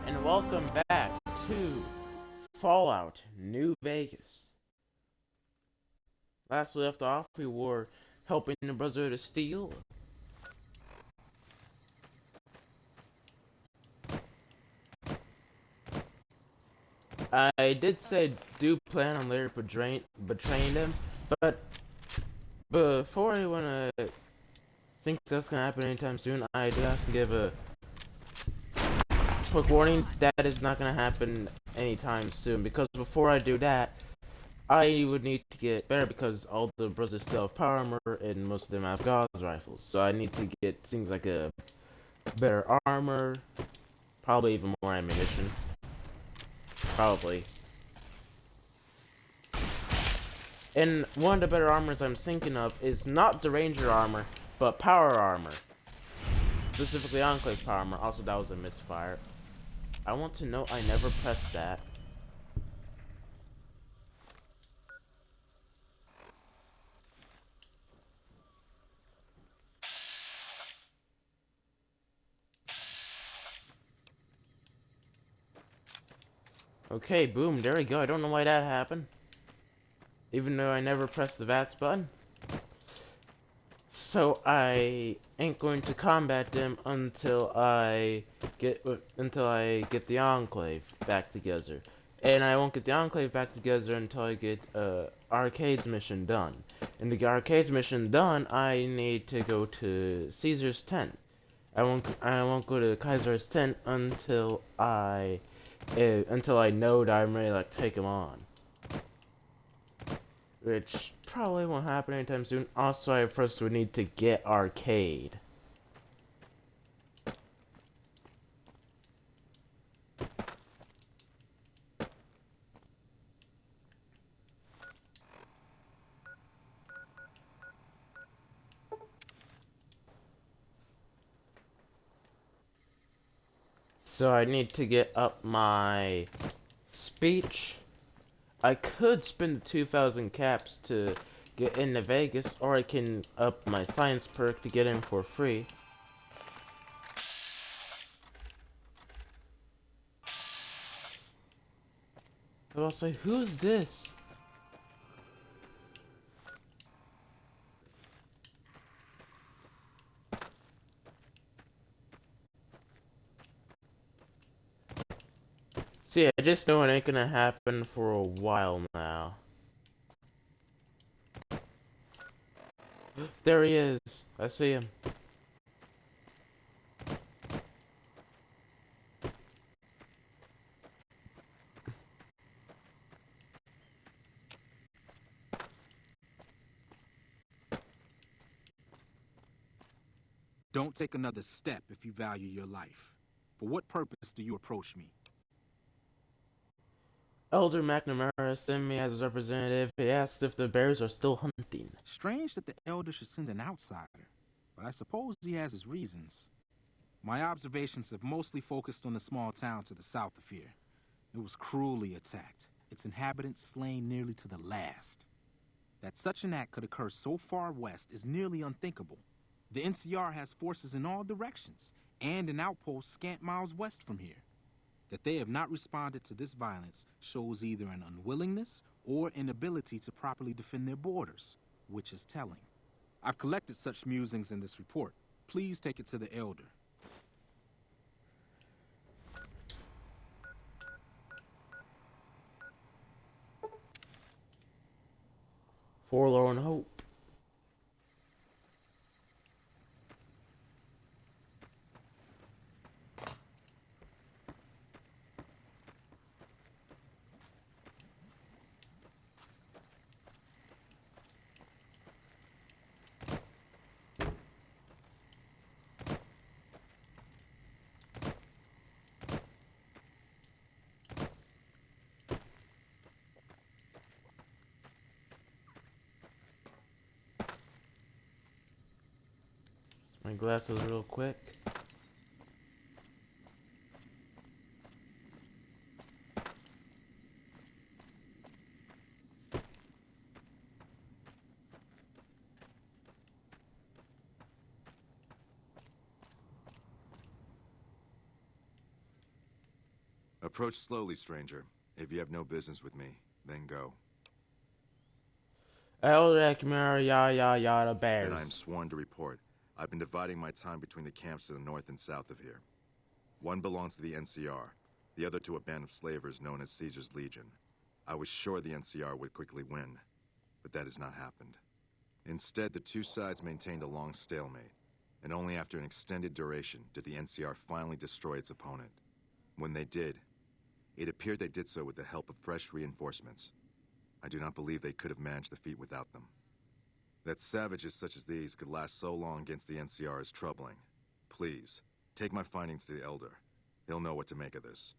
and welcome back to Fallout New Vegas. Last we left off, we were helping the Brotherhood of Steel. I did say do plan on later betraying them, but before anyone thinks that's gonna happen anytime soon, I do have to give a quick warning that is not gonna happen anytime soon. Because before I do that, I would need to get better because all the brothers still have power armor and most of them have Gauss rifles. So I need to get things like a better armor, probably even more ammunition. Probably. And one of the better armors I'm thinking of is not the Ranger armor, but power armor. Specifically Enclave power armor. Also, that was a misfire. I want to note I never pressed that. Okay, boom, there we go. I don't know why that happened. Even though I never pressed the VATS button. So I ain't going to combat them until I get the Enclave back together. And I won't get the Enclave back together until I get Arcade's mission done. And to get Arcade's mission done, I need to go to Caesar's tent. I won't go to Kaiser's tent until I know that I'm ready to take him on. Which probably won't happen anytime soon. Also, I first would need to get Arcade. So I need to get up my speech. I could spend the 2,000 caps to get into Vegas, or I can up my science perk to get in for free. But I'll say, who's this? See, I just know it ain't gonna happen for a while now. There he is. I see him. Don't take another step if you value your life. For what purpose do you approach me? Elder McNamara sent me as his representative. He asked if the bears are still hunting. Strange that the Elder should send an outsider, but I suppose he has his reasons. My observations have mostly focused on the small town to the south of here. It was cruelly attacked, its inhabitants slain nearly to the last. That such an act could occur so far west is nearly unthinkable. The NCR has forces in all directions, and an outpost scant miles west from here. That they have not responded to this violence shows either an unwillingness or inability to properly defend their borders, which is telling. I've collected such musings in this report. Please take it to the Elder. Forlorn hope. My glasses real quick. Approach slowly, stranger. If you have no business with me, then go. Elric Mir yada yada And I am bears. sworn to report. I've been dividing my time between the camps to the north and south of here. One belongs to the NCR, the other to a band of slavers known as Caesar's Legion. I was sure the NCR would quickly win, but that has not happened. Instead, the two sides maintained a long stalemate, and only after an extended duration did the NCR finally destroy its opponent. When they did, it appeared they did so with the help of fresh reinforcements. I do not believe they could have managed the feat without them. That savages such as these could last so long against the NCR is troubling. Please, take my findings to the Elder. He'll know what to make of this.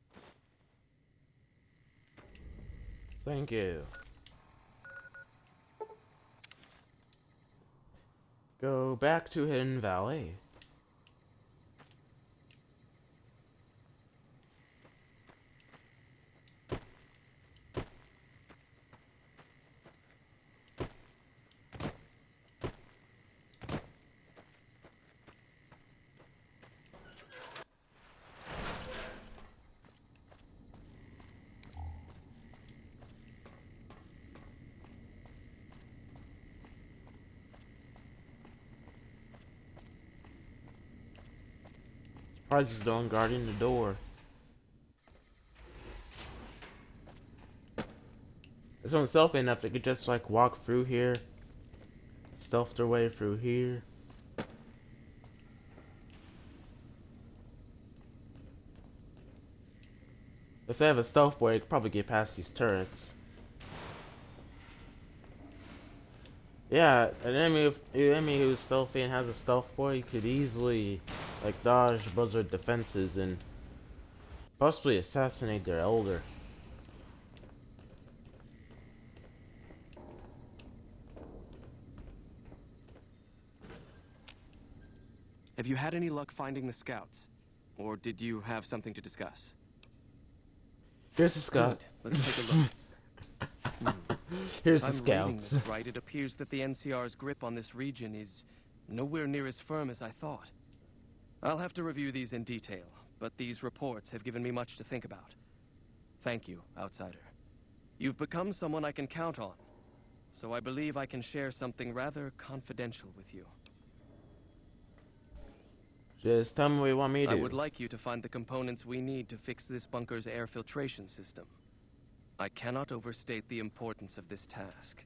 Thank you. Go back to Hidden Valley. Surprised he's the one guarding the door. If someone's stealthy enough, they could just like walk through here, stealth their way through here. If they have a stealth boy, they could probably get past these turrets. Yeah, an enemy who's stealthy and has a stealth boy could easily like dodge Buzzard defenses and possibly assassinate their elder. Have you had any luck finding the scouts? Or did you have something to discuss? Here's the scout. Good. Let's take a look. Here's the If I'm reading scouts. this right, it appears that the NCR's grip on this region is nowhere near as firm as I thought. I'll have to review these in detail, but these reports have given me much to think about. Thank you, Outsider. You've become someone I can count on, so I believe I can share something rather confidential with you. Just tell me what you want me to I do. would like you to find the components we need to fix this bunker's air filtration system. I cannot overstate the importance of this task.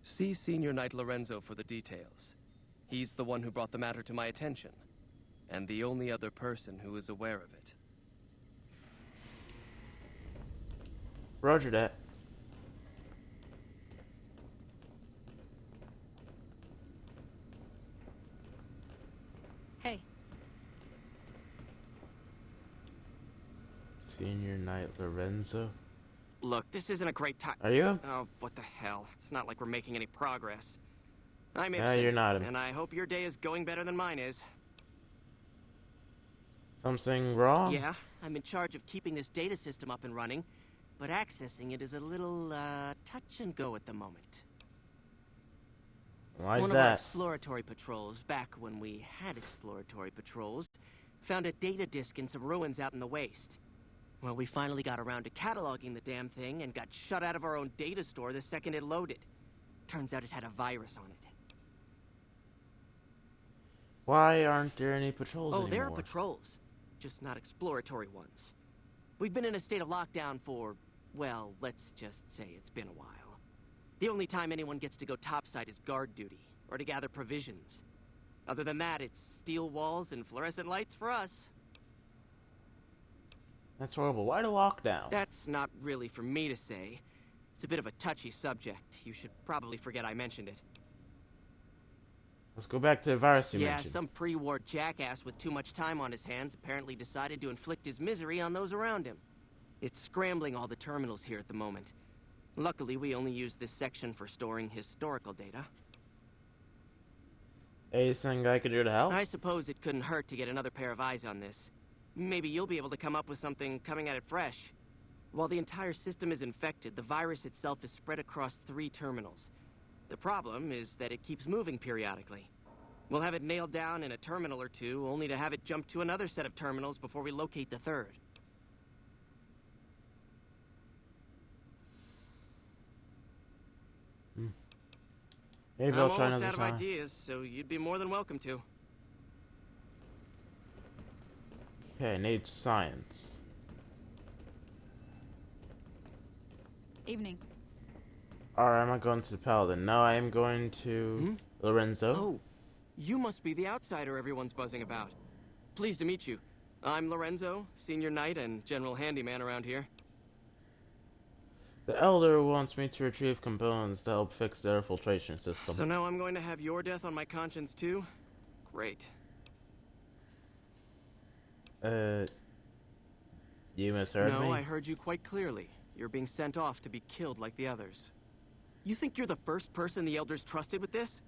See Senior Knight Lorenzo for the details. He's the one who brought the matter to my attention, and the only other person who is aware of it. Roger that. Hey, Senior Knight Lorenzo. Look, this isn't a great time. Are you? Oh, what the hell? It's not like we're making any progress. I'm Yeah, Ibsen, you're not. and I hope your day is going better than mine is. Something wrong? Yeah, I'm in charge of keeping this data system up and running, but accessing it is a little, touch and go at the moment. Why is One of our that? exploratory patrols, back when we had exploratory patrols, found a data disk in some ruins out in the waste. Well, we finally got around to cataloging the damn thing and got shut out of our own data store the second it loaded. Turns out it had a virus on it. Why aren't there any patrols Oh, anymore? there are patrols, just not exploratory ones. We've been in a state of lockdown for, well, let's just say it's been a while. The only time anyone gets to go topside is guard duty, or to gather provisions. Other than that, it's steel walls and fluorescent lights for us. That's horrible. Why the lockdown? That's not really for me to say. It's a bit of a touchy subject. You should probably forget I mentioned it. Let's go back to the virus you Yeah, mentioned. some pre-war jackass with too much time on his hands apparently decided to inflict his misery on those around him. It's scrambling all the terminals here at the moment. Luckily, we only use this section for storing historical data. Anything I could do to help? I suppose it couldn't hurt to get another pair of eyes on this. Maybe you'll be able to come up with something coming at it fresh. While the entire system is infected, the virus itself is spread across 3 terminals. The problem is that it keeps moving periodically. We'll have it nailed down in a terminal or two, only to have it jump to another set of terminals before we locate the 3rd. Maybe I'm I'll try almost another out of time. ideas, so you'd be more than welcome to. Okay, I need science. Evening. Alright, am I going to the Paladin? No, I am going to Lorenzo. Oh, you must be the outsider everyone's buzzing about. Pleased to meet you. I'm Lorenzo, senior knight and general handyman around here. The Elder wants me to retrieve components to help fix their filtration system. So now I'm going to have your death on my conscience too? Great. You misheard me? No, I heard you quite clearly. You're being sent off to be killed like the others. You think you're the first person the Elders trusted with this?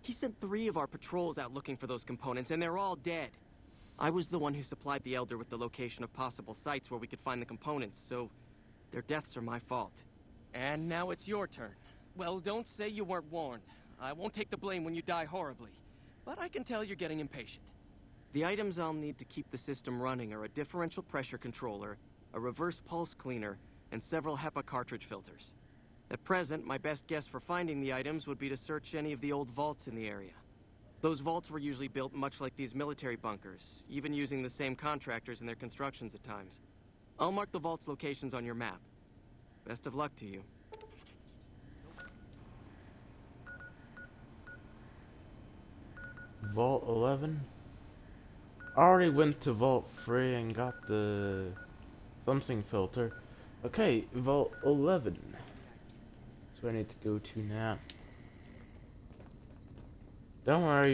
He sent 3 of our patrols out looking for those components, and they're all dead. I was the one who supplied the Elder with the location of possible sites where we could find the components, so their deaths are my fault. And now it's your turn. Well, don't say you weren't warned. I won't take the blame when you die horribly. But I can tell you're getting impatient. The items I'll need to keep the system running are a differential pressure controller, a reverse pulse cleaner, and several HEPA cartridge filters. At present, my best guess for finding the items would be to search any of the old vaults in the area. Those vaults were usually built much like these military bunkers, even using the same contractors in their constructions at times. I'll mark the vault's locations on your map. Best of luck to you. Vault 11? I already went to Vault 3 and got the something filter. Okay, Vault 11. That's where I need to go to now. Don't worry,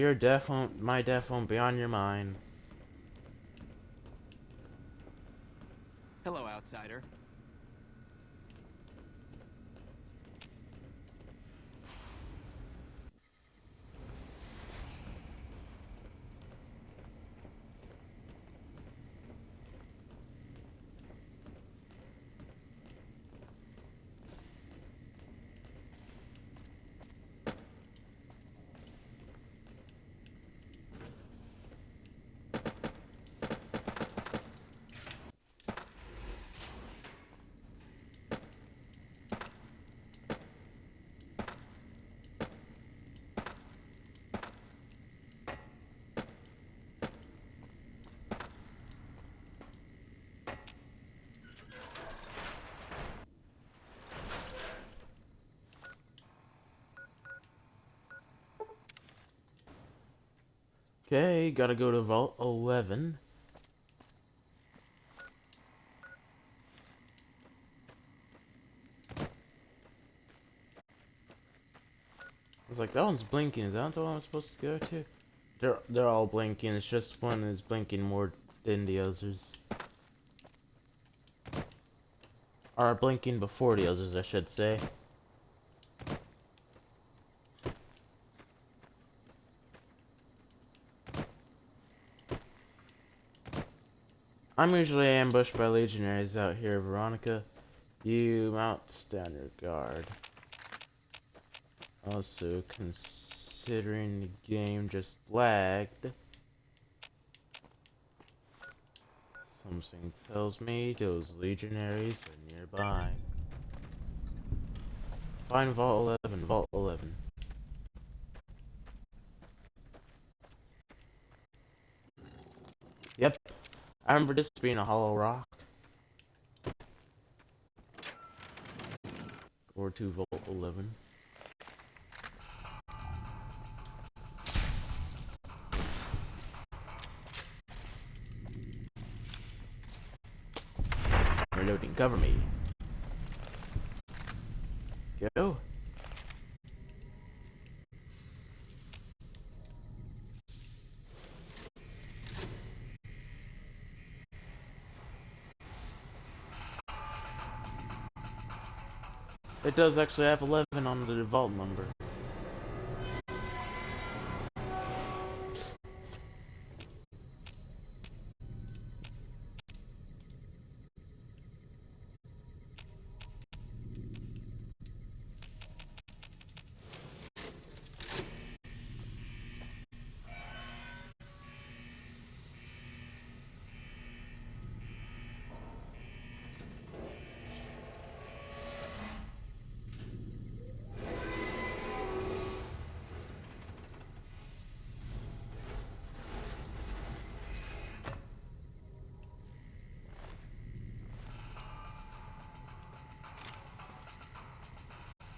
my death won't be on your mind. Hello, outsider. Okay, gotta go to Vault 11. I was like, that one's blinking. Is that the one I'm supposed to go to? They're all blinking. It's just one is blinking more than the others. Or blinking before the others, I should say. I'm usually ambushed by legionaries out here, Veronica. You mount, stand your guard. Also, considering the game just lagged, something tells me those legionaries are nearby. Find Vault 11, Vault 11. Yep, I remember this being a hollow rock. Or to Vault 11. Reloading, cover me. Go. It does actually have 11 on the vault number.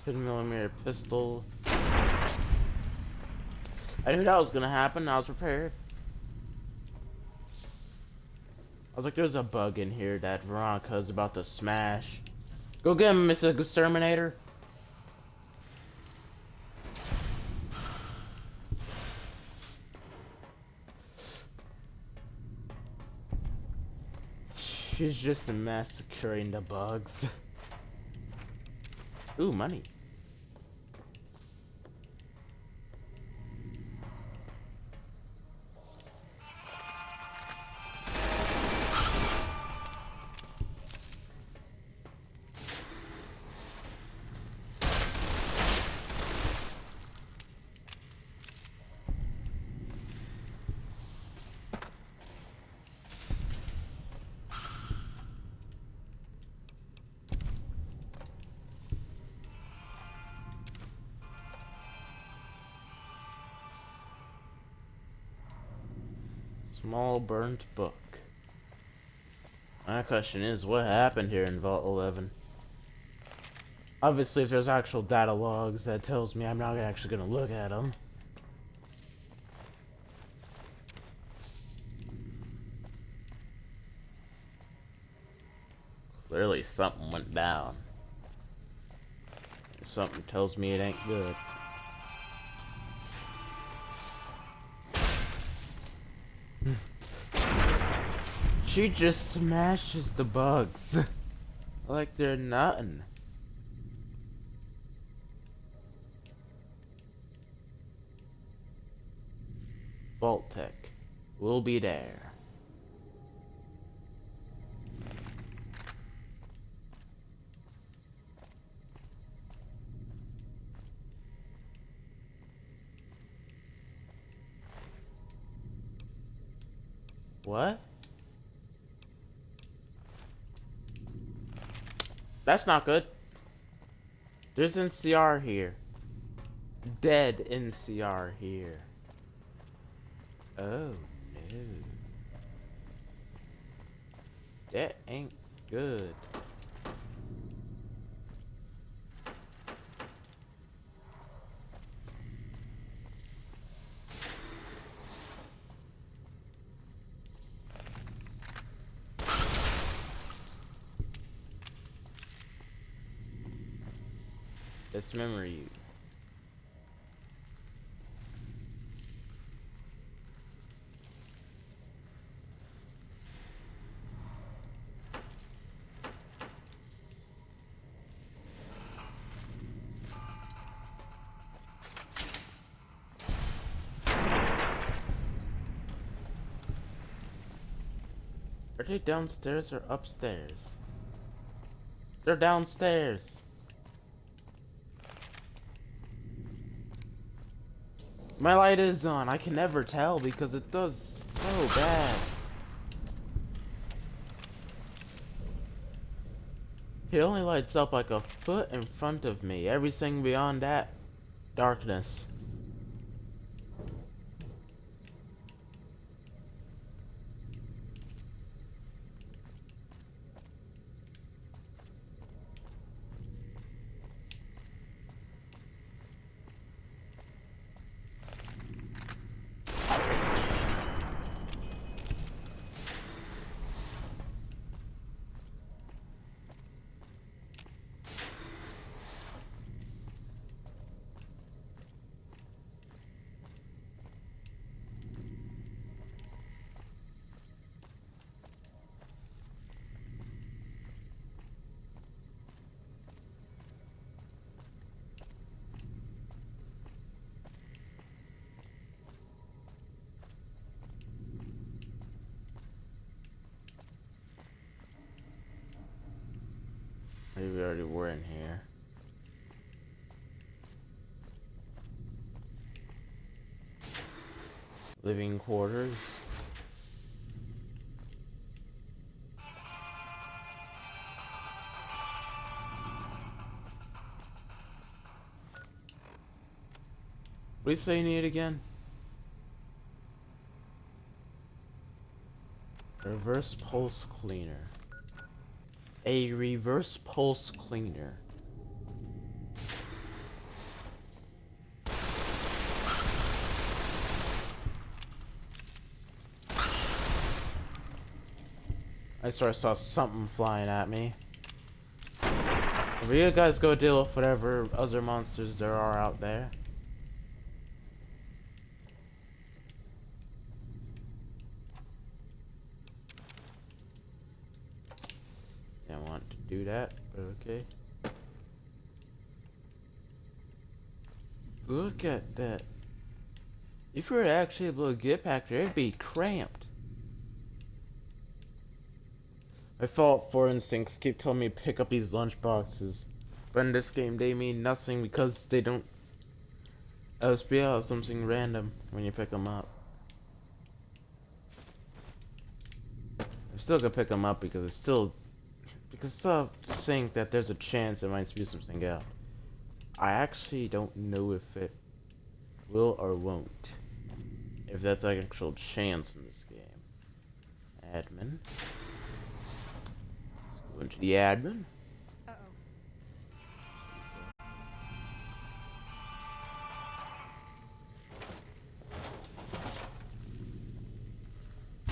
10mm pistol. I knew that was gonna happen. I was prepared. I was like, there's a bug in here that Veronica's about to smash. Go get him, Mr. Exterminator. She's just massacring the bugs. Ooh, money. Small burnt book. My question is, what happened here in Vault 11? Obviously, if there's actual data logs, that tells me I'm not actually gonna look at them. Clearly, something went down. Something tells me it ain't good. She just smashes the bugs like they're nothing. Vault Tech, we'll be there. What? That's not good. There's NCR here. Dead NCR here. Oh no. That ain't good. Dismember you. Are they downstairs or upstairs? They're downstairs. My light is on. I can never tell because it does so bad. It only lights up like a foot in front of me. Everything beyond that, darkness. Maybe we already were in here. Living quarters. What do you say you need again? Reverse pulse cleaner. A reverse pulse cleaner. I sort of saw something flying at me. But you guys go deal with whatever other monsters there are out there. Didn't want to do that, but okay. Look at that. If we were actually able to get back there, it'd be cramped. My fault, for instincts keep telling me to pick up these lunch boxes. But in this game, they mean nothing because they don't spit out something random when you pick them up. I'm still gonna pick them up because it's still... Because I still think that there's a chance it might spew something out. I actually don't know if it will or won't. If that's an actual chance in this game. Admin. Let's go into the admin.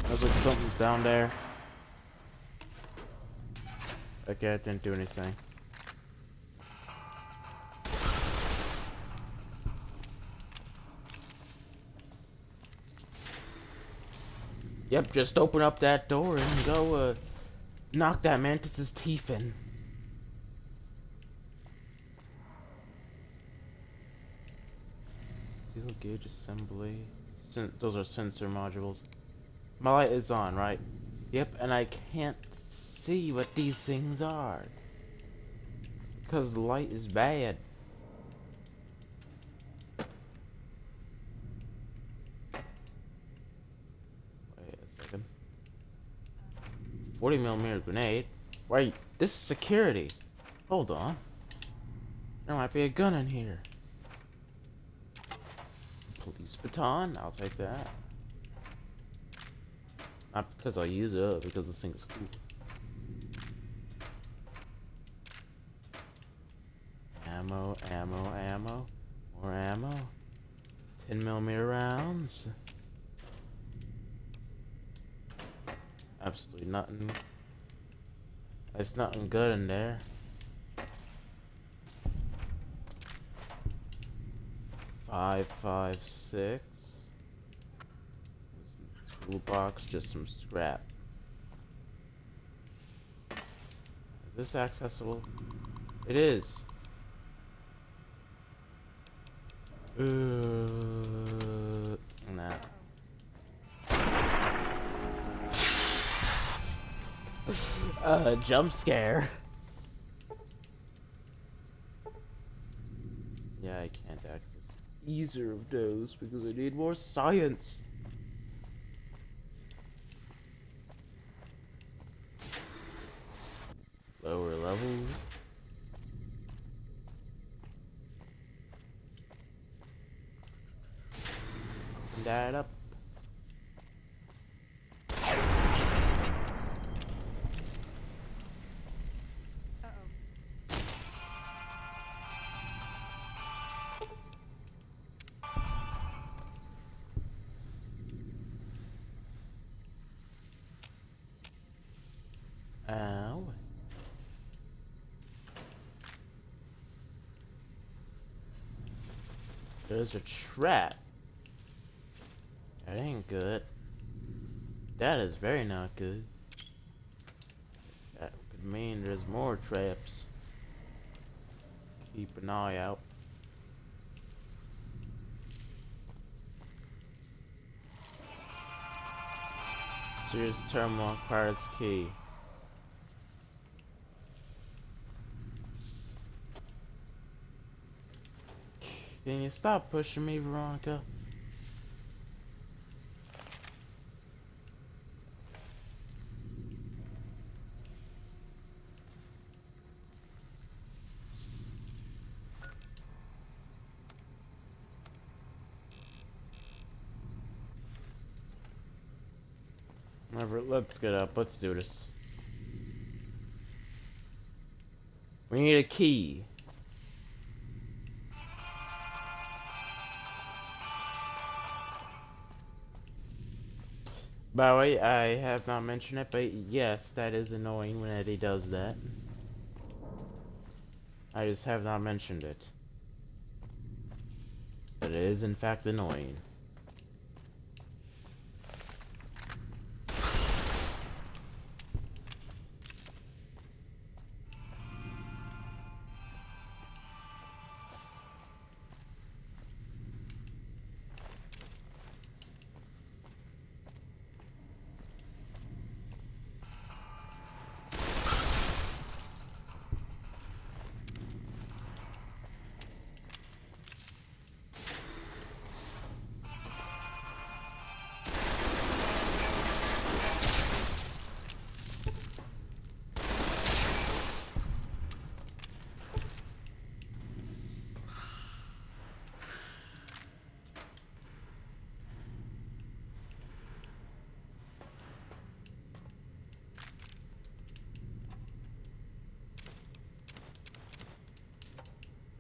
Looks like something's down there. Okay, it didn't do anything. Yep, just open up that door and go, knock that mantis's teeth in. Steel gauge assembly. Those are sensor modules. My light is on, right? Yep, and I can't see what these things are. Because the light is bad. Wait a second. 40mm grenade? Wait, this is security. Hold on. There might be a gun in here. Police baton? I'll take that. Not because I'll use it, but because this thing is cool. Ammo, ammo, ammo. More ammo. 10mm rounds. Absolutely nothing. There's nothing good in there. Five, 6. Toolbox, just some scrap. Is this accessible? It is. Nah. Jump scare. Yeah, I can't access either of those because I need more science. Lower level. Open that up. Ow. There's a trap. That ain't good. That is very not good. That could mean there's more traps. Keep an eye out. Serious terminal requires key. Can you stop pushing me, Veronica? Let's get up. Let's do this. We need a key. By the way, I have not mentioned it, but yes, that is annoying when Eddie does that. I just have not mentioned it. But it is in fact annoying.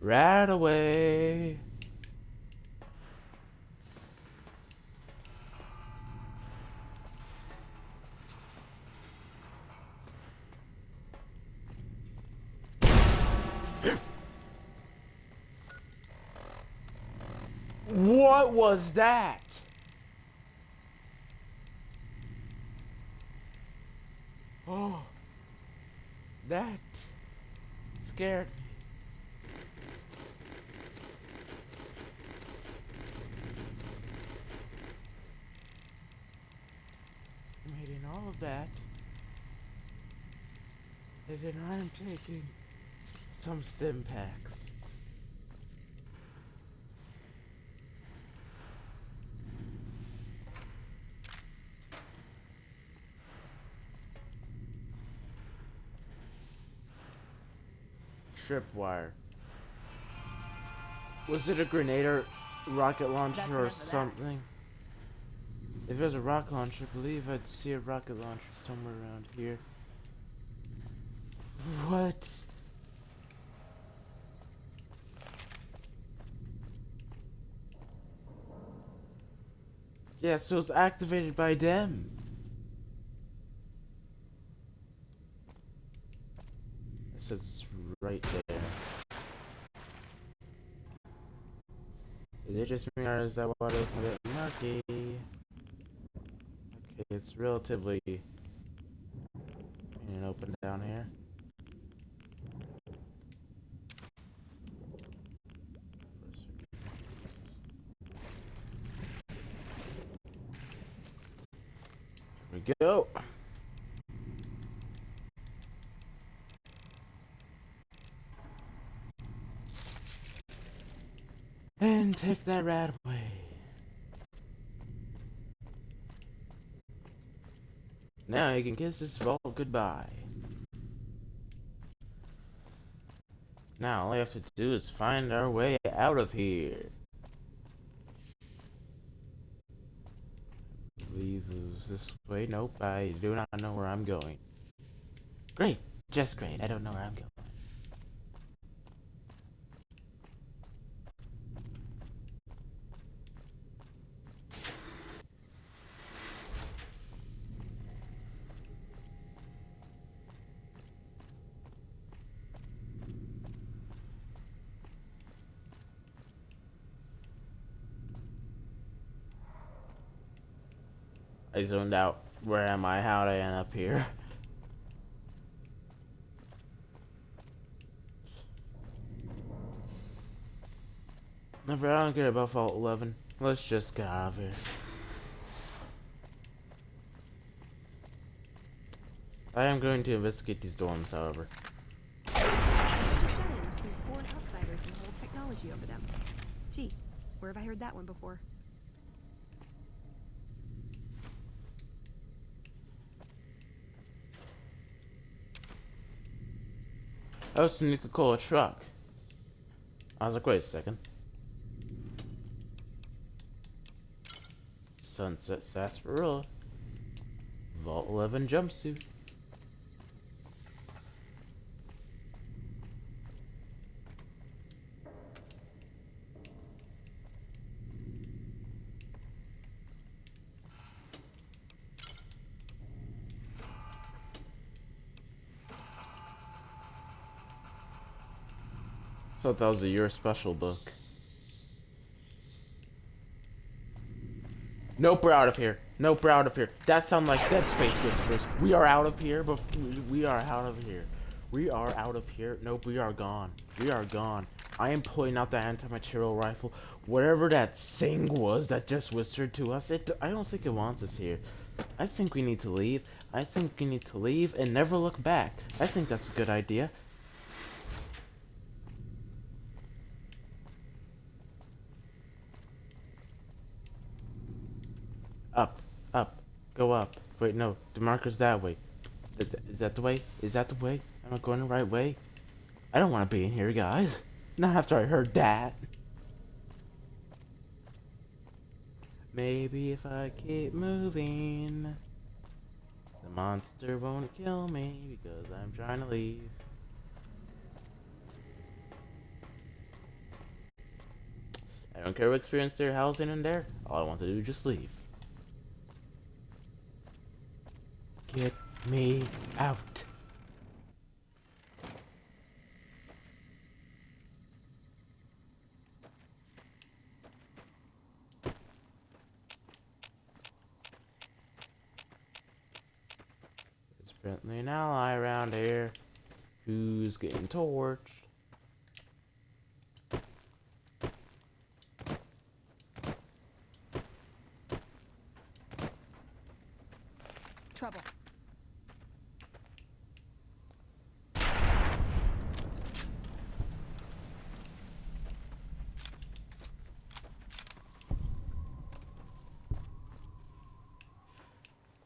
Right away. What was that? Oh, that scared me. Meeting all of that, and then I'm taking some stim packs. Tripwire. Was it a grenade or rocket launcher That's or enough of that. something? If it was a rocket launcher, I believe I'd see a rocket launcher somewhere around here. What? Yeah, so it's activated by them. It says it's right there. Is it just me or is that water looking a bit murky? Okay, it's relatively clean and open down here. Here we go. And take that rat away. Now you can kiss this vault goodbye. Now all we have to do is find our way out of here. I believe it was this way. Nope, I do not know where I'm going. Great, just great. I don't know where I'm going. I zoned out. Where am I? How'd I end up here? Never, I don't care about Vault 11. Let's just get out of here. I am going to investigate these dorms, however. Shut-ins who scorn outsiders and hold technology over them. Gee, where have I heard that one before? Oh, it's a Nuka-Cola truck. I was like, wait a second. Sunset Sarsaparilla. Vault 11 jumpsuit. Thought that was a Your Special book. Nope, we're out of here. Nope, we're out of here. That sounds like Dead Space whispers. We are out of here, but we are out of here. We are out of here. Nope, we are gone. We are gone. I am pulling out the anti-material rifle. Whatever that thing was that just whispered to us, I don't think it wants us here. I think we need to leave. I think we need to leave and never look back. I think that's a good idea. Up, up, go up. Wait, no, the marker's that way. Is that the way? Is that the way? Am I going the right way? I don't want to be in here, guys. Not after I heard that. Maybe if I keep moving, the monster won't kill me because I'm trying to leave. I don't care what experience they're housing in there. All I want to do is just leave. Get me out. There's apparently an ally around here who's getting torched. Trouble.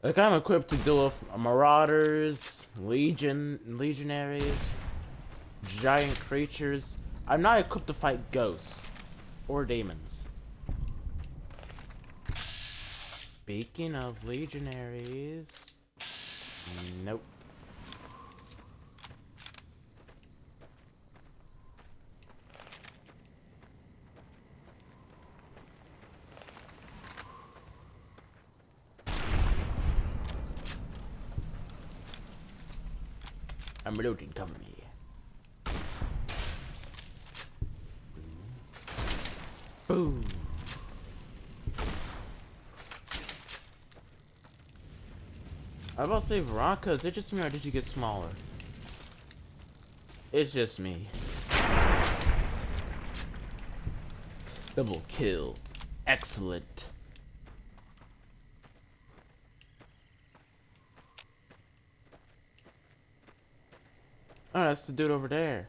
Like, I'm equipped to deal with marauders, legionaries, giant creatures. I'm not equipped to fight ghosts or demons. Speaking of legionaries, nope. I'm reloading, cover me. Boom. I was about to say Veronica, is it just me or did you get smaller? It's just me. Double kill. Excellent. Oh, that's the dude over there.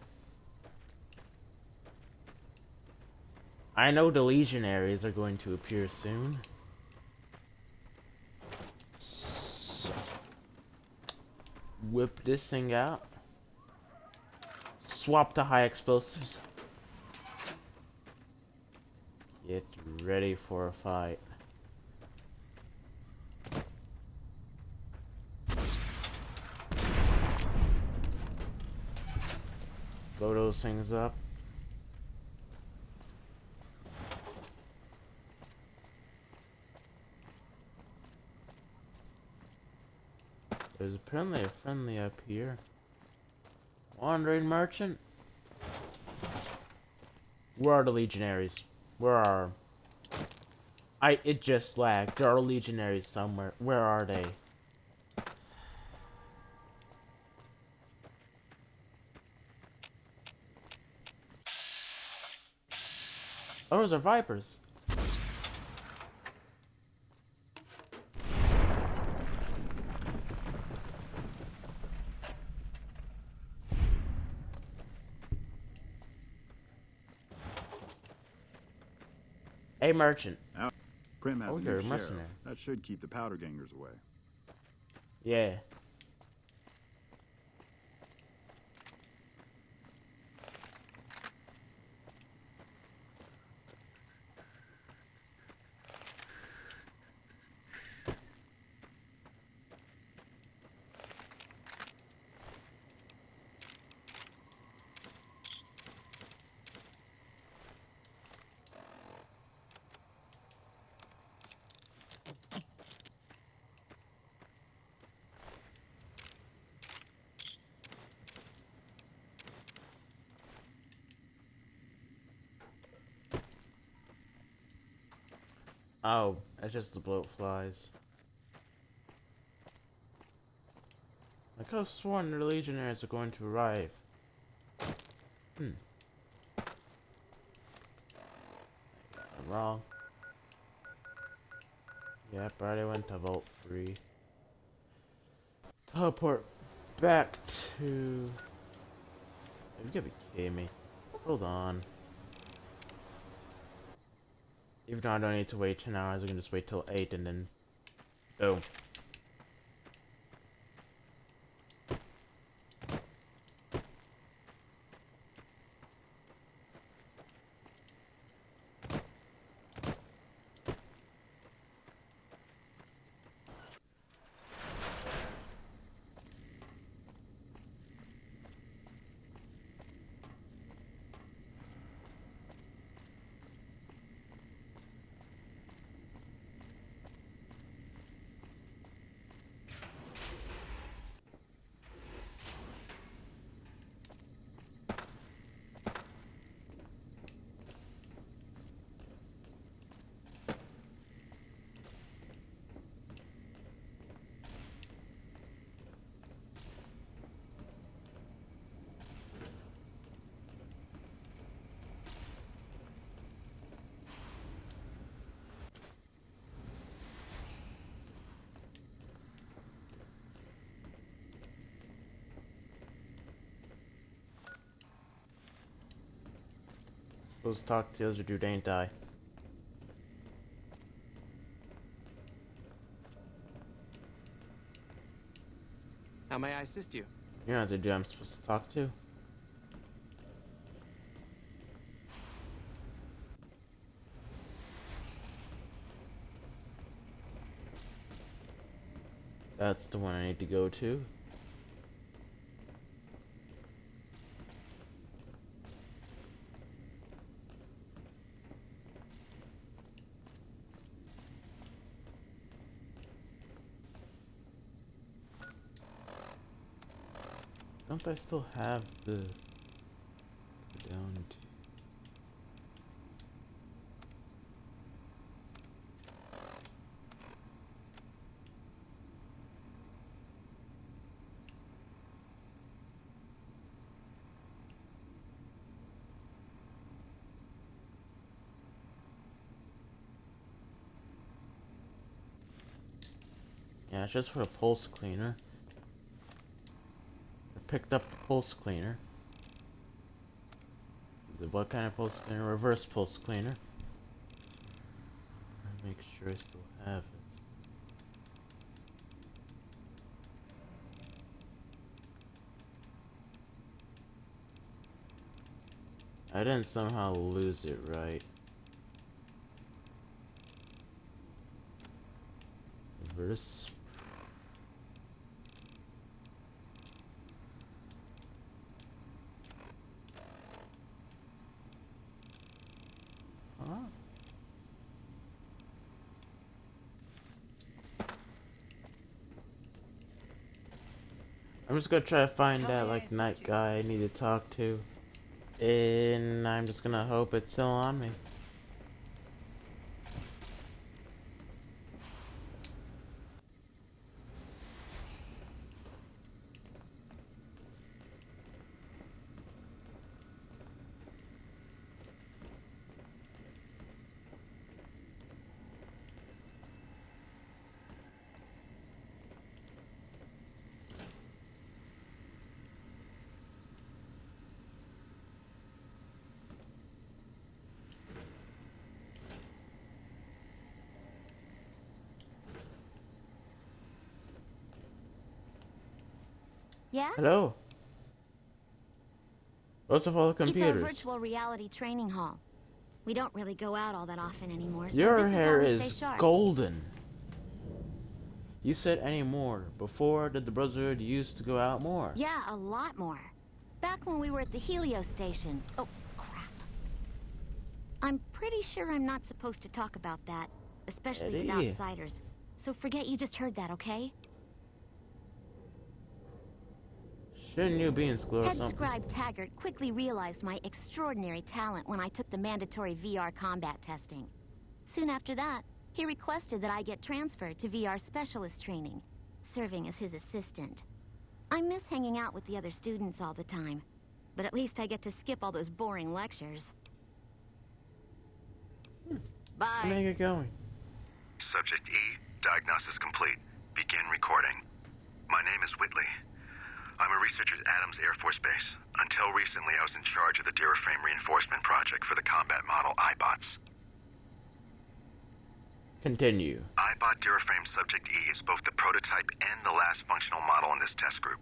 I know the legionaries are going to appear soon. So, whip this thing out. Swap to high explosives. Get ready for a fight. Blow those things up. There's apparently a friendly up here. Wandering merchant? Where are the legionaries? Where are... It just lagged. There are legionaries somewhere. Where are they? Oh, those are vipers. Hey, merchant. Prim has Oh, a you're new a sheriff. mercenary. That should keep the powder gangers away. Yeah. Oh, it's just the bloat flies. I could have sworn the Legionnaires are going to arrive. I'm wrong. Yep, I already went to Vault 3. Teleport back to... You gotta be kidding me. Hold on. Even though I don't need to wait 10 hours, I can just wait till 8 and then... Boom. Those talk to us or do they ain't die. How may I assist you? You're not the dude I'm supposed to talk to. That's the one I need to go to. Don't I still have the down to... Yeah, it's just for a pulse cleaner. I picked up the pulse cleaner. What kind of pulse cleaner? Reverse pulse cleaner. Make sure I still have it. I didn't somehow lose it, right? Reverse. Huh? I'm just gonna try to find that like night guy I need to talk to. And I'm just gonna hope it's still on me. Yeah? Hello. What's with all the It's computers? our virtual reality training hall. We don't really go out all that often anymore, so Your this hair is how we is stay sharp. golden. You said any more. Before, did the Brotherhood used to go out more? Yeah, a lot more. Back when we were at the Helio station. Oh, crap. I'm pretty sure I'm not supposed to talk about that, especially with Eddie. outsiders. So forget you just heard that, okay? Shouldn't you be in school or Head something? Scribe Taggart quickly realized my extraordinary talent when I took the mandatory VR combat testing. Soon after that, He requested that I get transferred to VR specialist training, serving as his assistant. I miss hanging out with the other students all the time, but at least I get to skip all those boring lectures. Bye. Make it going. Subject E, diagnosis complete. Begin recording. My name is Whitley. I'm a researcher at Adams Air Force Base. Until recently, I was in charge of the Duraframe reinforcement project for the combat model iBots. Continue. iBot Duraframe Subject E is both the prototype and the last functional model in this test group.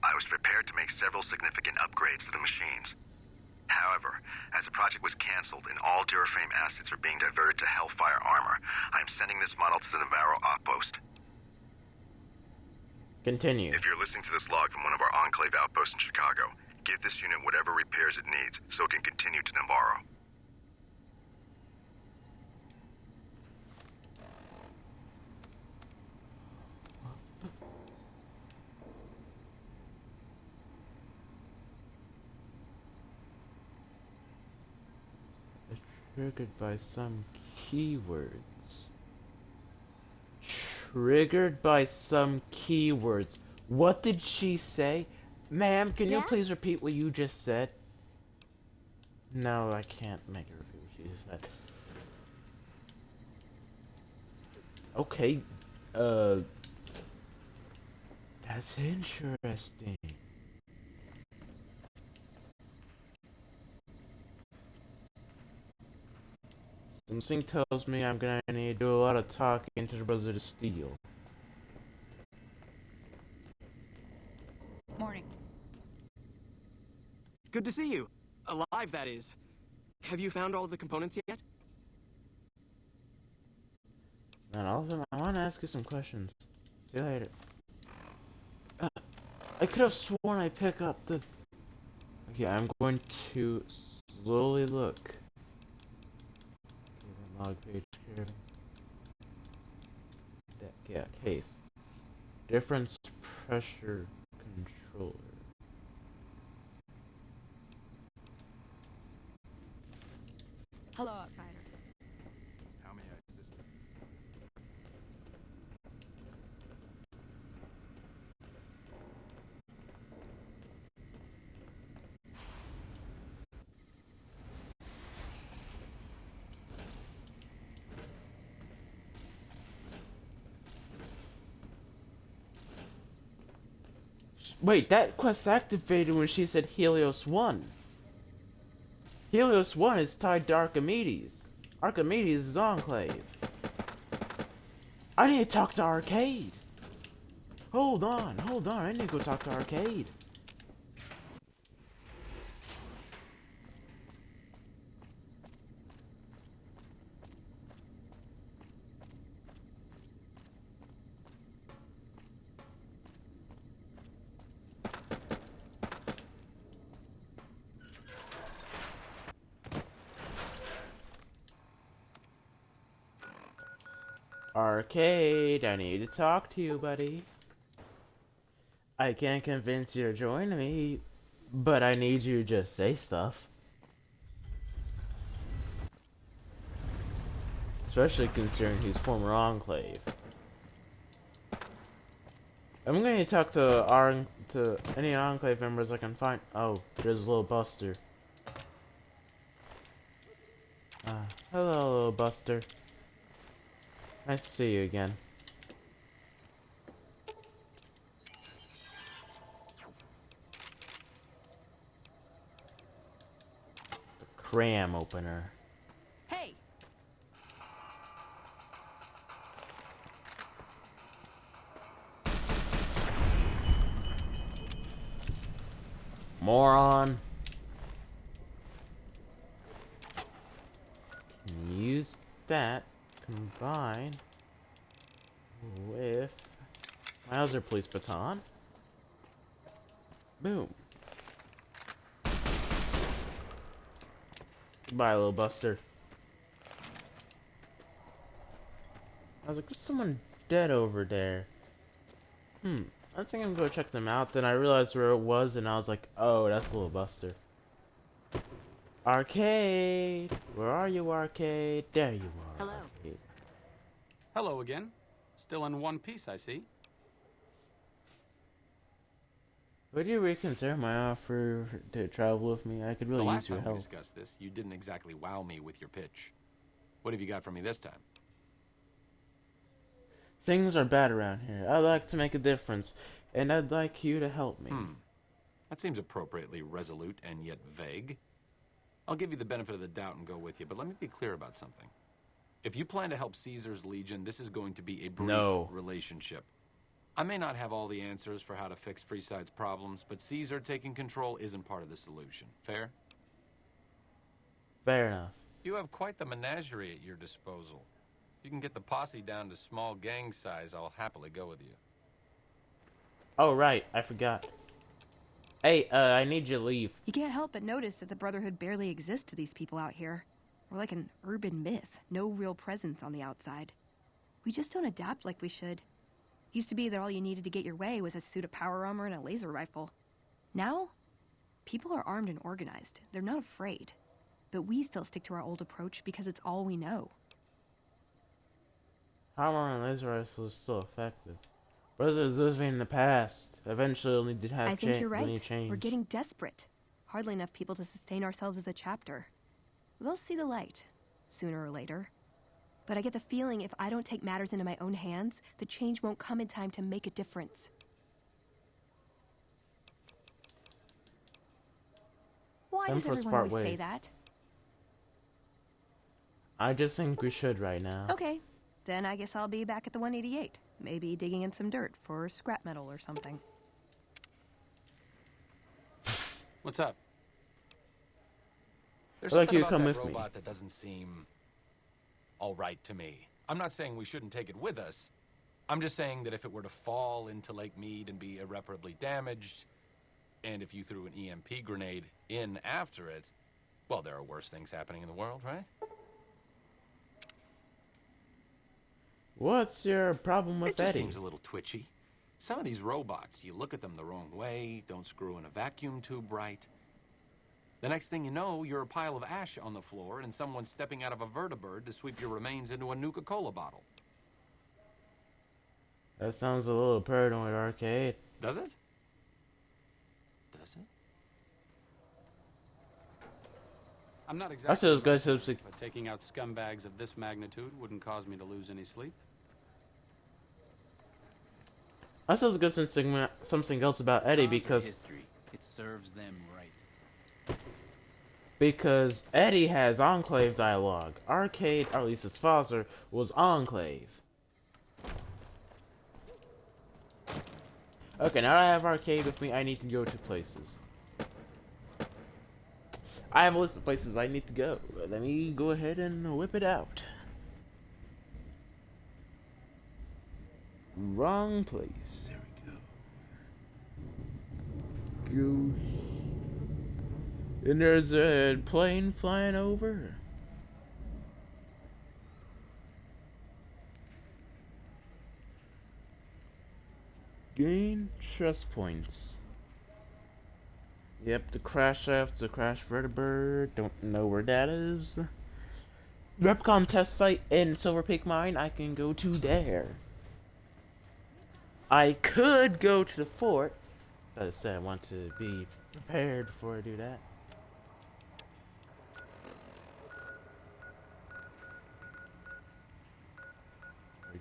I was prepared to make several significant upgrades to the machines. However, as the project was canceled and all Duraframe assets are being diverted to Hellfire armor, I am sending this model to the Navarro outpost. Continue. If you're listening to this log from one of our Enclave outposts in Chicago, give this unit whatever repairs it needs so it can continue to Navarro. Triggered by some keywords. Triggered by some keywords. What did she say? Ma'am, can you Yeah? please repeat what you just said? No, I can't make her repeat what she just said. Okay, that's interesting. Something tells me I'm gonna need to do a lot of talking to the Brothers of Steel. Morning. Good to see you. Alive, that is. Have you found all of the components yet? Not all of them. I want to ask you some questions. See you later. I could have sworn I picked up the... Okay, I'm going to slowly look. Log page here. Yeah, case. Difference pressure controller. Hello, outsider. How may I assist you? Wait, that quest activated when she said Helios 1. Helios 1 is tied to Archimedes. Archimedes is Enclave. I need to talk to Arcade. Hold on. I need to go talk to Arcade. Arcade, I need to talk to you, buddy. I can't convince you to join me, but I need you to just say stuff. Especially considering he's former Enclave. I'm going to talk to any Enclave members I can find. Oh, there's a little Buster. Hello, little Buster. Nice to see you again. The cram opener. Hey! Moron. Can use that combine with my other police baton. Boom. Goodbye, little Buster. I was like, there's someone dead over there. I was thinking I'm gonna go check them out, then I realized where it was, and I was like, oh, that's little Buster. Arcade! Where are you, Arcade? There you are. Hello. Arcade. Hello again. Still in one piece, I see. Would you reconsider my offer to travel with me? I could really The use last your time we help. discussed this, you didn't exactly wow me with your pitch. What have you got for me this time? Things are bad around here. I'd like to make a difference, and I'd like you to help me. That seems appropriately resolute and yet vague. I'll give you the benefit of the doubt and go with you, but let me be clear about something. If you plan to help Caesar's Legion, this is going to be a brief relationship. I may not have all the answers for how to fix Freeside's problems, but Caesar taking control isn't part of the solution. Fair? Fair enough. You have quite the menagerie at your disposal. If you can get the posse down to small gang size, I'll happily go with you. Oh, right. I forgot. Hey, I need you to leave. You can't help but notice that the Brotherhood barely exists to these people out here. We're like an urban myth, no real presence on the outside. We just don't adapt like we should. Used to be that all you needed to get your way was a suit of power armor and a laser rifle. Now, people are armed and organized. They're not afraid. But we still stick to our old approach because it's all we know. Power and laser rifle is still effective. Brothers living in the past. Eventually, we'll need to have I think you're right. change. We're getting desperate. Hardly enough people to sustain ourselves as a chapter. They'll see the light, sooner or later. But I get the feeling if I don't take matters into my own hands, the change won't come in time to make a difference. Why does Empress everyone part always say ways. that? I just think we should right now. Okay, then I guess I'll be back at the 188. Maybe digging in some dirt for scrap metal or something. What's up? There's I'd like something you to about come that with me. robot that doesn't seem all right to me. I'm not saying we shouldn't take it with us. I'm just saying that if it were to fall into Lake Mead and be irreparably damaged, and if you threw an EMP grenade in after it, well, there are worse things happening in the world, right? What's your problem with It just Eddie? seems a little twitchy. Some of these robots, you look at them the wrong way, don't screw in a vacuum tube right. The next thing you know, you're a pile of ash on the floor and someone's stepping out of a vertibird to sweep your remains into a Nuka-Cola bottle. That sounds a little paranoid, Arcade. Does it? Does it? I'm not exactly... I said it was good, so it's like- but taking out scumbags of this magnitude wouldn't cause me to lose any sleep. I still was good something else about Eddie because history. It serves them right. because Eddie has Enclave dialogue. Arcade, or at least his father, was Enclave. Okay, now that I have Arcade with me, I need to go to places. I have a list of places I need to go. Let me go ahead and whip it out. Wrong place. There we go. Go. And there's a plane flying over. Gain trust points. Yep, the crash shaft, the crash vertibird. Don't know where that is. Repcon test site in Silver Peak Mine. I can go to there. I could go to the fort. As I said, I want to be prepared before I do that.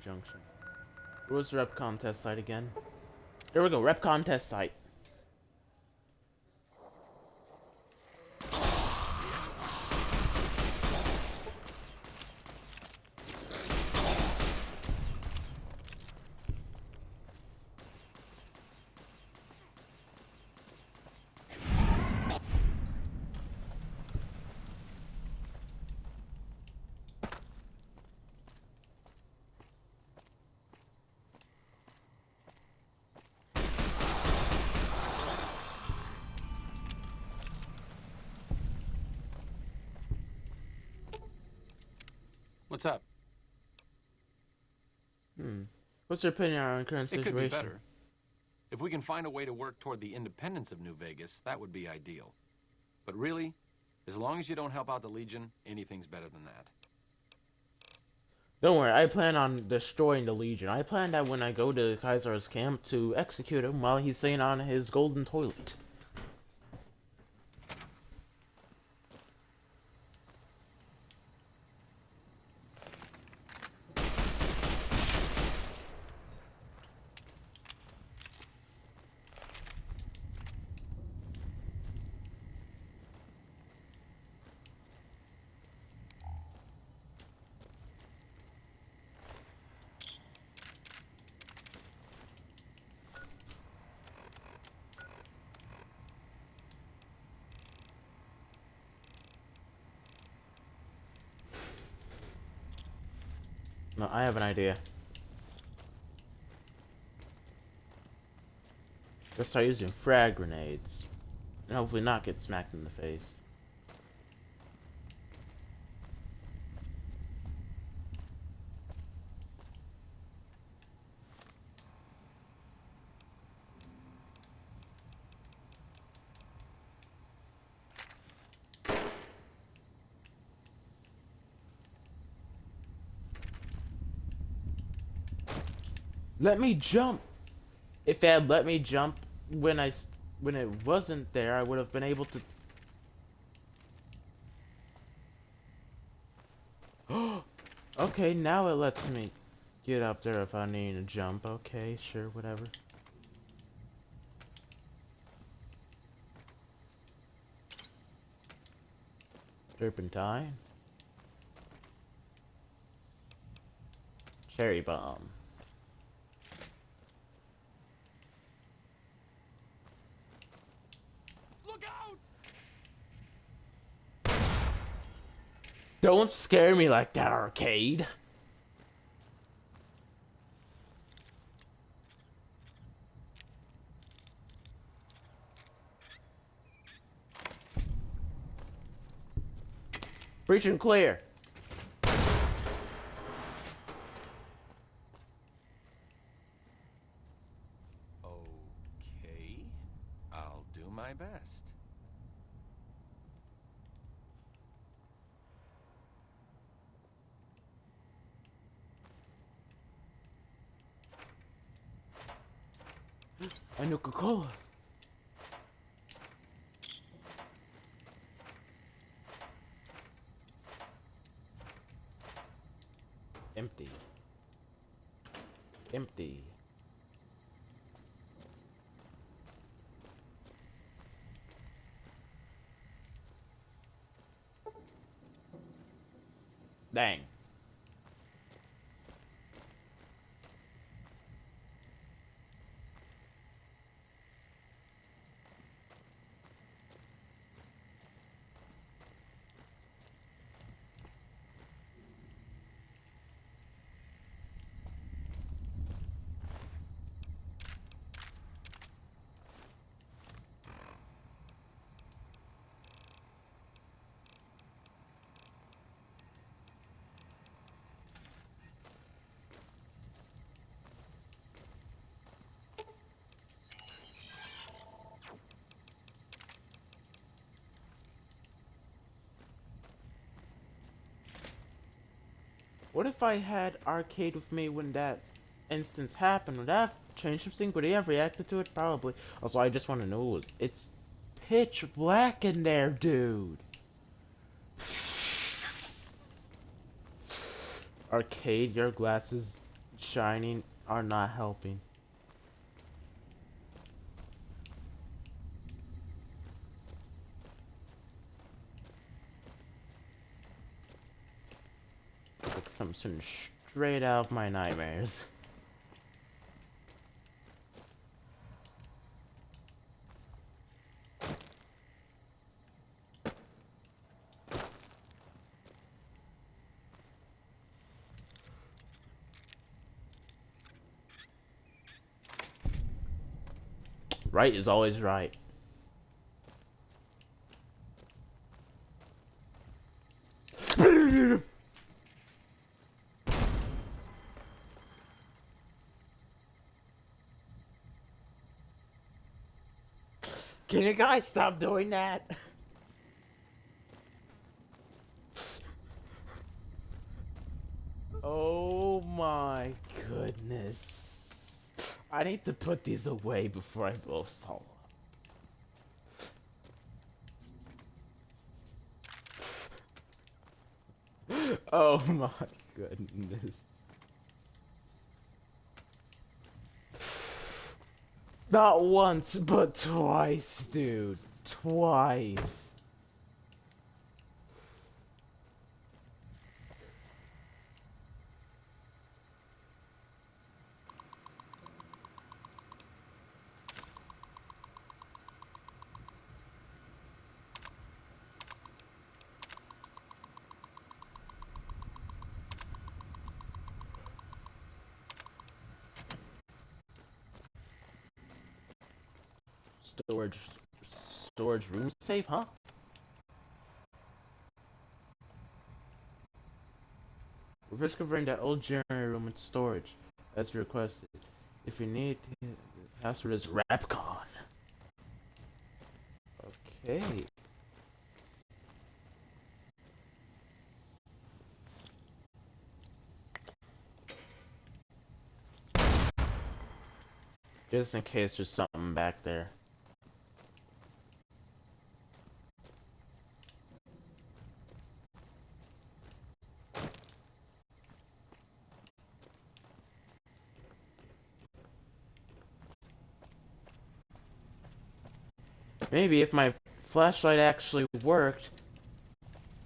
Junction. Where was the Repcon test site again? There we go, Repcon test site. What's up? What's your opinion on our current It situation? could be better. If we can find a way to work toward the independence of New Vegas, that would be ideal. But really, as long as you don't help out the Legion, anything's better than that. Don't worry, I plan on destroying the Legion. I plan that when I go to Kaiser's camp to execute him while he's sitting on his golden toilet. No, I have an idea. Let's start using frag grenades. And hopefully not get smacked in the face. Let me jump! If it had let me jump when it wasn't there, I would have been able to... Okay, now it lets me get up there if I need to jump. Okay, sure, whatever. Turpentine. Cherry bomb. Don't scare me like that, Arcade. Breach and clear. Okay, I'll do my best. A Nuka-Cola. Empty. Empty. Dang. What if I had Arcade with me when that instance happened? Would that have changed something? Would he have reacted to it? Probably. Also, I just want to know, it's pitch black in there, dude. Arcade, your glasses shining are not helping. Something straight out of my nightmares. Right is always right. Can you guys stop doing that? Oh my goodness. I need to put these away before I blow Saul up. Oh my goodness. Not once, but twice, dude. Twice. Storage room safe, huh? We're discovering that old generator room with storage, as requested. If you need, the password is Rapcon. Okay. Just in case there's something back there. Maybe if my flashlight actually worked,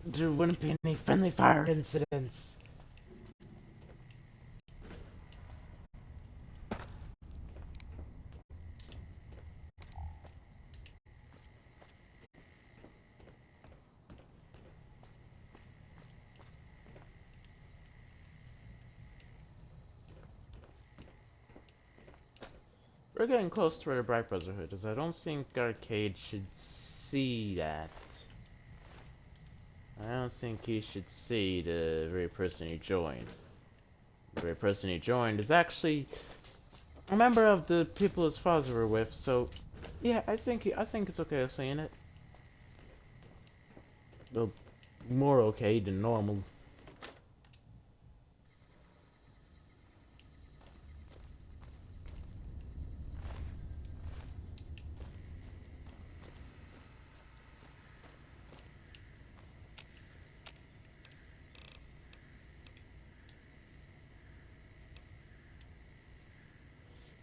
there wouldn't be any friendly fire incidents. We're getting close to where the Bright Brotherhood is. I don't think Arcade should see that. I don't think he should see the very person he joined. The very person he joined is actually a member of the people his father were with, so yeah, I think it's okay of seeing it. Well, more okay than normal.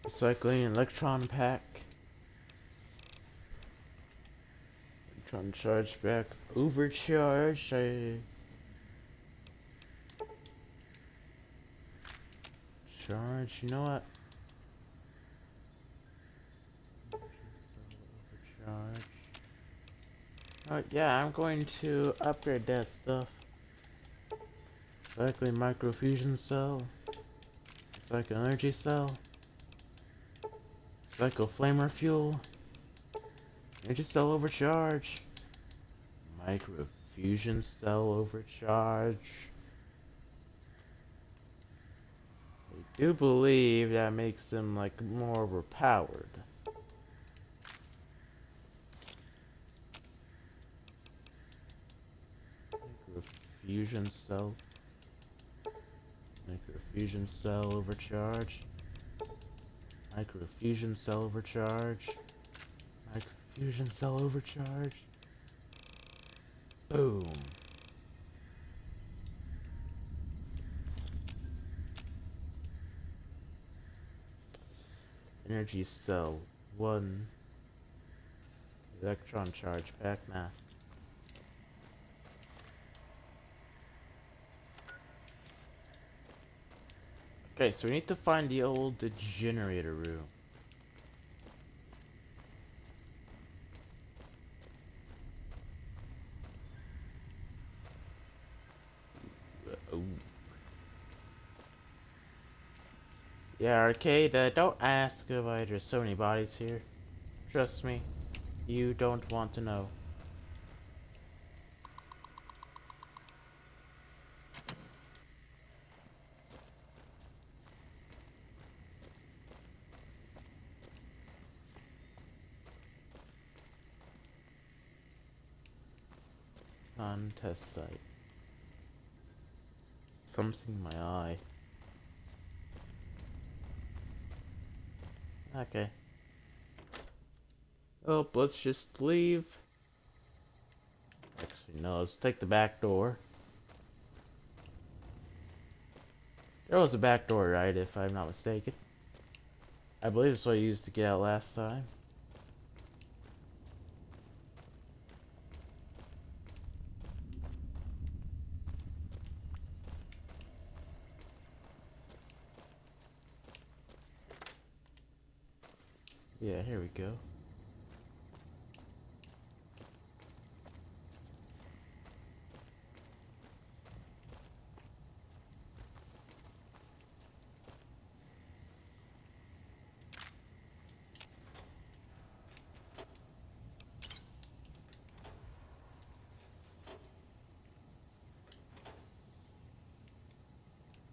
Recycling electron pack. Electron charge back. Overcharge. Charge. You know what? Overcharge. Oh yeah, I'm going to upgrade that stuff. Recycling microfusion cell. Recycle energy cell. Recycle flamer fuel. Energy cell overcharge. Microfusion cell overcharge. I do believe that makes them like more overpowered. Microfusion cell. Microfusion cell overcharge. Microfusion cell overcharge. Microfusion cell overcharge. Boom. Energy cell 1. Electron charge back now. Okay, so we need to find the old generator room. Yeah, Arcade, don't ask why there's so many bodies here. Trust me, you don't want to know. Test site. something in my eye. Okay. Oh, let's just leave. Actually, no, let's take the back door. There was a back door, right, if I'm not mistaken. I believe it's what I used to get out last time. Yeah, here we go.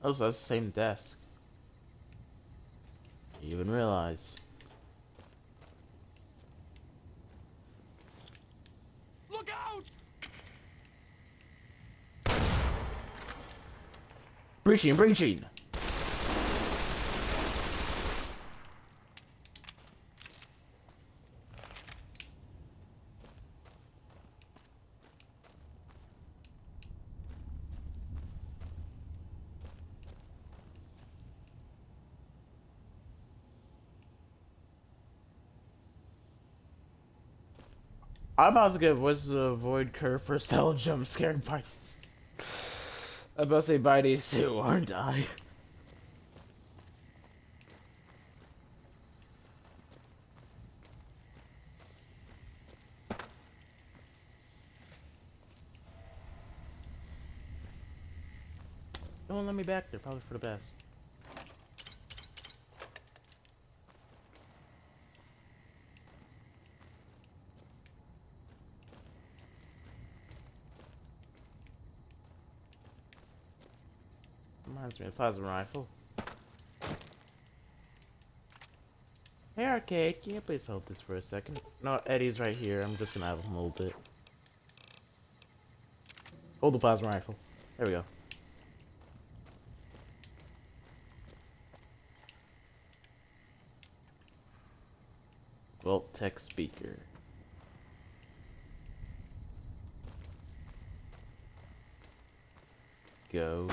Oh, so that's the same desk. Didn't even realize. Look out! Breaching, breaching! I'm about to get Wizard of Void Curve for Stella jump scared by. I'm about to say by these two, aren't I? Don't let me back there, probably for the best. Reminds me of plasma rifle. Hey Arcade, can you please hold this for a second? No, Eddie's right here. I'm just gonna have him hold it. Hold the plasma rifle. There we go. Volt Tech speaker. Go.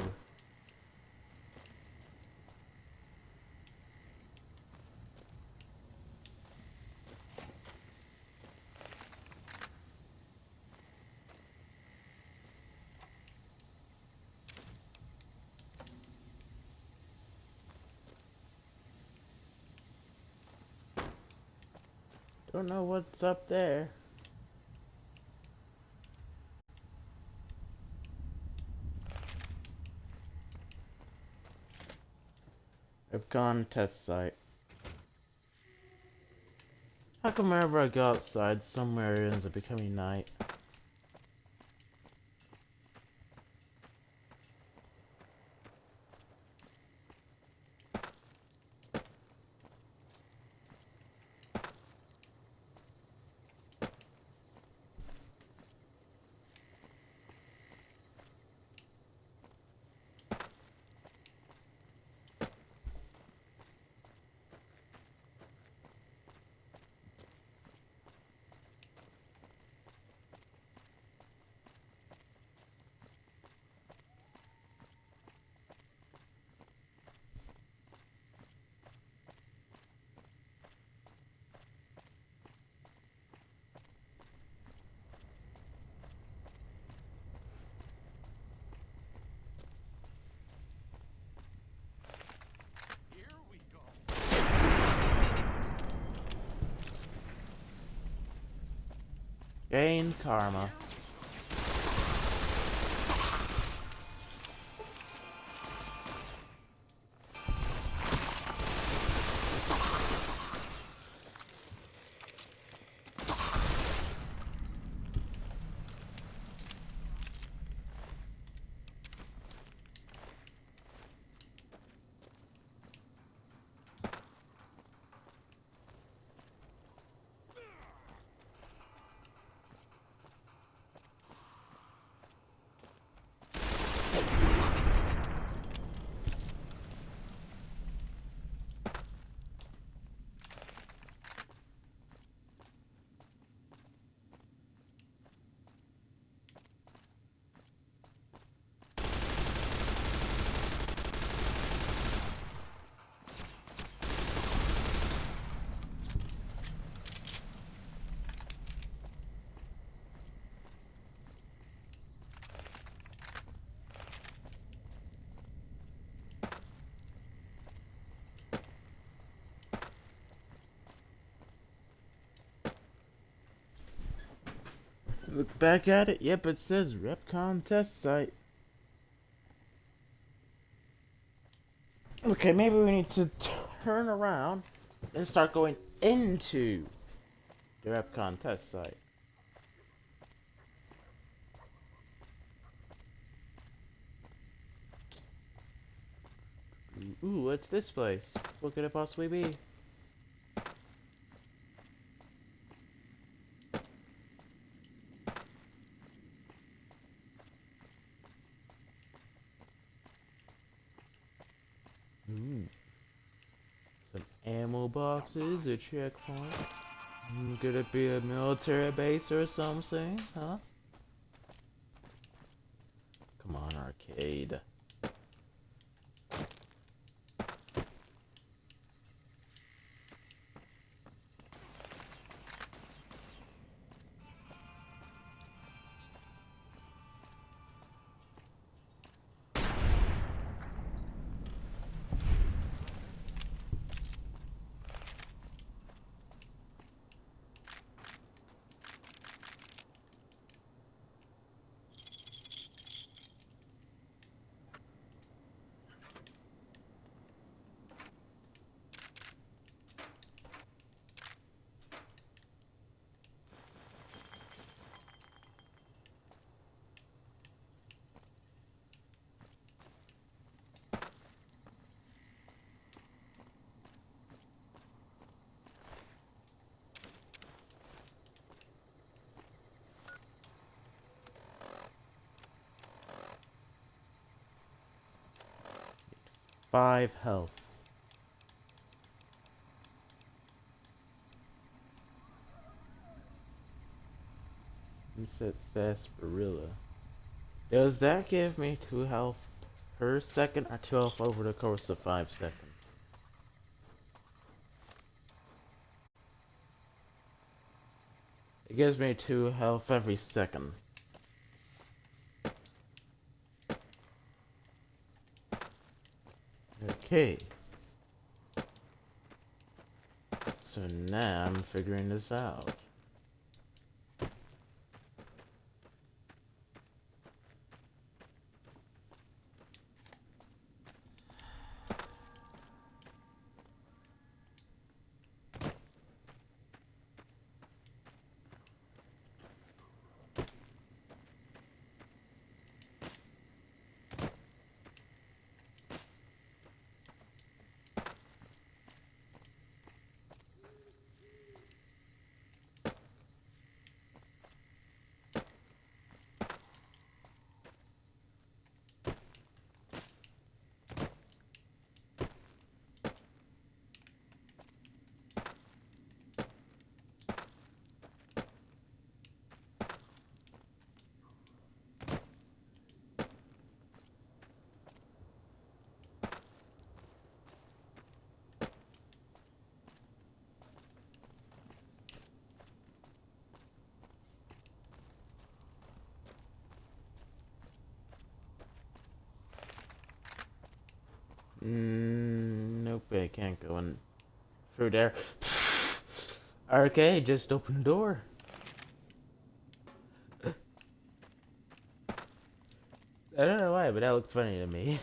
Don't know what's up there. I've gone test site. How come whenever I go outside, somewhere it ends up becoming night? Gain karma. Look back at it. Yep, it says Repcon test site. Okay, maybe we need to turn around and start going into the Repcon test site. Ooh, what's this place? What could it possibly be? Ooh. Some ammo boxes, a checkpoint. Could it be a military base or something, huh? Come on, arcade. Five health. Sunset sarsaparilla. Does that give me 2 health per second or 2 health over the course of 5 seconds? It gives me 2 health every second. Okay. So now I'm figuring this out. Nope, I can't go in through there. Okay, just open the door. I don't know why, but that looked funny to me.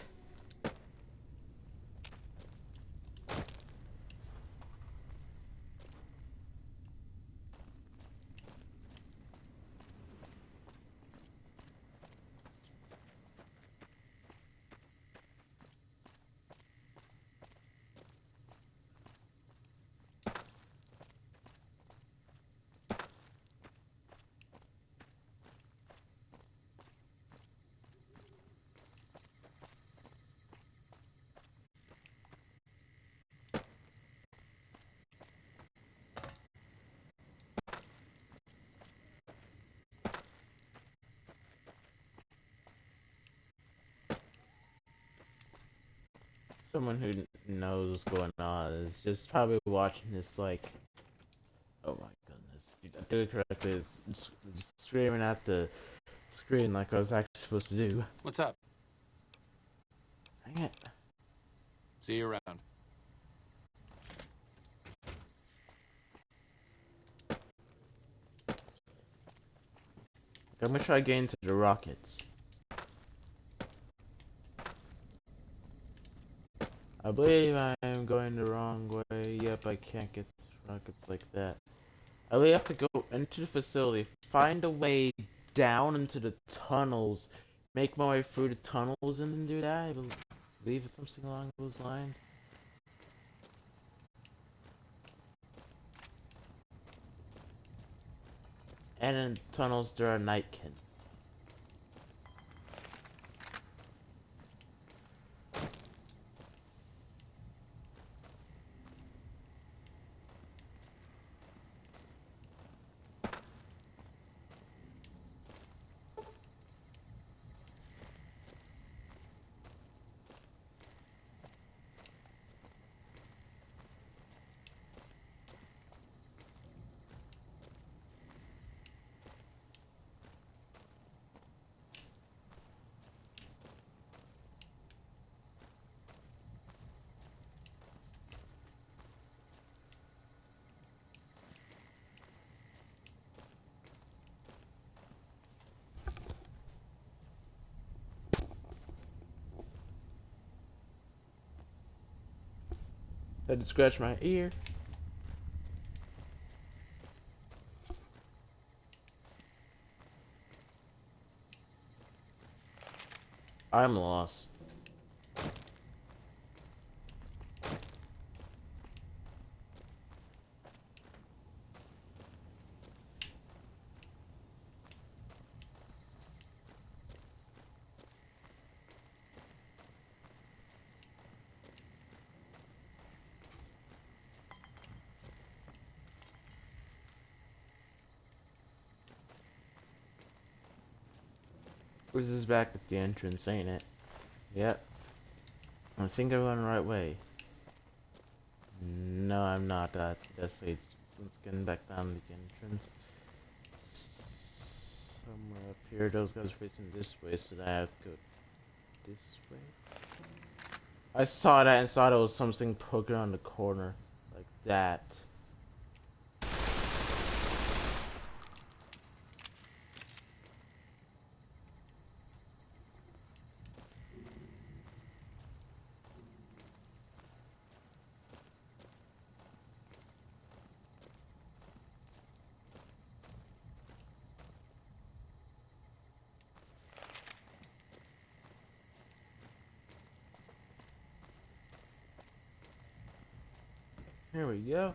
Someone who knows what's going on is just probably watching this like, oh my goodness, you do it correctly, is screaming at the screen like I was actually supposed to do. What's up? Dang it. See you around. I'm gonna try getting to the rockets. I believe I am going the wrong way. Yep, I can't get to rockets like that. I really have to go into the facility, find a way down into the tunnels, make my way through the tunnels, and then do that. I believe it's something along those lines. And in tunnels, there are nightkin. I had to scratch my ear. I'm lost. This is back at the entrance, ain't it? Yep. I think I'm going the right way. No, I'm not. Let's getting back down the entrance. Somewhere up here. Those guys facing this way, so I have to go this way. I saw that and saw there was something poking on the corner. Like that. Here we go.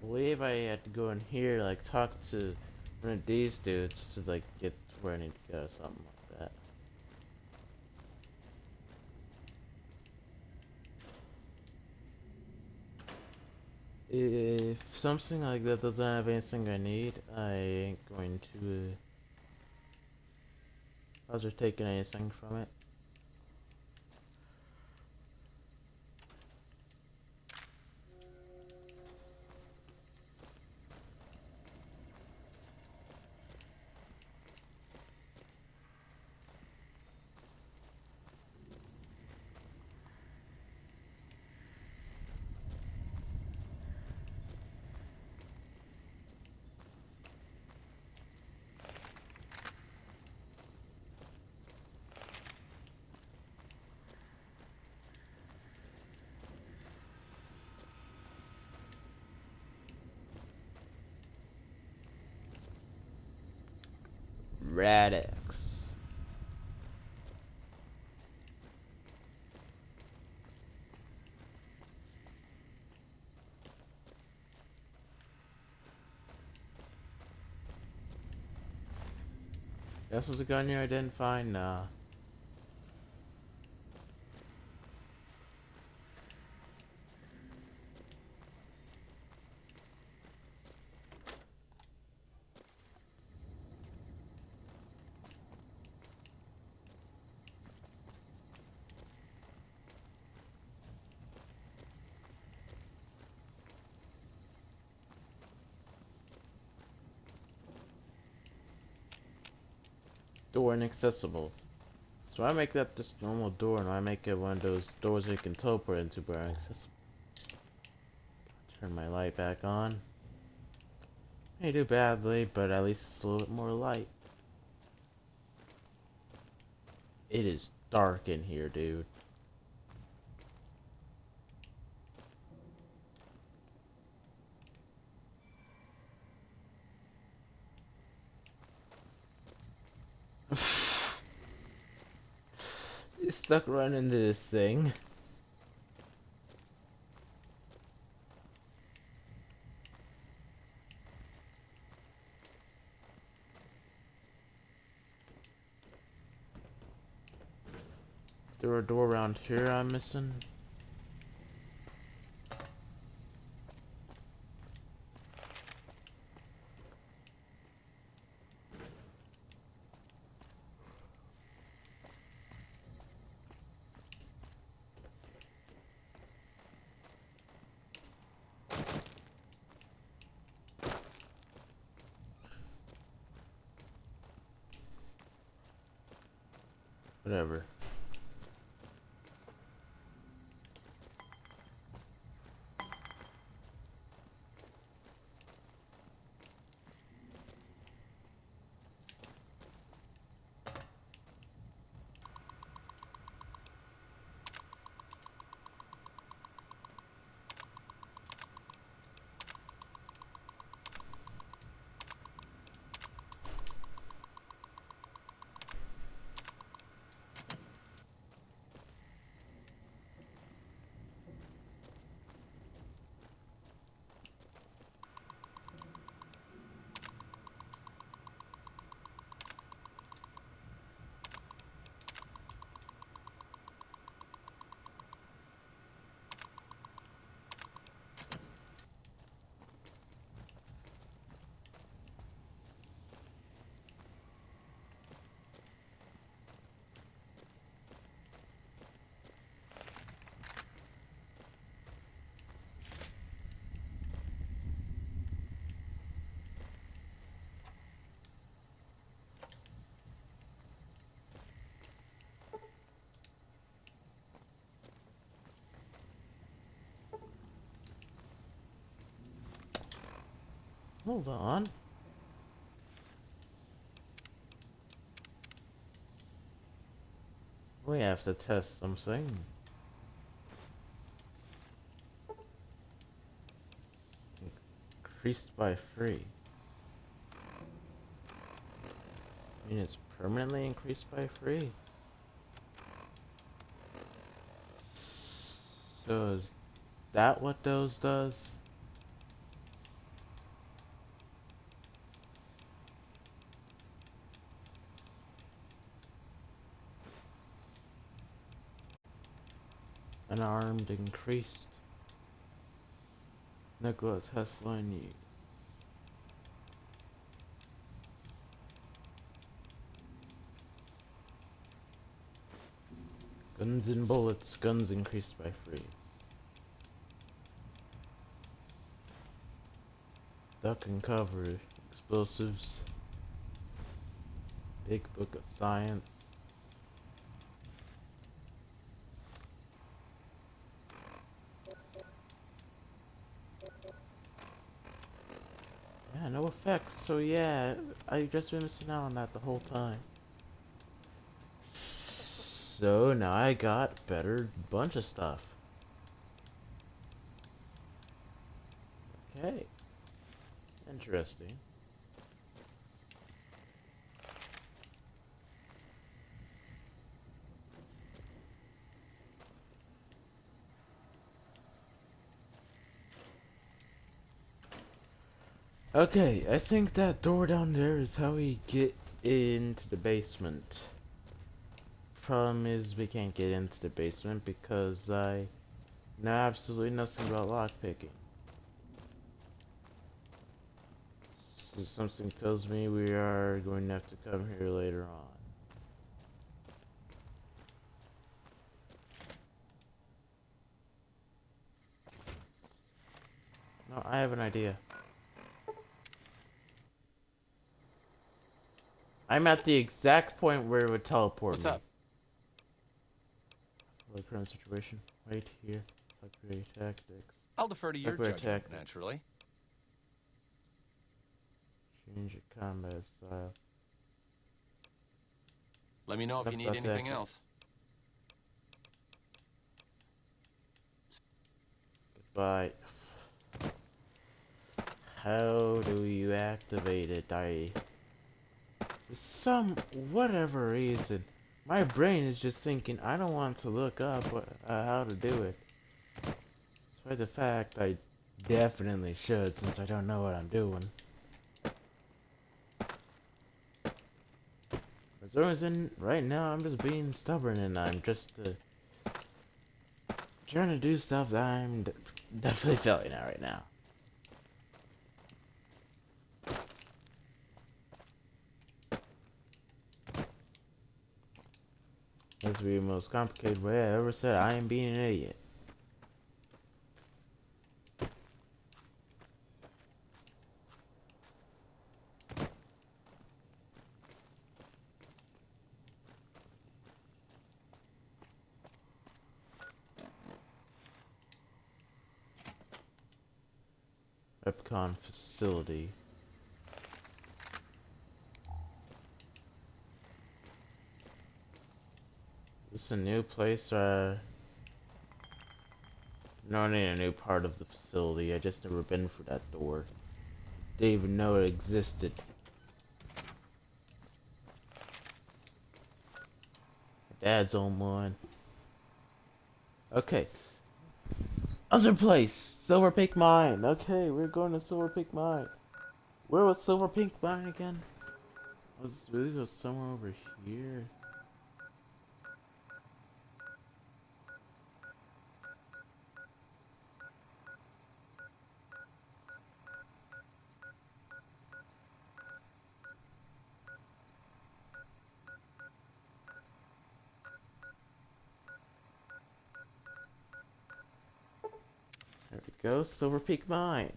I believe I had to go in here, like talk to one of these dudes to like get to where I need to go or something like that. If something like that doesn't have anything I need, I ain't going to bother taking anything from it. Radix. This was a gun here I didn't find? Nah. door inaccessible. So I make that just normal door, and I make it one of those doors you can teleport into but are inaccessible. Turn my light back on. May do badly, but at least it's a little bit more light. It is dark in here, dude. It's stuck running into this thing. There a door around here I'm missing? Whatever. Hold on. We have to test something. Increased by 3. I mean, it's permanently increased by 3. So is that what those does? Unarmed increased. Nikola Tesla and you. Guns and bullets. Guns increased by 3. Duck and cover. Explosives. Big Book of Science. Yeah, no effects, so yeah, I've just been missing out on that the whole time. So now I got better bunch of stuff. Okay. Interesting. Okay, I think that door down there is how we get into the basement. Problem is we can't get into the basement because I know absolutely nothing about lockpicking. So something tells me we are going to have to come here later on. No, I have an idea. I'm at the exact point where it would teleport What's me. up? The current situation. Right here. Upgrade tactics. I'll defer to your Upgrade judgment, tactics. naturally. Change your combat style. Let me know if That's you need about anything tactics. else. Goodbye. How do you activate it? For some whatever reason, my brain is just thinking I don't want to look up how to do it. Despite the fact I definitely should, since I don't know what I'm doing. For some reason, right now I'm just being stubborn, and I'm just trying to do stuff that I'm definitely failing at right now. This will be the most complicated way I ever said I am being an idiot. Epcon facility. Is this a new place or no, I need a new part of the facility. I just never been for that door. Didn't even know it existed. Dad's online. Okay. Other place! Silver Peak Mine! Okay, we're going to Silver Peak Mine. Where was Silver Peak Mine again? It was somewhere over here. There we go, Silver Peak Mine.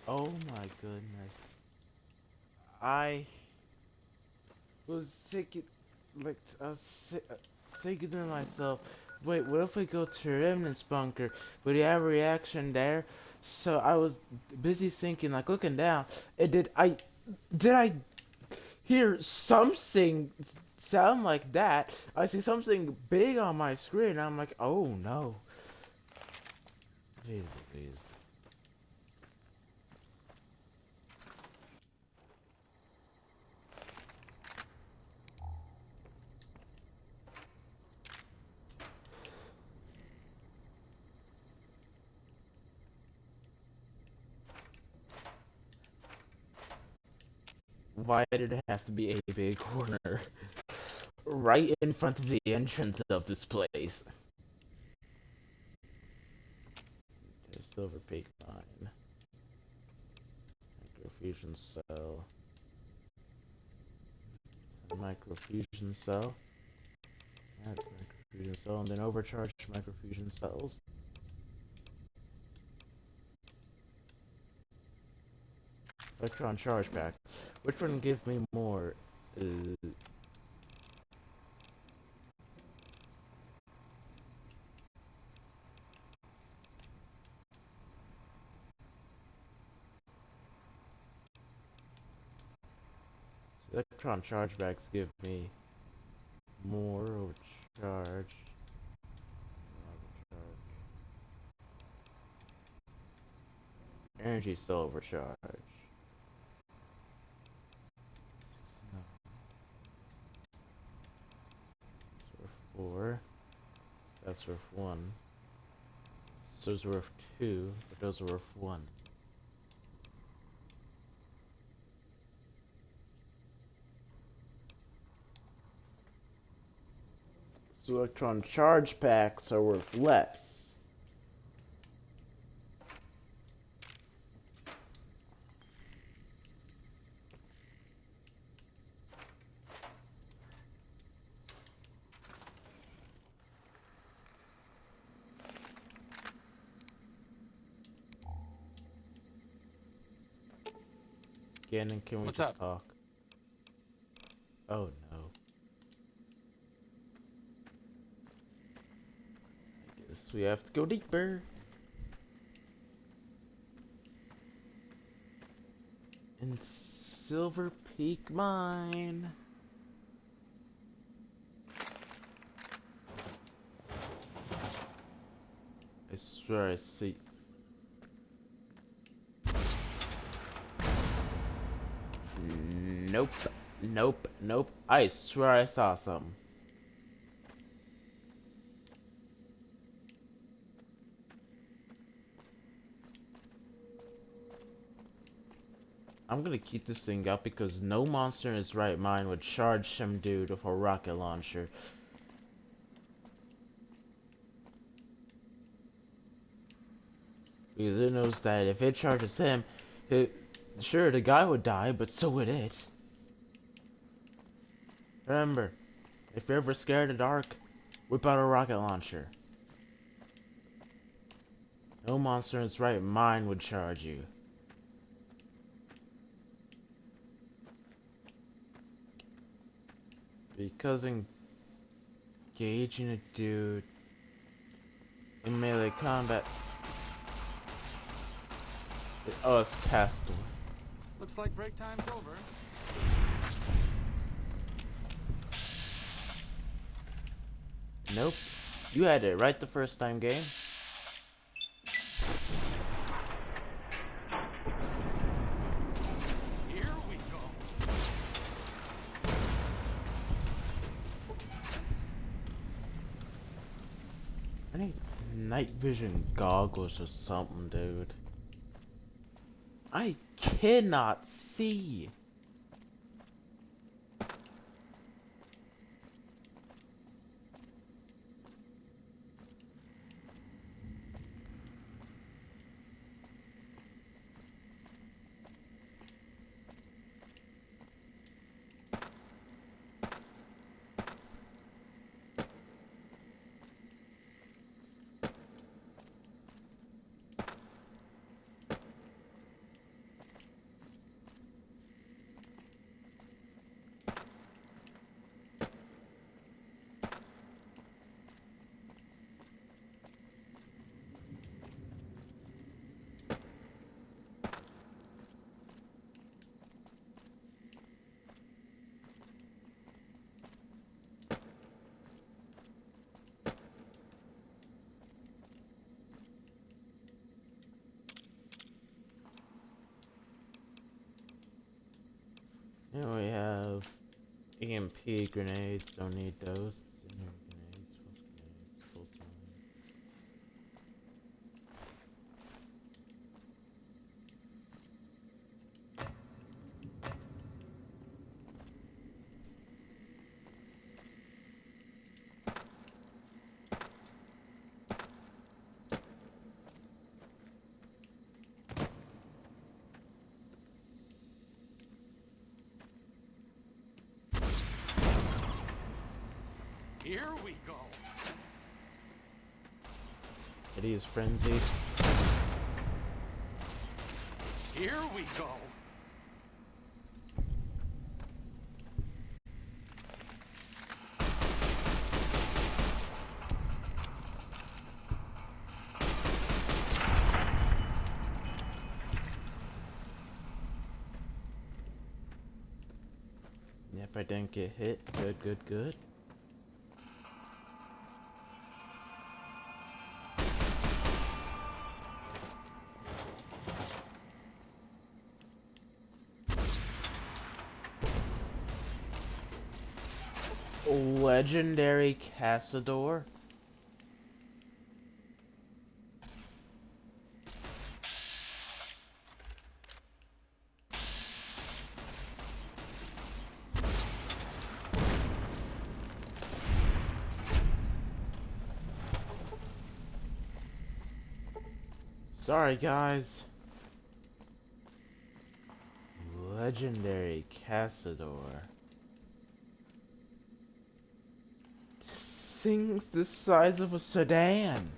Oh my goodness. I was thinking, like, I was thinking to myself, wait, what if we go to Remnant's bunker? Would he have a reaction there? So I was busy thinking, like, looking down, and did I hear something sound like that? I see something big on my screen, and I'm like, oh no. Jeez Louise. Why did it have to be a big corner? Right in front of the entrance of this place. There's Silver Peak Mine. Microfusion cell. Microfusion cell. Add microfusion cell and then overcharge microfusion cells. Electron charge pack. Which one gives me more? Electron charge packs give me more overcharge. Energy cell overcharge. 69. That's worth 4. That's worth 1. So those are worth 2, but those are worth 1. So electron charge packs are worth less. Ganon, can we What's just up? talk? Oh no. I guess we have to go deeper. In Silver Peak Mine. I swear I see. Nope. Nope. Nope. I swear I saw something. I'm gonna keep this thing up because no monster in his right mind would charge some dude with a rocket launcher. Because it knows that if it charges him, sure, the guy would die, but so would it. Remember, if you're ever scared of the dark, whip out a rocket launcher. No monster in its right mind would charge you. Because engaging a dude in melee combat. Oh, it's Castaway. Looks like break time's over. Nope. You had it right the first time, game. Here we go. I need night vision goggles or something, dude. I cannot see. Here we have EMP grenades, don't need those. Grenades, full time. Here we go. Eddie is frenzied. Here we go. Yep, I didn't get hit. Good, good, good. Legendary Castador. Sorry, guys. Legendary Castador. This thing's the size of a sedan.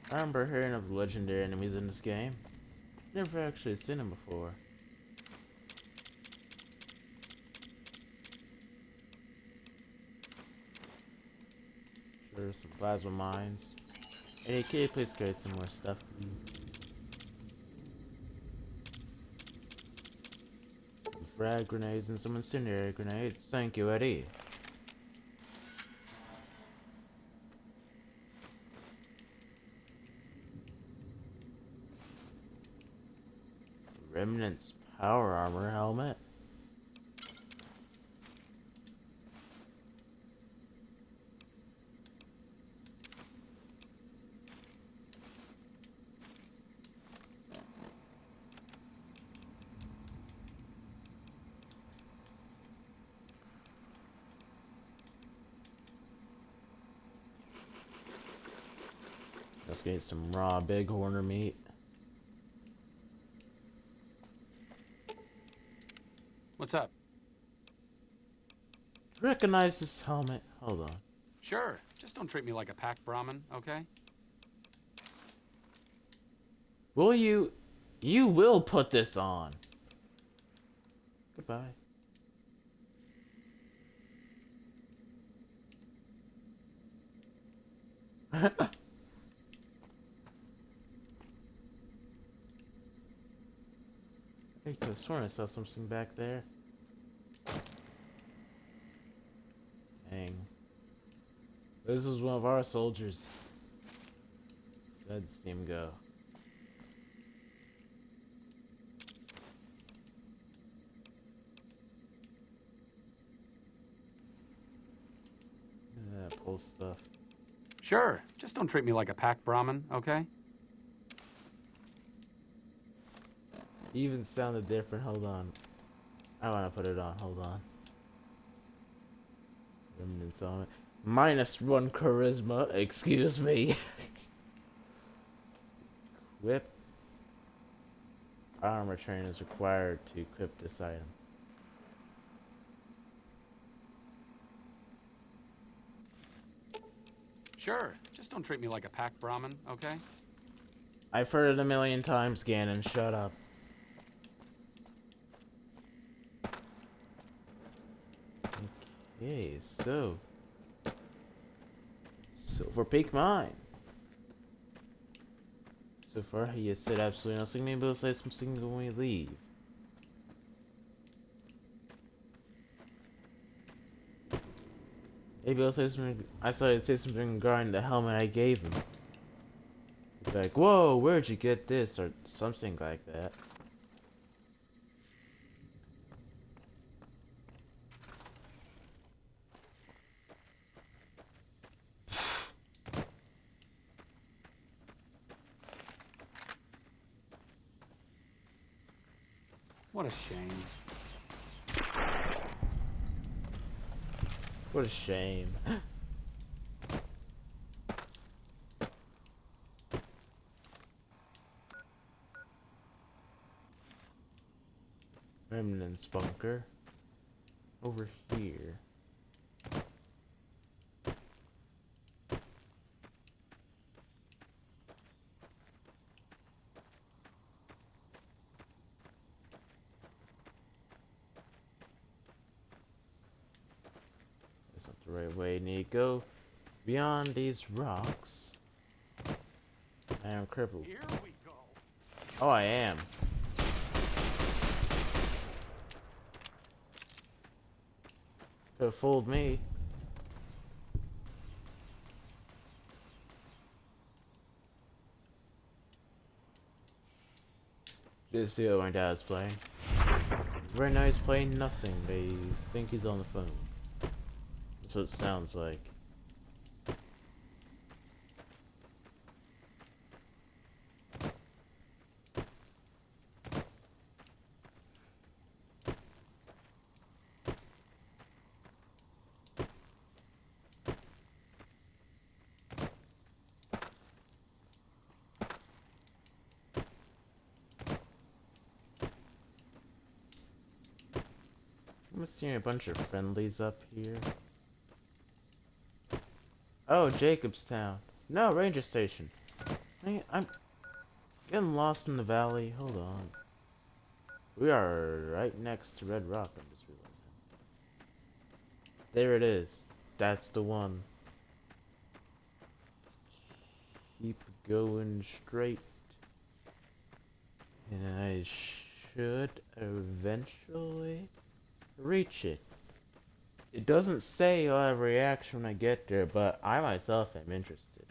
I remember hearing of the legendary enemies in this game. Never actually seen them before. Sure, some plasma mines. Hey, can you please carry some more stuff, please? Some frag grenades and some incendiary grenades. Thank you, Eddie. Remnant's power armor helmet. Let's get some raw bighorner meat. What's up? Recognize this helmet. Hold on. Sure. Just don't treat me like a pack Brahmin, okay? Will you? You will put this on. Goodbye. I could have sworn I saw something back there. Dang. This is one of our soldiers. So I'd see him go. Yeah, pull stuff. Sure. Just don't treat me like a pack Brahmin, okay? Even sounded different. Hold on. I want to put it on. Hold on. Remnants on it. -1 charisma. Excuse me. Equip. Armor training is required to equip this item. Sure. Just don't treat me like a pack Brahmin, okay? I've heard it a million times, Ganon. Shut up. Okay, so Silver Peak Mine. So far, he has said absolutely nothing. Maybe he'll say something when we leave. Maybe he'll say something. I saw he'd say something regarding the helmet I gave him. He's like, "Whoa, where'd you get this?" or something like that. What a shame. What a shame. Remnant's bunker. Over here. That's not the right way, Nico. Beyond these rocks. I am crippled. Here we go. Oh, I am. Could have fooled me. This is the other my dad's playing. It's very nice playing nothing, but I think he's on the phone. That's what it sounds like. I'm seeing a bunch of friendlies up here. Oh, Jacobstown. No, Ranger Station. I'm getting lost in the valley. Hold on. We are right next to Red Rock, I'm just realizing. There it is. That's the one. Keep going straight. And I should eventually reach it. It doesn't say I'll have a reaction when I get there, but I myself am interested.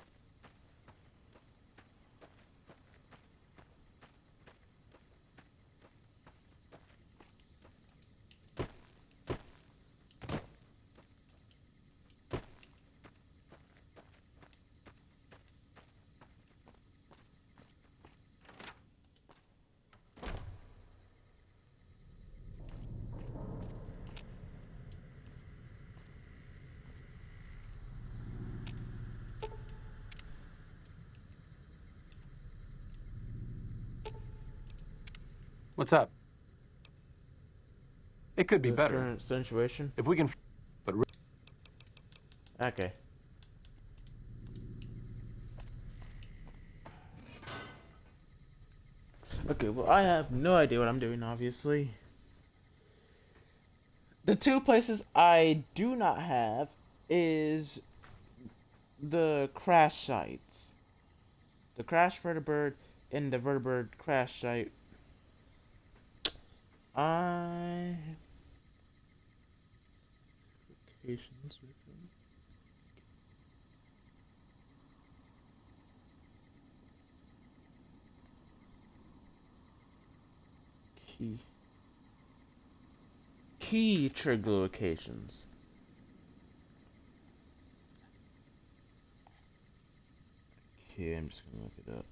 What's up? It could be The better. current situation? If we can... But... Okay. Okay, well, I have no idea what I'm doing, obviously. The two places I do not have is the crash sites. The crash vertibird and the vertibird crash site. Locations with them. Key trigger locations. Okay, I'm just gonna look it up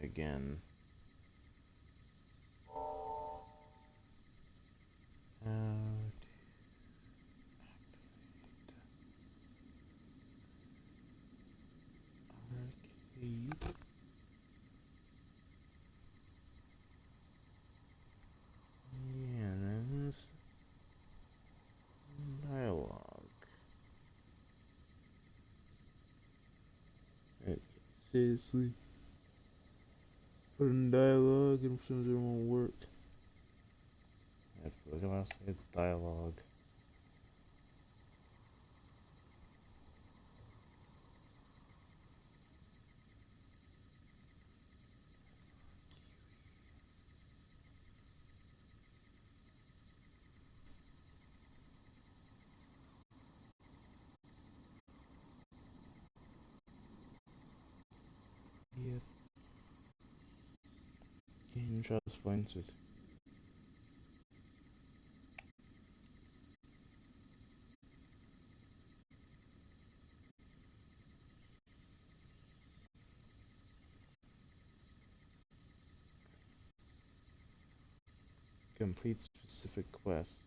again. Arcade. Yeah, that's dialogue. Okay, seriously. Put in dialogue and sometimes it won't work. I feel like I want to say dialogue. Yep. Gain trust points with complete specific quests.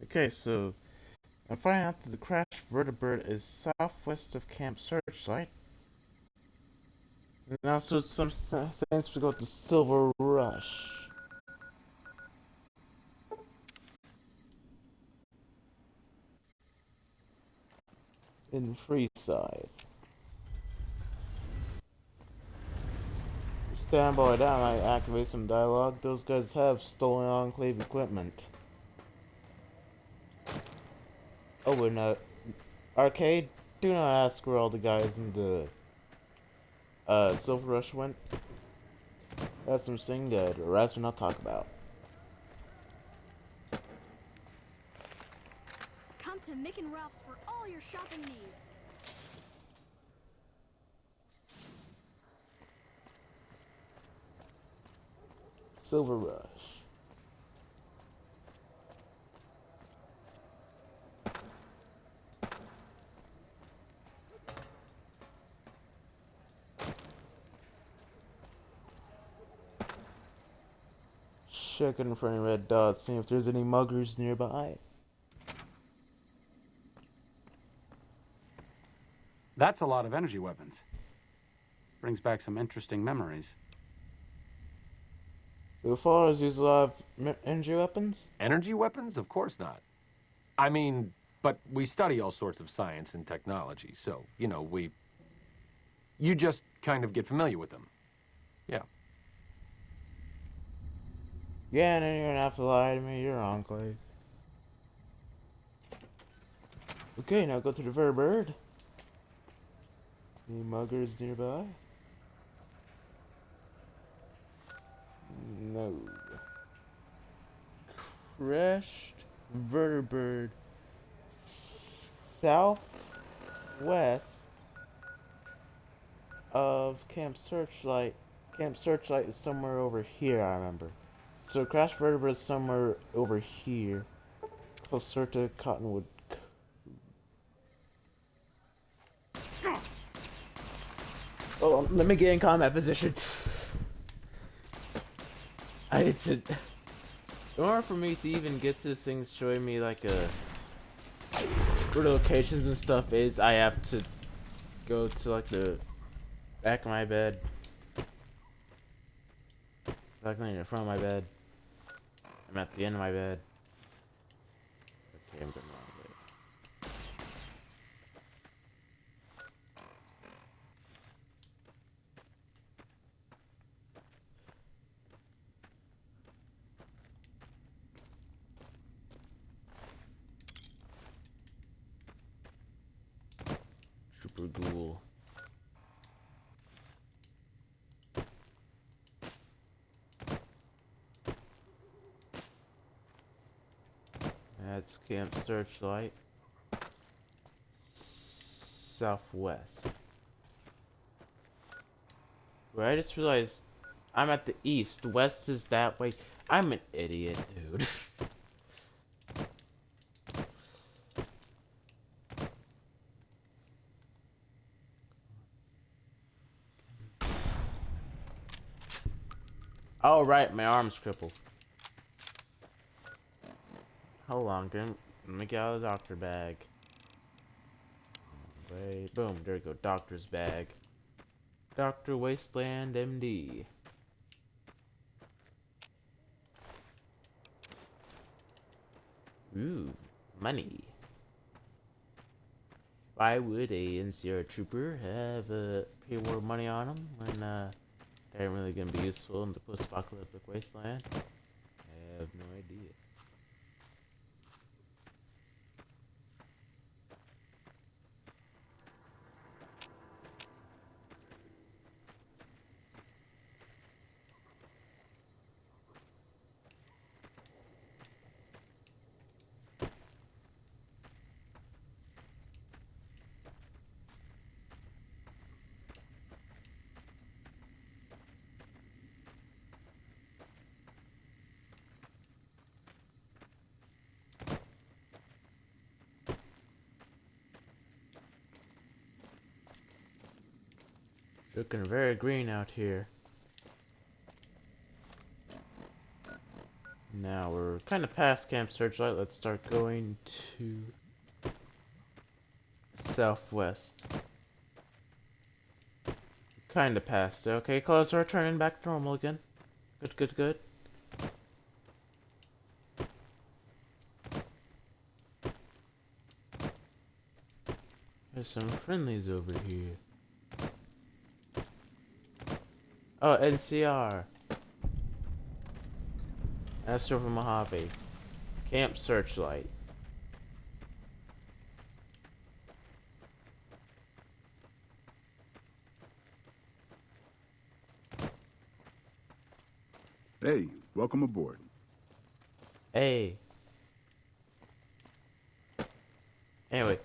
Okay, so I find out that the crash vertibird is southwest of Camp Searchlight. And also some sense we go to Silver Rush. In Freeside. Stand by down, I activate some dialogue. Those guys have stolen Enclave equipment. Oh, and Arcade, do not ask where all the guys in the Silver Rush went. That's something that I'd rather not talk about. Come to Mick and Ralph's for all your shopping needs. Silver Rush. Checking for any red dots, seeing if there's any muggers nearby. That's a lot of energy weapons. Brings back some interesting memories. The Fathers use a lot of energy weapons? Energy weapons? Of course not. I mean, but we study all sorts of science and technology, so, you know, you just kind of get familiar with them. Yeah. Yeah, and then you're gonna have to lie to me. You're Enclave. Okay, now go to the Vertibird. Any muggers nearby? No. Crashed Vertibird. Southwest of Camp Searchlight. Camp Searchlight is somewhere over here, I remember. So Crash Vertibird is somewhere over here. Closer to Cottonwood. Oh, let me get in combat position. I need to... In order for me to even get to this thing showing me like where the locations and stuff is, I have to go to like the back of my bed. Like in the front of my bed. I'm at the end of my bed. Okay, I'm going wrong way. Super Ghoul. That's Camp Searchlight. Southwest. Well, I just realized I'm at the east. West is that way. I'm an idiot, dude. Oh, right, my arm's crippled. Hold on, let me get out of the doctor bag. Wait, boom, there we go, doctor's bag. Dr. Wasteland, MD. Ooh, money. Why would a NCR trooper have pay more money on them when they're really gonna be useful in the post-apocalyptic wasteland? I have no idea. Looking very green out here. Now we're kind of past Camp Searchlight. Let's start going to southwest. Kind of past it. Okay, clothes are turning back to normal again. Good, good, good. There's some friendlies over here. Oh, NCR. Astro from Mojave. Camp Searchlight. Hey, welcome aboard. Hey. Anyway,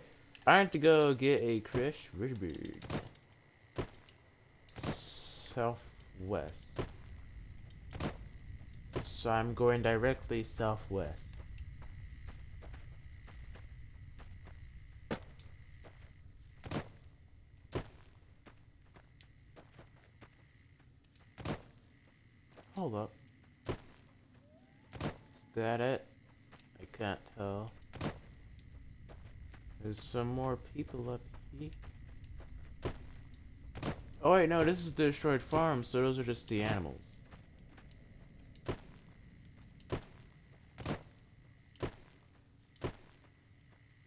I need to go get a Crash Vertibird. Southwest. So I'm going directly southwest. Hold up. Is that it? I can't tell. There's some more people up here. Oh wait, no, this is the destroyed farm, so those are just the animals.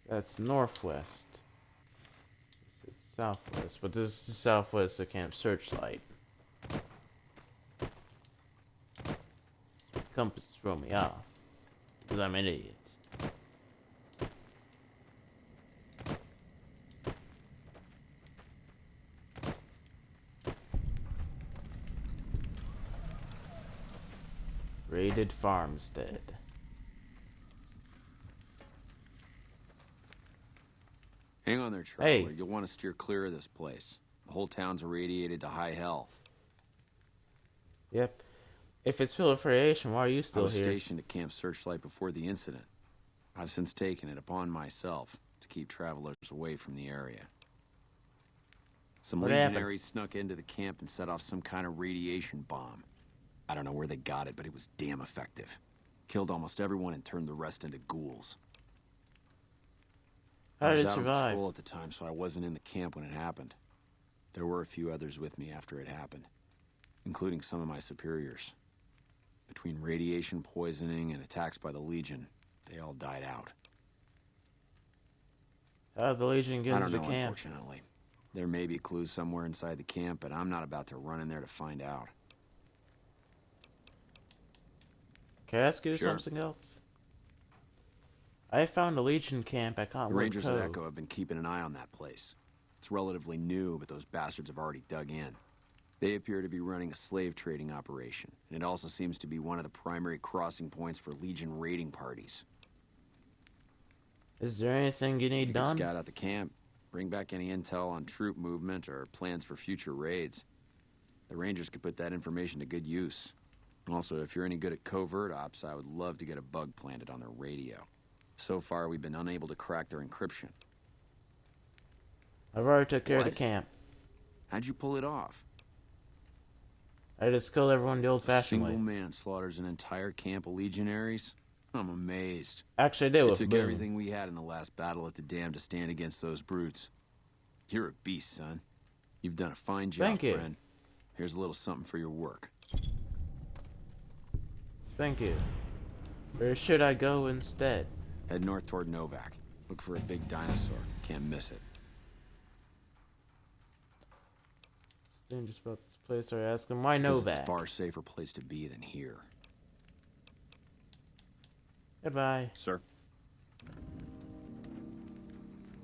That's northwest. This is southwest, but this is the southwest of Camp Searchlight. Compass throw me off, because I'm an idiot. Raided farmstead. Hang on there, traveler. You'll want to steer clear of this place. The whole town's irradiated to high hell. Yep. If it's filled with radiation, why are you still here? I was here? stationed at Camp Searchlight before the incident. I've since taken it upon myself to keep travelers away from the area. Some legionaries snuck into the camp and set off some kind of radiation bomb. I don't know where they got it, but it was damn effective. Killed almost everyone and turned the rest into ghouls. How did it I was out on survive? patrol at the time, so I wasn't in the camp when it happened. There were a few others with me after it happened, including some of my superiors. Between radiation poisoning and attacks by the Legion, they all died out. How did the Legion get I into don't the know, camp? unfortunately. There may be clues somewhere inside the camp, but I'm not about to run in there to find out. Can I ask you Sure. something else? I found a Legion camp at The Cottonwood Rangers at Cove. Echo have been keeping an eye on that place. It's relatively new, but those bastards have already dug in. They appear to be running a slave trading operation, and it also seems to be one of the primary crossing points for Legion raiding parties. Is there anything you need You can done? scout out the camp, bring back any intel on troop movement or plans for future raids. The Rangers could put that information to good use. Also, if you're any good at covert ops, I would love to get a bug planted on their radio. So far, we've been unable to crack their encryption. I've already took care of the What? camp. How'd you pull it off? I just killed everyone the A old-fashioned single way. man slaughters an entire camp of legionaries? I'm amazed. Actually, I did It with took Boone. everything we had in the last battle at the dam to stand against those brutes. You're a beast, son. You've done a fine job, Thank you. friend. Here's a little something for your work. Thank you. Where should I go instead? Head north toward Novak. Look for a big dinosaur. Can't miss it. Just about this place. I ask him why 'Cause Novak. It's a far safer place to be than here. Goodbye. Sir?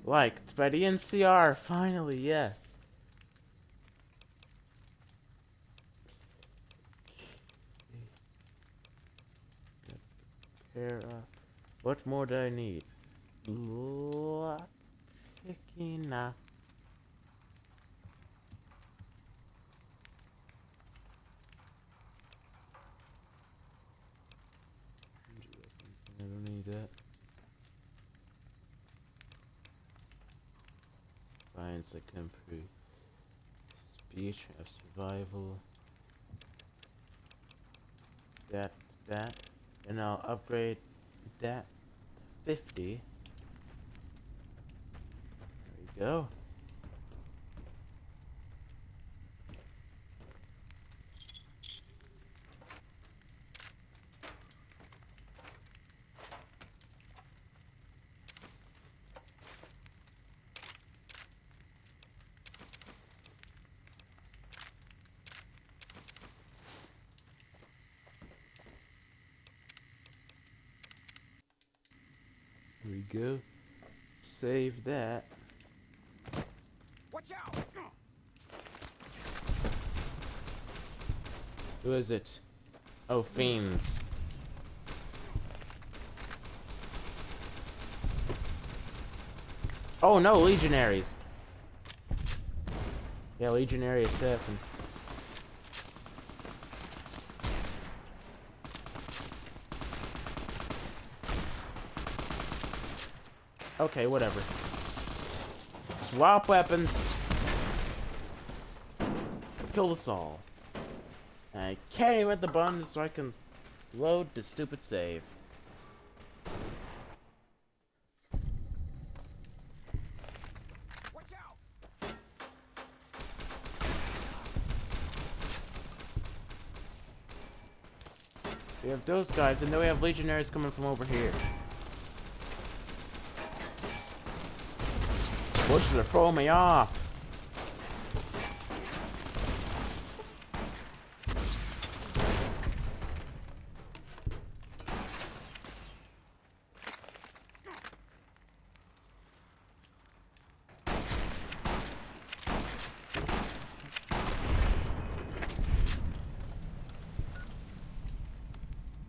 Liked by the NCR. Finally, yes. Pair up. What more do I need? Lock picking up. I don't need that. Science I can improve. Speech, I have survival. That, and I'll upgrade that to 50. There we go. Here we go. Save that. Watch out! Who is it? Oh, fiends. Oh no, legionaries. Yeah, legionary assassin. Okay, whatever. Swap weapons. Kill us all. I can't even hit the button so I can load the stupid save. Watch out! We have those guys, and then we have legionaries coming from over here. Bushes are throwing me off.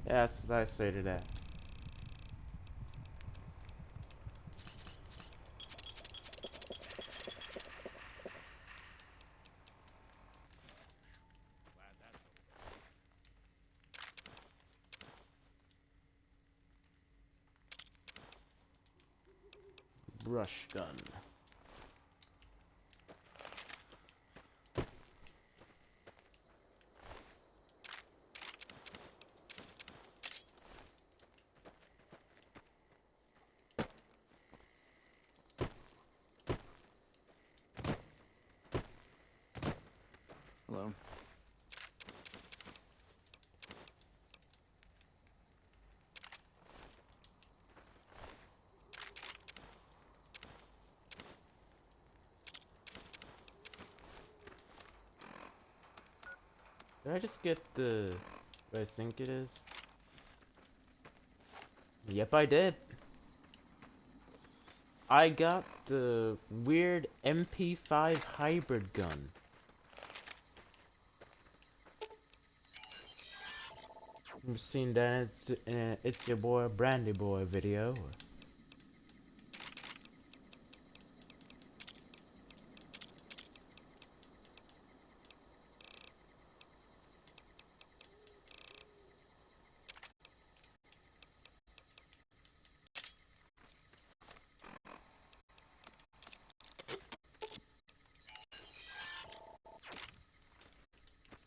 Yeah, that's what I say to that. Brush gun. Hello. Did I just get the what I think it is? Yep, I did. I got the weird MP5 hybrid gun. You've seen that it's your boy Brandy Boy video.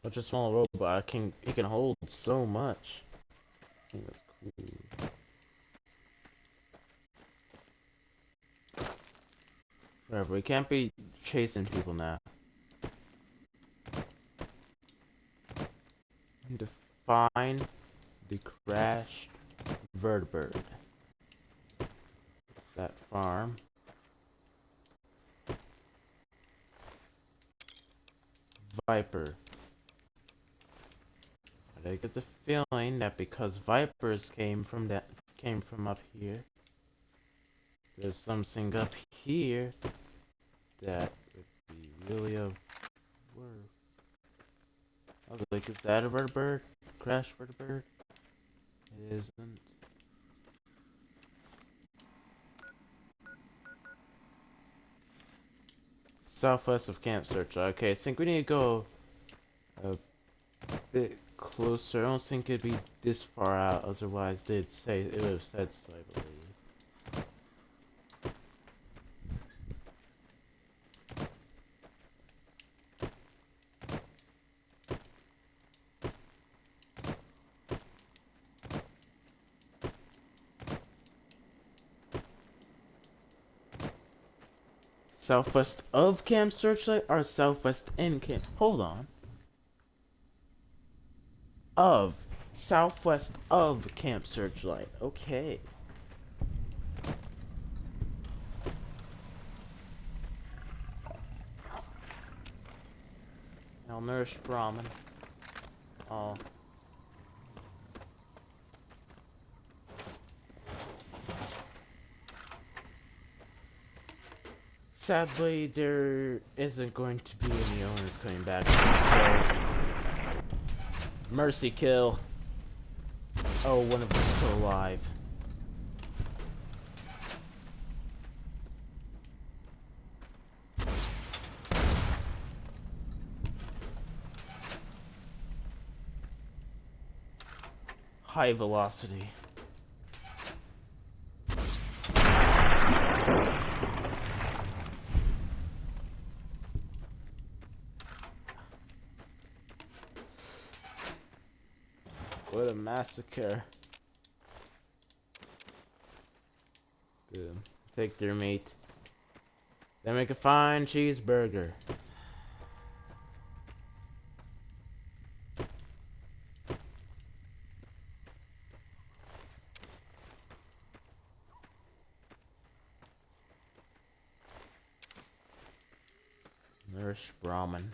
Such a small robot, it can hold so much. I think that's cool. Whatever, we can't be chasing people now. To find the crashed vertibird. It's that farm. Viper. I get the feeling that because vipers came from up here, there's something up here that would be really of worth. I was like, is that a vertibird? Crash vertibird? It isn't. Southwest of Camp Search. Okay, I think we need to go a bit closer. I don't think it'd be this far out, otherwise it would have said so, I believe. Southwest of Camp Searchlight or southwest in Camp? Hold on. Of. Southwest of Camp Searchlight. Okay. Malnourished ramen. Oh. Sadly, there isn't going to be any owners coming back, so... Mercy kill. Oh, one of them's still alive. High velocity. What a massacre. Good. Take their meat. Then make a fine cheeseburger. Irish Brahmin.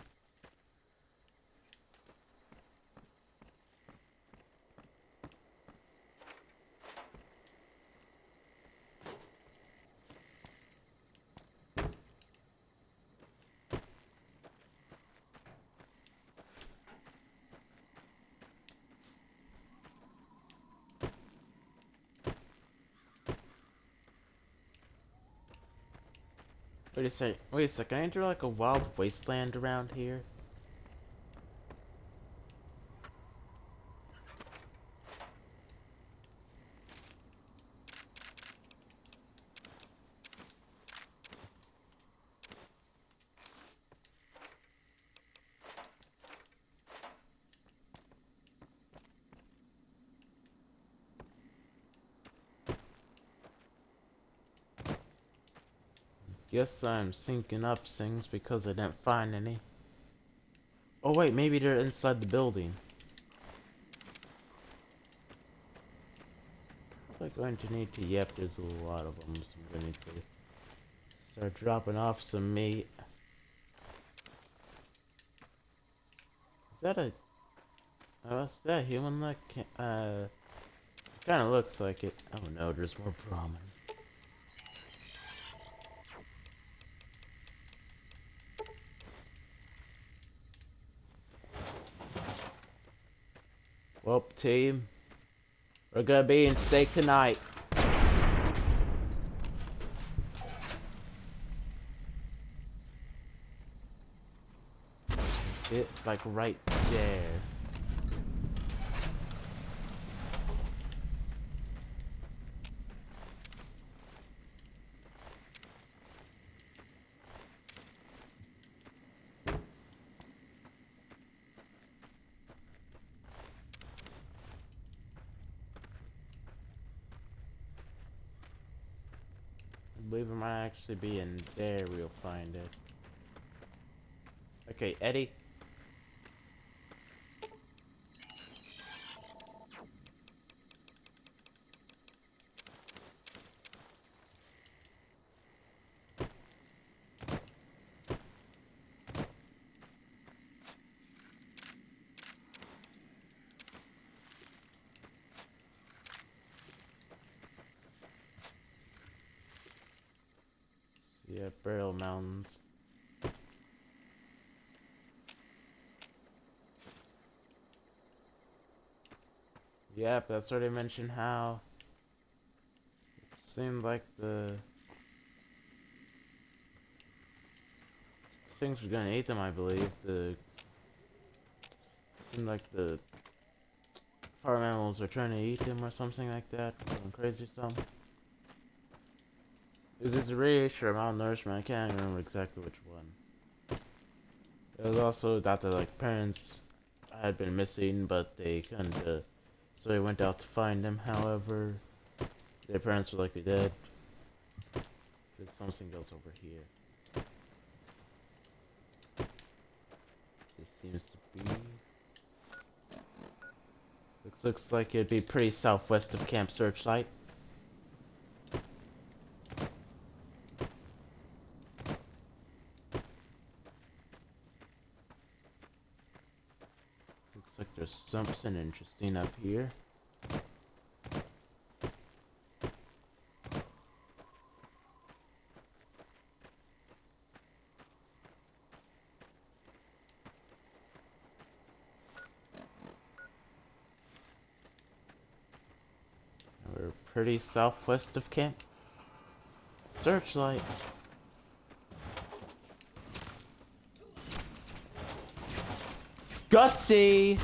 Wait a sec, can I enter like a wild wasteland around here? Guess I'm syncing up things because I didn't find any. Oh wait, maybe they're inside the building. Probably going to need to, yep, there's a lot of them, so I'm going to need to start dropping off some meat. Is that a... oh, is that a human leg? Kinda looks like it. Oh no, there's more Brahmin. Well, team, we're gonna be in steak tonight. It's like right there. I believe it might actually be in there we'll find it. Okay, Eddie. Yeah, Burial Mountains. Yep, that's where they mentioned how it seemed like the things were gonna eat them, I believe. It seemed like the farm animals were trying to eat them or something like that. Going crazy or something. It was this reissue of malnourishment, I can't remember exactly which one. It was also that their like parents had been missing, but they couldn't, so they went out to find them. However, their parents were likely dead. There's something else over here. This seems to be... Looks like it'd be pretty southwest of Camp Searchlight. Looks like there's something interesting up here. We're pretty southwest of Camp Searchlight. Gutsy!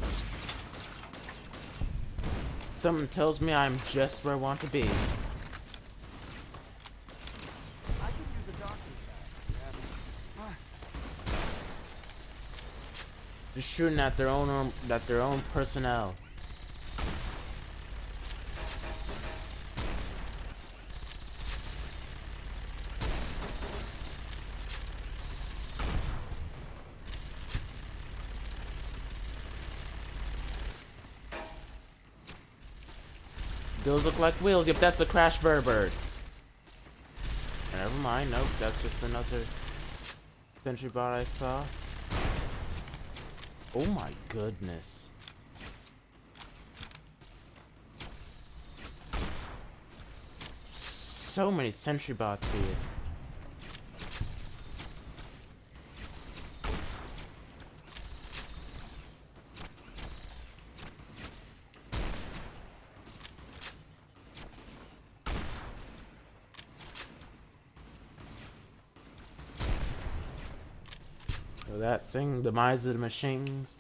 Something tells me I'm just where I want to be. They're shooting at their own personnel. Those look like wheels. Yep, that's a crash vertibird. Never mind. Nope, that's just another. sentry bot I saw. Oh my goodness. So many sentry bots here. So that's saying demise of the machines.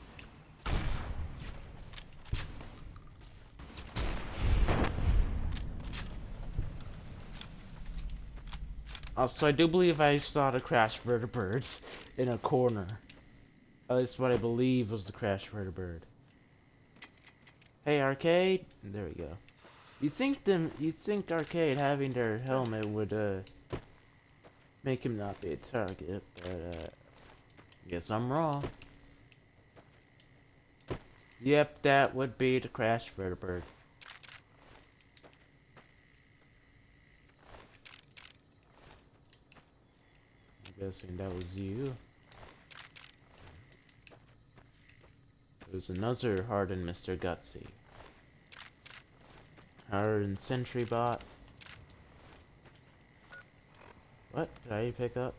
Also, I do believe I saw the crash vertibirds in a corner. At least what I believe was the crash vertibird. Hey, Arcade. There we go. You'd think Arcade having their helmet would make him not be a target, but guess I'm wrong. Yep, that would be the crash vertibird. I'm guessing that was you. There's another hardened Mr. Gutsy. Hardened Sentry Bot. What did I pick up?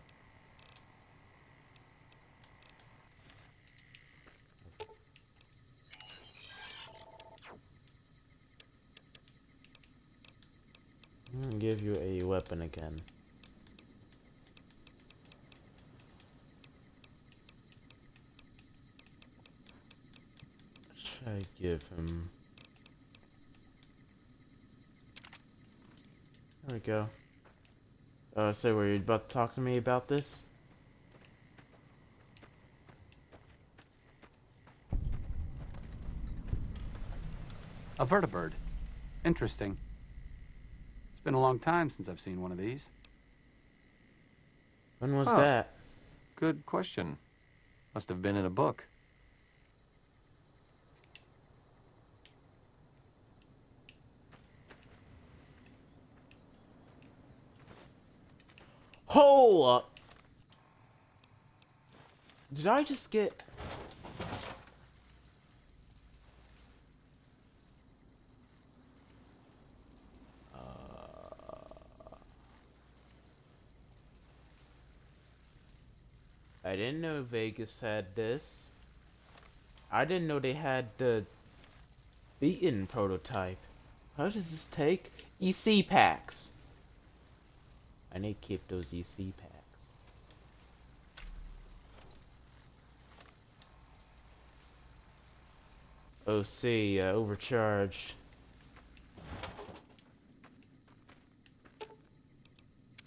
I'm gonna give you a weapon again. What should I give him? There we go. So were you about to talk to me about this? A vertibird. Interesting. It's been a long time since I've seen one of these. When was that? Good question. Must have been in a book. Hold up! Did I just get... I didn't know Vegas had this. I didn't know they had the beaten prototype. How does this take? EC packs. I need to keep those EC packs. OC, overcharged.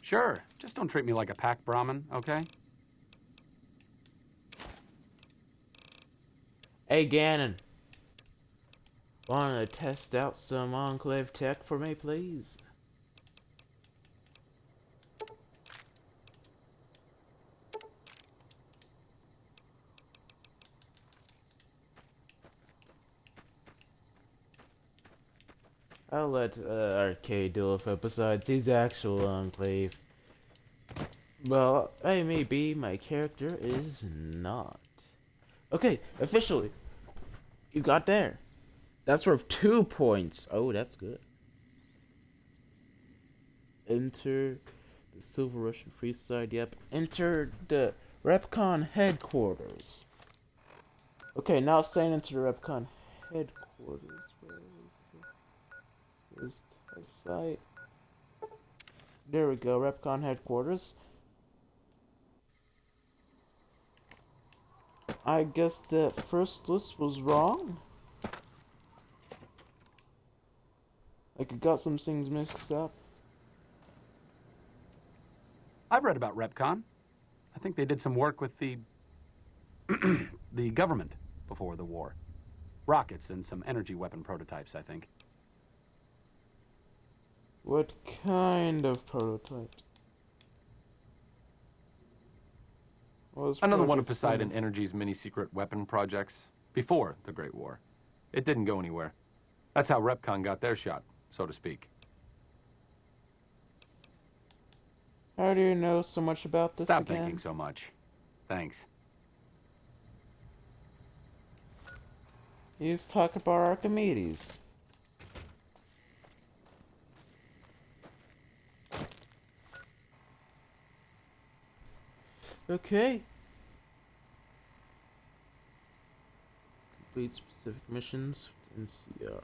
Sure. Just don't treat me like a pack Brahmin, okay? Hey, Ganon. Wanna test out some Enclave tech for me, please? I'll let Arcade deal with it besides his actual Enclave. Well, I may be, my character is not. Okay, officially. You got there. That's worth 2 points. Oh, that's good. Enter the Silver Russian Free Side. Yep. Enter the Repcon headquarters. Okay, now staying into the Repcon headquarters. Where's the site? There we go, Repcon headquarters. I guess the first list was wrong. Like, it got some things mixed up. I've read about Repcon. I think they did some work with the the government before the war. Rockets and some energy weapon prototypes, I think. What kind of prototypes? Another one of Poseidon Energy's mini-secret weapon projects before the Great War. It didn't go anywhere. That's how Repcon got their shot, so to speak. How do you know so much about this Stop again? thinking so much. Thanks. He's talking about Archimedes. Okay. Complete specific missions with NCR.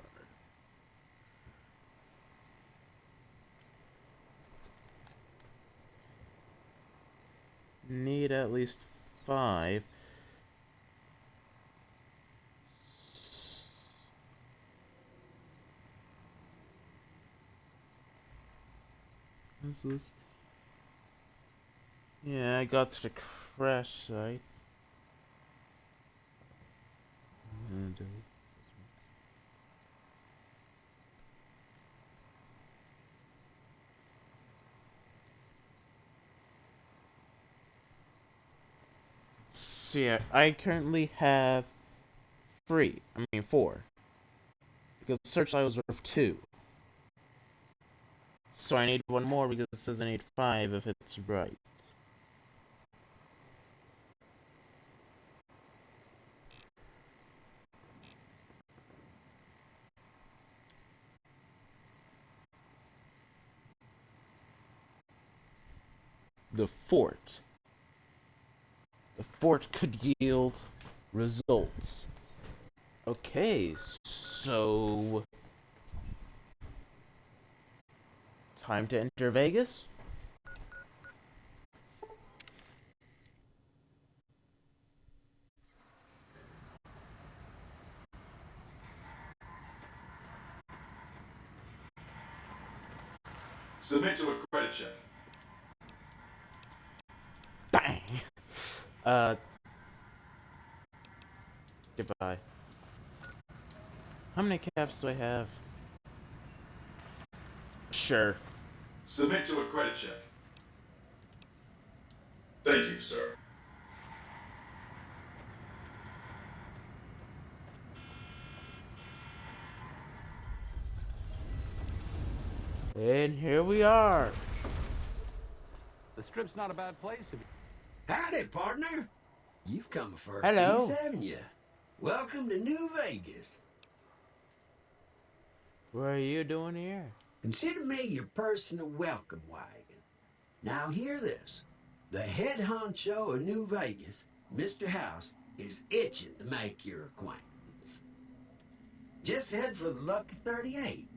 Need at least 5. What's this? Yeah, I got to the crash site. And, so yeah, I currently have 4. Because Searchlight was worth 2. So I need 1 more because it says I need 5 if it's right. The fort. The fort could yield results. Okay, so... time to enter Vegas? Submit to a credit check. Bang! Goodbye. How many caps do I have? Sure. Submit to a credit check. Thank you, sir. And here we are. The Strip's not a bad place. Howdy, partner. You've come for a Hello. piece, haven't you? Welcome to New Vegas. What are you doing here? Consider me your personal welcome wagon. Now hear this. The head honcho of New Vegas, Mr. House, is itching to make your acquaintance. Just head for the Lucky 38.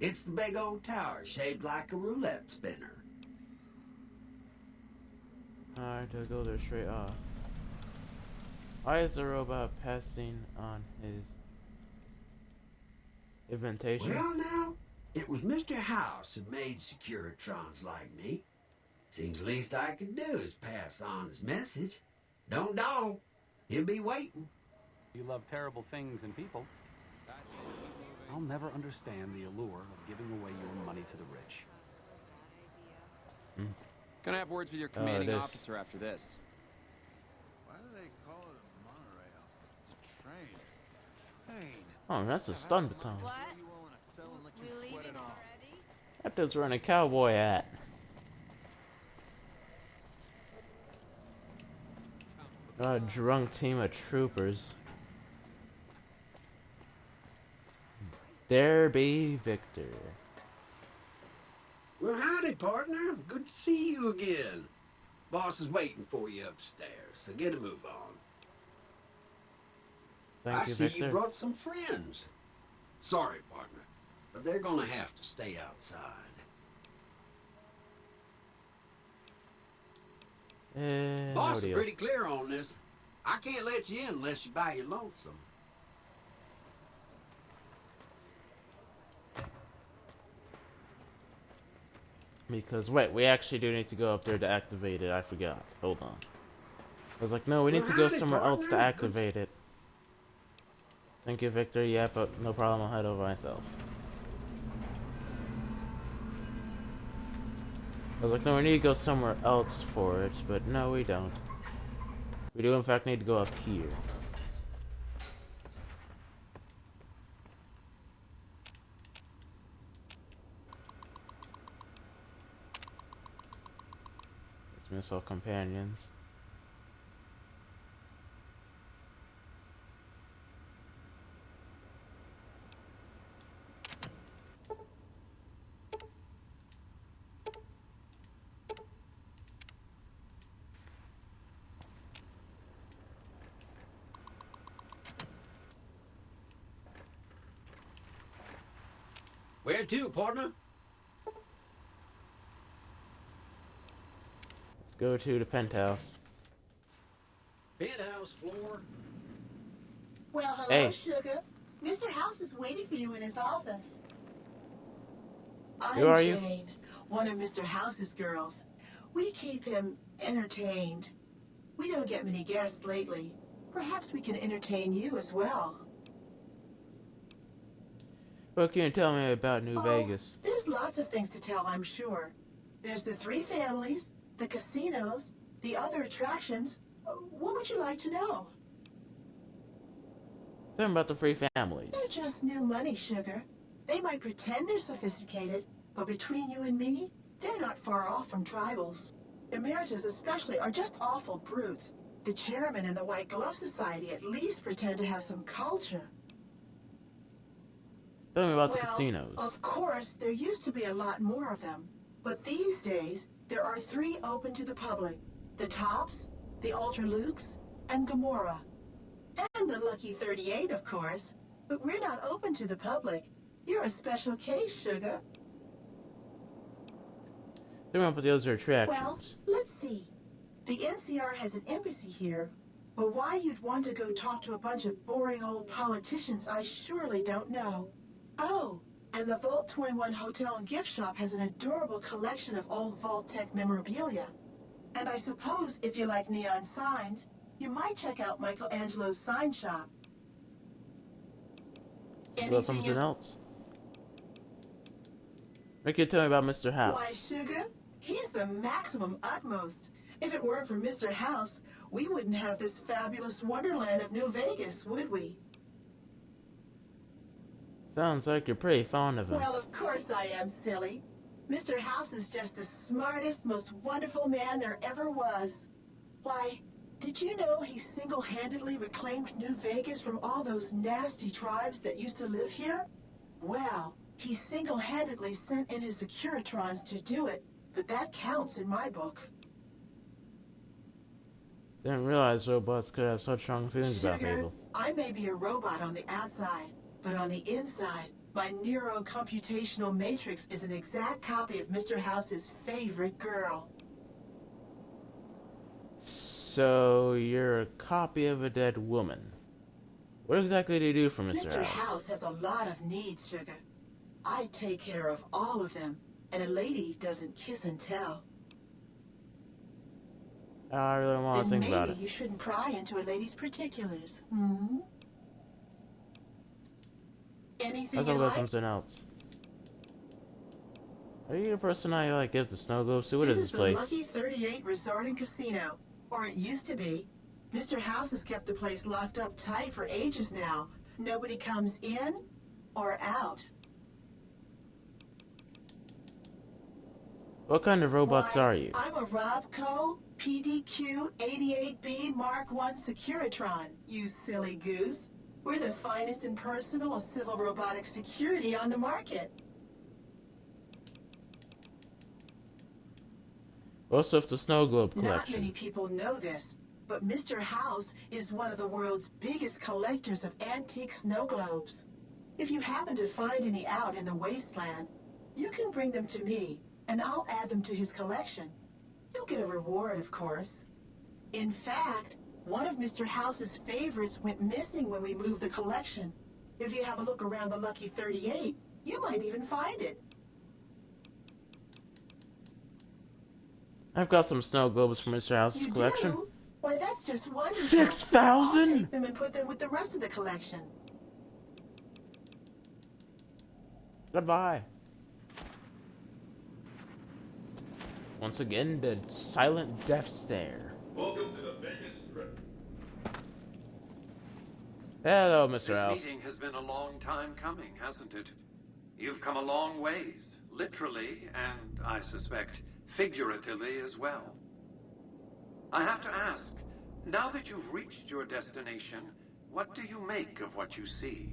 It's the big old tower shaped like a roulette spinner. Alright, I'll go there straight off. Why is the robot passing on his invitation? Well now, it was Mr. House who made Securitrons like me. Seems the least I could do is pass on his message. Don't dawdle. He'll be waiting. You love terrible things and people. I'll never understand the allure of giving away your money to the rich. Gonna have words with your commanding officer after this. Why do they call it a monorail? It's a train. Oh, that's a stun baton. What? We leaving already? That dude's wearing a cowboy hat. Got a drunk team of troopers. There be Victor. Well, howdy, partner. Good to see you again. Boss is waiting for you upstairs, so get a move on. Thank I you, see Victor. you brought some friends. Sorry, partner, but they're gonna have to stay outside. Boss is pretty clear on this. I can't let you in unless you buy your lonesome. Because, wait, we actually do need to go up there to activate it. I forgot. Hold on. I was like, no, we need to go somewhere else to activate it. Thank you, Victor. Yeah, but no problem. I'll head over myself. I was like, no, we need to go somewhere else for it. But no, we don't. We do, in fact, need to go up here. Missile companions. Where to, partner? Let's go to the penthouse. Penthouse floor. Well, hello, Hey. Sugar. Mr. House is waiting for you in his office. Who are you? I'm Jane, one of Mr. House's girls. We keep him entertained. We don't get many guests lately. Perhaps we can entertain you as well. What can you tell me about New Vegas? There's lots of things to tell, I'm sure. There's the 3 families, the casinos, the other attractions. What would you like to know? Tell me about the 3 families. They're just new money, Sugar. They might pretend they're sophisticated, but between you and me, they're not far off from tribals. Emeritus especially are just awful brutes. The chairman and the White Glove Society at least pretend to have some culture. Tell me about the casinos. Of course, there used to be a lot more of them. But these days, there are 3 open to the public. The Tops, the Ultra Lukes, and Gamora. And the Lucky 38, of course. But we're not open to the public. You're a special case, Sugar. Tell me about the other attractions. Well, let's see. The NCR has an embassy here. But why you'd want to go talk to a bunch of boring old politicians, I surely don't know. Oh, and the Vault 21 Hotel and Gift Shop has an adorable collection of old Vault-Tec memorabilia. And I suppose if you like neon signs, you might check out Michelangelo's sign shop. About something else. What can you tell me about Mr. House? Why, Sugar? He's the maximum utmost. If it weren't for Mr. House, we wouldn't have this fabulous wonderland of New Vegas, would we? Sounds like you're pretty fond of him. Well, of course I am, silly. Mr. House is just the smartest, most wonderful man there ever was. Why, did you know he single-handedly reclaimed New Vegas from all those nasty tribes that used to live here? Well, he single-handedly sent in his Securitrons to do it, but that counts in my book. Didn't realize robots could have such strong feelings about Sugar, people. I may be a robot on the outside, but on the inside, my neurocomputational matrix is an exact copy of Mr. House's favorite girl. So, you're a copy of a dead woman. What exactly do you do for Mr. Mr. House? House has a lot of needs, Sugar. I take care of all of them, and a lady doesn't kiss and tell. I really want to Then think about it. maybe you shouldn't pry into a lady's particulars. Hmm? Anything Let's you talk about like? something else. Are you the person I like give the snow globes to? What is this the place? Lucky 38 Resort and Casino. Or it used to be. Mr. House has kept the place locked up tight for ages now. Nobody comes in or out. What kind of robots are you? I'm a Robco PDQ 88B Mark I Securitron, you silly goose. We're the finest in personal civil robotic security on the market. Also, it's the snow globe Not collection. many people know this, but Mr. House is one of the world's biggest collectors of antique snow globes. If you happen to find any out in the wasteland, you can bring them to me, and I'll add them to his collection. You'll get a reward, of course. In fact, one of Mr. House's favorites went missing when we moved the collection. If you have a look around the Lucky 38, you might even find it. I've got some snow globes from Mr. House's You collection. do? Why, that's just wonderful. 6,000? I'll take them and put them with the rest of the collection. Goodbye. Once again, the silent death stare. Welcome to the Vegas Strip. Hello, Mr. This House. meeting has been a long time coming, hasn't it? You've come a long ways, literally, and I suspect figuratively as well. I have to ask, now that you've reached your destination, what do you make of what you see?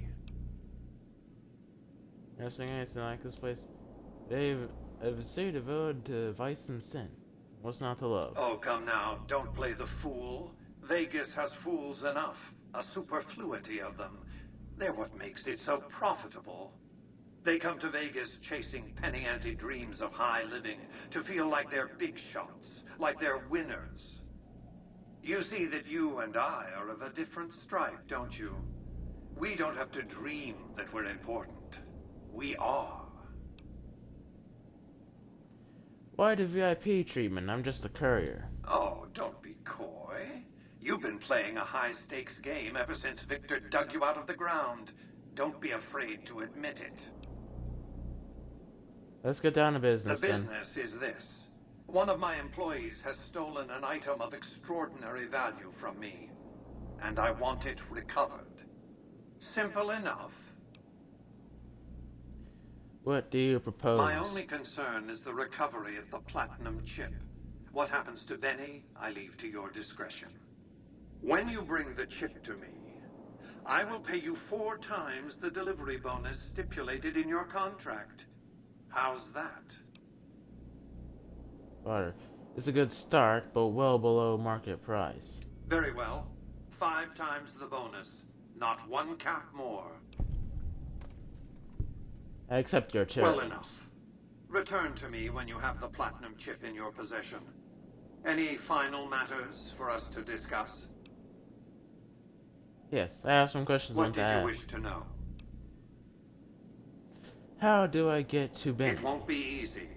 Never seen anything like this place. They've a city devoted to vice and sin. What's not to love? Oh, come now, don't play the fool. Vegas has fools enough, a superfluity of them. They're what makes it so profitable. They come to Vegas chasing penny-ante dreams of high living, to feel like they're big shots, like they're winners. You see that you and I are of a different stripe, don't you? We don't have to dream that we're important. We are. Why the VIP treatment? I'm just a courier. Oh, don't be coy. You've been playing a high-stakes game ever since Victor dug you out of the ground. Don't be afraid to admit it. Let's get down to business, The business is this. One of my employees has stolen an item of extraordinary value from me, and I want it recovered. Simple enough. What do you propose? My only concern is the recovery of the platinum chip. What happens to Benny, I leave to your discretion. When you bring the chip to me, I will pay you 4 times the delivery bonus stipulated in your contract. How's that? Butter. It's a good start, but well below market price. Very well. 5 times the bonus. Not 1 cap more. I accept your terms. Well enough. Return to me when you have the platinum chip in your possession. Any final matters for us to discuss? Yes, I have some questions I want to ask. What did you wish to know? How do I get to Benny? It won't be easy.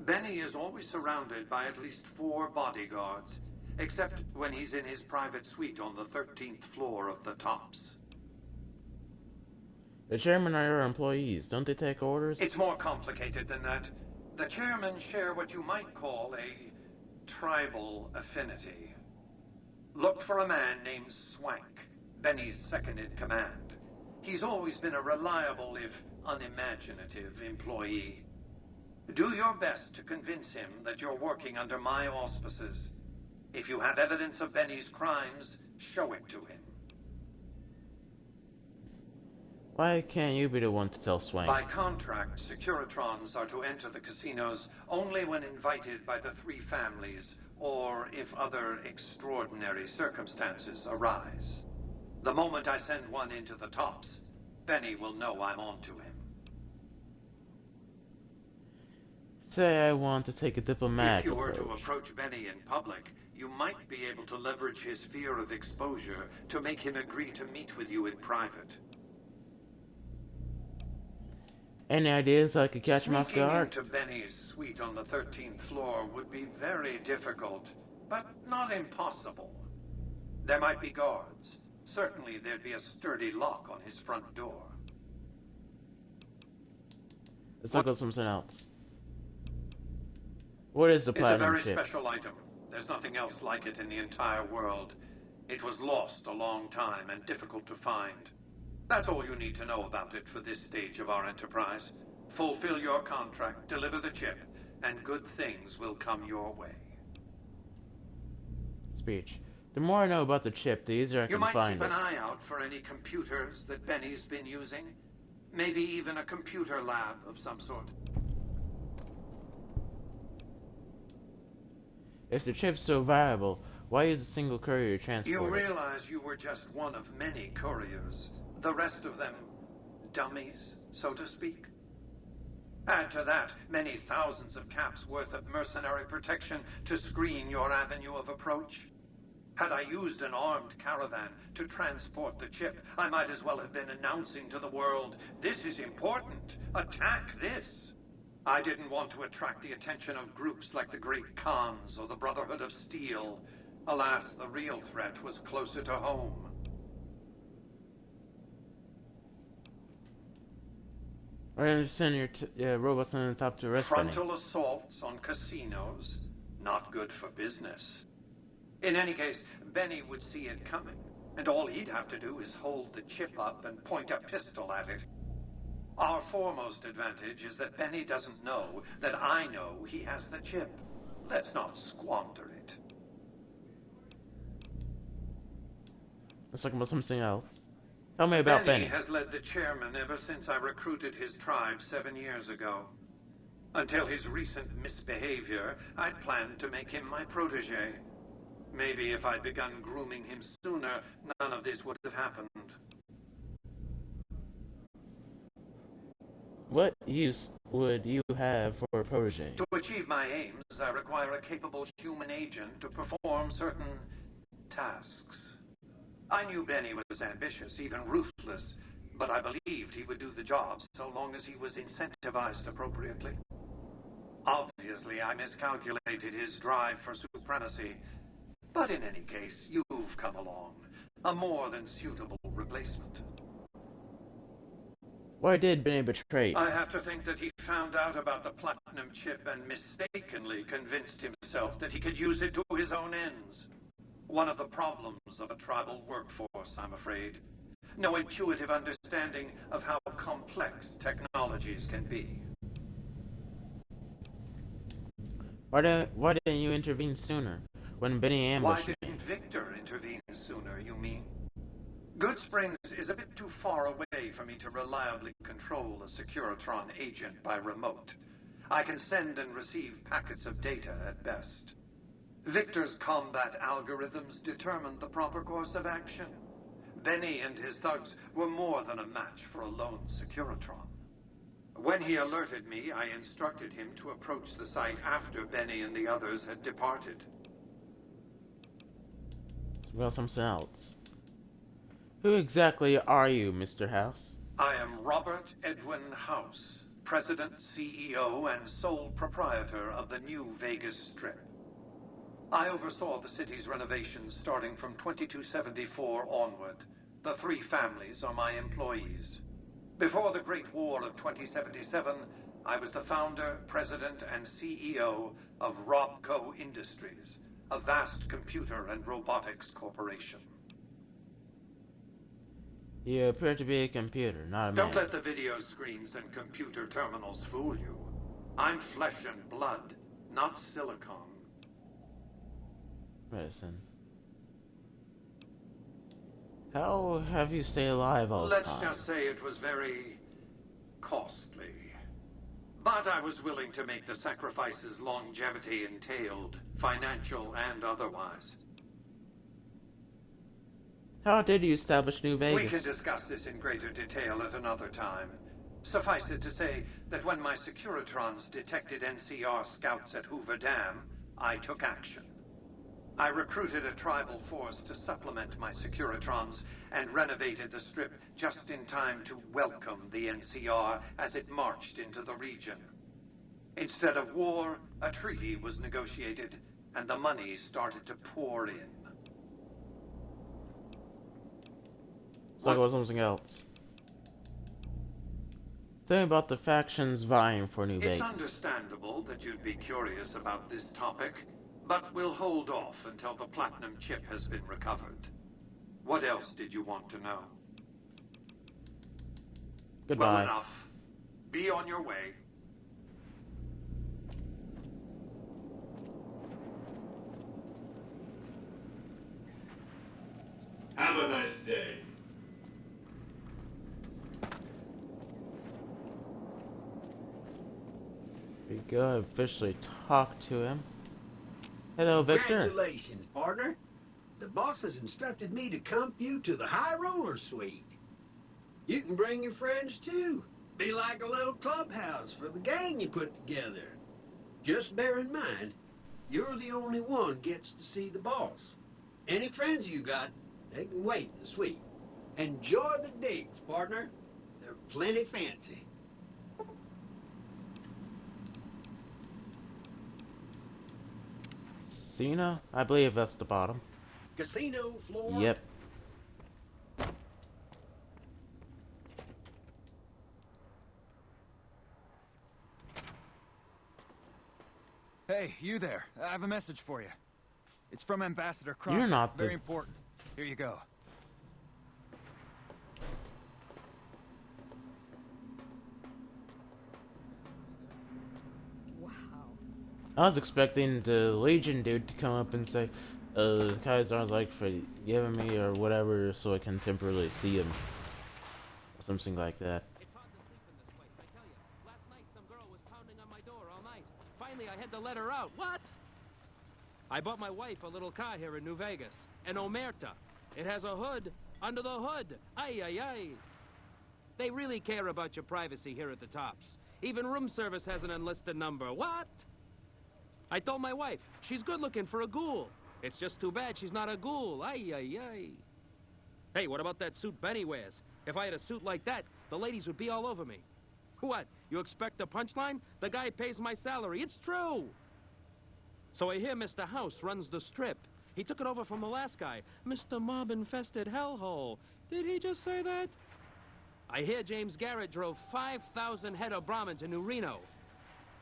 Benny is always surrounded by at least 4 bodyguards, except when he's in his private suite on the 13th floor of the Tops. The chairman are your employees. Don't they take orders? It's more complicated than that. The chairmen share what you might call a tribal affinity. Look for a man named Swank, Benny's second-in-command. He's always been a reliable, if unimaginative, employee. Do your best to convince him that you're working under my auspices. If you have evidence of Benny's crimes, show it to him. Why can't you be the one to tell Swank? By contract, Securitrons are to enter the casinos only when invited by the 3 families, or if other extraordinary circumstances arise. The moment I send one into the Tops, Benny will know I'm on to him. Say I want to take a diplomatic If you were approach. to approach Benny in public, you might be able to leverage his fear of exposure to make him agree to meet with you in private. Any ideas I could catch him off Sneaking guard? into Benny's suite on the 13th floor would be very difficult, but not impossible. There might be guards. Certainly there'd be a sturdy lock on his front door. Let's look at something else. What is the platinum It's a very chip? special item. There's nothing else like it in the entire world. It was lost a long time and difficult to find. That's all you need to know about it for this stage of our enterprise. Fulfill your contract, deliver the chip, and good things will come your way. Speech. The more I know about the chip, the easier I You can might find keep it. an eye out for any computers that Benny's been using. Maybe even a computer lab of some sort. If the chip's so valuable, why use a single courier to transport You it? realize you were just one of many couriers. The rest of them, dummies, so to speak. Add to that many thousands of caps worth of mercenary protection to screen your avenue of approach. Had I used an armed caravan to transport the chip, I might as well have been announcing to the world, "This is important. Attack this." I didn't want to attract the attention of groups like the Great Khans or the Brotherhood of Steel. Alas, the real threat was closer to home. Why don't you send your robots on the top to arrest Benny? Frontal assaults on casinos, not good for business. In any case, Benny would see it coming, and all he'd have to do is hold the chip up and point a pistol at it. Our foremost advantage is that Benny doesn't know that I know he has the chip. Let's not squander it. Let's talk about something else. Tell me about Benny. Has led the chairman ever since I recruited his tribe 7 years ago. Until his recent misbehavior, I'd planned to make him my protege. Maybe if I'd begun grooming him sooner, none of this would have happened. What use would you have for a protege? To achieve my aims, I require a capable human agent to perform certain tasks. I knew Benny was ambitious, even ruthless, but I believed he would do the job so long as he was incentivized appropriately. Obviously, I miscalculated his drive for supremacy, but in any case, you've come along. A more than suitable replacement. Why did Benny betray you? I have to think that he found out about the platinum chip and mistakenly convinced himself that he could use it to his own ends. One of the problems of a tribal workforce, I'm afraid. No intuitive understanding of how complex technologies can be. Why didn't you intervene sooner, when Benny ambushed Why didn't Victor intervene sooner, you mean? Goodsprings is a bit too far away for me to reliably control a Securitron agent by remote. I can send and receive packets of data at best. Victor's combat algorithms determined the proper course of action. Benny and his thugs were more than a match for a lone Securitron. When he alerted me, I instructed him to approach the site after Benny and the others had departed. Well, something else. Who exactly are you, Mr. House? I am Robert Edwin House, President, CEO, and sole proprietor of the New Vegas Strip. I oversaw the city's renovations starting from 2274 onward. The 3 families are my employees. Before the Great War of 2077, I was the founder, president, and CEO of Robco Industries, a vast computer and robotics corporation. You appear to be a computer, not a man. Don't let the video screens and computer terminals fool you. I'm flesh and blood, not silicon. Medicine. How have you stayed alive all this time? Let's just say it was very costly. But I was willing to make the sacrifices longevity entailed, financial and otherwise. How did you establish New Vegas? We can discuss this in greater detail at another time. Suffice it to say that when my Securitrons detected NCR scouts at Hoover Dam, I took action. I recruited a tribal force to supplement my Securitrons and renovated the Strip just in time to welcome the NCR as it marched into the region. Instead of war, a treaty was negotiated, and the money started to pour in. Let's talk about something else. Think about the factions vying for New Vegas. It's understandable that you'd be curious about this topic, but we'll hold off until the platinum chip has been recovered. What else did you want to know? Goodbye. Well enough. Be on your way. Have a nice day. We go officially talk to him. Hello, Victor. Congratulations, partner. The boss has instructed me to comp you to the High Roller Suite. You can bring your friends too. Be like a little clubhouse for the gang you put together. Just bear in mind, you're the only one gets to see the boss. Any friends you got, they can wait in the suite. Enjoy the digs, partner. They're plenty fancy. Casino? I believe that's the bottom. Casino floor? Yep. Hey, you there. I have a message for you. It's from Ambassador Crocker. You're not the... Very important. Here you go. I was expecting the Legion dude to come up and say, Kaiser's like forgiving me or whatever so I can temporarily see him. Or something like that. It's hard to sleep in this place, I tell you. Last night some girl was pounding on my door all night. Finally I had to let her out. What? I bought my wife a little car here in New Vegas. An Omerta. It has a hood under the hood. Ay, ay, ay. They really care about your privacy here at the Tops. Even room service has an enlisted number. What? I told my wife, she's good looking for a ghoul. It's just too bad she's not a ghoul. Ay, ay, ay. Hey, what about that suit Benny wears? If I had a suit like that, the ladies would be all over me. What? You expect a punchline? The guy pays my salary. It's true. So I hear Mr. House runs the strip. He took it over from the last guy, Mr. Mob-infested hellhole. Did he just say that? I hear James Garrett drove 5,000 head of Brahmin to New Reno.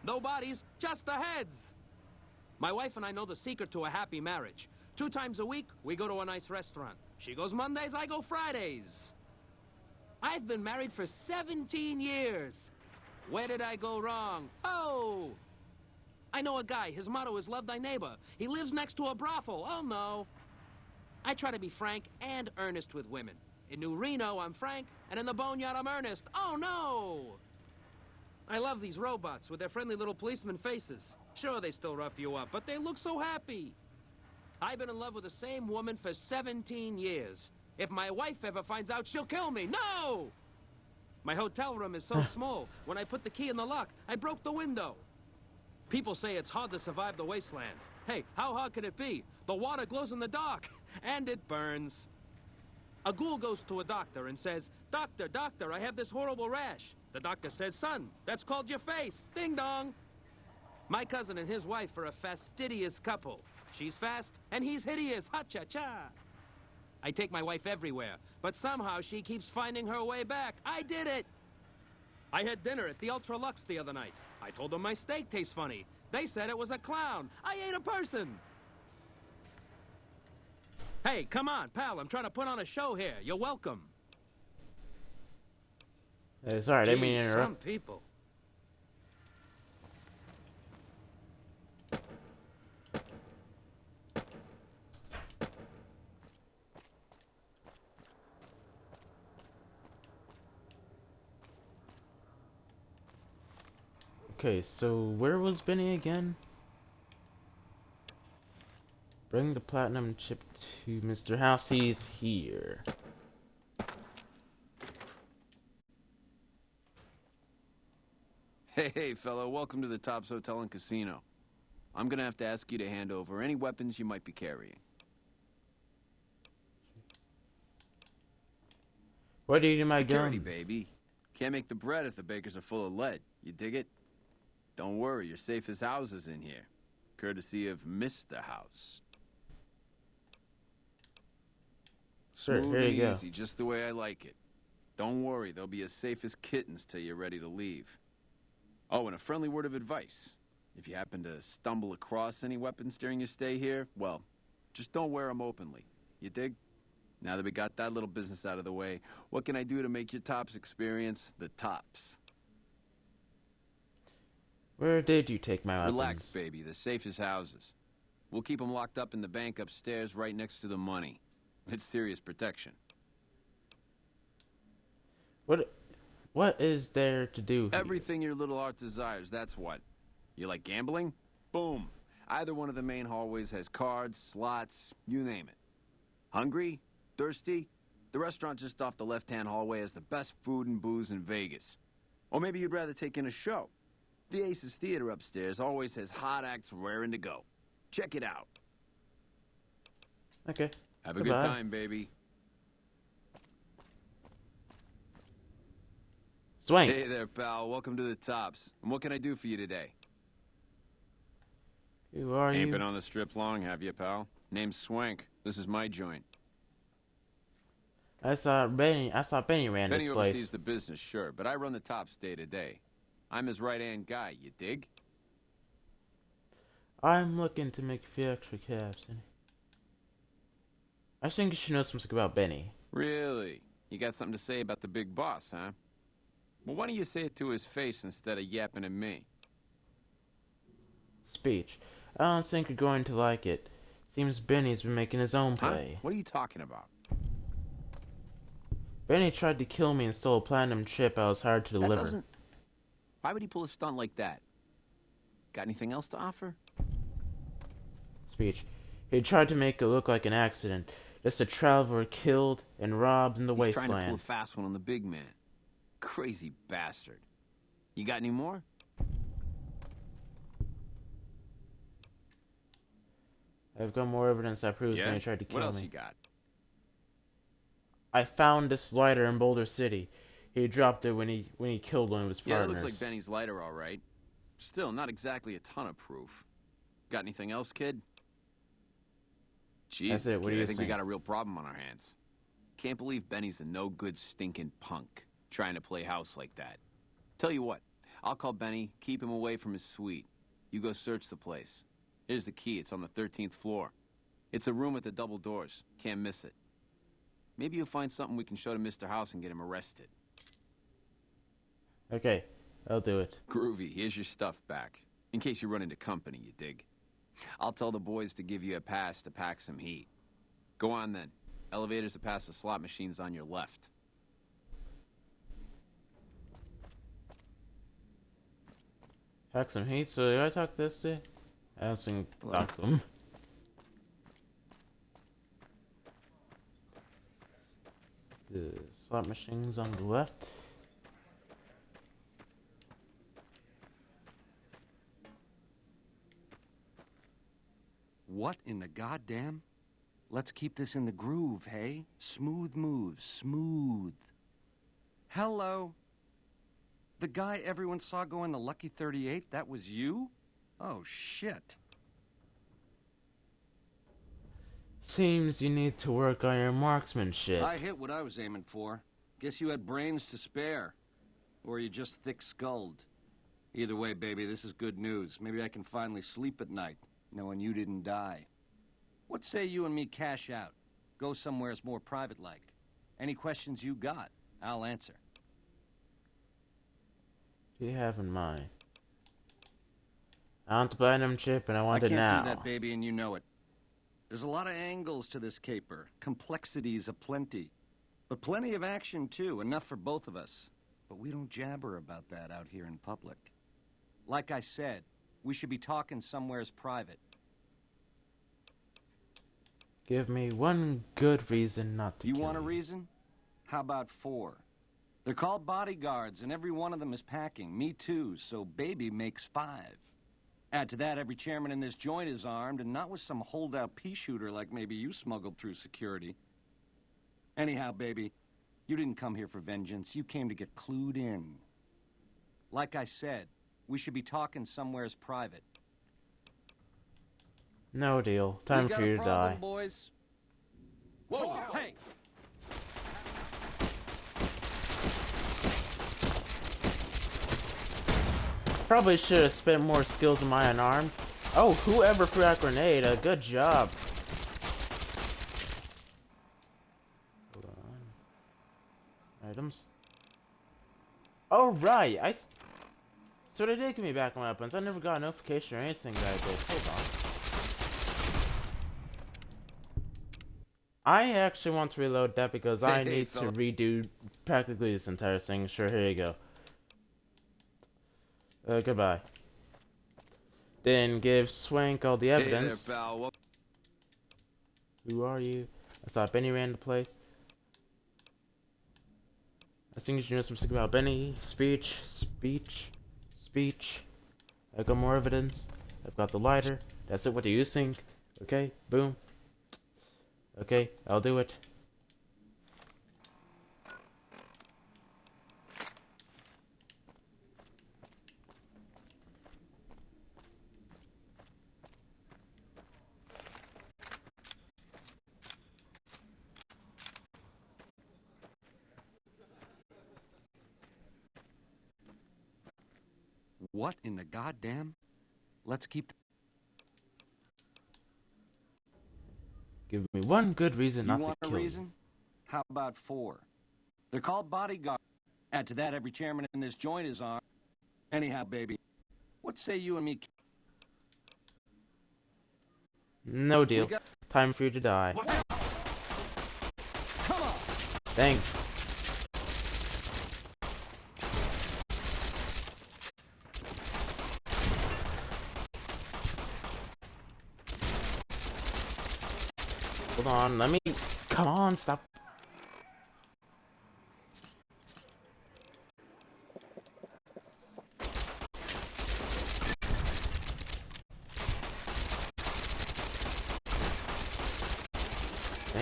No bodies, just the heads. My wife and I know the secret to a happy marriage. 2 times a week, we go to a nice restaurant. She goes Mondays, I go Fridays. I've been married for 17 years. Where did I go wrong? Oh! I know a guy, his motto is love thy neighbor. He lives next to a brothel. Oh no. I try to be frank and earnest with women. In New Reno, I'm frank, and in the Boneyard, I'm earnest. Oh no! I love these robots with their friendly little policeman faces. Sure, they still rough you up, but they look so happy. I've been in love with the same woman for 17 years. If my wife ever finds out, she'll kill me. No! My hotel room is so small. When I put the key in the lock, I broke the window. People say it's hard to survive the wasteland. Hey, how hard could it be? The water glows in the dark, and it burns. A ghoul goes to a doctor and says, "Doctor, doctor, I have this horrible rash." The doctor says, "Son, that's called your face." Ding dong. My cousin and his wife are a fastidious couple. She's fast, and he's hideous. Ha-cha-cha. I take my wife everywhere, but somehow she keeps finding her way back. I did it! I had dinner at the Ultra Lux the other night. I told them my steak tastes funny. They said it was a clown. I ate a person! Hey, come on, pal, I'm trying to put on a show here. You're welcome. It's alright, I mean, some people. Okay, so where was Benny again? Bring the platinum chip to Mr. House. He's here. Hey, fellow, welcome to the Tops Hotel and Casino. I'm gonna have to ask you to hand over any weapons you might be carrying. What do you do my Security, guns? baby. Can't make the bread if the bakers are full of lead. You dig it? Don't worry, you're safe as houses in here. Courtesy of Mr. House. Sure, Smooth here and you go. easy, just the way I like it. Don't worry, they'll be as safe as kittens till you're ready to leave. Oh, and a friendly word of advice. If you happen to stumble across any weapons during your stay here, well, just don't wear them openly. You dig? Now that we got that little business out of the way, what can I do to make your Tops experience the Tops? Where did you take my weapons? Relax, baby. The safe is houses. We'll keep them locked up in the bank upstairs right next to the money. It's serious protection. What is there to do here? Everything your little heart desires, that's what. You like gambling? Boom. Either one of the main hallways has cards, slots, you name it. Hungry? Thirsty? The restaurant just off the left-hand hallway has the best food and booze in Vegas. Or maybe you'd rather take in a show. The Aces Theater upstairs always has hot acts raring to go. Check it out. Okay. Have a good time, baby. Swank. Hey there, pal. Welcome to the Tops. And what can I do for you today? Who are you? Ain't been on the strip long, have you, pal? Name's Swank. This is my joint. I saw Benny ran Benny this place. oversees the business, sure, but I run the Tops day to day. I'm his right-hand guy, you dig? I'm looking to make a few extra caps. I think you should know something about Benny. Really? You got something to say about the big boss, huh? Well, why don't you say it to his face instead of yapping at me? Speech. I don't think you're going to like it. Seems Benny's been making his own play. Huh? What are you talking about? Benny tried to kill me and stole a platinum chip I was hired to deliver. Why would he pull a stunt like that? Got anything else to offer? Speech. He tried to make it look like an accident. Just a traveler killed and robbed in the He's wasteland. trying to pull a fast one on the big man. Crazy bastard. You got any more? I've got more evidence that proves Yeah? Benny tried to kill me. What else you got? I found this lighter in Boulder City. He dropped it when he killed one of his Yeah, it partners. looks like Benny's lighter, all right. Still, not exactly a ton of proof. Got anything else, kid? Jesus, That's it. What do kid, you I think we think? got a real problem on our hands. Can't believe Benny's a no-good stinking punk trying to play house like that. Tell you what, I'll call Benny, keep him away from his suite. You go search the place. Here's the key. It's on the 13th floor. It's a room with the double doors. Can't miss it. Maybe you'll find something we can show to Mr. House and get him arrested. Okay, I'll do it. Groovy, here's your stuff back. In case you run into company, you dig? I'll tell the boys to give you a pass to pack some heat. Go on then. Elevators to pass the slot machines on your left. Pack some heat, so did I talk this day? I don't think talk them. The slot machines on the left. What in the goddamn? Let's keep this in the groove, hey? Smooth moves, smooth. Hello? The guy everyone saw go in the Lucky 38, that was you? Oh, shit. Seems you need to work on your marksmanship. I hit what I was aiming for. Guess you had brains to spare. Or you just thick-skulled. Either way, baby, this is good news. Maybe I can finally sleep at night, knowing you didn't die. What say you and me cash out? Go somewheres more private-like. Any questions you got, I'll answer. What do you have in mind? I want the platinum chip and I want it now. I can't do that, baby, and you know it. There's a lot of angles to this caper. Complexities aplenty. But plenty of action, too. Enough for both of us. But we don't jabber about that out here in public. Like I said, we should be talking somewheres private. Give me one good reason not to You kill want a reason? How about 4? They're called bodyguards, and every one of them is packing. Me too, so baby makes 5. Add to that, every chairman in this joint is armed, and not with some holdout pea shooter like maybe you smuggled through security. Anyhow, baby, you didn't come here for vengeance. You came to get clued in. Like I said, we should be talking somewheres private. No deal. Time for you to die. Boys? Whoa, hey! Probably should have spent more skills on my unarmed. Oh, whoever threw that grenade, good job. Hold on. Items. Oh, right. So they did give me back my weapons. I never got a notification or anything that I did. Hold on. I actually want to reload that because I need to redo practically this entire thing. Sure, here you go. Goodbye. Then give Swank all the evidence. Hey there, pal. Who are you? I saw Benny ran the place. I think you should know something about Benny. Speech. I got more evidence. I've got the lighter. That's it. What do you think? Okay, boom. Okay, I'll do it. What in the goddamn? Let's keep... Give me one good reason not to want a kill reason? you. How about 4? They're called bodyguards. Add to that, every chairman in this joint is armed. Anyhow, baby, what say you and me... No deal. Time for you to die. Come on! Thanks. Hold on, let me... Come on, stop.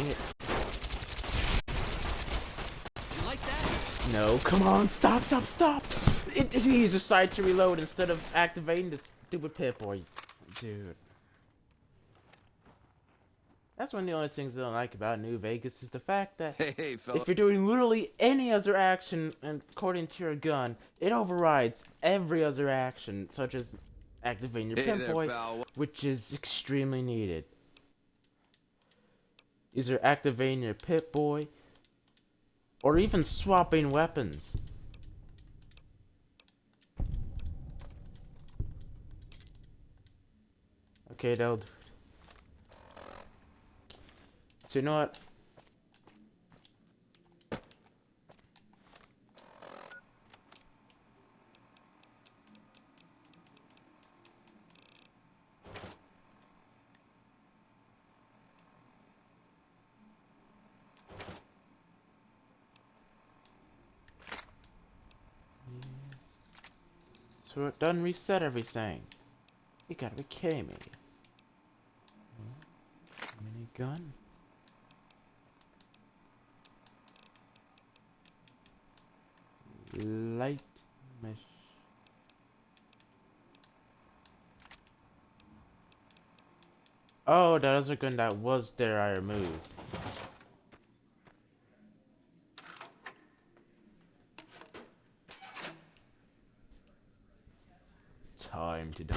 Dang it. You like that? No, come on, stop! He decided to reload instead of activating the stupid Pip-Boy. Dude. That's one of the only things I don't like about New Vegas is the fact that Hey, fella. if you're doing literally any other action and according to your gun, it overrides every other action, such as activating your Pip-Boy, which is extremely needed. Either activating your Pip-Boy, or even swapping weapons. Okay, that'll do it. So you know what? So it done reset everything. You gotta be kidding me. Minigun? Light mesh. Oh, that other gun that was there I removed. Time to die.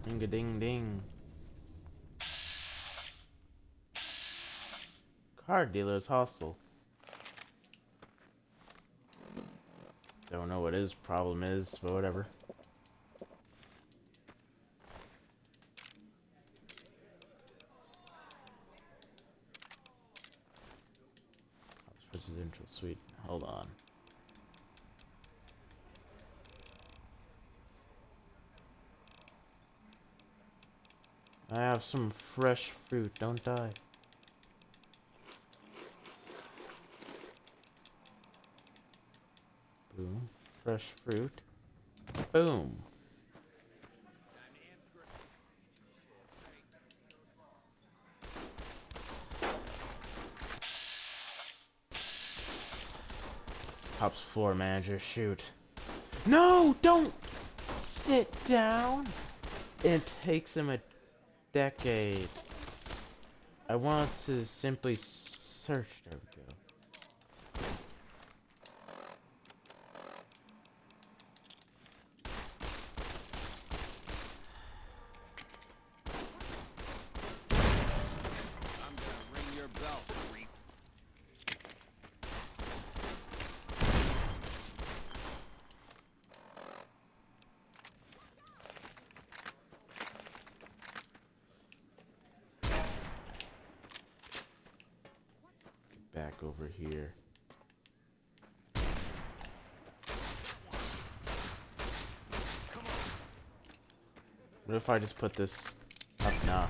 Ding-a-ding-ding. Car dealer is hostile. Don't know what his problem is, but whatever. Residential suite. Hold on. I have some fresh fruit, don't die. Boom. Fresh fruit. Boom. Pops floor manager, shoot. No, don't sit down. It takes him a decade. I want to simply search. There we go. I'm gonna ring your bell, creep. Back over here. What if I just put this up now?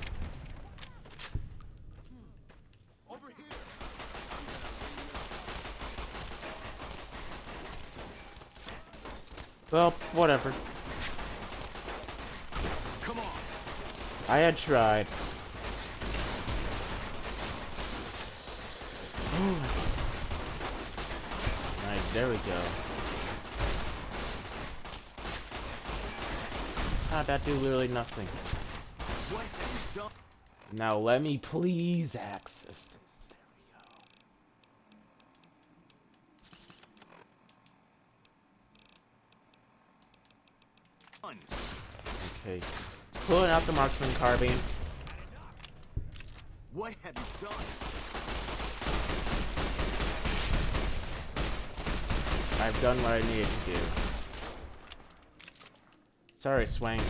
Well, whatever. Come on. I had tried. Nice, there we go. How'd that do literally nothing? What have you done? Now let me please access this. There we go. Okay. Pulling out the marksman carbine. What have you done? I've done what I needed to do. Sorry, Swank.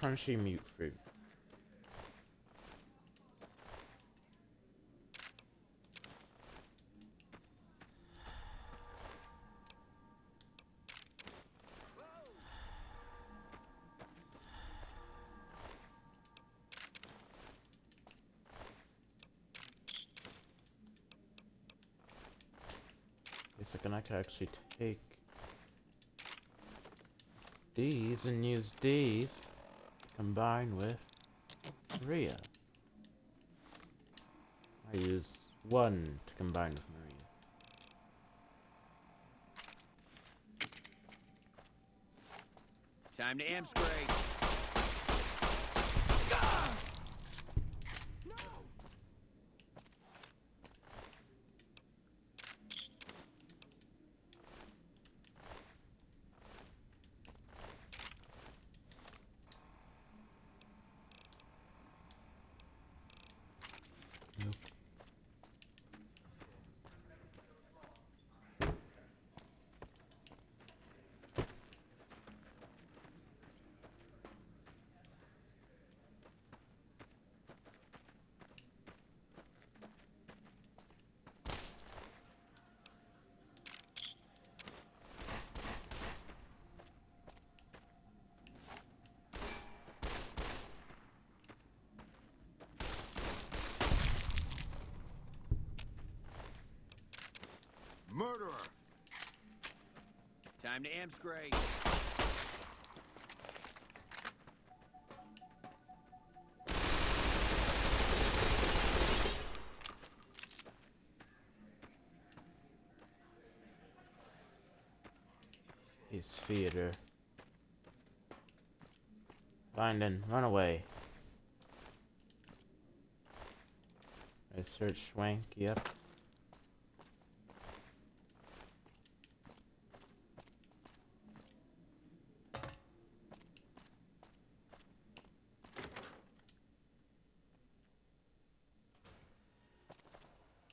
crunchy mute fruit. Wait a second, I could actually take these and use these combined with Maria. I use one to combine with Maria. Time to amp scrape. Murderer! Time to amp scrape. He's theater. Lyndon, run away. I search Schwank, yep.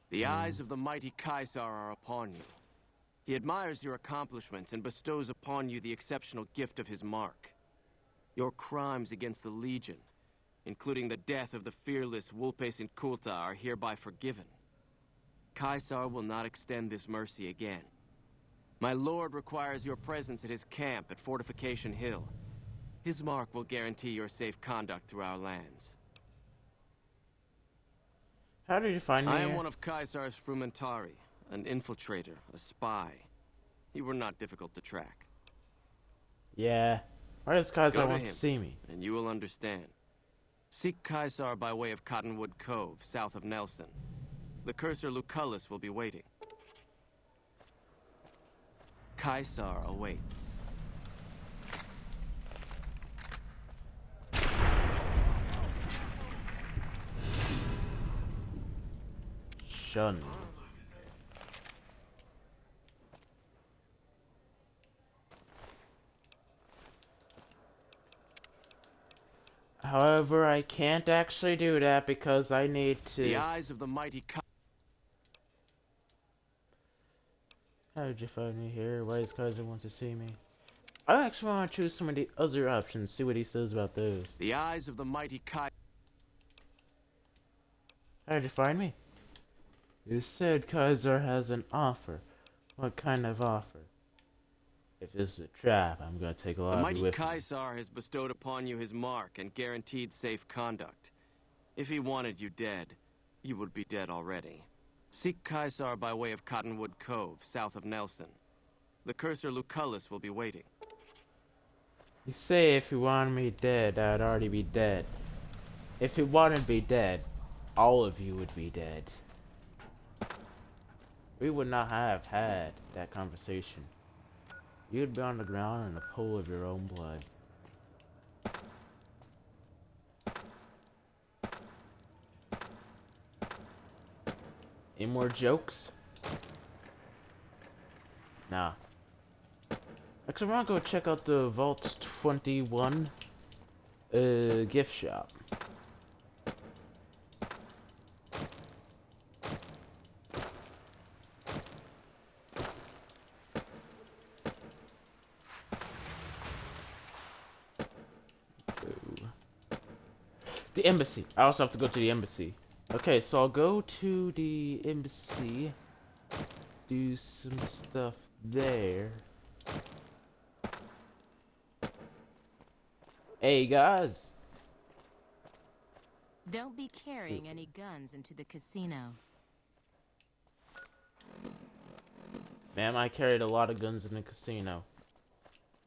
The eyes of the mighty Caesar are upon you. He admires your accomplishments and bestows upon you the exceptional gift of his mark. Your crimes against the Legion, including the death of the fearless Vulpes Inculta, are hereby forgiven. Caesar will not extend this mercy again. My lord requires your presence at his camp at Fortification Hill. His mark will guarantee your safe conduct through our lands. How did you find me? I am one of Caesar's Frumentari, an infiltrator, a spy. You were not difficult to track. Yeah. Why does Caesar Go want him, to see me? And you will understand. Seek Caesar by way of Cottonwood Cove, south of Nelson. The cursor Lucullus will be waiting. Caesar awaits. Shun. However, I can't actually do that because I need to... The eyes of the mighty How did you find me here? Why does Kaiser want to see me? I actually want to choose some of the other options, see what he says about those. The eyes of the mighty Caesar. How did you find me? You said Kaiser has an offer. What kind of offer? If this is a trap, I'm gonna take a lot The of you mighty with me. Caesar has bestowed upon you his mark and guaranteed safe conduct. If he wanted you dead, you would be dead already. Seek Caesar by way of Cottonwood Cove, south of Nelson. The cursor Lucullus will be waiting. You say if you wanted me dead, I'd already be dead. If you wanted me dead, all of you would be dead. We would not have had that conversation. You'd be on the ground in a pool of your own blood. Any more jokes? Nah. Actually, I want to go check out the Vault 21 gift shop. Ooh. The embassy. I also have to go to the embassy. Okay, so I'll go to the embassy. Do some stuff there. Hey guys. Don't be carrying any guns into the casino. Ma'am, I carried a lot of guns in the casino.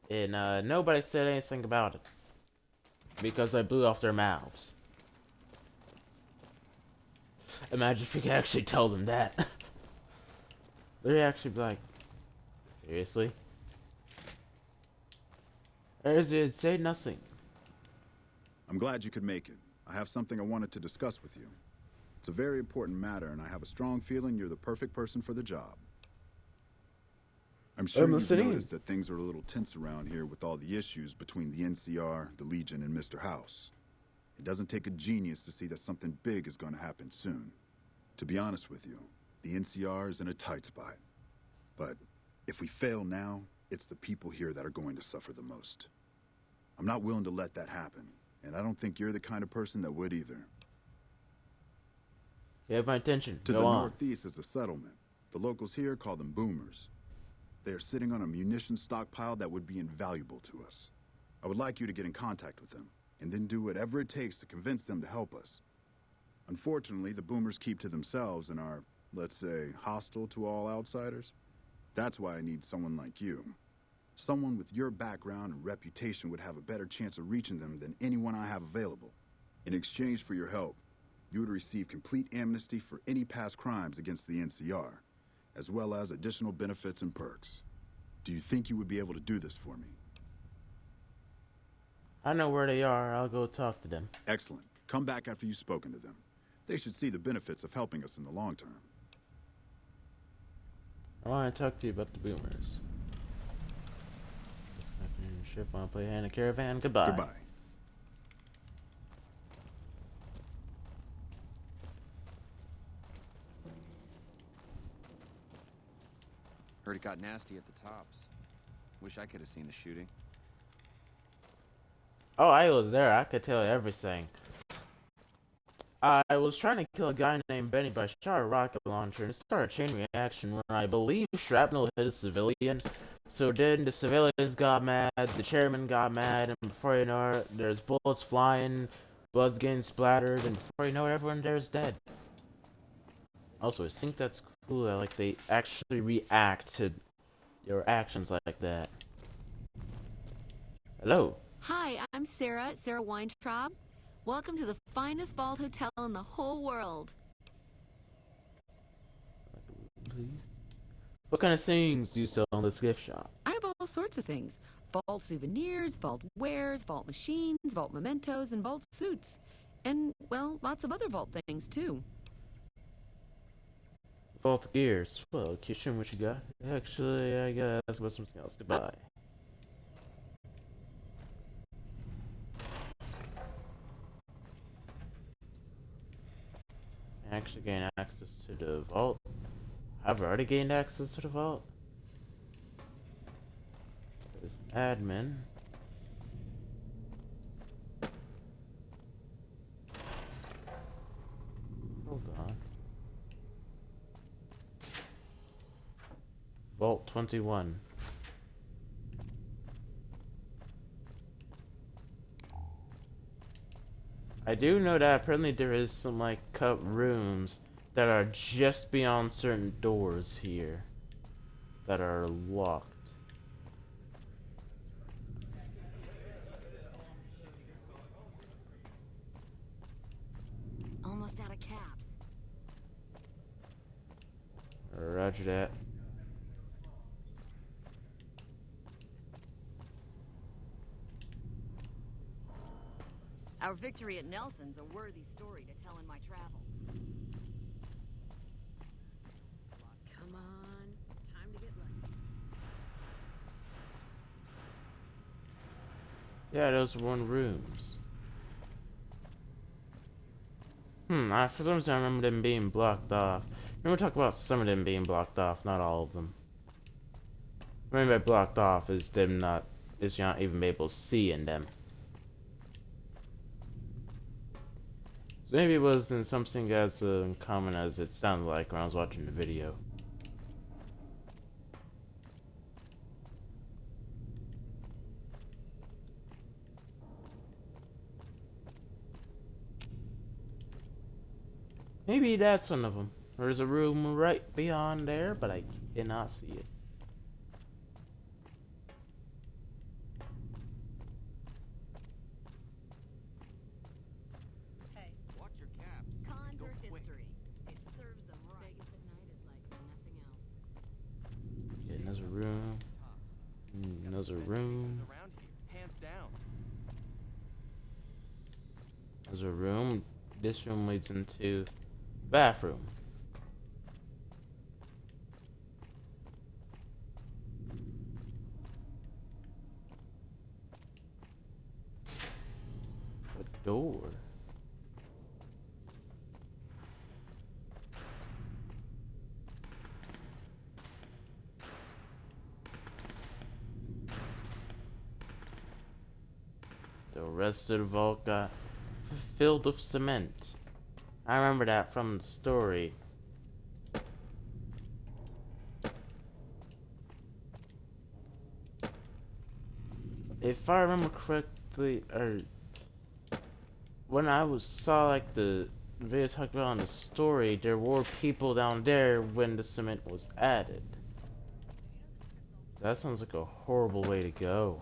And nobody said anything about it. Because I blew off their mouths. Imagine if you could actually tell them that. They'd actually be like, seriously? They'd say nothing. I'm glad you could make it. I have something I wanted to discuss with you. It's a very important matter, and I have a strong feeling you're the perfect person for the job. I'm sure you've noticed that things are a little tense around here with all the issues between the NCR, the Legion, and Mr. House. It doesn't take a genius to see that something big is going to happen soon. To be honest with you, the NCR is in a tight spot. But if we fail now, it's the people here that are going to suffer the most. I'm not willing to let that happen, and I don't think you're the kind of person that would either. You have my attention. To the northeast is a settlement. The locals here call them boomers. They are sitting on a munitions stockpile that would be invaluable to us. I would like you to get in contact with them, and then do whatever it takes to convince them to help us. Unfortunately, the boomers keep to themselves and are, let's say, hostile to all outsiders. That's why I need someone like you. Someone with your background and reputation would have a better chance of reaching them than anyone I have available. In exchange for your help, you would receive complete amnesty for any past crimes against the NCR, as well as additional benefits and perks. Do you think you would be able to do this for me? I know where they are. I'll go talk to them. Excellent. Come back after you've spoken to them. They should see the benefits of helping us in the long term. I want to talk to you about the boomers. Ship, want to play hand in a caravan? Goodbye. Goodbye. Heard it got nasty at the tops. Wish I could have seen the shooting. Oh, I was there. I could tell everything. I was trying to kill a guy named Benny, but I shot a rocket launcher and it started a chain reaction where I believe shrapnel hit a civilian. So then the civilians got mad, the chairman got mad, and before you know it, there's bullets flying, blood's getting splattered, and before you know it, everyone there is dead. Also, I think that's cool that like they actually react to your actions like that. Hello. Hi, I'm Sarah Weintraub. Welcome to the finest vault hotel in the whole world. Please. What kind of things do you sell in this gift shop? I have all sorts of things. Vault souvenirs, vault wares, vault machines, vault mementos, and vault suits. And, well, lots of other vault things, too. Vault gears. Well, kitchen, what you got? Actually, I gotta ask about something else. Goodbye. Actually gain access to the vault. I've already gained access to the vault. There's admin. Hold on. Vault 21. I do know that apparently there is some like cut rooms that are just beyond certain doors here that are locked. Almost out of caps. Roger that. Our victory at Nelson's a worthy story to tell in my travels. Come on, time to get lucky. Yeah, those were one rooms. For some reason I remember them being blocked off. Remember talk about some of them being blocked off, not all of them. What I mean by blocked off is them is you're not even able to see in them. So maybe it wasn't something as common as it sounded like when I was watching the video. Maybe that's one of them. There's a room right beyond there, but I cannot see it. Hey, watch your caps. Cons are history. It serves them right. Vegas at night is like nothing else. Yeah, another room. Another room. Around here, hands down. There's a room. This room leads into bathroom. A door. The rest of the vault got filled with cement. I remember that from the story. If I remember correctly, or when I saw like the video talked about in the story, there were people down there when the cement was added. That sounds like a horrible way to go.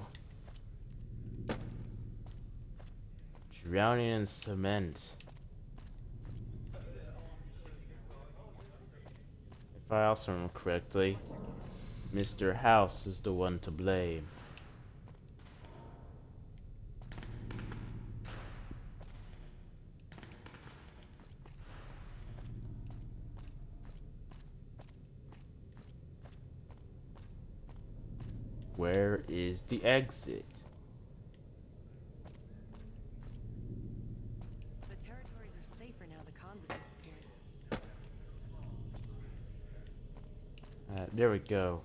Drowning in cement. If I also remember correctly, Mr. House is the one to blame. Where is the exit? The territories are safer now the cons have disappeared. There we go.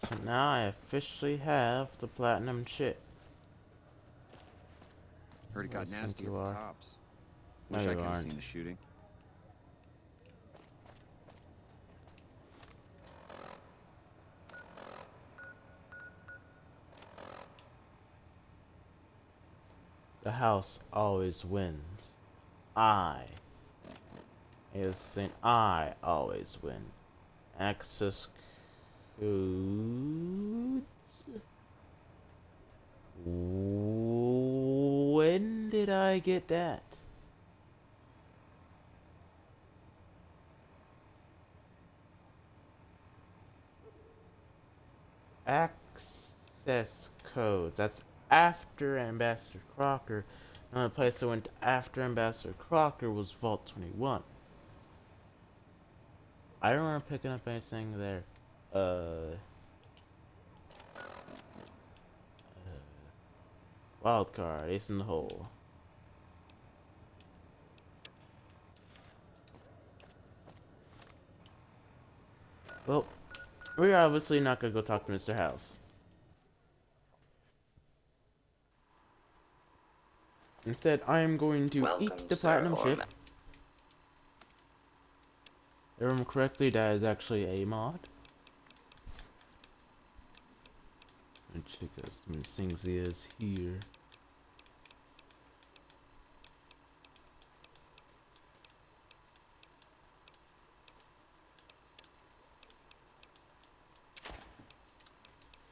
So now I officially have the platinum chip. Heard it got nasty at the tops. No, Wish I you could have aren't. seen the shooting. The house always wins. I always win. Access codes. When did I get that? Access codes. That's after Ambassador Crocker. The only place I went after Ambassador Crocker was Vault 21. I don't remember picking up anything there. Wild card, ace in the hole. Well, we're obviously not gonna go talk to Mr. House. Instead, I am going to eat the platinum chip. If I remember correctly, that is actually a mod. Let me check out some things he has here.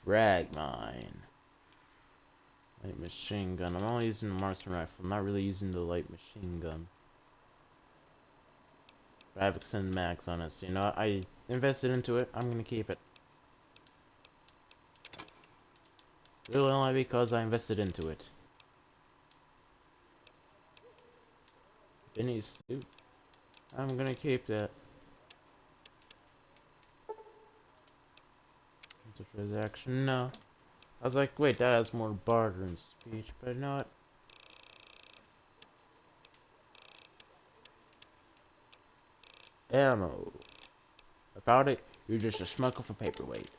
Frag mine. Light machine gun. I'm only using the marksman rifle. I'm not really using the light machine gun. But I have extended mags on it, so you know what? I invested into it. I'm gonna keep it. Really only because I invested into it. Benny's suit. I'm gonna keep that. Transaction, no. I was like, wait, that has more barter and speech, but not. Ammo. Without it, you're just a schmuck of a paperweight.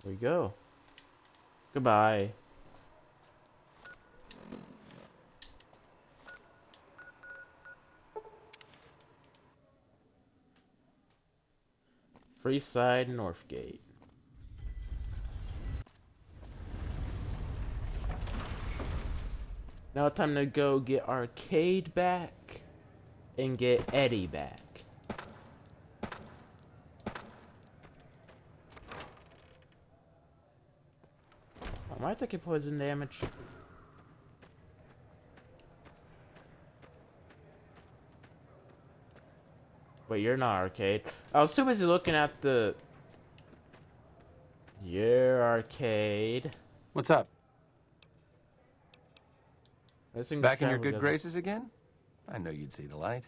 There we go. Goodbye. Freeside Northgate. Now it's time to go get Arcade back and get Eddie back. Am I taking poison damage? Wait, you're not Arcade. I was too busy looking at the... You're Arcade. What's up? Back in your travel good doesn't- graces again? I know you'd see the light.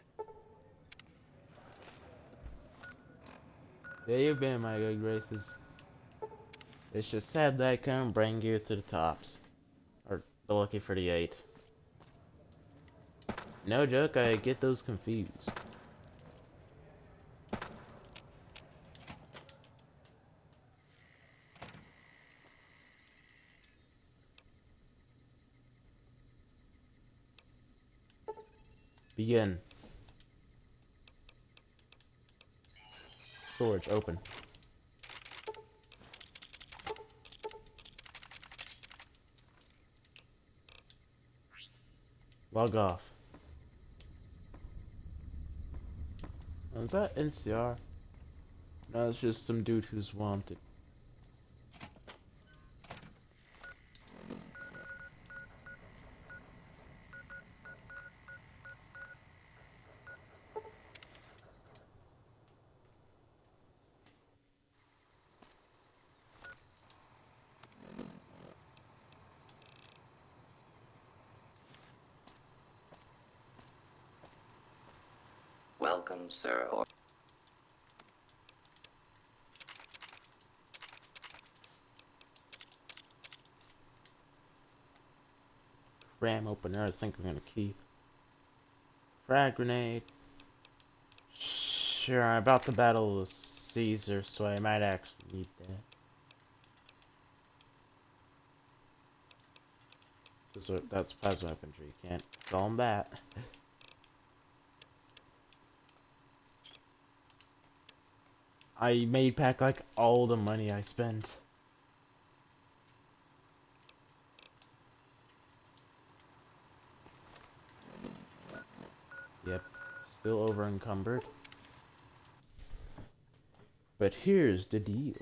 Yeah, you've been in my good graces. It's just sad that I couldn't bring you to the tops. Or the Lucky 38. No joke, I get those confused. Begin. Storage open. Log off. Oh, is that NCR? No, it's just some dude who's wanted. Welcome, sir. RAM opener, I think I'm gonna keep. Frag grenade. Sure, I'm about to battle Caesar, so I might actually need that. That's plasma weaponry, you can't sell them that. I made back like all the money I spent. Yep, still over encumbered. But here's the deal.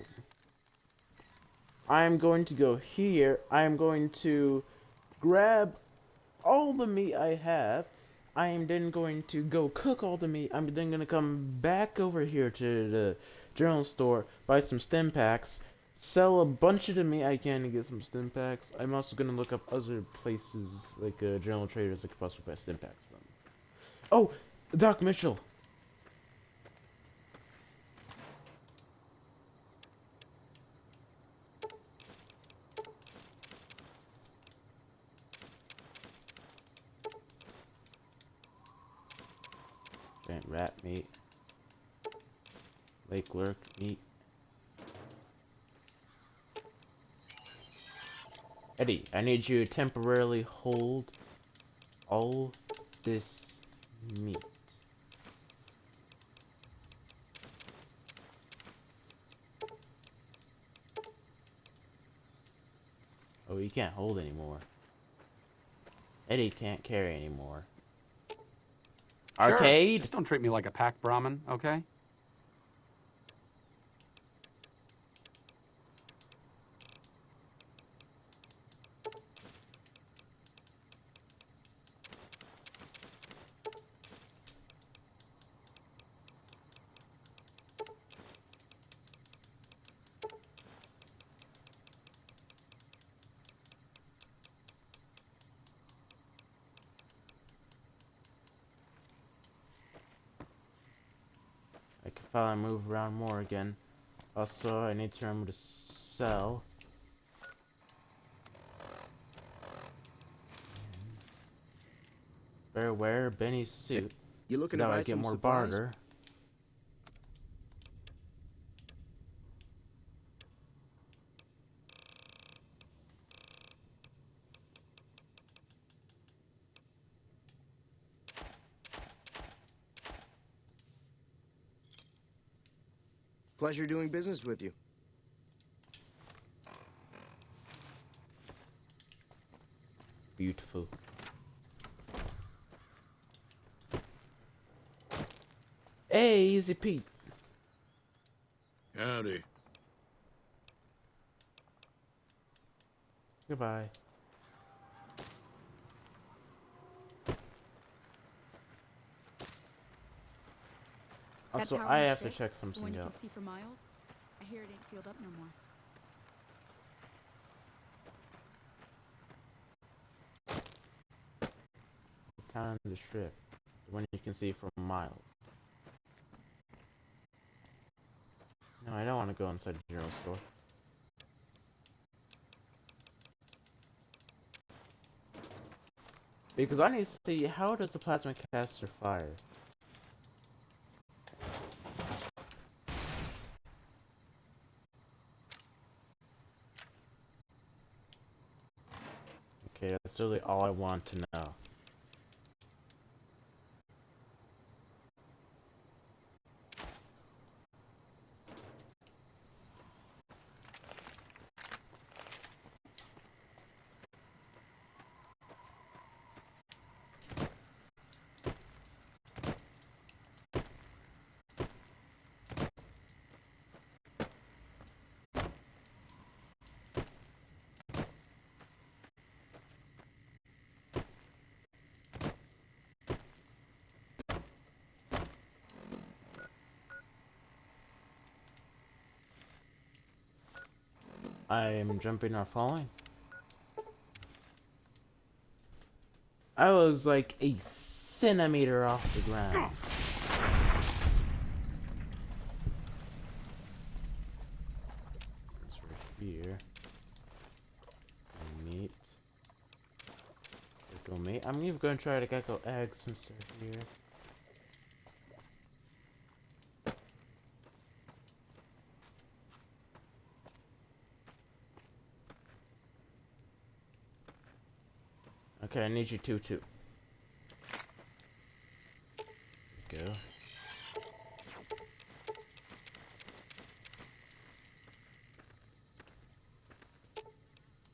I'm going to go here. I'm going to grab all the meat I have. I am then going to go cook all the meat. I'm then going to come back over here to the general store, buy some stim packs, sell a bunch of the meat I can to get some stim packs. I'm also going to look up other places, like general traders that could possibly buy stim packs from. Oh, Doc Mitchell. Rat meat. Lake lurk meat. Eddie, I need you to temporarily hold all this meat. Oh, you can't hold anymore. Eddie can't carry anymore. Arcade? Just don't treat me like a pack Brahmin, okay? I can finally move around more again. Also, I need to remember to sell. Better wear Benny's suit. You looking that to buy I get some more supplies? barter. Pleasure doing business with you. Beautiful. Hey, Easy Pete. Howdy. Goodbye. Also, That tower I on the have to strip, check the one something you out. can see for miles? I hear it ain't sealed up no more. The town on the strip. The one you can see from miles. No, I don't want to go inside the general store. Because I need to see, how does the plasma caster fire? Okay, that's really all I want to know. I am jumping or falling. I was like a centimeter off the ground. Since we're here, meat. Gecko meat. I'm even going to try the gecko eggs since they're here. Okay, I need you two too. Go.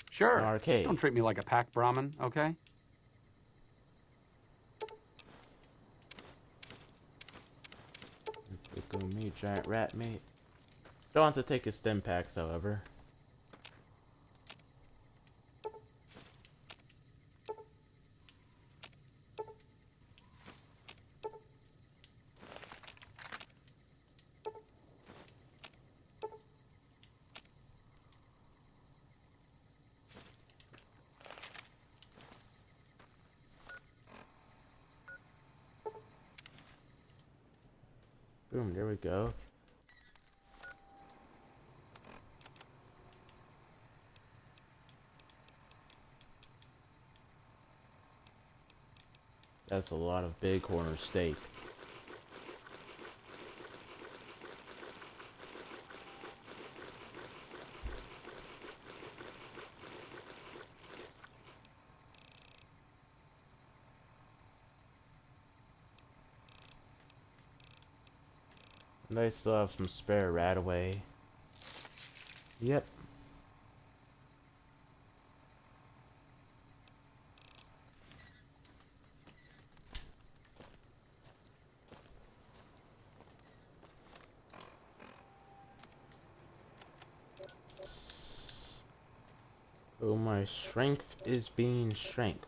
Sure. Arcade. Just don't treat me like a pack Brahmin, okay? Gecko meat, giant rat meat. Don't have to take his stem packs, however. Boom, there we go. That's a lot of bighorn or steak. And I still have some spare rat away. Yep. Oh, my strength is being shrank.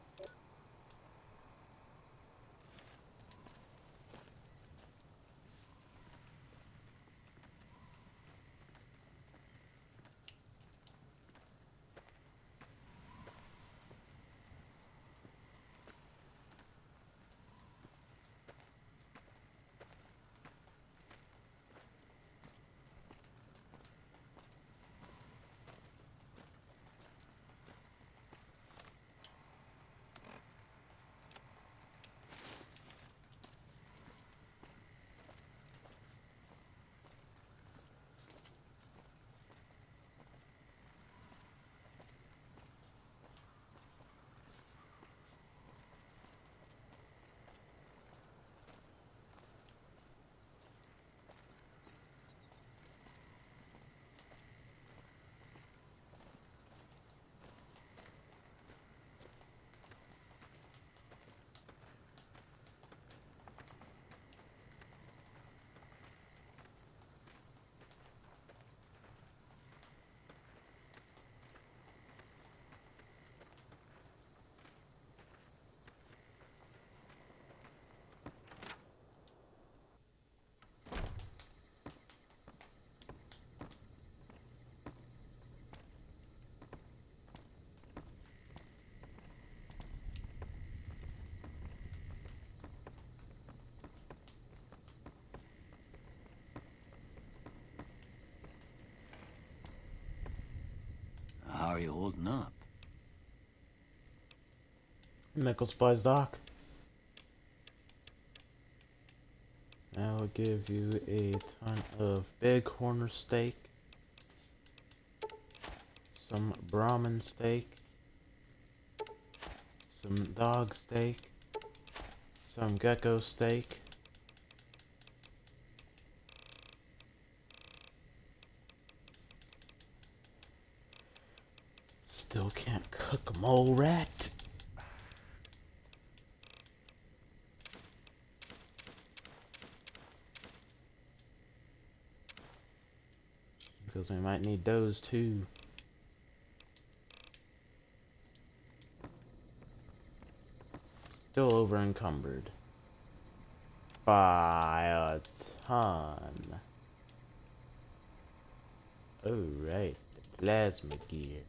How are you holding up? Nickel supplies, Doc. I'll give you a ton of bighorn steak, some Brahmin steak, some dog steak, some gecko steak, still can't cook 'em all right. Because we might need those too. Still over encumbered by a ton. Alright, the plasma gear.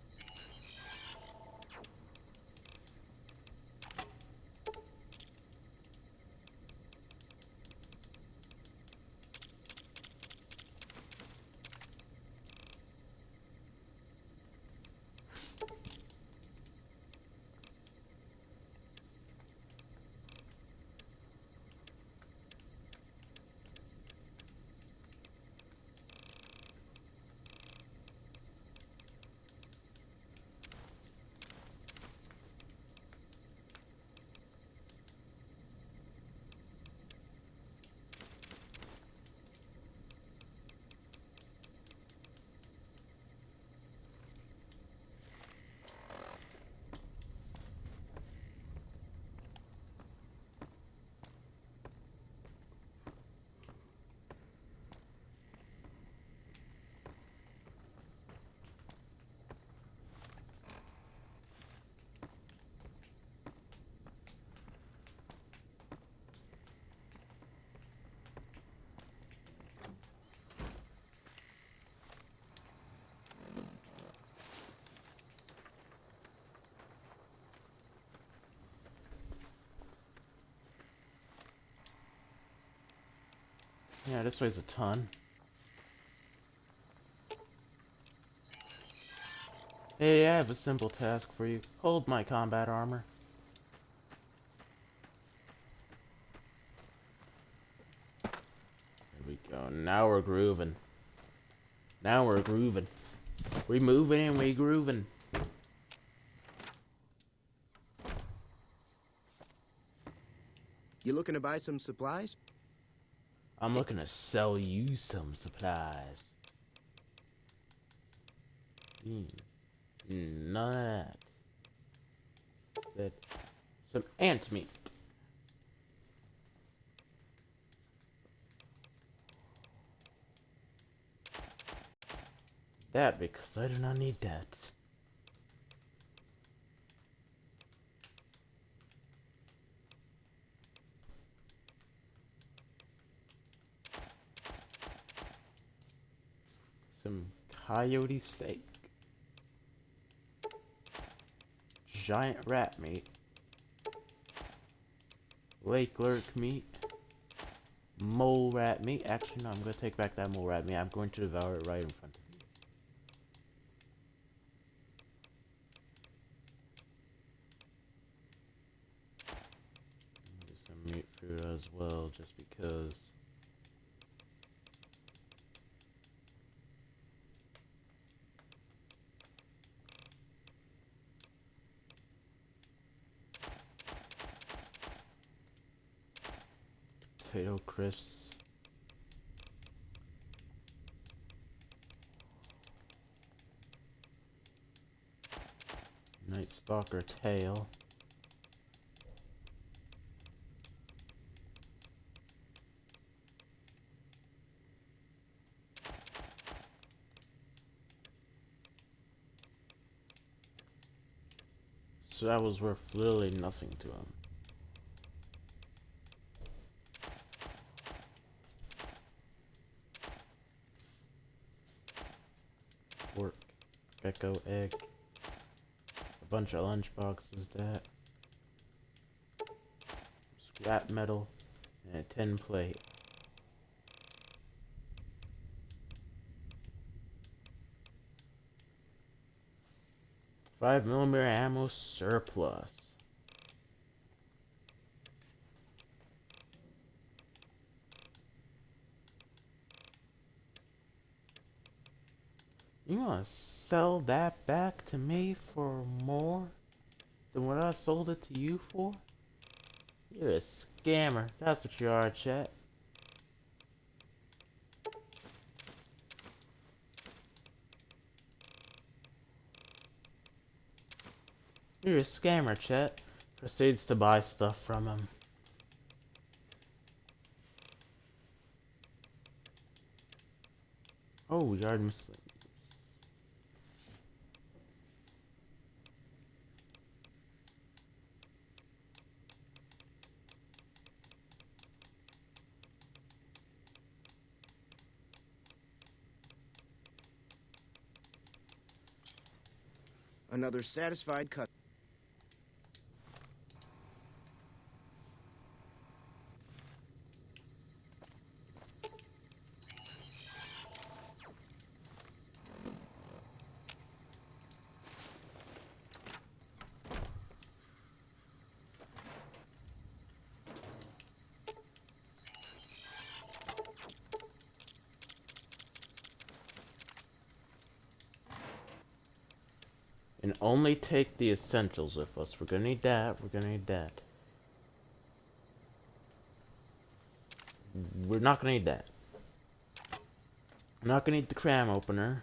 Yeah, this weighs a ton. Hey, I have a simple task for you. Hold my combat armor. There we go. Now we're grooving. Now we're grooving. We moving and we grooving. You looking to buy some supplies? I'm looking to sell you some supplies. None of that. Instead, some ant meat. That because I do not need that. Coyote steak. Giant rat meat. Lake lurk meat. Mole rat meat. Actually, no, I'm going to take back that mole rat meat. I'm going to devour it right in front of you. Do some meat food as well, just because. Potato crisps. Night Stalker tail. So that was worth literally nothing to him. Pork, gecko egg, a bunch of lunch boxes, that scrap metal, and a tin plate. .5mm ammo surplus. You wanna sell that back to me for more than what I sold it to you for? You're a scammer. That's what you are, chat. You're a scammer, chat. Proceeds to buy stuff from him. Oh, yard miscellaneous. Another satisfied cut. And only take the essentials with us. We're gonna need that. We're gonna need that. We're not gonna need that. I'm not gonna need the cram opener.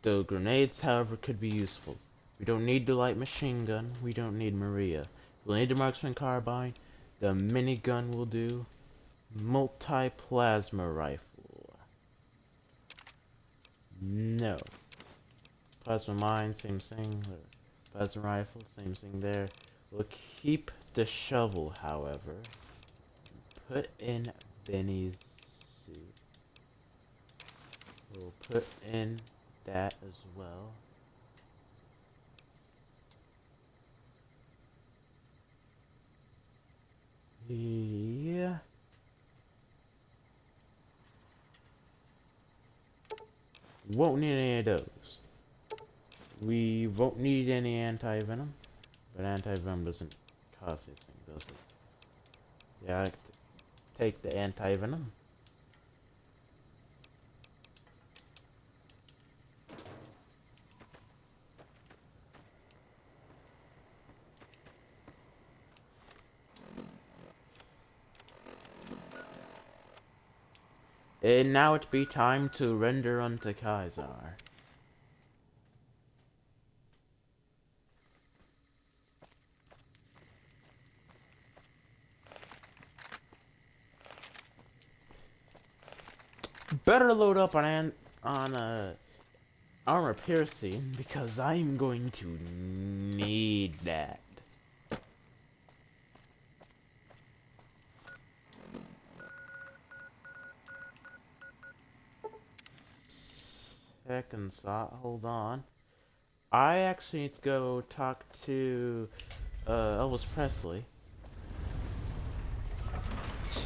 The grenades, however, could be useful. We don't need the light machine gun. We don't need Maria. We'll need the marksman carbine. The minigun will do. Multi-plasma rifle. No. Plasma mine, same thing. Plasma rifle, same thing there. We'll keep the shovel, however. Put in Benny's suit. We'll put in that as well. Yeah. Won't need any of those. We won't need any anti-venom. But anti-venom doesn't cost anything, does it? Yeah, I take the anti-venom. And now it be time to render unto Caesar. Better load up on armor piercing, because I'm going to need that. second slot. Hold on. I actually need to go talk to Elvis Presley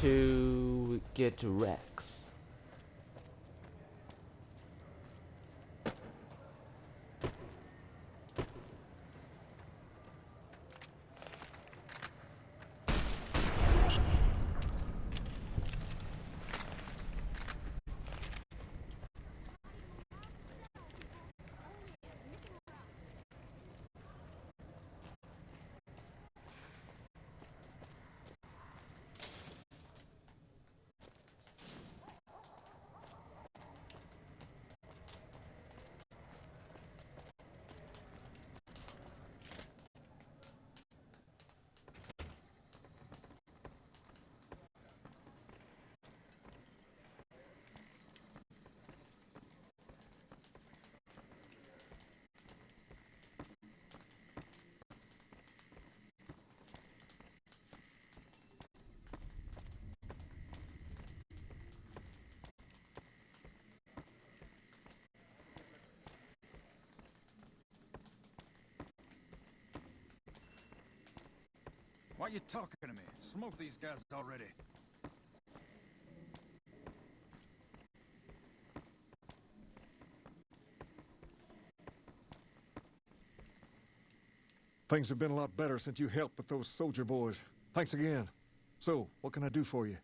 to get to Rex. Why you talking to me? Smoke these guys already. Things have been a lot better since you helped with those soldier boys. Thanks again. So, what can I do for you?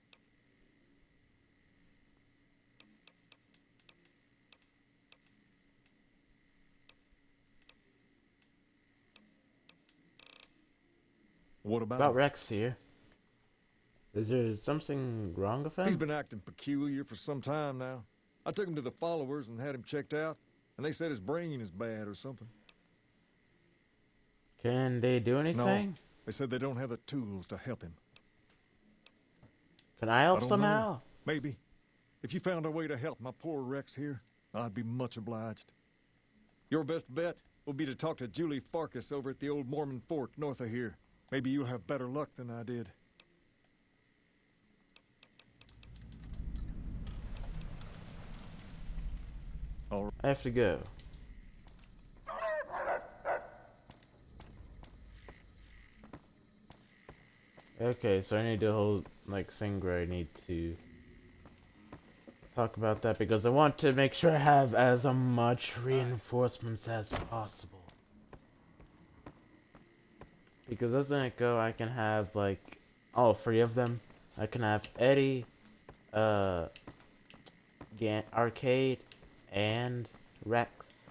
What about Rex here? Is there something wrong with him? He's been acting peculiar for some time now. I took him to the followers and had him checked out, and they said his brain is bad or something. Can they do anything? No, they said they don't have the tools to help him. Can I help I don't somehow? know. Maybe. If you found a way to help my poor Rex here, I'd be much obliged. Your best bet will be to talk to Julie Farkas over at the old Mormon fort north of here. Maybe you'll have better luck than I did. All right. I have to go. Okay, so I need to hold, like, thing where I need to talk about that because I want to make sure I have as much reinforcements as possible. Because doesn't it go, I can have, like, all three of them. I can have Eddie, Arcade, and Rex.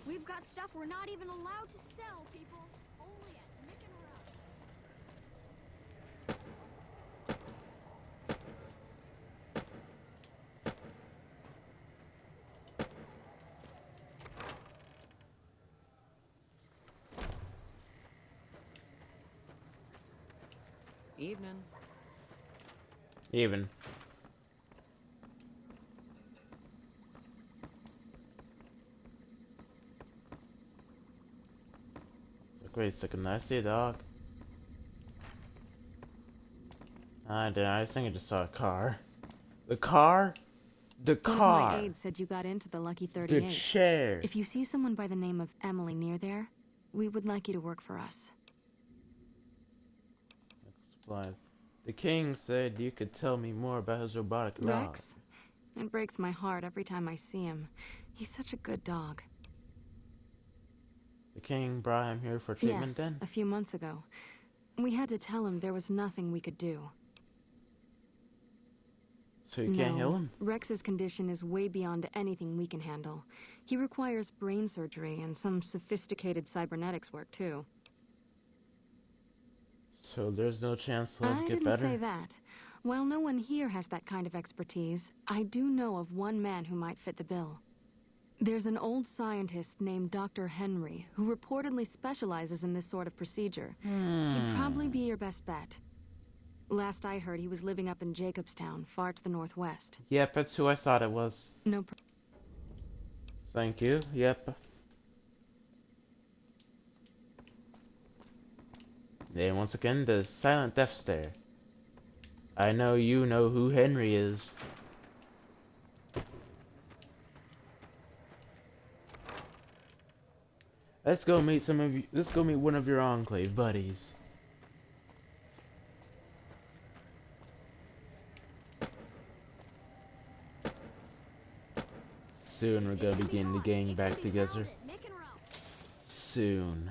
We've got stuff we're not even allowed to sell, people. Only at Mick and Russ. Evening. Even. Wait a second, I see a dog. I did. I think I just saw a car. The car? The car! One of my aides said you got into the Lucky 38. The chair! If you see someone by the name of Emily near there, we would like you to work for us. Supplies. The king said you could tell me more about his robotic dog. Rex? It breaks my heart every time I see him. He's such a good dog. The king brought him here for treatment Yes, then? a few months ago. We had to tell him there was nothing we could do. So you can't heal him? Rex's condition is way beyond anything we can handle. He requires brain surgery and some sophisticated cybernetics work, too. So there's no chance he'll I get didn't better? say that. While no one here has that kind of expertise, I do know of one man who might fit the bill. There's an old scientist named Dr. Henry who reportedly specializes in this sort of procedure. He'd probably be your best bet. Last I heard, he was living up in Jacobstown, far to the northwest. Yep, that's who I thought it was. No. Thank you. Yep. And once again, the silent death stare. I know you know who Henry is. Let's go meet some of you. Let's go meet one of your Enclave buddies. Soon we're gonna be getting the gang back together. Soon.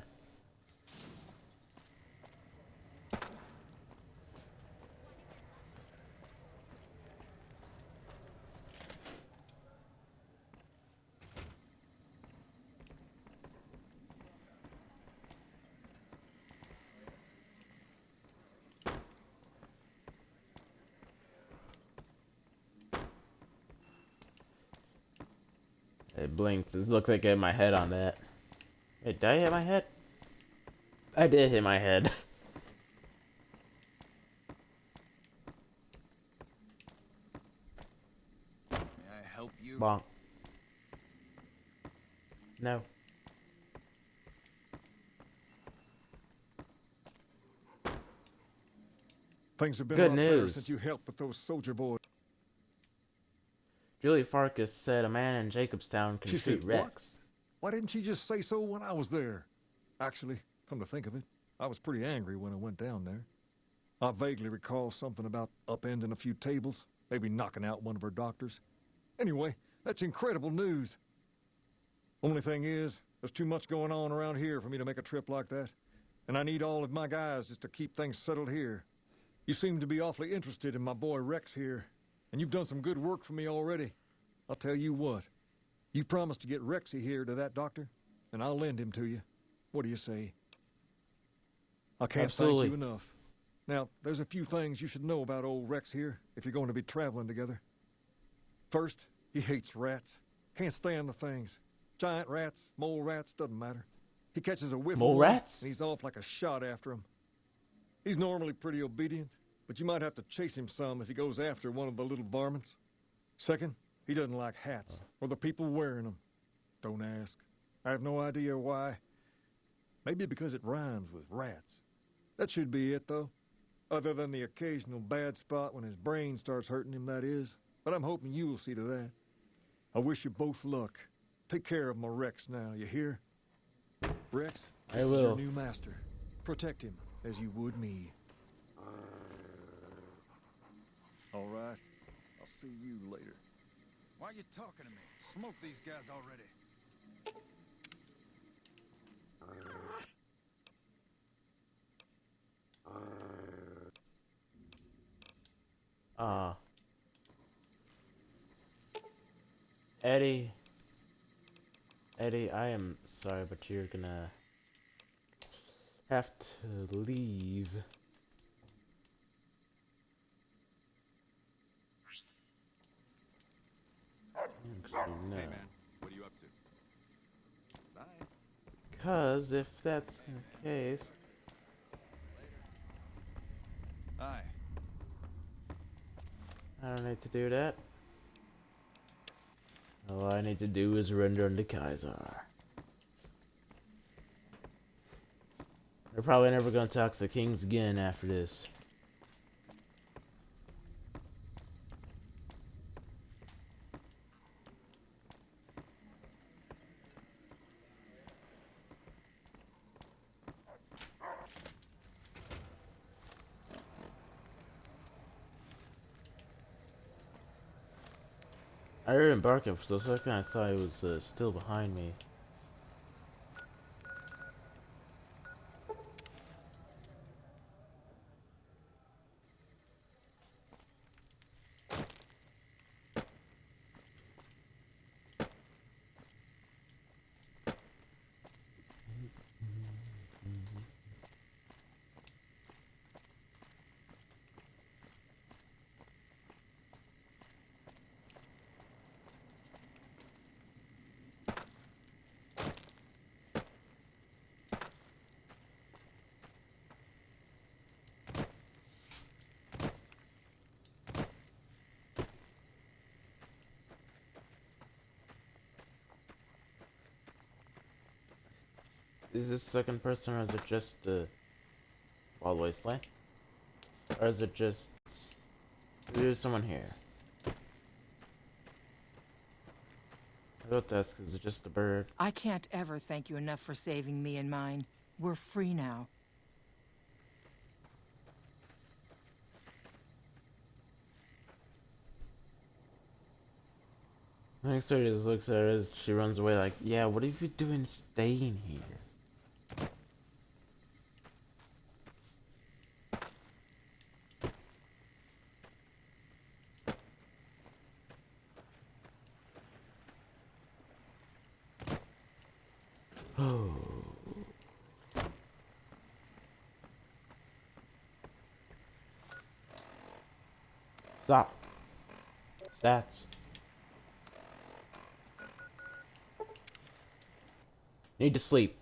It blinked. It looks like I hit my head on that. Wait, did I hit my head? I did hit my head. May I help you? Bonk. No. Things have been Good a lot better news. since you helped with those soldier boys. Julie Farkas said a man in Jacobstown can She treat said what? Rex. Why didn't she just say so when I was there? Actually, come to think of it, I was pretty angry when I went down there. I vaguely recall something about upending a few tables, maybe knocking out one of her doctors. Anyway, that's incredible news. Only thing is, there's too much going on around here for me to make a trip like that. And I need all of my guys just to keep things settled here. You seem to be awfully interested in my boy Rex here, and you've done some good work for me already. I'll tell you what, you promised to get Rexy here to that doctor, and I'll lend him to you. What do you say? I can't Absolutely. thank you enough. Now, there's a few things you should know about old Rex here if you're going to be traveling together. First, he hates rats. Can't stand the things. Giant rats, mole rats, doesn't matter. He catches a whiff Mole of one, rats? and he's off like a shot after him. He's normally pretty obedient, but you might have to chase him some if he goes after one of the little varmints. Second, he doesn't like hats or the people wearing them. Don't ask. I have no idea why. Maybe because it rhymes with rats. That should be it, though. Other than the occasional bad spot when his brain starts hurting him, that is. But I'm hoping you'll see to that. I wish you both luck. Take care of my Rex now, you hear? Rex, I this is will. your new master. Protect him as you would me. All right. I'll see you later. Why are you talking to me? Smoke these guys already. Eddie. Eddie, I am sorry, but you're gonna have to leave. Actually, no. Hey, man. What are you up to? Bye. Because if that's the case, Hi. I don't need to do that. All I need to do is render unto Kaiser. We're probably never gonna talk to the kings again after this. I heard him barking for a second. I thought he was still behind me. Is this second person, or is it just the Wild Wasteland? Or is it just... There's someone here. I wrote this because it's just a bird. I can't ever thank you enough for saving me and mine. We're free now. Next her just looks at her as she runs away like, yeah, what are you doing staying here? Oh. Stop. Stats. Need to sleep.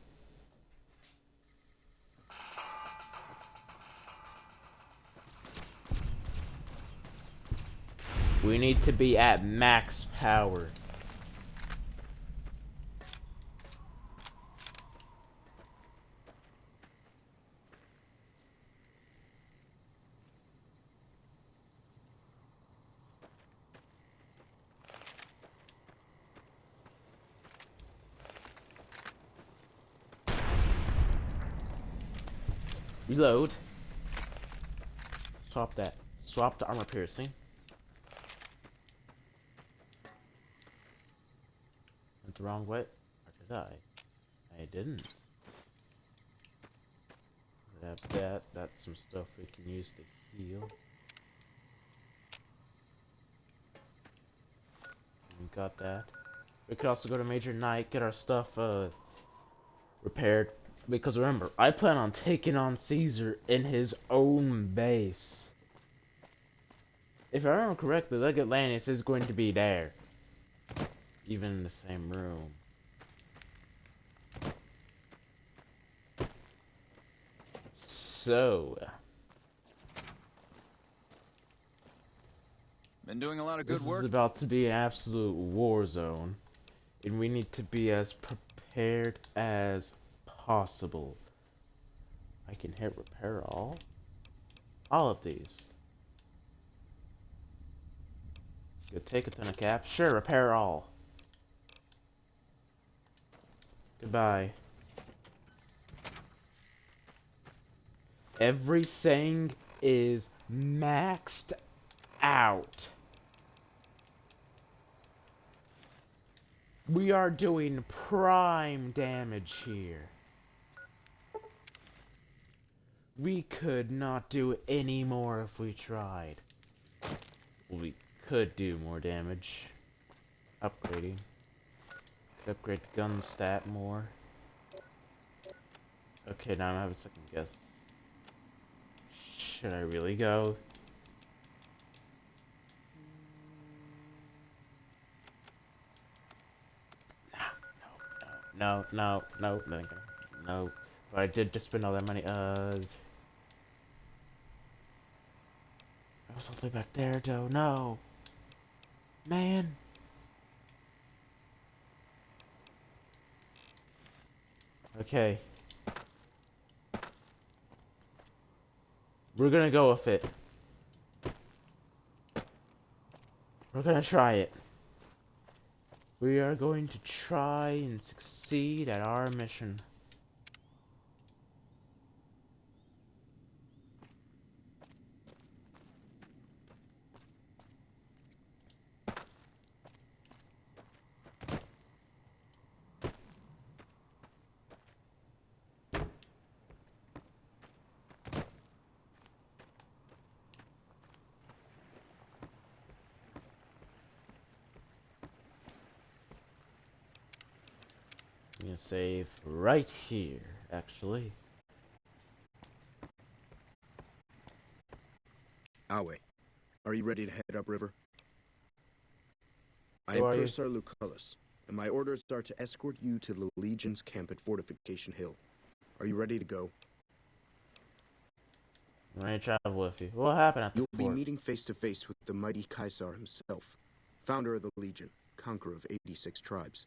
We need to be at max power. Reload. Swap that. Swap the armor piercing. Went the wrong way. Or did I? I didn't. Grab that. That's some stuff we can use to heal. We got that. We could also go to Major Knight, get our stuff repaired. Because remember, I plan on taking on Caesar in his own base. If I remember correctly, Lake Atlantis is going to be there. Even in the same room. So... Been doing a lot of good This work. is about to be an absolute war zone. And we need to be as prepared as possible. I can hit repair all of these. Could take a ton of caps. Sure, repair all. Goodbye. Everything is maxed out. We are doing prime damage here. We could not do any more if we tried. We could do more damage. Upgrading. Could upgrade the gun stat more. Okay, now I have a second guess. Should I really go? No. But I did just spend all that money. I was all the way back there, though. No. Man. Okay. We're gonna go with it. We're gonna try it. We are going to try and succeed at our mission. I'm gonna save right here, actually. Awe, are you ready to head upriver? I Who am are you? Cursar Lucullus, and my orders are to escort you to the Legion's camp at Fortification Hill. Are you ready to go? I'm ready to travel with you. What happened at the You'll be fort? meeting face to face with the mighty Caesar himself, founder of the Legion, conqueror of 86 tribes.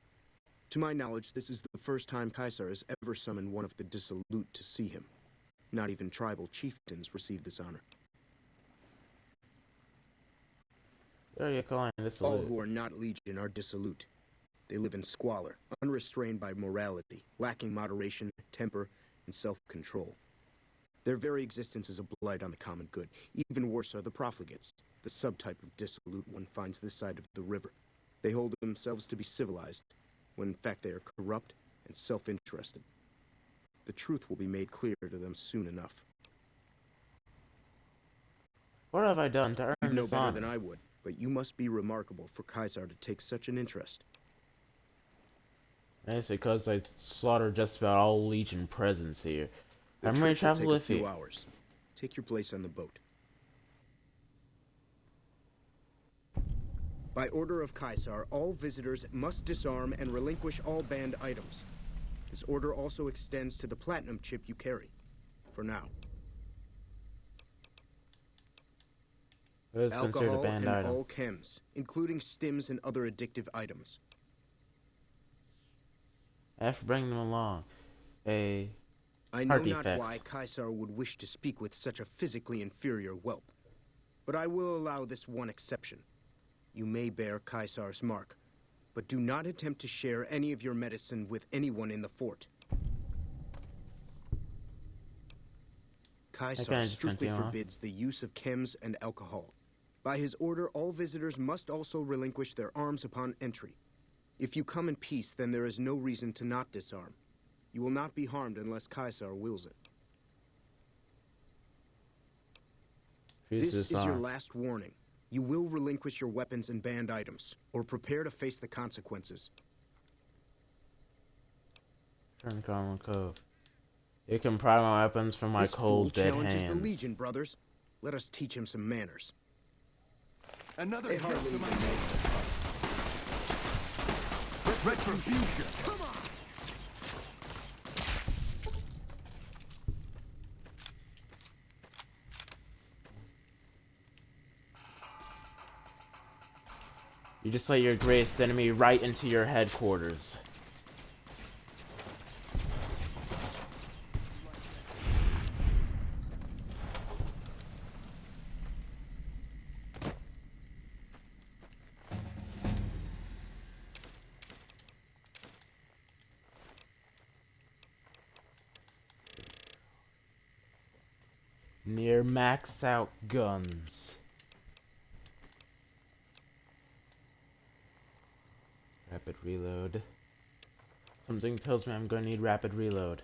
To my knowledge, this is the first time Caesar has ever summoned one of the dissolute to see him. Not even tribal chieftains receive this honor. What are you calling dissolute? All who are not Legion are dissolute. They live in squalor, unrestrained by morality, lacking moderation, temper, and self-control. Their very existence is a blight on the common good. Even worse are the profligates, the subtype of dissolute one finds this side of the river. They hold themselves to be civilized, when in fact they are corrupt and self-interested. The truth will be made clear to them soon enough. What have I done to earn You know this better honor? than I would, but you must be remarkable for Caesar to take such an interest. That's because I slaughtered just about all Legion presence here. The I'm ready to trip will travel take with a few you. hours. Take your place on the boat. By order of Caesar, all visitors must disarm and relinquish all banned items. This order also extends to the platinum chip you carry. For now. It is considered a Alcohol banned and item. all chems, including stims and other addictive items. I have to bring them along. A I know heart not defect. why Caesar would wish to speak with such a physically inferior whelp, but I will allow this one exception. You may bear Caesar's mark, but do not attempt to share any of your medicine with anyone in the fort. Caesar just strictly continue on. forbids the use of chems and alcohol. By his order, all visitors must also relinquish their arms upon entry. If you come in peace, then there is no reason to not disarm. You will not be harmed unless Caesar wills it. Refuse to This is your disarm. last warning. You will relinquish your weapons and banned items, or prepare to face the consequences. Turn Carmel Cove. You can pry my weapons from my This fool cold, dead challenges hands. the Legion, brothers. Let us teach him some manners. Another They hardly even know. retribution. Come on! You just let your greatest enemy right into your headquarters. Near max out guns. Rapid reload. Something tells me I'm gonna need rapid reload.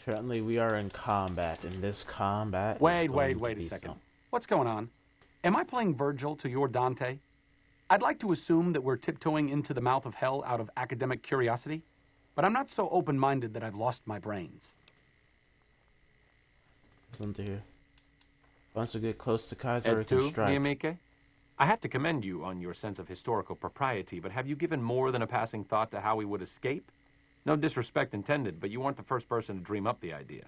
Currently we are in combat, and this combat Wait is going to a be second. some- What's going on? Am I playing Virgil to your Dante? I'd like to assume that we're tiptoeing into the mouth of hell out of academic curiosity, but I'm not so open-minded that I've lost my brains. Something to hear. Once we get close to Kaiser, we Et can tu, strike. Miyamike? I have to commend you on your sense of historical propriety, but have you given more than a passing thought to how we would escape? No disrespect intended, but you weren't the first person to dream up the idea.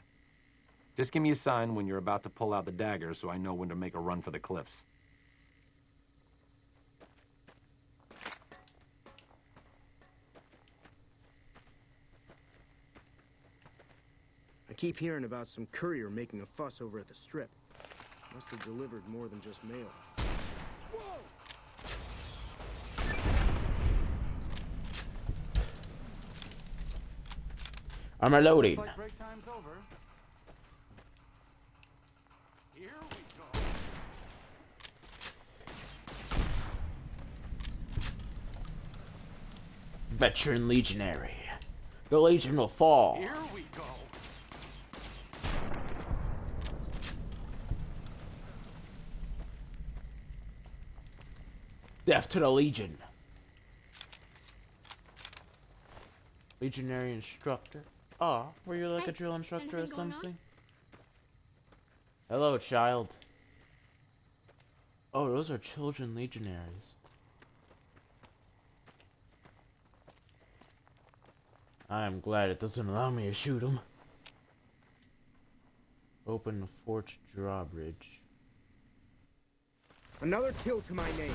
Just give me a sign when you're about to pull out the dagger so I know when to make a run for the cliffs. I keep hearing about some courier making a fuss over at the strip. Must have delivered more than just mail. I'm reloading. Looks like break time's over. Here we go. Veteran legionary. The Legion will fall. Here we go. Death to the Legion. Legionary instructor. Aw, were you like a drill instructor or anything going on? something? Hello, child. Oh, those are children legionaries. I am glad it doesn't allow me to shoot them. Open the fort's drawbridge. Another kill to my name.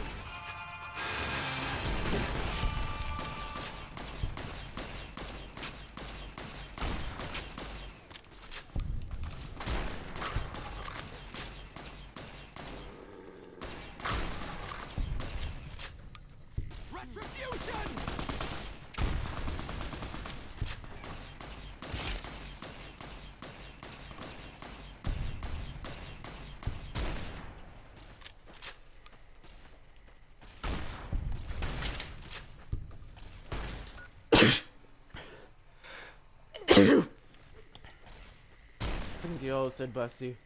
Thank you all said bless you.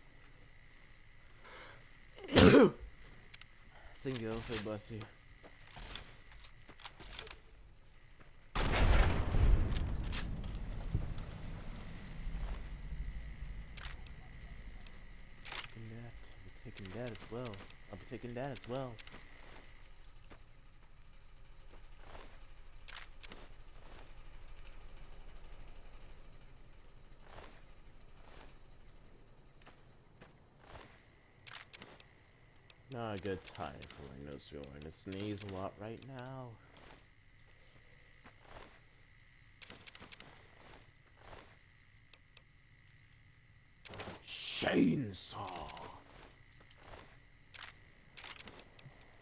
Thank you all said bless you. I'm taking that as well. I'll be taking that as well. Not a good time for Rhinosville. I'm gonna sneeze a lot right now. Chainsaw.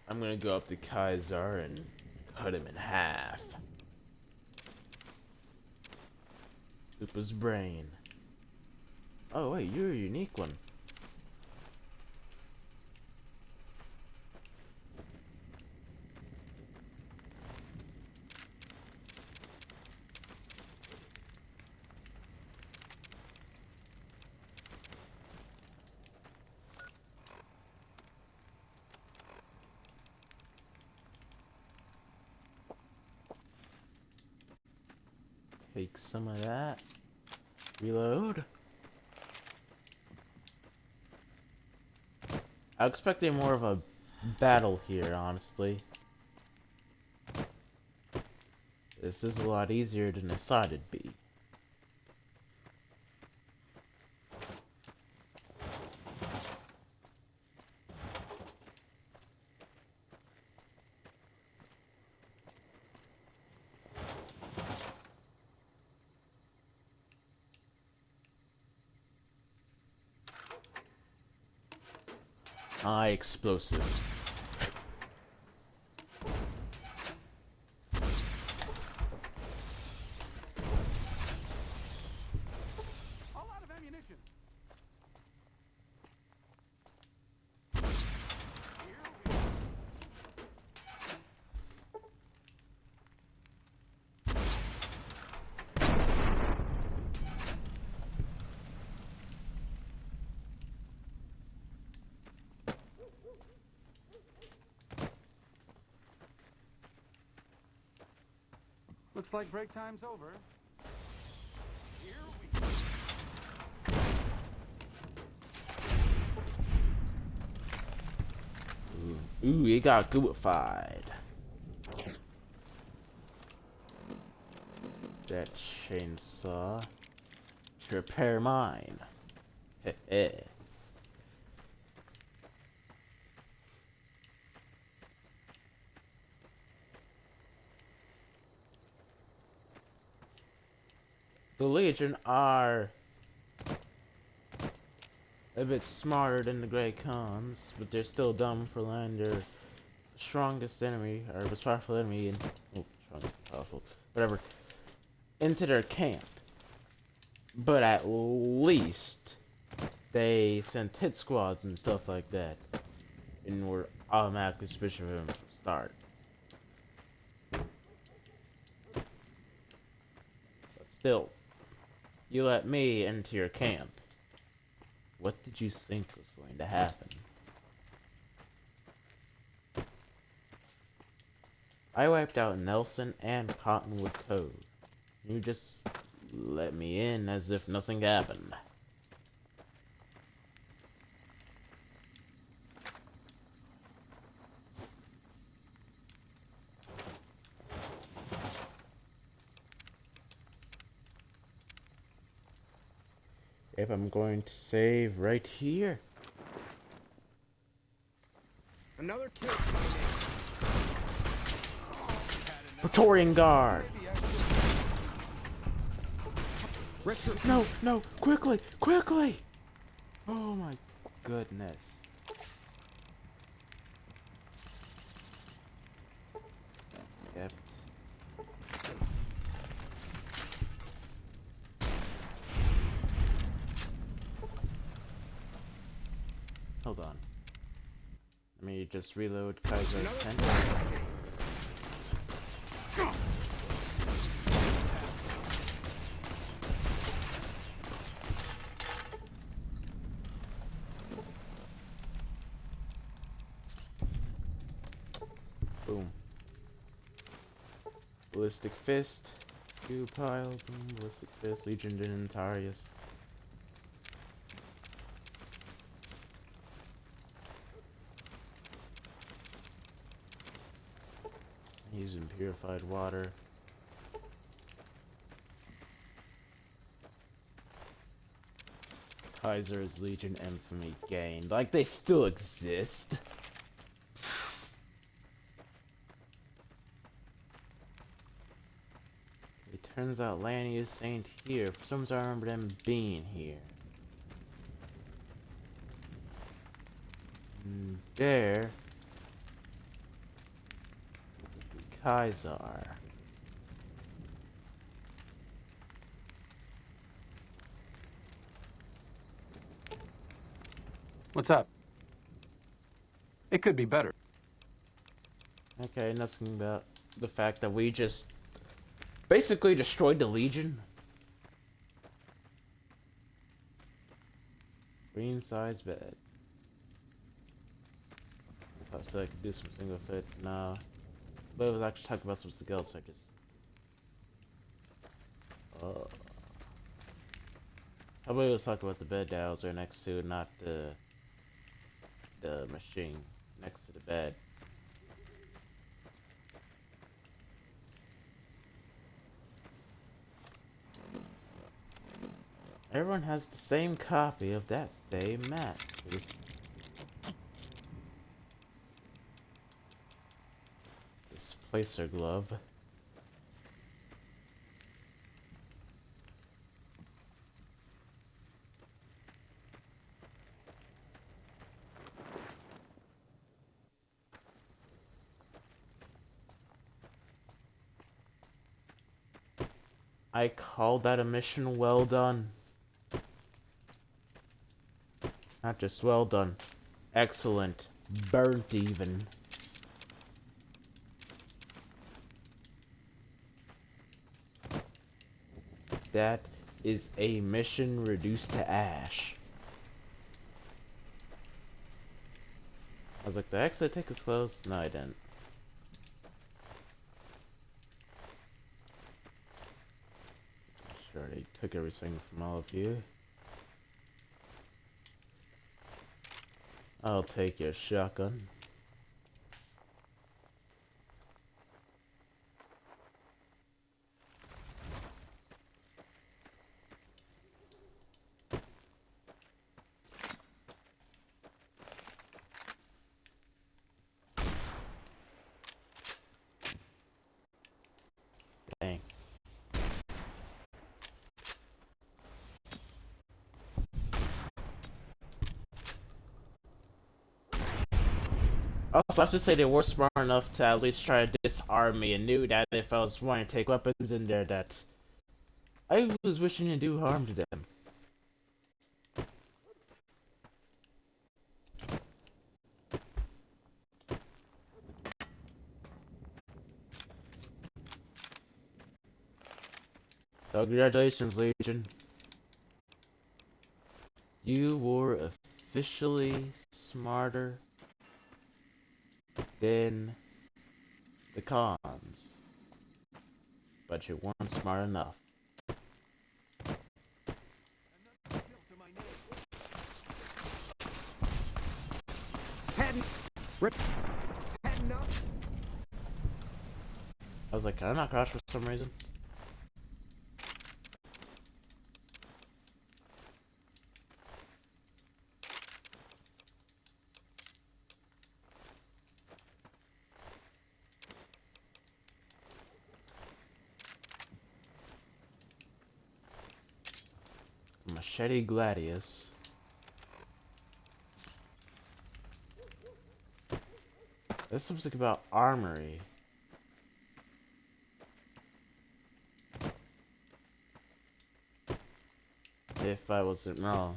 I'm gonna go up to Kaiser and cut him in half. Scoop his brain. Oh wait, you're a unique one. Take some of that. Reload. I was expecting more of a battle here, honestly. This is a lot easier than I thought it'd be. High explosive. All out of ammunition. Looks like break time's over. Ooh, it got gooified. That chainsaw to repair mine. Heh. The Legion are a bit smarter than the Grey Khans, but they're still dumb for letting their strongest enemy, or most powerful enemy, powerful, whatever, into their camp. But at least they sent hit squads and stuff like that, and were automatically suspicious of him from the start. But still, you let me into your camp. What did you think was going to happen? I wiped out Nelson and Cottonwood Cove. You just let me in as if nothing happened. If I'm going to save right here. Another kill. Praetorian Guard. No, no, quickly, quickly! Oh my goodness. Yep. Hold on. Let me just reload Kaiser's tent. Boom. Ballistic Fist. Two pile. Boom. Ballistic Fist. Legion Denatarius. Using purified water. Kaiser's Legion infamy gained. Like they still exist. It turns out Lanius ain't here. For some reason I remember them being here. And there. Kaiser. What's up? It could be better. Okay, nothing about the fact that we just basically destroyed the Legion. Green size bed. I thought I said I could do some single fit. No. But I was actually talking about something else. I just. How about we was talking about the bed that I was right next to, not the machine next to the bed. Everyone has the same copy of that same map. This placer glove. I called that a mission well done. Not just well done. Excellent. Burnt even. That is a mission reduced to ash. I was like, did I actually take his clothes? No, I didn't. Sure, they took everything from all of you. I'll take your shotgun. Dang. Also, I have to say they were smart enough to at least try to disarm me and knew that if I was wanting to take weapons in there that I was wishing to do harm to them. So congratulations, Legion. You were officially smarter than the cons. But you weren't smart enough. I was like, can I not crash for some reason? Machete Gladius. This looks like about armory. If I wasn't wrong.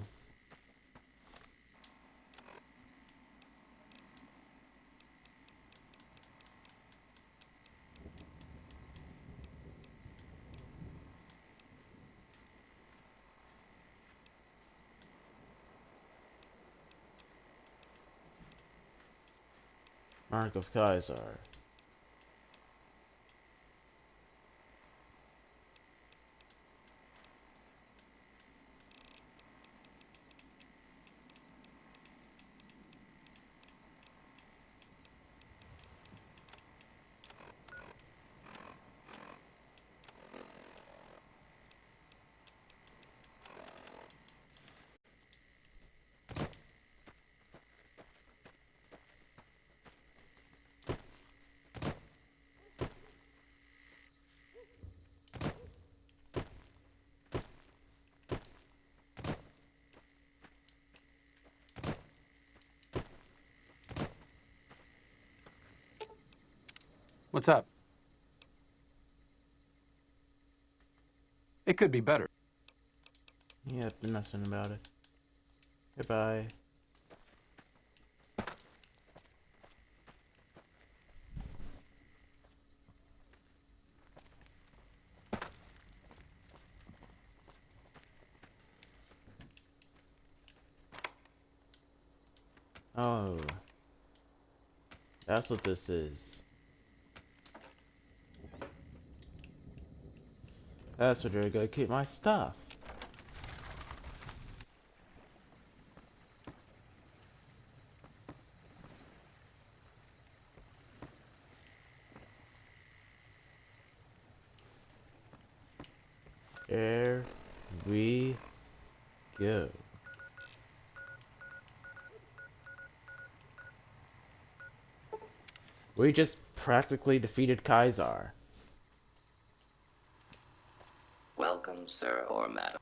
Mark of Caesar. What's up? It could be better. Yep, nothing about it. Goodbye. Oh. That's what this is. That's where I gotta keep my stuff. There we go. We just practically defeated Caesar. Welcome, sir or madam.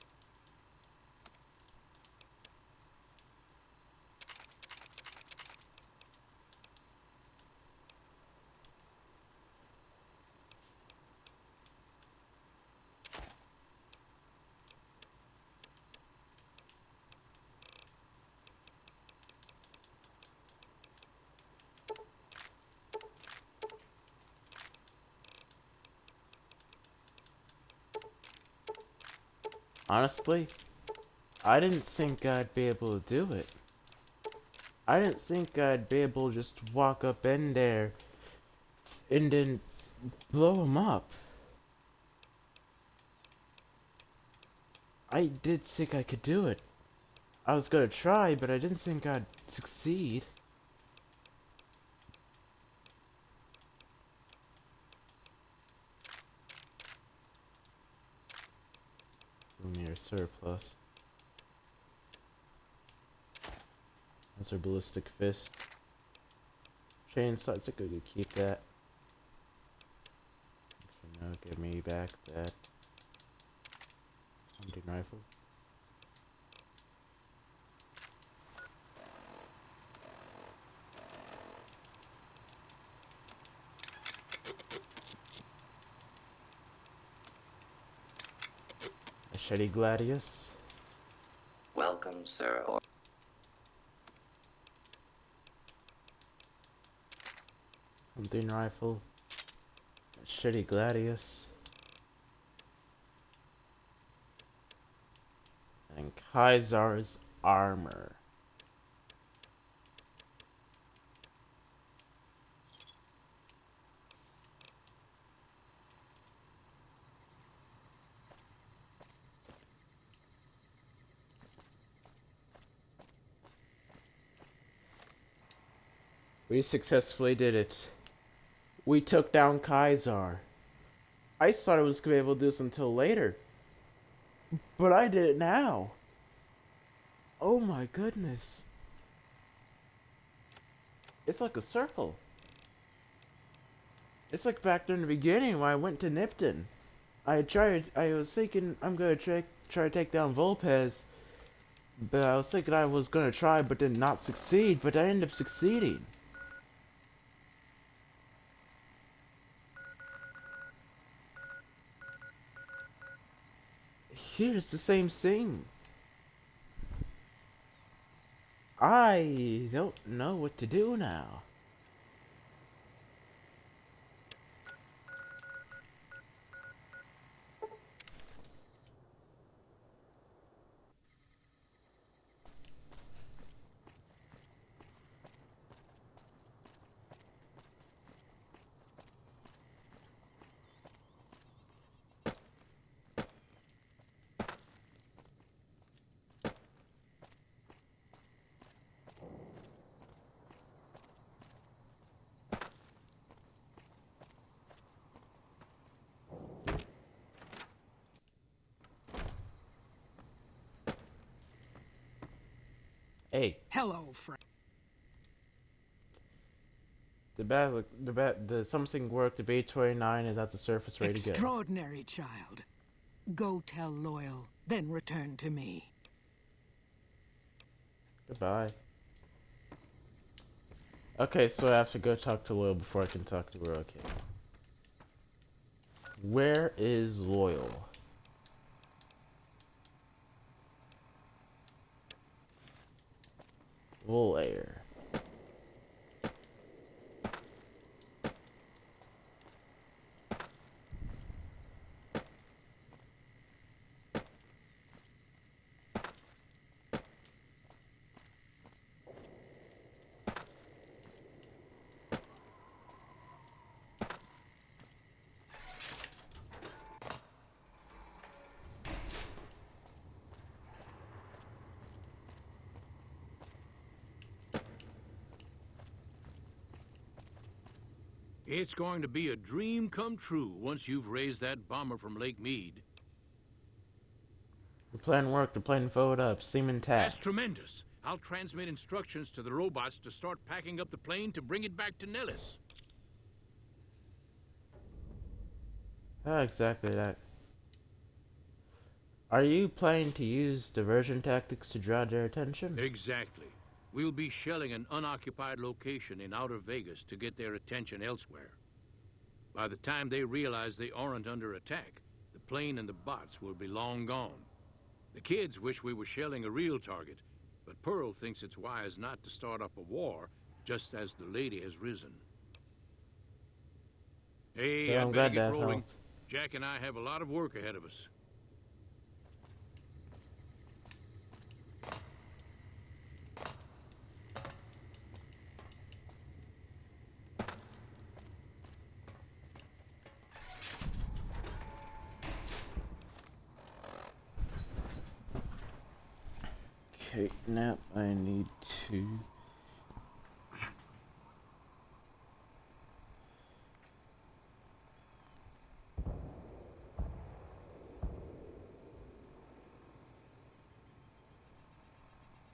Honestly, I didn't think I'd be able to do it. I didn't think I'd be able to just walk up in there and then blow him up. I did think I could do it. I was gonna try, but I didn't think I'd succeed. Mere surplus. That's our ballistic fist. Chainsaw, it's a good to keep that. Actually, no, give me back that hunting rifle. Machete Gladius. Welcome, sir or... Hunting rifle. Machete Gladius. And Caesar's armor. We successfully did it. We took down Caesar. I thought I was going to be able to do this until later. But I did it now. Oh my goodness. It's like a circle. It's like back there in the beginning when I went to Nipton. I was thinking I'm going to try to take down Volpez. But I was thinking I was gonna try, but then not succeed, but I ended up succeeding. Here, it's the same thing. I don't know what to do now. Hey. Hello, friend. The something worked. The B-29 is at the surface, ready to go. Extraordinary child. Go tell Loyal, then return to me. Goodbye. Okay, so I have to go talk to Loyal before I can talk to her. Okay. Where is Loyal? Wool Air. It's going to be a dream come true once you've raised that bomber from Lake Mead. The plan worked. The plane folded up. Seam intact. That's tremendous. I'll transmit instructions to the robots to start packing up the plane to bring it back to Nellis. How exactly that? Are you planning to use diversion tactics to draw their attention? Exactly. We'll be shelling an unoccupied location in outer Vegas to get their attention elsewhere. By the time they realize they aren't under attack, the plane and the bots will be long gone. The kids wish we were shelling a real target, but Pearl thinks it's wise not to start up a war just as the lady has risen. Hey, Yeah, I I'm better glad get that rolling. helped. Jack and I have a lot of work ahead of us. Okay, now I need to...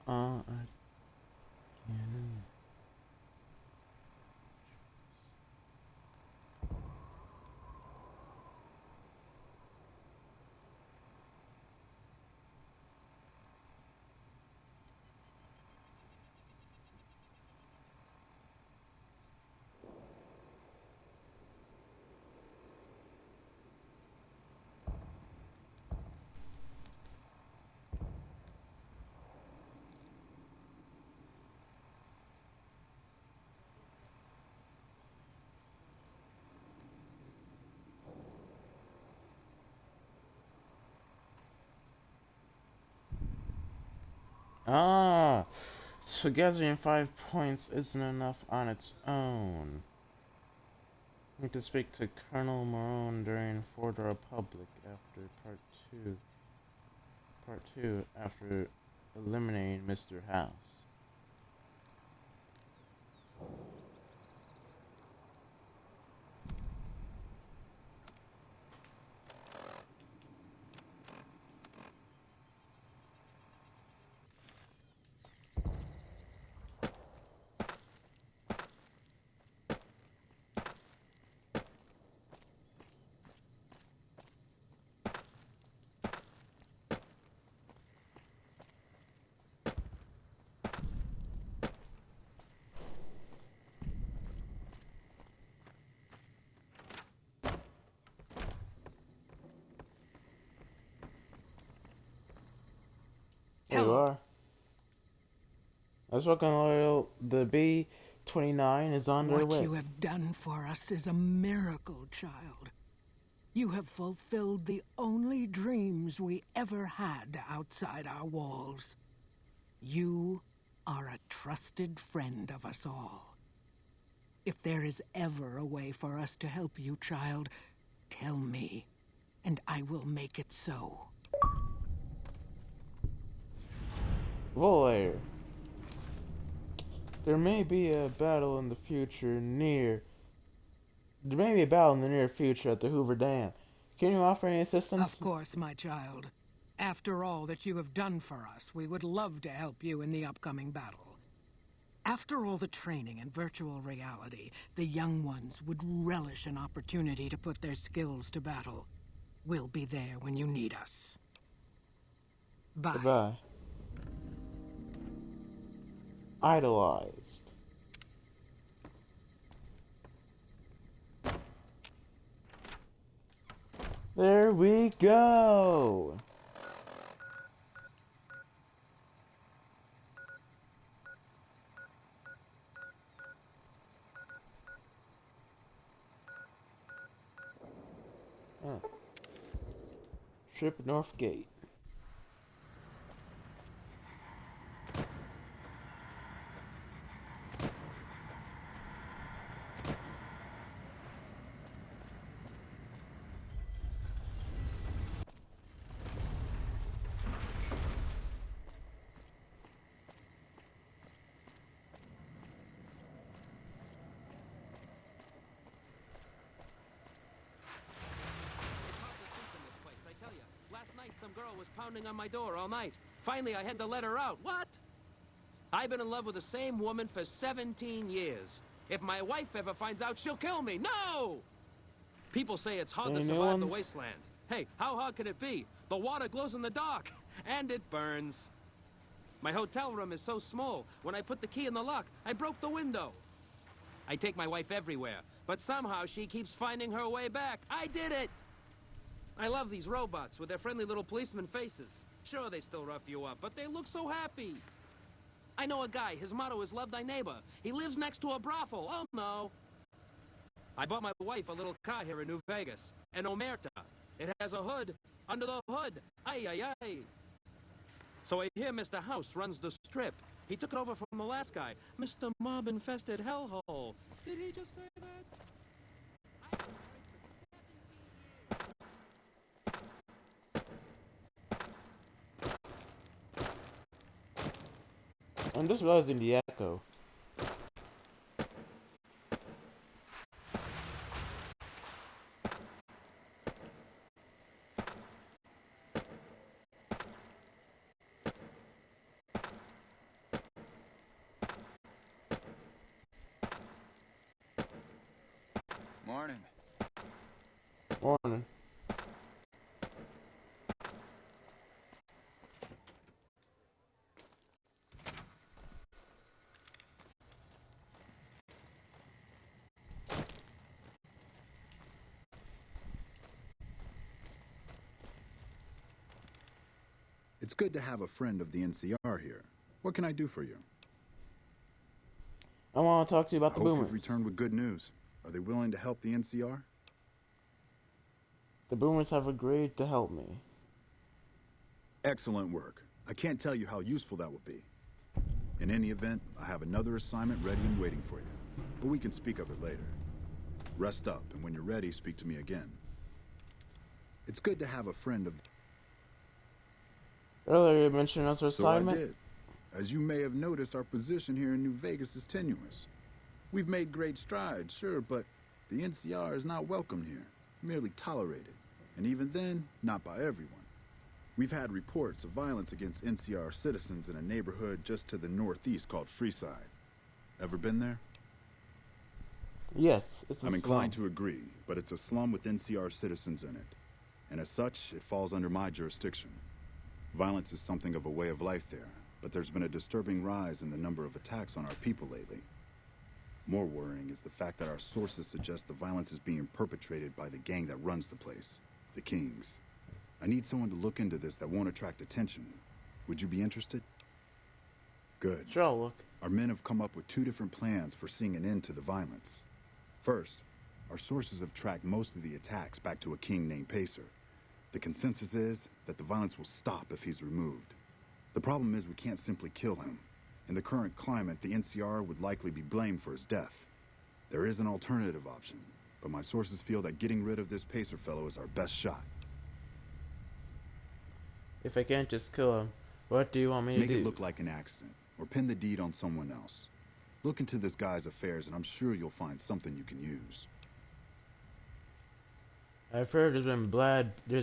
again. So gathering 5 points isn't enough on its own. I need to speak to Colonel Marone during For the Republic after Part 2 after eliminating Mr. House. you are. That's fucking loyal. The B-29 is on their way. What you have done for us is a miracle, child. You have fulfilled the only dreams we ever had outside our walls. You are a trusted friend of us all. If there is ever a way for us to help you, child, tell me, and I will make it so. Volair. There may be a battle in the near future at the Hoover Dam. Can you offer any assistance? Of course, my child. After all that you have done for us, we would love to help you in the upcoming battle. After all the training in virtual reality, the young ones would relish an opportunity to put their skills to battle. We'll be there when you need us. Bye. Goodbye. Idolized. There we go. Trip North Gate. Some girl was pounding on my door all night. Finally, I had to let her out. What? I've been in love with the same woman for 17 years. If my wife ever finds out, she'll kill me. No! People say it's hard to survive the wasteland. Hey, how hard could it be? The water glows in the dark, and it burns. My hotel room is so small. When I put the key in the lock, I broke the window. I take my wife everywhere, but somehow she keeps finding her way back. I did it! I love these robots with their friendly little policeman faces. Sure, they still rough you up, but they look so happy. I know a guy, his motto is love thy neighbor. He lives next to a brothel. Oh, no. I bought my wife a little car here in New Vegas, an Omerta. It has a hood under the hood. Ay, ay, ay. So I hear Mr. House runs the strip. He took it over from the last guy, Mr. Mob-infested hellhole. Did he just say that? I'm just realizing the echo. Morning. Morning. It's good to have a friend of the NCR here. What can I do for you? I want to talk to you about the I hope boomers. you've returned with good news. Are they willing to help the NCR? The boomers have agreed to help me. Excellent work. I can't tell you how useful that will be. In any event, I have another assignment ready and waiting for you. But we can speak of it later. Rest up, and when you're ready, speak to me again. It's good to have a friend of... Earlier you mentioned us assignment. So I did. As you may have noticed, our position here in New Vegas is tenuous. We've made great strides, sure, but the NCR is not welcome here, merely tolerated. And even then, not by everyone. We've had reports of violence against NCR citizens in a neighborhood just to the northeast called Freeside. Ever been there? Yes, it's a I'm inclined slum. to agree, but it's a slum with NCR citizens in it. And as such, it falls under my jurisdiction. Violence is something of a way of life there, but there's been a disturbing rise in the number of attacks on our people lately. More worrying is the fact that our sources suggest the violence is being perpetrated by the gang that runs the place, the Kings. I need someone to look into this that won't attract attention, Would you be interested? Good. Sure, I'll look. Our men have come up with 2 different plans for seeing an end to the violence. First, our sources have tracked most of the attacks back to a king named Pacer. The consensus is that the violence will stop if he's removed. The problem is we can't simply kill him. In the current climate, the NCR would likely be blamed for his death. There is an alternative option, but my sources feel that getting rid of this Pacer fellow is our best shot. If I can't just kill him, what do you want me to do? Make it look like an accident, or pin the deed on someone else. Look into this guy's affairs, and I'm sure you'll find something you can use. I've heard there's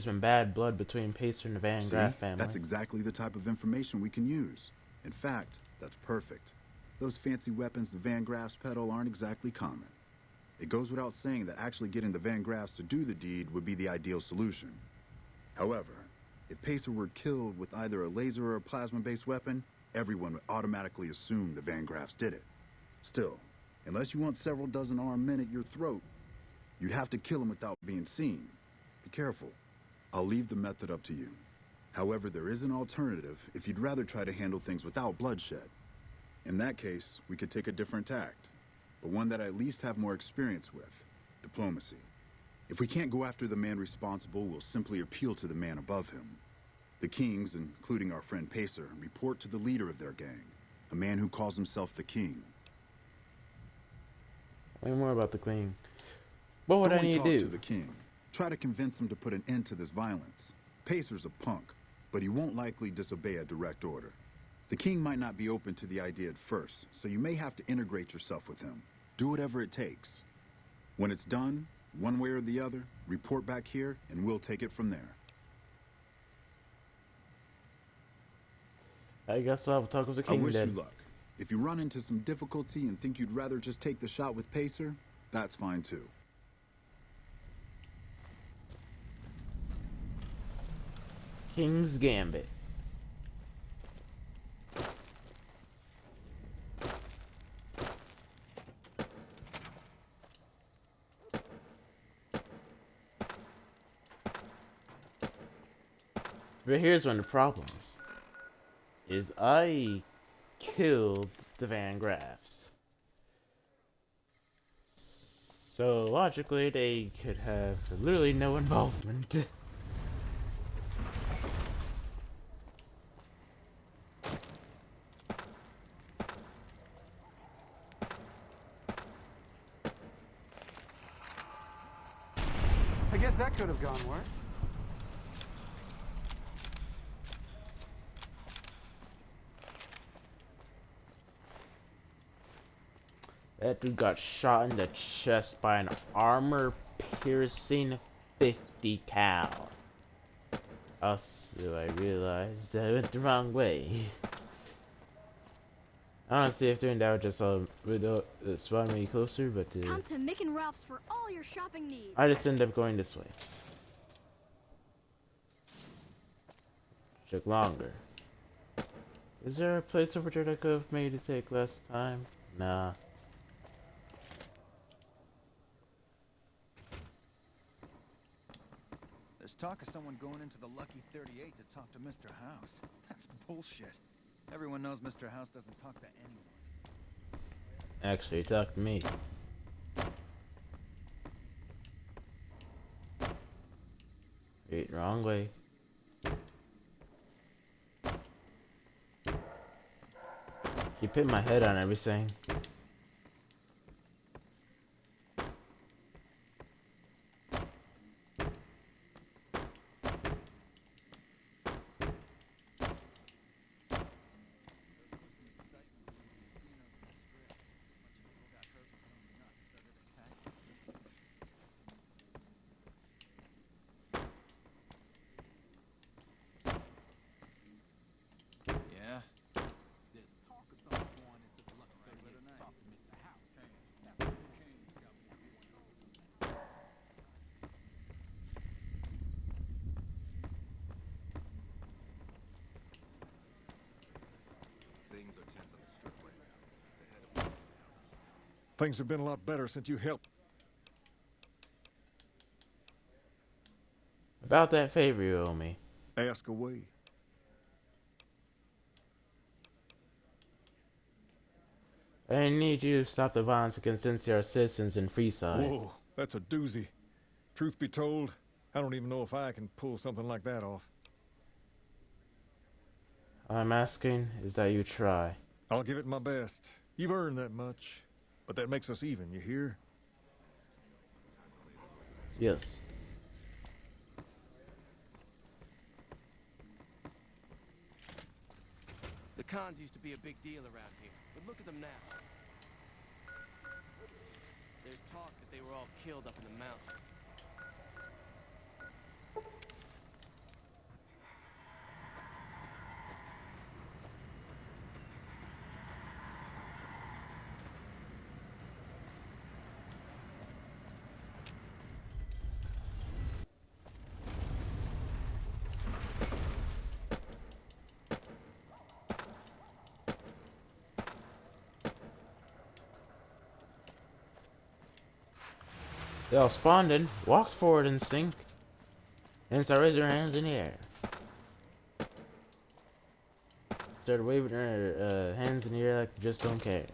been bad blood between Pacer and the Van Graff family. That's exactly the type of information we can use. In fact, that's perfect. Those fancy weapons the Van Graffs peddle aren't exactly common. It goes without saying that actually getting the Van Graffs to do the deed would be the ideal solution. However, if Pacer were killed with either a laser or a plasma-based weapon, everyone would automatically assume the Van Graffs did it. Still, unless you want several dozen armed men at your throat, you'd have to kill him without being seen. Be careful. I'll leave the method up to you. However, there is an alternative if you'd rather try to handle things without bloodshed. In that case, we could take a different tact, but one that I at least have more experience with: diplomacy. If we can't go after the man responsible, we'll simply appeal to the man above him. The Kings, including our friend Pacer, report to the leader of their gang, a man who calls himself the King. Way more about the King. What would I need to do? Go to the King. Try to convince him to put an end to this violence. Pacer's a punk, but he won't likely disobey a direct order. The King might not be open to the idea at first, so you may have to integrate yourself with him. Do whatever it takes. When it's done, one way or the other, report back here, and we'll take it from there. I guess I'll talk with the King I wish then. you luck. If you run into some difficulty and think you'd rather just take the shot with Pacer, that's fine too. King's Gambit. But here's one of the problems. Is I killed the Van Graffs. So logically they could have literally no involvement. I guess that could have gone worse. That dude got shot in the chest by an armor-piercing 50 cal. Also, I realized I went the wrong way. Honestly, if doing that would just spawn me closer, but Come to Mick and Ralph's for all your shopping needs. I just ended up going this way. Took longer. Is there a place over there that could have made it take less time? Nah. There's talk of someone going into the Lucky 38 to talk to Mr. House. That's bullshit. Everyone knows Mr. House doesn't talk to anyone. Actually, talk to me. Wait, wrong way. Keep hitting my head on everything. Yeah? There's talk of someone going into the Lucky 38 to talk to Mr. House. That's what the King's got one going on. Things are tense on the strip right now. The head of one of the houses. Things have been a lot better since you helped. About that favor you owe me. Ask away. I need you to stop the violence against NCR citizens in Freeside. Whoa, that's a doozy. Truth be told, I don't even know if I can pull something like that off. All I'm asking is that you try. I'll give it my best. You've earned that much. But that makes us even, you hear? Yes. The cons used to be a big deal around here, but look at them now. There's talk that they were all killed up in the mountain. They all spawned in, walked forward in sync, and started raising their hands in the air. Started waving their hands in the air like they just don't care.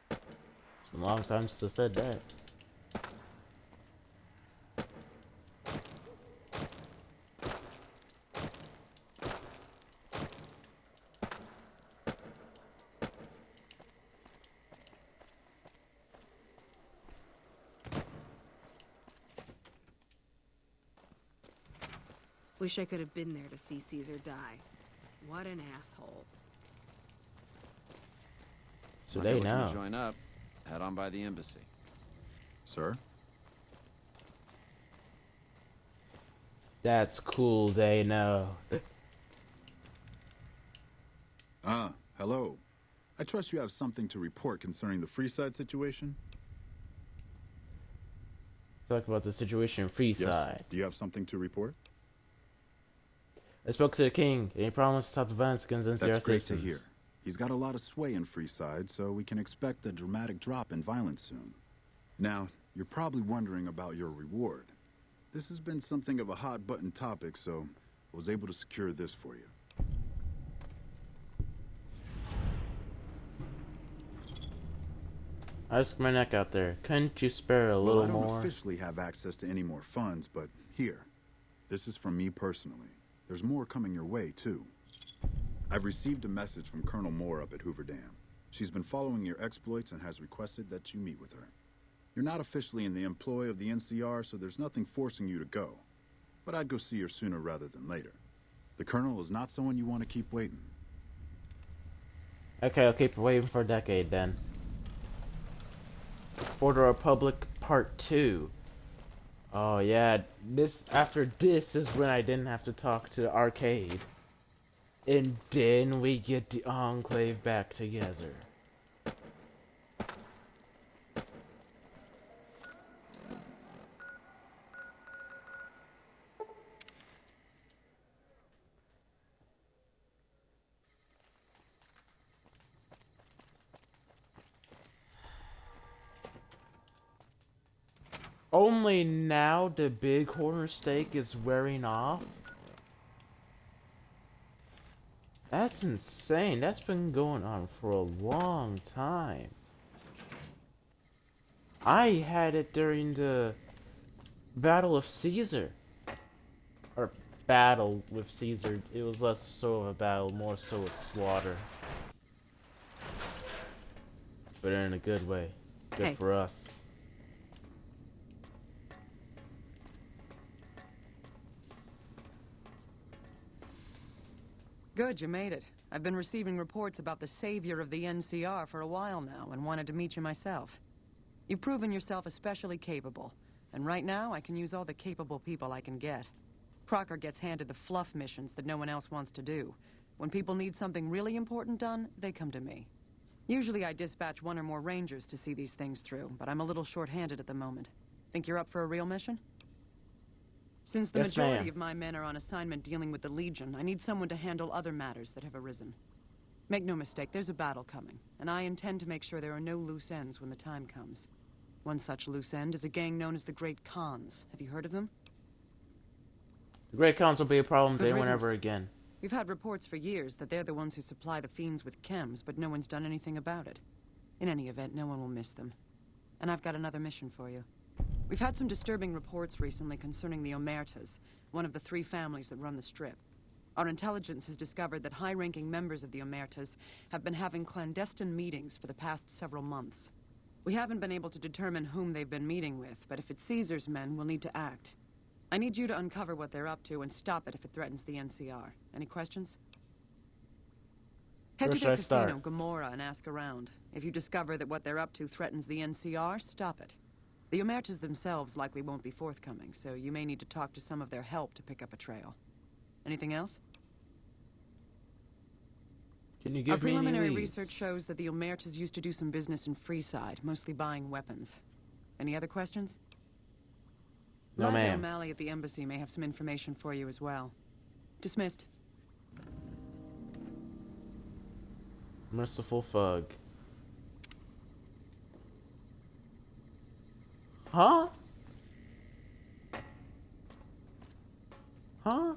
It's been a long time since I said that. Wish I could have been there to see Caesar die. What an asshole. So Okay, they looking know. to join up. Head on by the embassy. Sir? That's cool, they know. Hello. I trust you have something to report concerning the Freeside situation? Talk about the situation in Freeside. Yes. Do you have something to report? I spoke to the king, and he promised to stop the violence against NCR That's great to citizens. hear. He's got a lot of sway in Freeside, so we can expect a dramatic drop in violence soon. Now, you're probably wondering about your reward. This has been something of a hot-button topic, so I was able to secure this for you. I risked my neck out there. Couldn't you spare a Well, little I don't more? officially have access to any more funds, but here. This is from me personally. There's more coming your way, too. I've received a message from Colonel Moore up at Hoover Dam. She's been following your exploits and has requested that you meet with her. You're not officially in the employ of the NCR, so there's nothing forcing you to go. But I'd go see her sooner rather than later. The Colonel is not someone you want to keep waiting. Okay, I'll keep waiting for a decade then. For the Republic Part 2. Oh yeah, after this is when I didn't have to talk to the arcade. And then we get the Enclave back together. Only now the big corner steak is wearing off? That's insane. That's been going on for a long time. I had it during the Battle of Caesar. Or battle with Caesar. It was less so of a battle, more so a slaughter. But in a good way. Good Hey. for us. Good, you made it. I've been receiving reports about the savior of the NCR for a while now and wanted to meet you myself. You've proven yourself especially capable, and right now I can use all the capable people I can get. Crocker gets handed the fluff missions that no one else wants to do. When people need something really important done, they come to me. Usually I dispatch one or more rangers to see these things through, but I'm a little short-handed at the moment. Think you're up for a real mission? Since the Yes, majority ma'am. of my men are on assignment dealing with the Legion, I need someone to handle other matters that have arisen. Make no mistake, there's a battle coming, and I intend to make sure there are no loose ends when the time comes. One such loose end is a gang known as the Great Khans. Have you heard of them? The Great Khans will be a problem Good day whenever riddance. again. We've had reports for years that they're the ones who supply the fiends with chems, but no one's done anything about it. In any event, no one will miss them. And I've got another mission for you. We've had some disturbing reports recently concerning the Omertas, one of the 3 families that run the Strip. Our intelligence has discovered that high-ranking members of the Omertas have been having clandestine meetings for the past several months. We haven't been able to determine whom they've been meeting with, but if it's Caesar's men, we'll need to act. I need you to uncover what they're up to and stop it if it threatens the NCR. Any questions? Head Where to should their I start? casino, Gomorrah, and ask around. If you discover that what they're up to threatens the NCR, stop it. The Omertas themselves likely won't be forthcoming, so you may need to talk to some of their help to pick up a trail. Anything else? Can you Our give me any preliminary leads? research shows that the Omertas used to do some business in Freeside, mostly buying weapons. Any other questions? No, Liza ma'am. O'Malley at the embassy may have some information for you as well. Dismissed. Merciful Fug. Huh? Huh?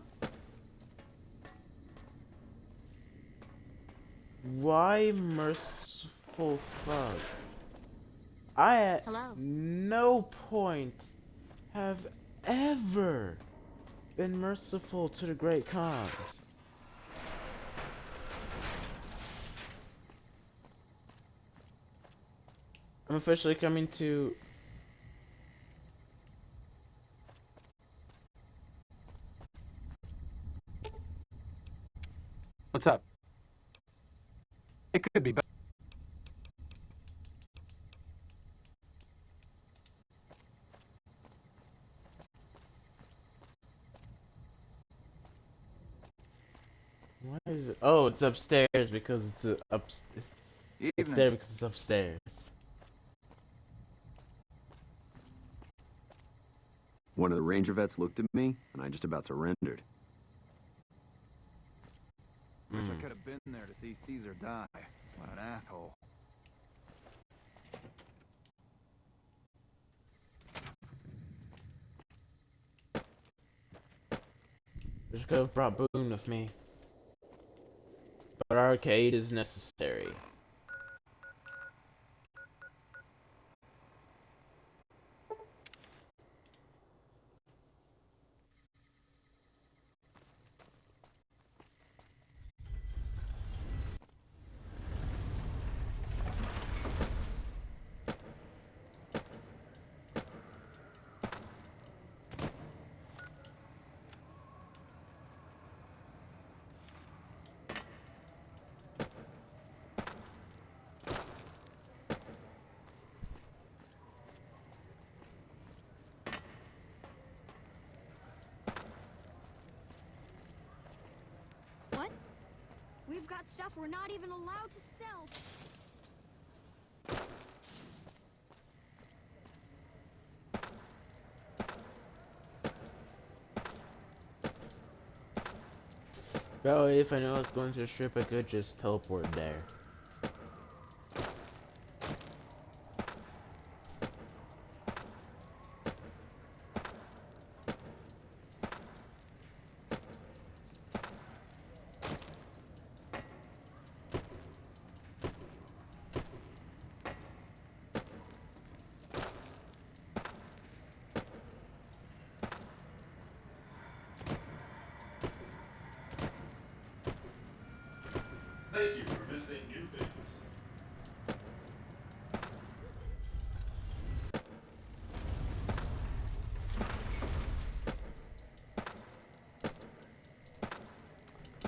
Why Merciful Fug? I at Hello. no point have ever been merciful to the Great Khans. I'm officially coming to... What's up? It could be better. Why is it? Oh, it's upstairs because it's It's Evening. there because it's upstairs. One of the ranger vets looked at me, and I just about surrendered. Wish I could have been there to see Caesar die. What an asshole. Just could have brought Boone with me. But arcade is necessary. What? We've got stuff we're not even allowed to sell. That way, if I know I was going to a strip, I could just teleport there. Thank you for visiting New Vegas.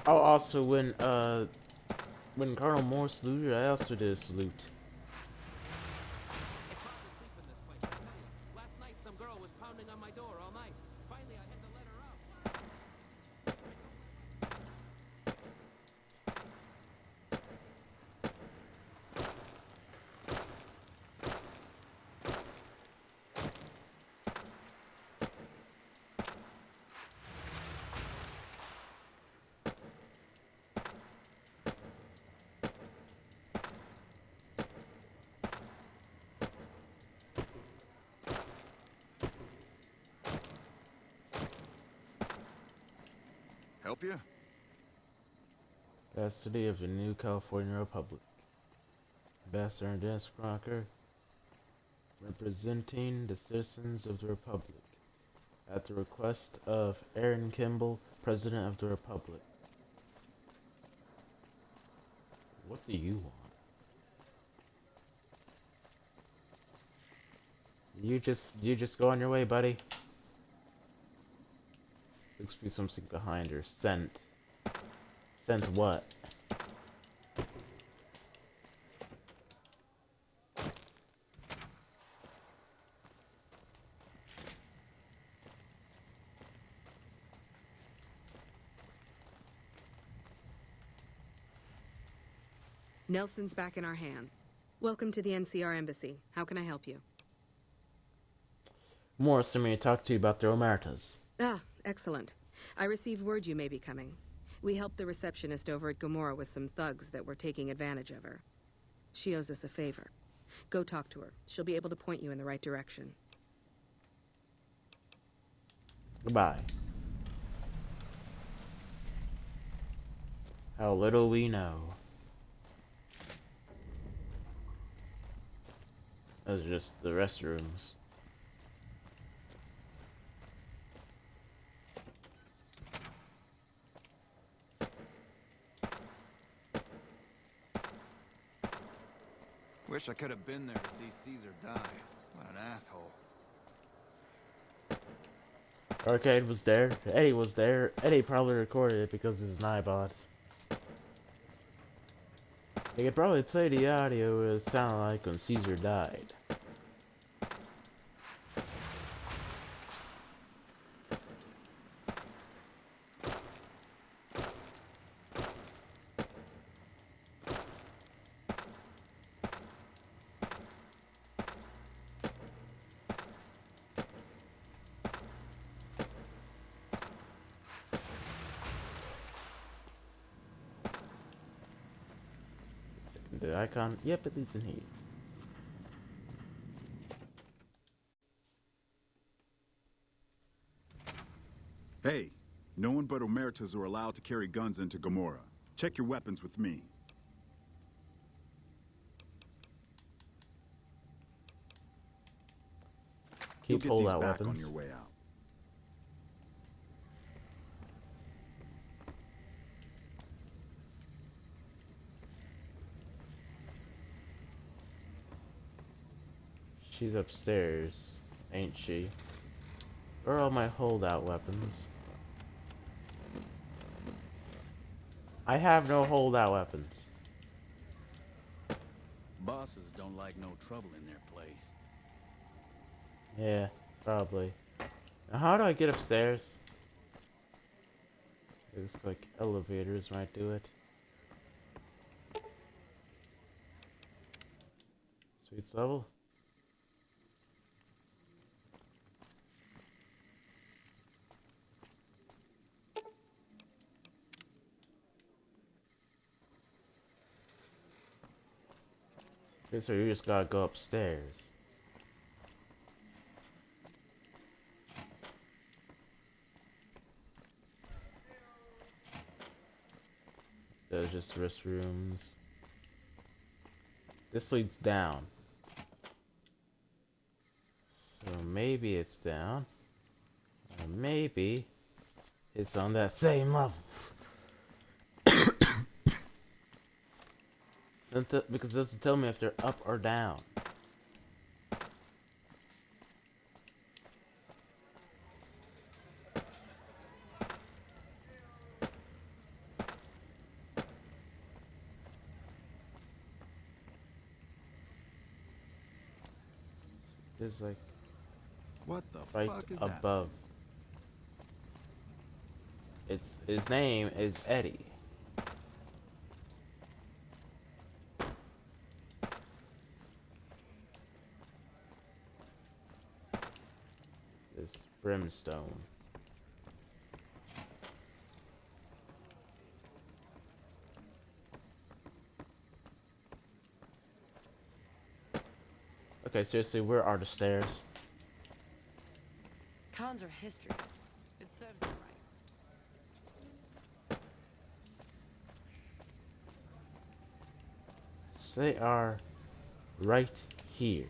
Oh, also when Colonel Moore saluted, I also did a salute. Last night, some girl was pounding on my door all night. Finally, I had to let her out. Help you? Custody of the New California Republic. Ambassador Dennis Crocker, representing the citizens of the Republic, at the request of Aaron Kimball, President of the Republic. What do you want? You just go on your way, buddy. Looks to be something behind her. Sent. Sent what? Nelson's back in our hand. Welcome to the NCR Embassy. How can I help you? Morrison may talk to you about the Omertas. Ah, excellent. I received word you may be coming. We helped the receptionist over at Gomorrah with some thugs that were taking advantage of her. She owes us a favor. Go talk to her. She'll be able to point you in the right direction. Goodbye. How little we know. Those are just the restrooms. Wish I could have been there to see Caesar die. What an asshole. Arcade was there. Eddie was there. Eddie probably recorded it because he's an iBot. They could probably play the audio it sounded like when Caesar died. The icon, yep, it leads in here. Hey, no one but Omertas are allowed to carry guns into Gomorrah. Check your weapons with me. Keep You'll get holdout these back weapons on your way out. She's upstairs, ain't she? Where are all my holdout weapons? I have no holdout weapons. Bosses don't like no trouble in their place. Yeah, probably. Now how do I get upstairs? Looks like elevators might do it. Sweets level. Okay, so you just gotta go upstairs. There's just restrooms. This leads down. So maybe it's down. Or maybe it's on that same level. Because it doesn't tell me if they're up or down. There's like what the right fuck is above. It's his name is Eddie. This brimstone. Okay, seriously, where are the stairs? Cons are history. It serves them They are right here.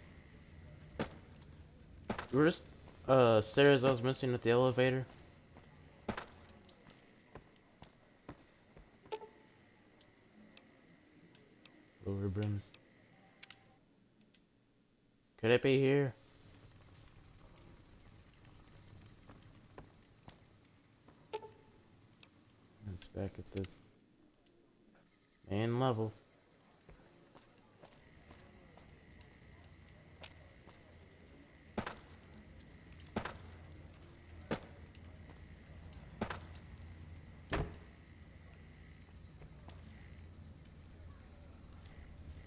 Where's stairs I was missing at the elevator? Over brims. Could it be here? It's back at the main level.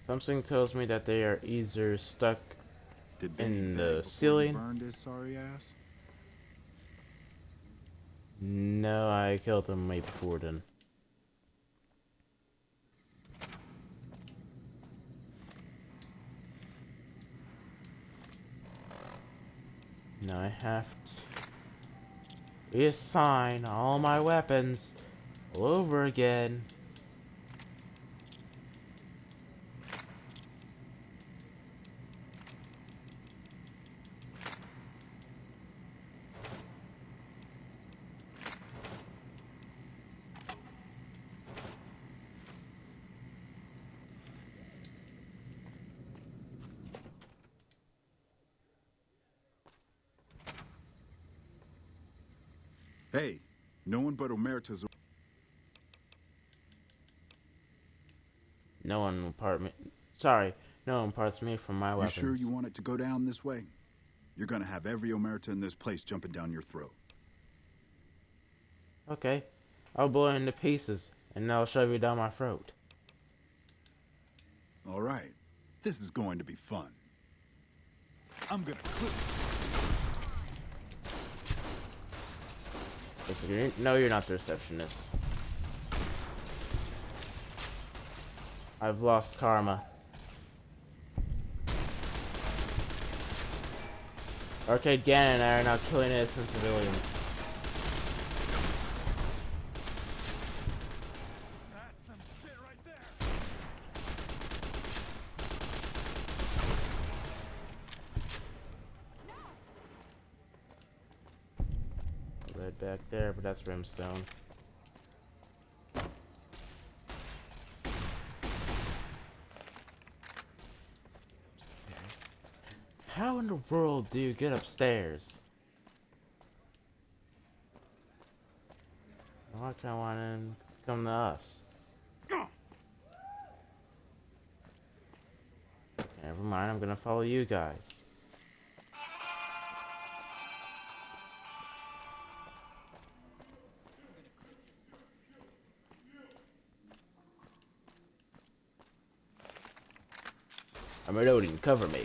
Something tells me that they are either stuck in the ceiling. Burned his sorry ass? No, I killed him way before then. Now I have to reassign all my weapons all over again. Hey, no one but Omerta's. No one will part me. Sorry, no one parts me from my weapons. You sure you want it to go down this way? You're gonna have every Omerta in this place jumping down your throat. Okay, I'll blow it into pieces, and I'll shove you down my throat. All right, this is going to be fun. I'm gonna clip. No, you're not the receptionist. I've lost karma. Arcade Gannon and I are now killing innocent civilians. Red back there, but that's Brimstone. How in the world do you get upstairs? Why can't one come to us? Never mind, I'm gonna follow you guys. I'm reloading, cover me.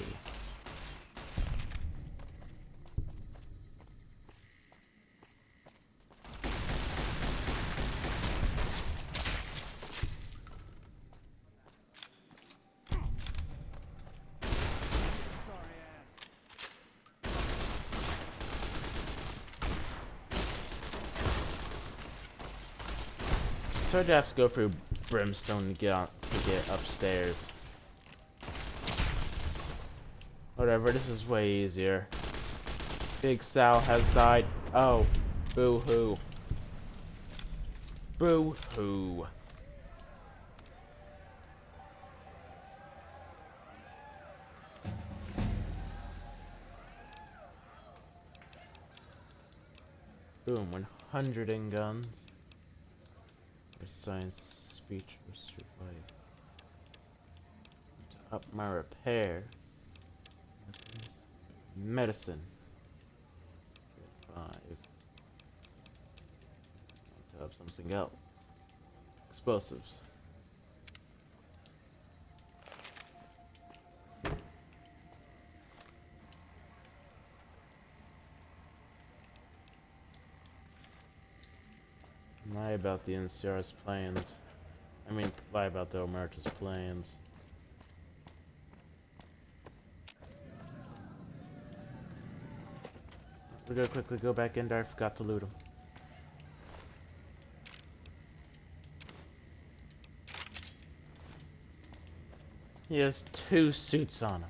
So I'd have to go through Brimstone to get upstairs. Whatever, this is way easier. Big Sal has died. Oh, boo-hoo. Boo-hoo. Boom, 100 in guns. For science, speech, or survival. To up my repair. Medicine. 5. To up something else. Explosives. Lie about the NCR's plans. I mean, lie about the Omerta's plans. We're gonna quickly go back in there. I forgot to loot them. He has 2 suits on him.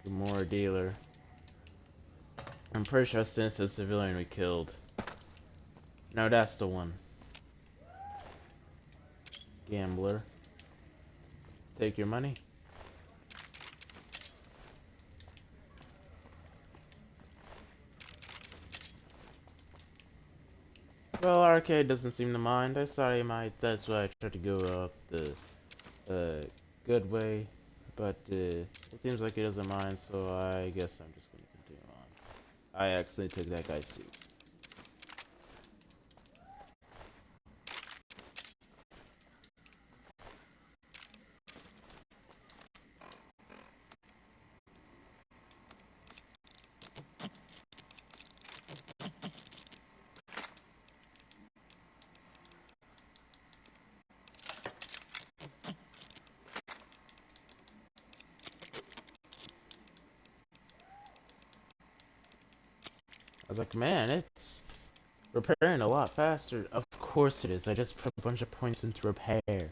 More dealer. I'm pretty sure since the civilian we killed. No, that's the one. Gambler. Take your money. Well, Arcade doesn't seem to mind. I thought he might. That's why I tried to go up the good way. But it seems like he doesn't mind, so I guess I'm just going to continue on. I accidentally took that guy's suit. I was like, man, it's repairing a lot faster. Of course it is. I just put a bunch of points into repair.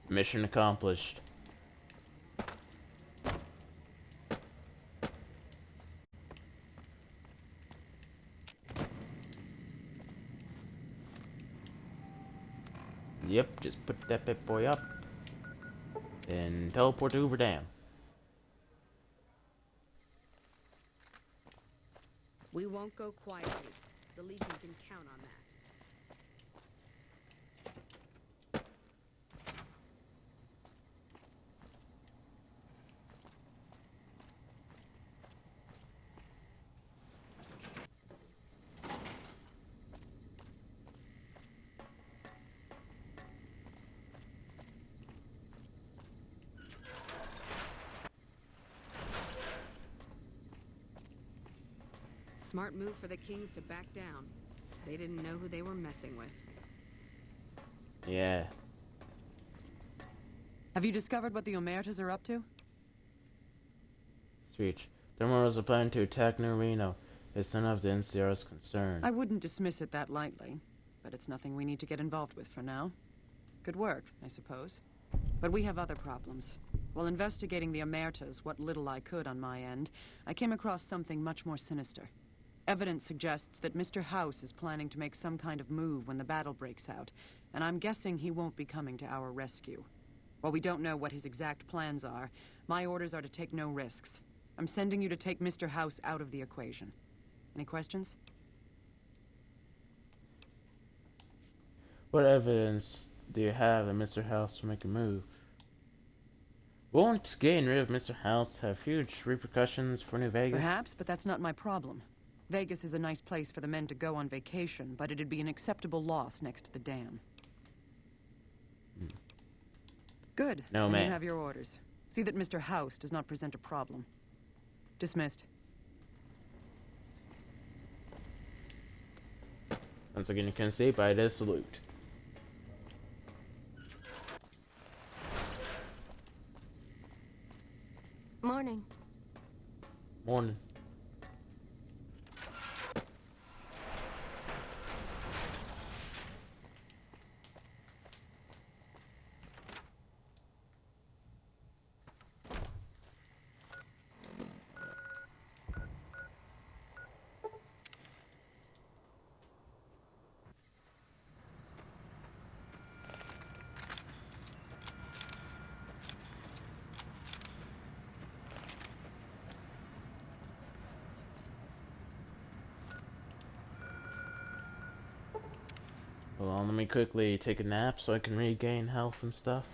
Mission accomplished. Yep, just put that pit boy up and teleport to Hoover Dam. We won't go quietly. The Legion can count on that. Smart move for the Kings to back down. They didn't know who they were messing with. Yeah. Have you discovered what the Omertas are up to? Speech. Dermoros are planning to attack New Reno. It's none of the NCR's concern. I wouldn't dismiss it that lightly, but it's nothing we need to get involved with for now. Good work, I suppose. But we have other problems. While investigating the Omertas, what little I could on my end, I came across something much more sinister. Evidence suggests that Mr. House is planning to make some kind of move when the battle breaks out, and I'm guessing he won't be coming to our rescue. While we don't know what his exact plans are, my orders are to take no risks. I'm sending you to take Mr. House out of the equation. Any questions? What evidence do you have that Mr. House will make a move? Won't getting rid of Mr. House have huge repercussions for New Vegas? Perhaps, but that's not my problem. Vegas is a nice place for the men to go on vacation, but it'd be an acceptable loss next to the dam. Good. No, then ma'am. You have your orders. See that Mr. House does not present a problem. Dismissed. Once again, you can see by this salute. Morning. Morning. Hold on, let me quickly take a nap so I can regain health and stuff.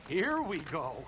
Here we go.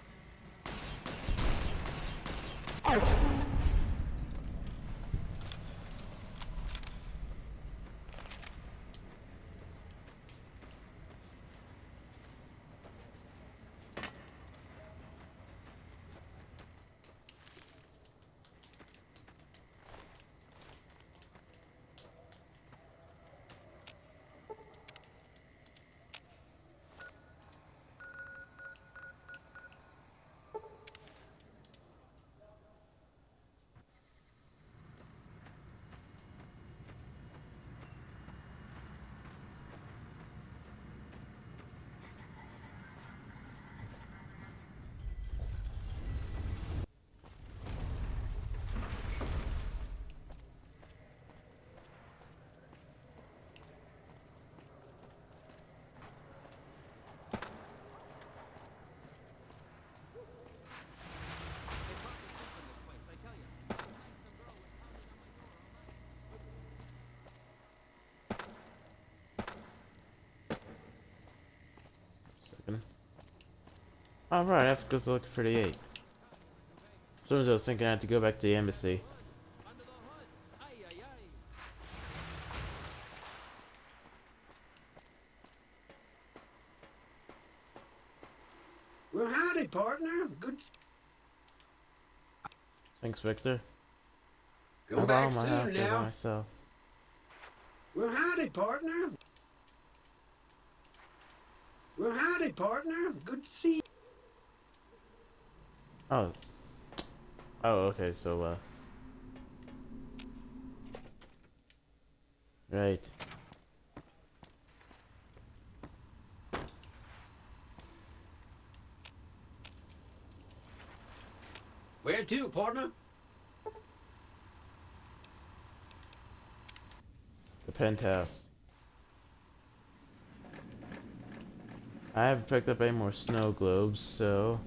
Alright, I have to go look for the 8. Sometimes I was thinking I had to go back to the embassy. Well, howdy, partner. Good. Thanks, Victor. Come back my soon now. Myself. Well, howdy, partner. Well, howdy, partner. Good to see you. Oh. Oh, okay, so, right. Where to, partner? The penthouse. I haven't picked up any more snow globes, so...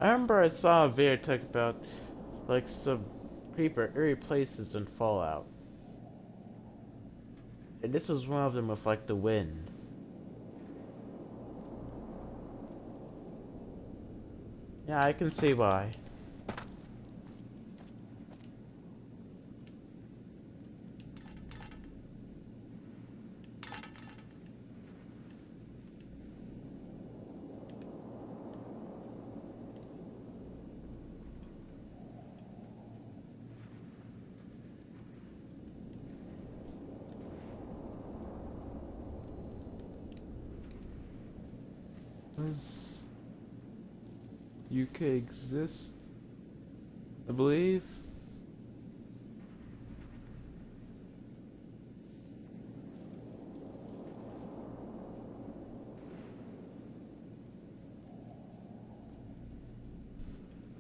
I remember I saw a video talk about, like, some creeper eerie places in Fallout. And this was one of them with, like, the wind. Yeah, I can see why. Does UK exist? I believe.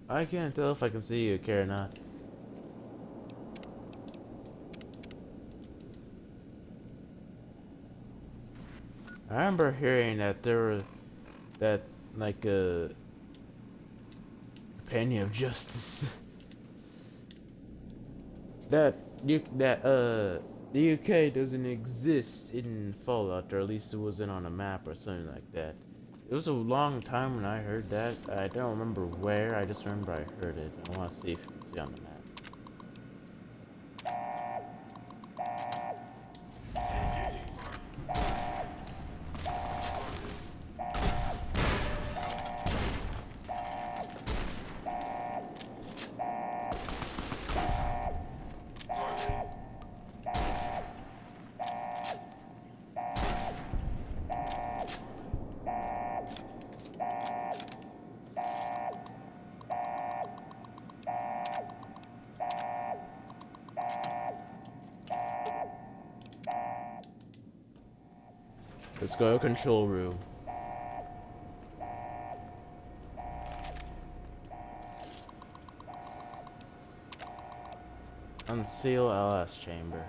I can't tell if I can see UK or not. I remember hearing that there were that like a companion of justice that the UK doesn't exist in Fallout, or at least it wasn't on a map or something like that. It was a long time when I heard that. I don't remember where, I just remember I heard it. I want to see if you can see on the map. Let's go to control room. Unseal LS chamber.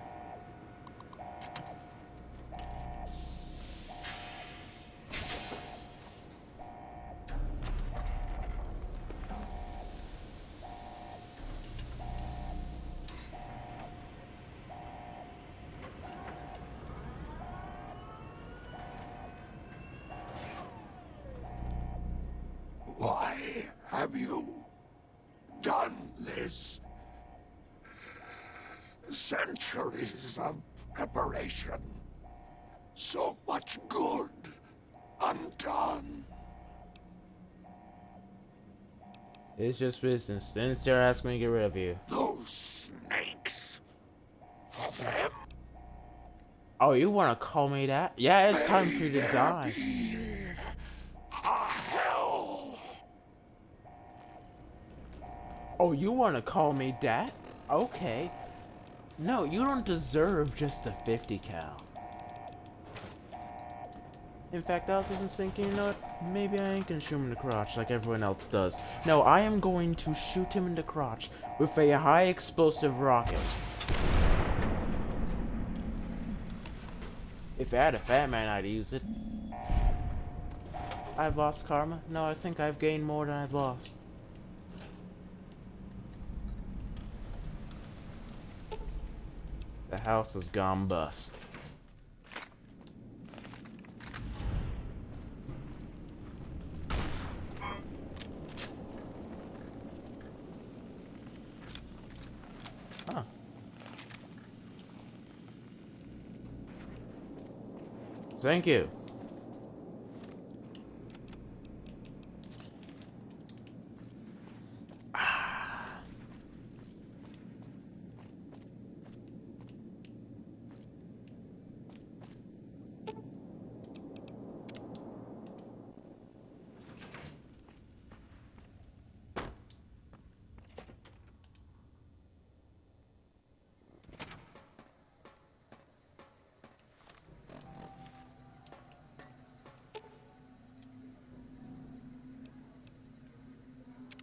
have you done this? Centuries of preparation. So much good undone. It's just business. Then Sarah asked me to get rid of you. Those snakes. For them. Oh, you want to call me that? Yeah, it's time for you to die. Hell. Oh, you want to call me that? Okay. No, you don't deserve just a 50 cal. In fact, I was even thinking, you know what? Maybe I ain't gonna shoot him in the crotch like everyone else does. No, I am going to shoot him in the crotch with a high explosive rocket. If I had a fat man, I'd use it. I've lost karma? No, I think I've gained more than I've lost. The house has gone bust. Huh. Thank you.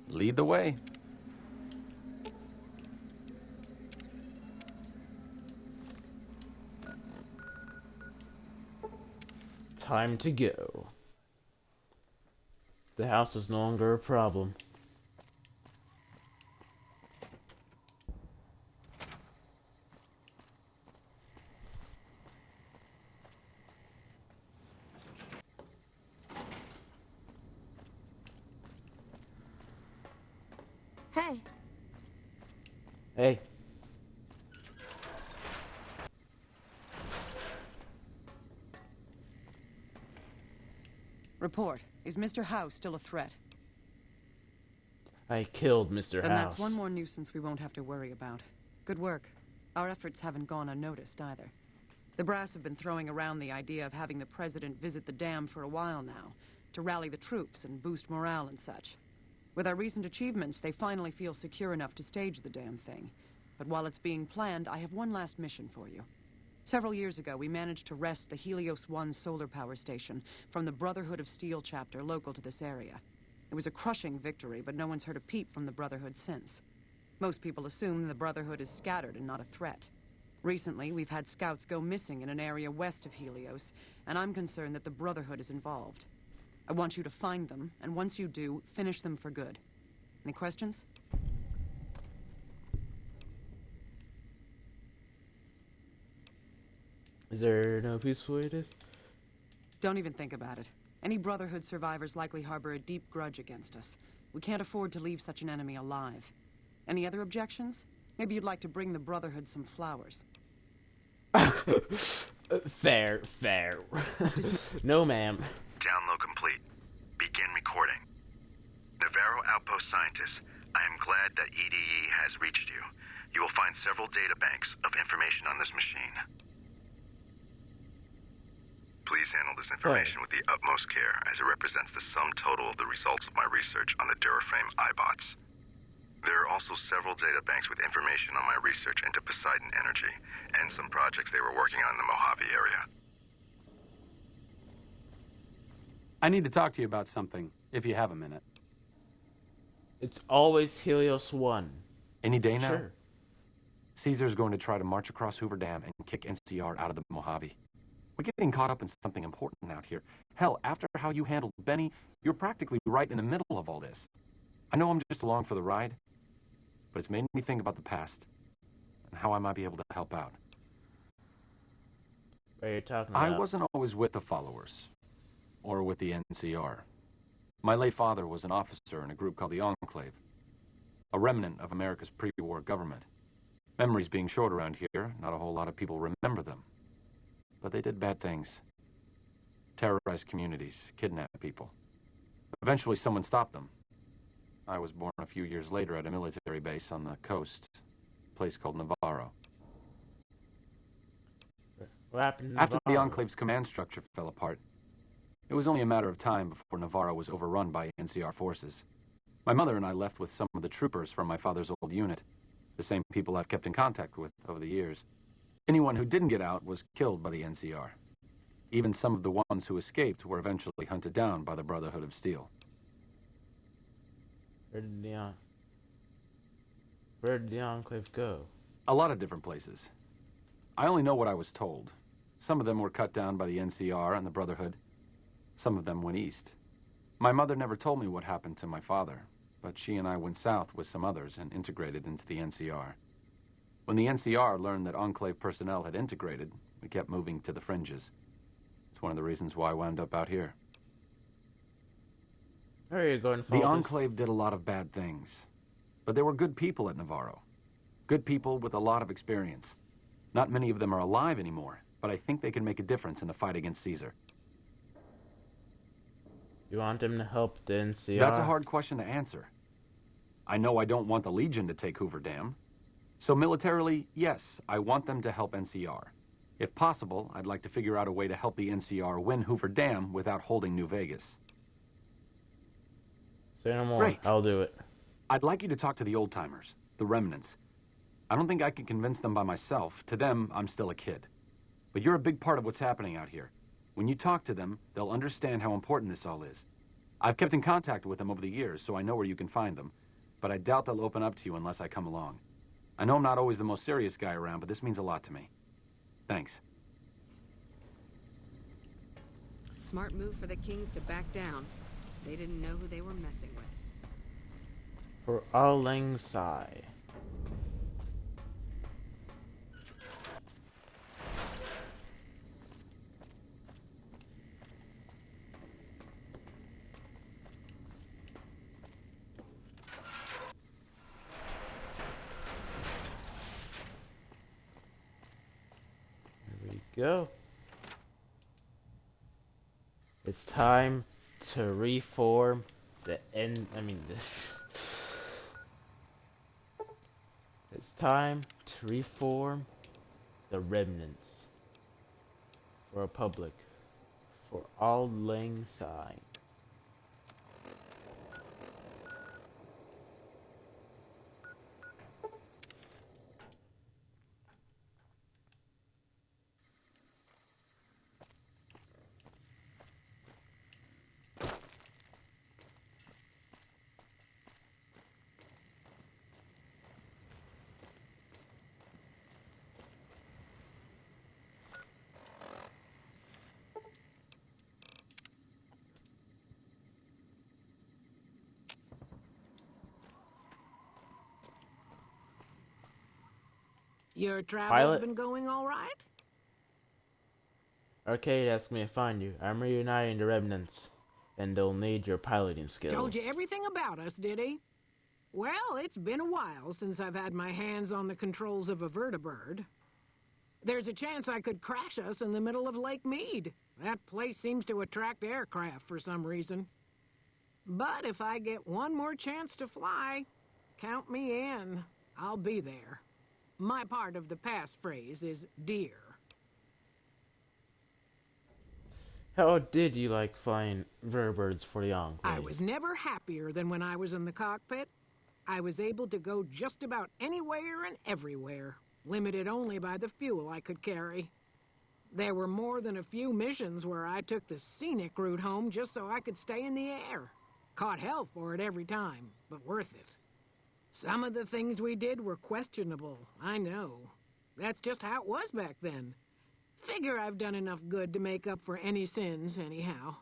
Lead the way. Time to go. The house is no longer a problem. Hey. Hey. Report. Is Mr. House still a threat? I killed Mr. Then House. that's one more nuisance we won't have to worry about. Good work. Our efforts haven't gone unnoticed either. The brass have been throwing around the idea of having the president visit the dam for a while now, to rally the troops and boost morale and such. With our recent achievements, they finally feel secure enough to stage the damn thing. But while it's being planned, I have one last mission for you. Several years ago, we managed to wrest the Helios 1 solar power station from the Brotherhood of Steel chapter local to this area. It was a crushing victory, but no one's heard a peep from the Brotherhood since. Most people assume the Brotherhood is scattered and not a threat. Recently, we've had scouts go missing in an area west of Helios, and I'm concerned that the Brotherhood is involved. I want you to find them, and once you do, finish them for good. Any questions? Is there no peaceful way to this? Don't even think about it. Any Brotherhood survivors likely harbor a deep grudge against us. We can't afford to leave such an enemy alive. Any other objections? Maybe you'd like to bring the Brotherhood some flowers. Fair. No, ma'am. Download complete. Begin recording. Navarro Outpost Scientists, I am glad that EDE has reached you. You will find several data banks of information on this machine. Please handle this information with the utmost care, as it represents the sum total of the results of my research on the Duraframe iBots. There are also several data banks with information on my research into Poseidon Energy, and some projects they were working on in the Mojave area. I need to talk to you about something, if you have a minute. It's always Helios 1. Any day now? Sure. Caesar's going to try to march across Hoover Dam and kick NCR out of the Mojave. We're getting caught up in something important out here. Hell, after how you handled Benny, you're practically right in the middle of all this. I know I'm just along for the ride, but it's made me think about the past and how I might be able to help out. What are you talking about? I wasn't always with the followers, or with the NCR. My late father was an officer in a group called the Enclave, a remnant of America's pre-war government. Memories being short around here, not a whole lot of people remember them. But they did bad things. Terrorized communities, kidnapped people. Eventually someone stopped them. I was born a few years later at a military base on the coast, a place called Navarro. What happened to After the Navarro? Enclave's command structure fell apart, it was only a matter of time before Navarro was overrun by NCR forces. My mother and I left with some of the troopers from my father's old unit, the same people I've kept in contact with over the years. Anyone who didn't get out was killed by the NCR. Even some of the ones who escaped were eventually hunted down by the Brotherhood of Steel. Where did the Enclave go? A lot of different places. I only know what I was told. Some of them were cut down by the NCR and the Brotherhood. Some of them went east. My mother never told me what happened to my father, but she and I went south with some others and integrated into the NCR. When the NCR learned that Enclave personnel had integrated, we kept moving to the fringes. It's one of the reasons why I wound up out here. Where are you going for The all this? Enclave did a lot of bad things, but there were good people at Navarro. Good people with a lot of experience. Not many of them are alive anymore, but I think they can make a difference in the fight against Caesar. You want them to help the NCR? That's a hard question to answer. I know I don't want the Legion to take Hoover Dam. So militarily, yes, I want them to help NCR. If possible, I'd like to figure out a way to help the NCR win Hoover Dam without holding New Vegas. Say no more. Great. I'll do it. I'd like you to talk to the old-timers, the remnants. I don't think I can convince them by myself. To them, I'm still a kid. But you're a big part of what's happening out here. When you talk to them, they'll understand how important this all is. I've kept in contact with them over the years, so I know where you can find them. But I doubt they'll open up to you unless I come along. I know I'm not always the most serious guy around, but this means a lot to me. Thanks. Smart move for the Kings to back down. They didn't know who they were messing with. For Auld Lang Syne. Go. It's time to reform the It's time to reform the remnants for a republic for Auld Lang Syne. Your travel's Pilot? been going all right? Arcade asked me to find you. I'm reuniting the remnants, and they'll need your piloting skills. Told you everything about us, did he? Well, it's been a while since I've had my hands on the controls of a vertibird. There's a chance I could crash us in the middle of Lake Mead. That place seems to attract aircraft for some reason. But if I get one more chance to fly, count me in. I'll be there. My part of the passphrase is dear. How did you like flying vertibirds for the Enclave? I was never happier than when I was in the cockpit. I was able to go just about anywhere and everywhere, limited only by the fuel I could carry. There were more than a few missions where I took the scenic route home just so I could stay in the air. Caught hell for it every time, but worth it. Some of the things we did were questionable, I know. That's just how it was back then. Figure I've done enough good to make up for any sins, anyhow.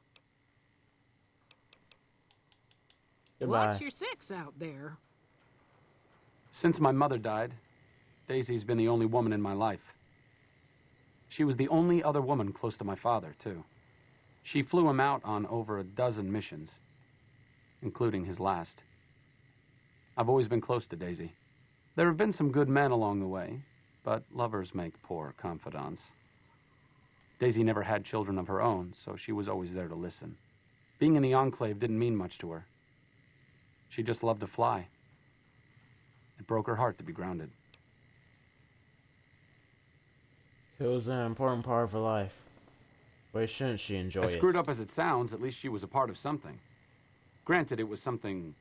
Goodbye. What's your six out there? Since my mother died, Daisy's been the only woman in my life. She was the only other woman close to my father, too. She flew him out on over a dozen missions. including his last. I've always been close to Daisy. There have been some good men along the way, but lovers make poor confidants. Daisy never had children of her own, so she was always there to listen. Being in the Enclave didn't mean much to her. She just loved to fly. It broke her heart to be grounded. It was an important part of her life. Why shouldn't she enjoy As it? screwed up as it sounds, at least she was a part of something. Granted, it was something,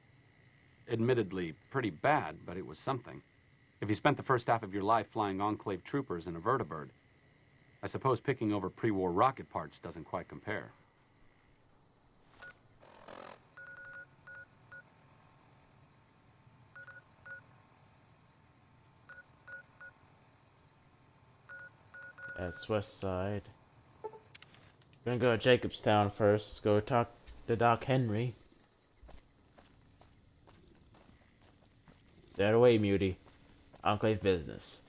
admittedly, pretty bad, but it was something. If you spent the first half of your life flying Enclave troopers in a vertibird, I suppose picking over pre-war rocket parts doesn't quite compare. That's West Side. We're gonna go to Jacobstown first. Go talk to Doc Henry. Stay out of the way, Muty. Enclave business.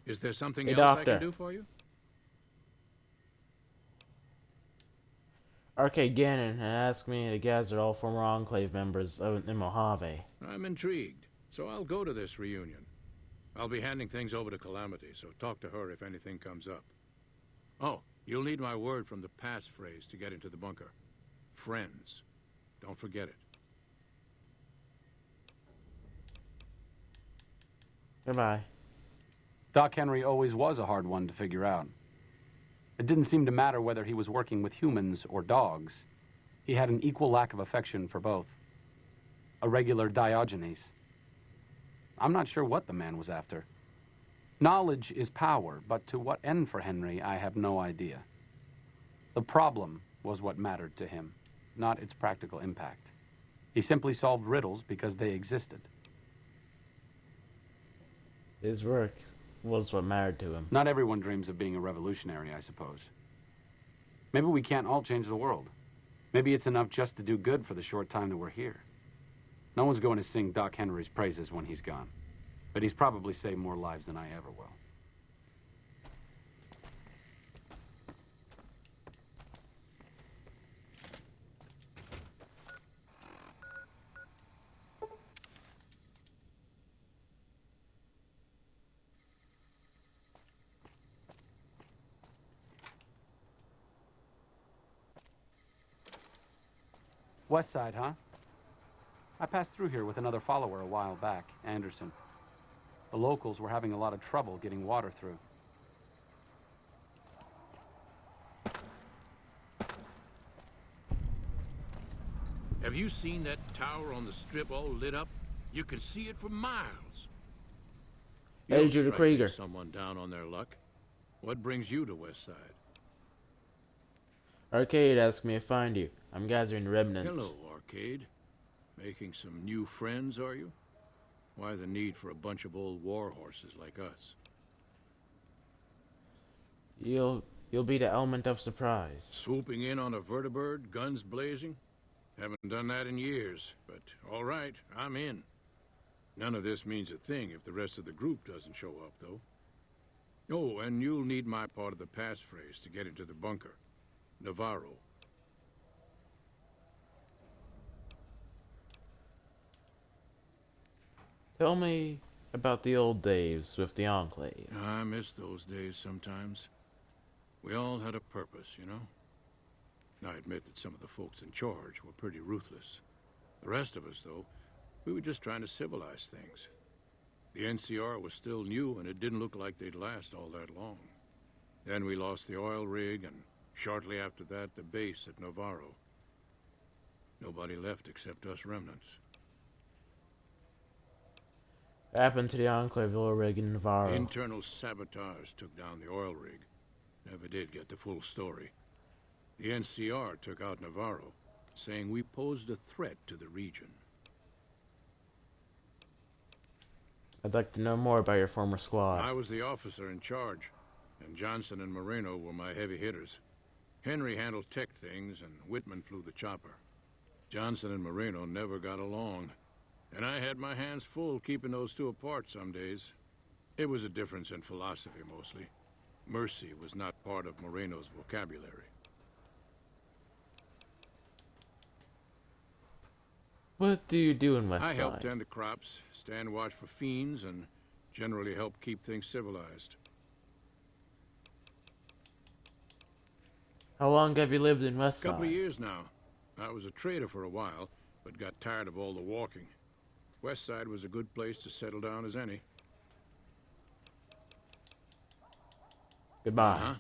Is there something Hey, else I Doctor. can do for you? R.K. Gannon had asked me to gather all former Enclave members in Mojave. I'm intrigued, so I'll go to this reunion. I'll be handing things over to Calamity, so talk to her if anything comes up. Oh, you'll need my word from the passphrase to get into the bunker. Friends. Don't forget it. Goodbye. Doc Henry always was a hard one to figure out. It didn't seem to matter whether he was working with humans or dogs. He had an equal lack of affection for both. A regular Diogenes. I'm not sure what the man was after. Knowledge is power, but to what end for Henry, I have no idea. The problem was what mattered to him, not its practical impact. He simply solved riddles because they existed. His work was what mattered to him. Not everyone dreams of being a revolutionary, I suppose. Maybe we can't all change the world. Maybe it's enough just to do good for the short time that we're here. No one's going to sing Doc Henry's praises when he's gone. But he's probably saved more lives than I ever will. West Side, huh? I passed through here with another follower a while back, Anderson. The locals were having a lot of trouble getting water through. Have you seen that tower on the strip all lit up? You can see it for miles. You Hey, don't Judah strike me Krieger. as someone down on their luck. What brings you to West Side? Arcade asked me to find you. I'm gathering remnants. Hello, Arcade. Making some new friends, are you? Why the need for a bunch of old war horses like us? You'll be the element of surprise. Swooping in on a vertibird, guns blazing? Haven't done that in years, but all right, I'm in. None of this means a thing if the rest of the group doesn't show up, though. Oh, and you'll need my part of the passphrase to get into the bunker. Navarro. Tell me about the old days with the Enclave. I miss those days sometimes. We all had a purpose, you know? I admit that some of the folks in charge were pretty ruthless. The rest of us, though, we were just trying to civilize things. The NCR was still new, and it didn't look like they'd last all that long. Then we lost the oil rig, and shortly after that, the base at Navarro. Nobody left except us remnants. What happened to the Enclave oil rig in Navarro? Internal sabotage took down the oil rig. Never did get the full story. The NCR took out Navarro, saying we posed a threat to the region. I'd like to know more about your former squad. I was the officer in charge, and Johnson and Moreno were my heavy hitters. Henry handled tech things, and Whitman flew the chopper. Johnson and Moreno never got along, and I had my hands full keeping those two apart some days. It was a difference in philosophy, mostly. Mercy was not part of Moreno's vocabulary. What do you do in West I Side? helped tend the crops, stand watch for fiends, and generally help keep things civilized. How long have you lived in West Side? Couple of years now. I was a trader for a while, but got tired of all the walking. West Side was a good place to settle down as any. Goodbye.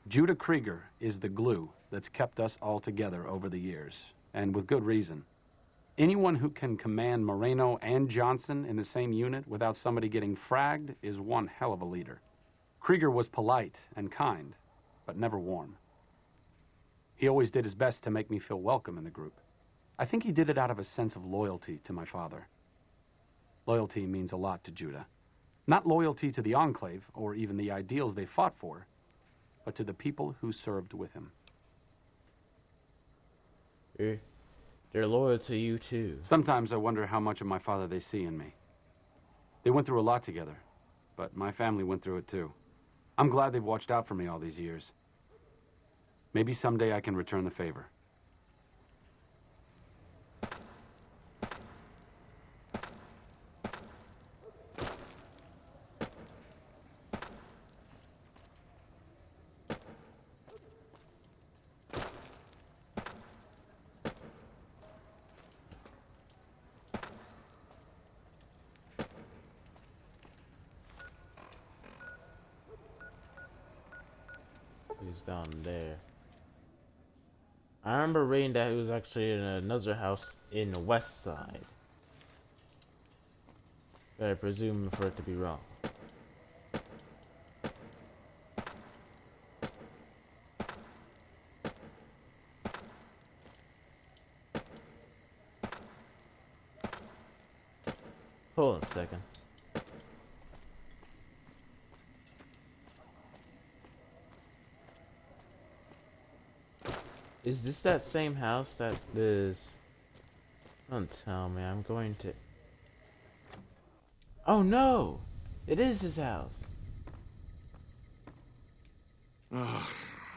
Judah Krieger is the glue that's kept us all together over the years, and with good reason. Anyone who can command Moreno and Johnson in the same unit without somebody getting fragged is one hell of a leader. Krieger was polite and kind, but never warm. He always did his best to make me feel welcome in the group. I think he did it out of a sense of loyalty to my father. Loyalty means a lot to Judah. Not loyalty to the Enclave, or even the ideals they fought for, but to the people who served with him. They're loyal to you, too. Sometimes I wonder how much of my father they see in me. They went through a lot together, but my family went through it, too. I'm glad they've watched out for me all these years. Maybe someday I can return the favor. He's down there. I remember reading that he was actually in another house in the West Side. But I presume for it to be wrong. Hold on a second. Is this that same house that is... Don't tell me, I'm going to... Oh no! It is his house! Ah,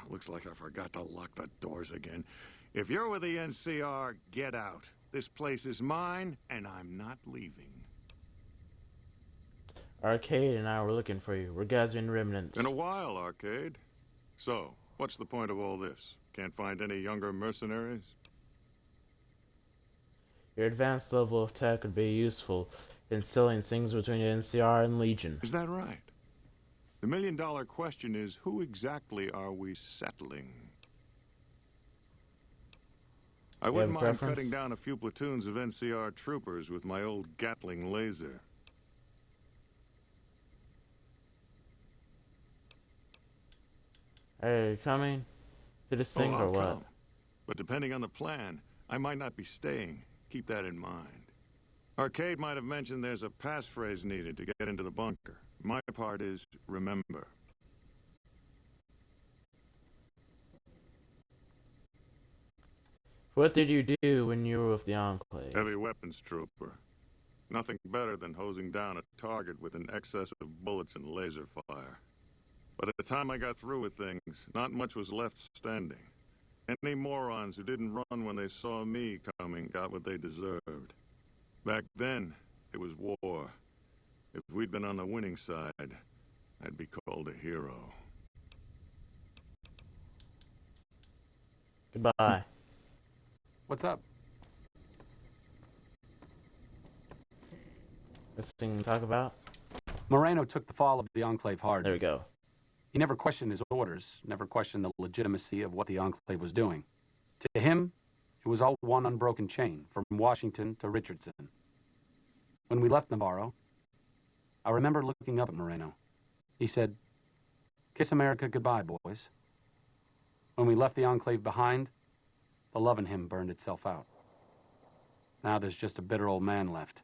looks like I forgot to lock the doors again. If you're with the NCR, get out. This place is mine, and I'm not leaving. Arcade and I were looking for you. We're gathering remnants. In a while, Arcade. So, what's the point of all this? Can't find any younger mercenaries? Your advanced level of tech would be useful in selling things between the NCR and Legion. Is that right? The million-dollar question is, who exactly are we settling? I wouldn't mind cutting down a few platoons of NCR troopers with my old Gatling laser. Are you coming to this thing or what? Come. But depending on the plan, I might not be staying. Keep that in mind. Arcade might have mentioned there's a passphrase needed to get into the bunker. My part is remember. What did you do when you were with the Enclave? Heavy weapons trooper. Nothing better than hosing down a target with an excess of bullets and laser fire. But at the time I got through with things, not much was left standing. Any morons who didn't run when they saw me coming got what they deserved. Back then, it was war. If we'd been on the winning side, I'd be called a hero. Goodbye. What's up? This thing to talk about? Moreno took the fall of the Enclave hard. There we go. He never questioned his orders, never questioned the legitimacy of what the Enclave was doing. To him, it was all one unbroken chain, from Washington to Richardson. When we left Navarro, I remember looking up at Moreno. He said, "Kiss America goodbye, boys." When we left the Enclave behind, the love in him burned itself out. Now there's just a bitter old man left.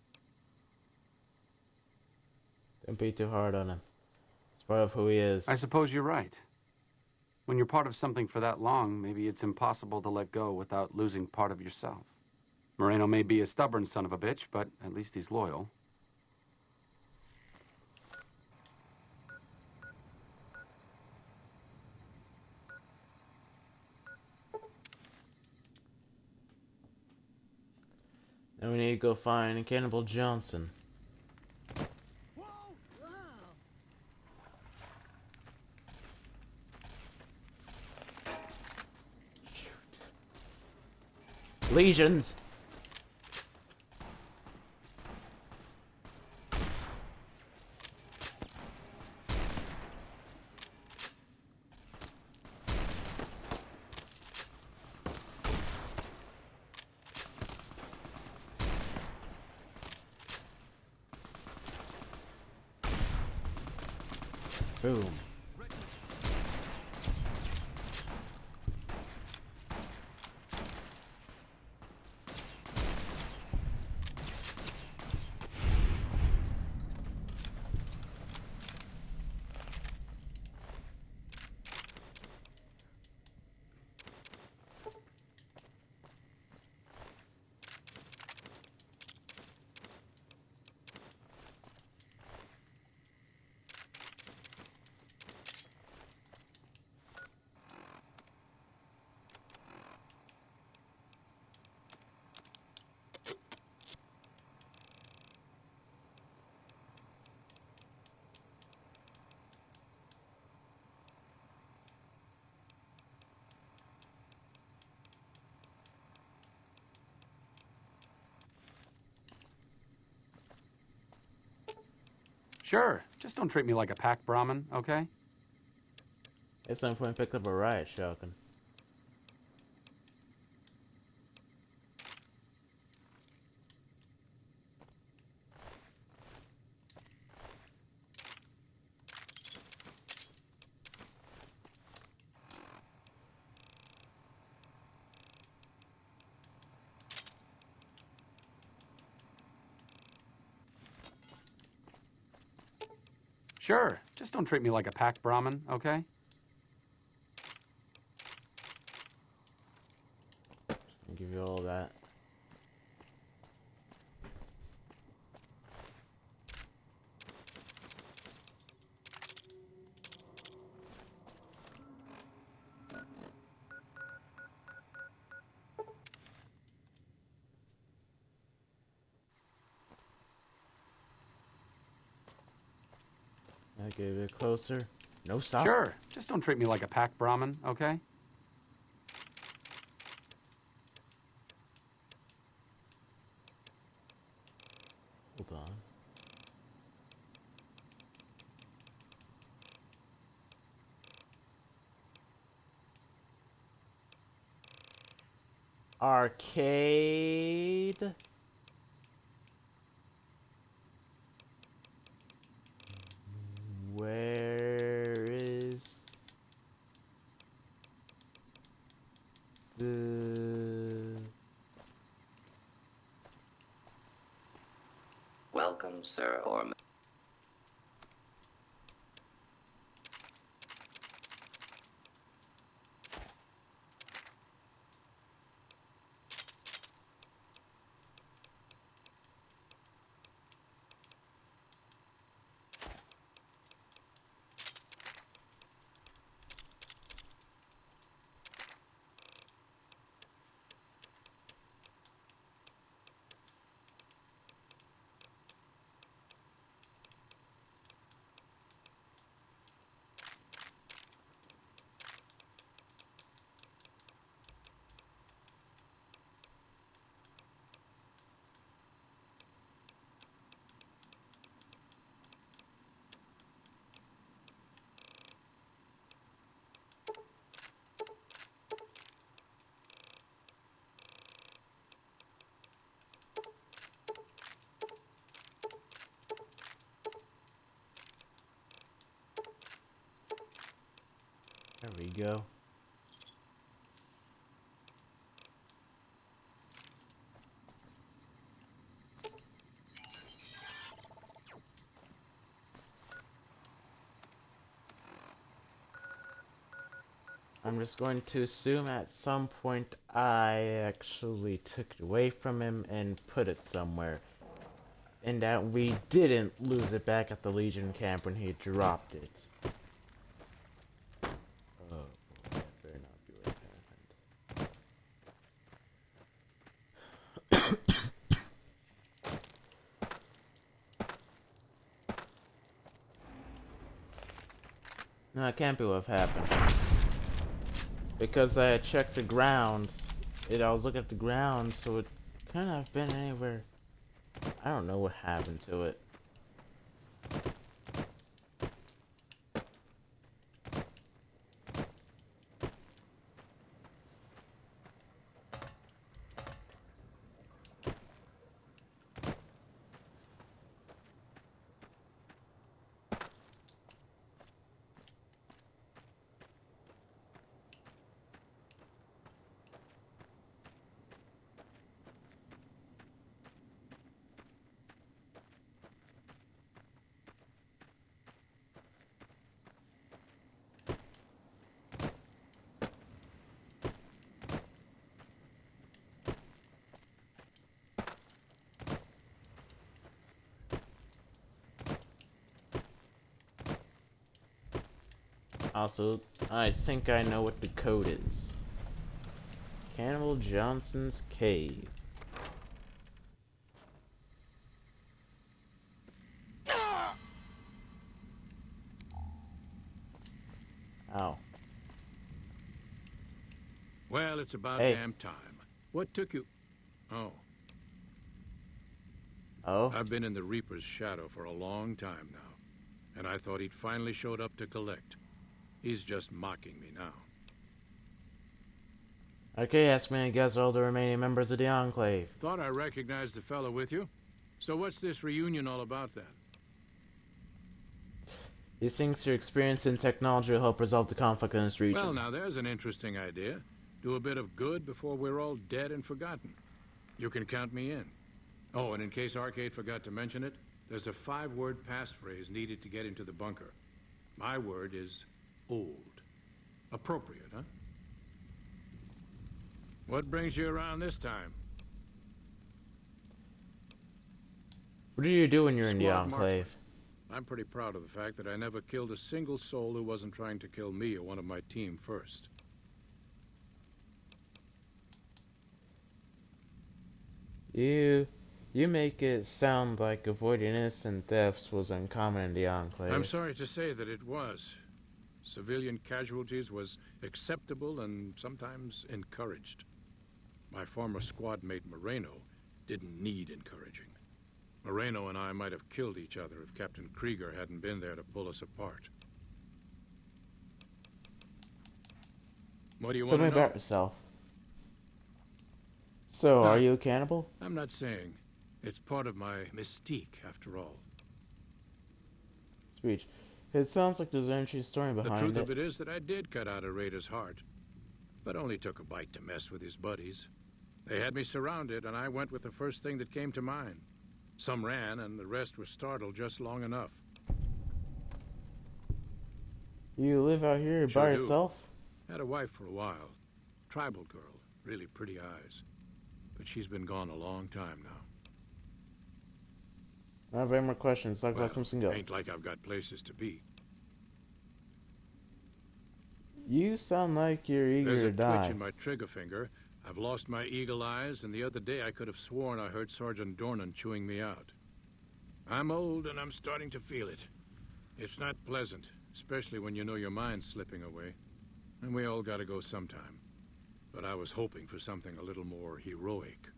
Don't be too hard on him. It's part of who he is. I suppose you're right. When you're part of something for that long, maybe it's impossible to let go without losing part of yourself. Moreno may be a stubborn son of a bitch, but at least he's loyal. Now we need to go find Cannibal Johnson. Legions! Boom. Sure, just don't treat me like a pack Brahmin, okay? It's time for him to pick up a riot shotgun. Sure, just don't treat me like a pack Brahmin, okay? I'll give you all that. I get a bit closer. No stop. Sure, just don't treat me like a pack Brahmin, okay? Hold on. Arcade. Where is the... Welcome, Sir Orm. There we go. I'm just going to assume at some point I actually took it away from him and put it somewhere. And that we didn't lose it back at the Legion camp when he dropped it. Oh, that better not be what happened. No, it can't be what happened. Because I had checked the ground. I was looking at the ground, so it couldn't have been anywhere. I don't know what happened to it. Also, I think I know what the code is. Cannibal Johnson's Cave. Ow. Well, it's about Hey. damn time. What took you? Oh. Oh? I've been in the Reaper's shadow for a long time now, and I thought he'd finally showed up to collect. He's just mocking me now. Okay, ask me to guess all the remaining members of the Enclave. Thought I recognized the fellow with you. So what's this reunion all about then? He thinks your experience in technology will help resolve the conflict in this region. Well, now there's an interesting idea. Do a bit of good before we're all dead and forgotten. You can count me in. Oh, and in case Arcade forgot to mention it, there's a 5-word passphrase needed to get into the bunker. My word is old. Appropriate, huh? What brings you around this time? What do you do when you're in the Squad Enclave? marksman. I'm pretty proud of the fact that I never killed a single soul who wasn't trying to kill me or one of my team first. You make it sound like avoiding innocent deaths was uncommon in the Enclave. I'm sorry to say that it was. Civilian casualties was acceptable and sometimes encouraged. My former squad mate Moreno didn't need encouraging. Moreno and I might have killed each other if Captain Krieger hadn't been there to pull us apart. What do you want Tell me to know? about yourself. So, are you a cannibal? I'm not saying. It's part of my mystique, after all. Speech. It sounds like there's an interesting story The behind truth it. of it is that I did cut out a raider's heart, but only took a bite to mess with his buddies. They had me surrounded, and I went with the first thing that came to mind. Some ran, and the rest were startled just long enough. You live out here Sure by do. yourself? Had a wife for a while. Tribal girl, really pretty eyes. But she's been gone a long time now. I don't have any more questions. Talk about something else. Ain't like I've got places to be. You sound like you're eager There's to a die. twitch in my trigger finger. I've lost my eagle eyes, and the other day I could have sworn I heard Sergeant Dornan chewing me out. I'm old, and I'm starting to feel it. It's not pleasant, especially when you know your mind's slipping away. And we all gotta go sometime. But I was hoping for something a little more heroic.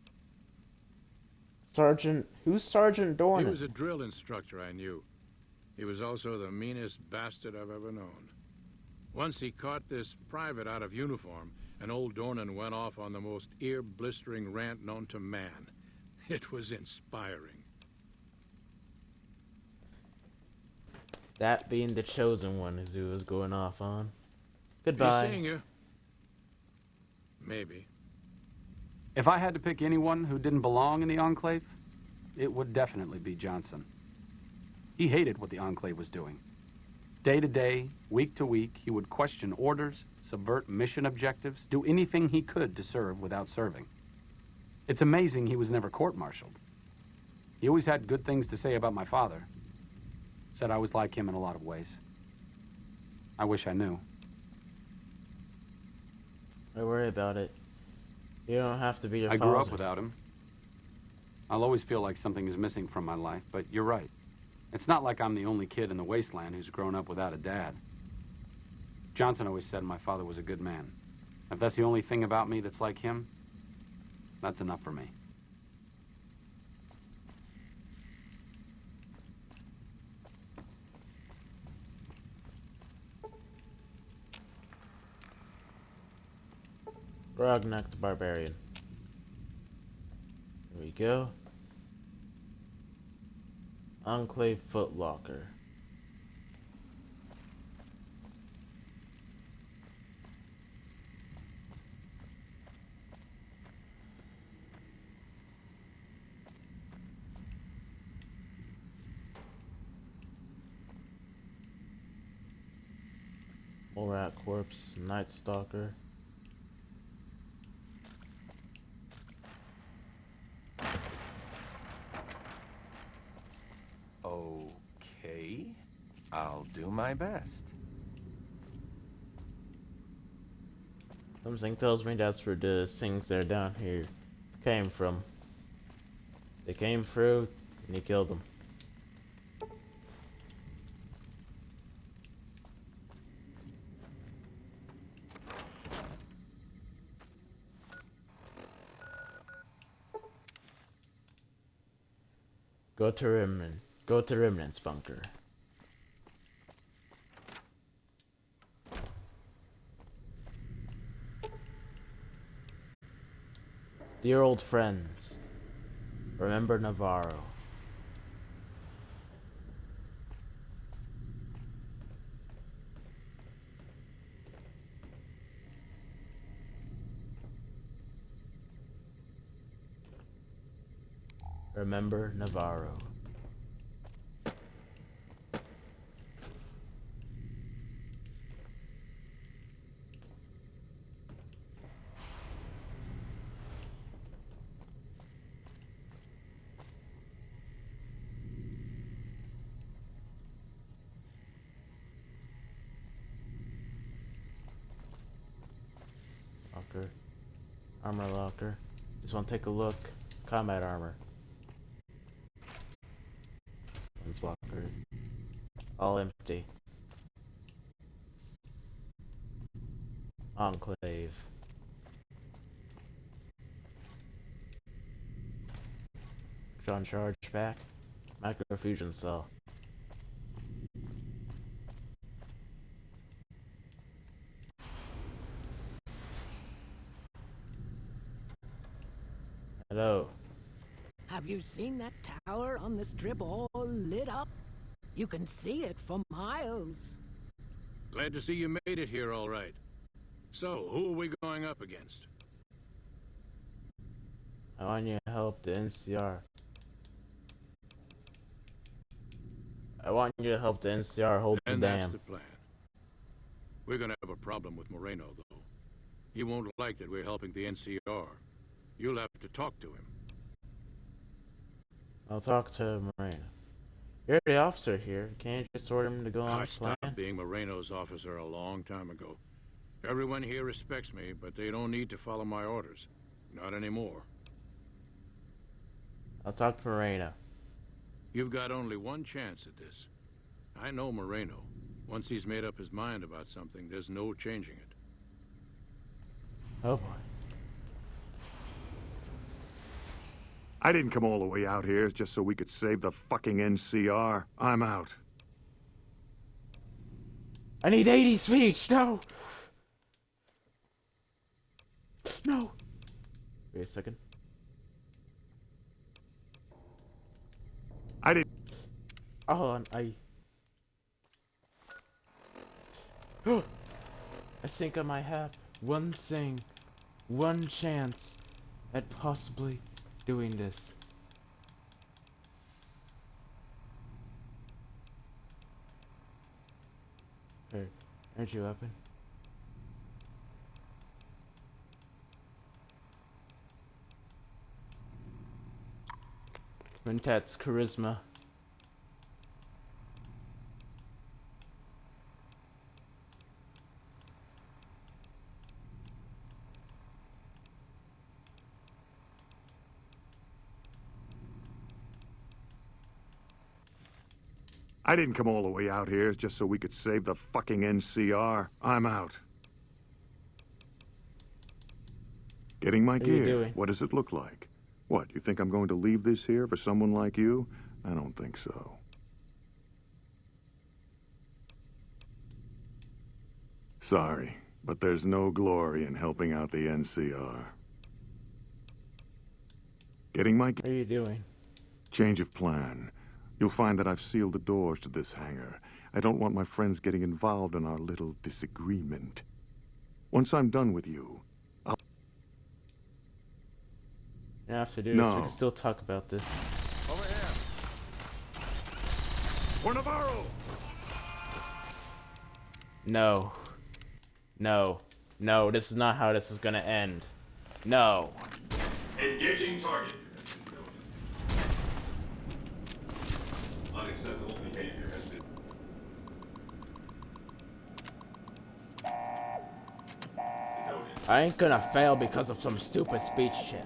Sergeant... Who's Sergeant Dornan? He was a drill instructor I knew. He was also the meanest bastard I've ever known. Once he caught this private out of uniform, and old Dornan went off on the most ear-blistering rant known to man. It was inspiring. That being the chosen one is who was going off on. Be Goodbye. seeing you. Maybe. If I had to pick anyone who didn't belong in the Enclave, it would definitely be Johnson. He hated what the Enclave was doing. Day to day, week to week, he would question orders, subvert mission objectives, do anything he could to serve without serving. It's amazing he was never court-martialed. He always had good things to say about my father. Said I was like him in a lot of ways. I wish I knew. Don't worry about it. You don't have to be your I father. grew up without him. I'll always feel like something is missing from my life, but you're right. It's not like I'm the only kid in the wasteland who's grown up without a dad. Johnson always said my father was a good man. If that's the only thing about me that's like him, that's enough for me. Ragnak the Barbarian. Here we go. Enclave Footlocker. Morat Corpse, Night Stalker. Okay, I'll do my best. Something tells me that's where the things that are down here came from. They came through and he killed them. Go to Remnant. Go to Remnant's bunker. Dear old friends, remember Navarro. Remember Navarro. Locker. Armor locker. Just want to take a look. Combat armor. One's locker. All empty. Enclave. John charge back. Microfusion cell. Hello. Have you seen that tower on the strip all lit up? You can see it for miles. Glad to see you made it here all right. So, who are we going up against? I want you to help the NCR. I want you to help the NCR hold the And dam. that's the plan. We're gonna have a problem with Moreno, though. He won't like that we're helping the NCR. You'll have to talk to him. I'll talk to Moreno. You're the officer here. Can't you just order him to go on I his plan? stopped being Moreno's officer a long time ago. Everyone here respects me, but they don't need to follow my orders. Not anymore. I'll talk to Moreno. You've got only one chance at this. I know Moreno. Once he's made up his mind about something, there's no changing it. Oh boy. I didn't come all the way out here just so we could save the fucking NCR. I'm out. I need 80 speech. No. No. Wait a second. I didn't. Oh, hold on. I think I might have one chance at possibly doing this. Here, energy weapon. Quintet's charisma. I didn't come all the way out here just so we could save the fucking NCR. I'm out. Getting my What are you gear. doing? What does it look like? What, you think I'm going to leave this here for someone like you? I don't think so. Sorry, but there's no glory in helping out the NCR. Getting my... What are you doing? Change of plan. You'll find that I've sealed the doors to this hangar. I don't want my friends getting involved in our little disagreement. Once I'm done with you, I'll... You don't have to do this. We No. can still talk about this. Over here. For Navarro! No. No. No, this is not how this is gonna end. No. Engaging target. Unacceptable behavior has been... I ain't gonna fail because of some stupid speech check.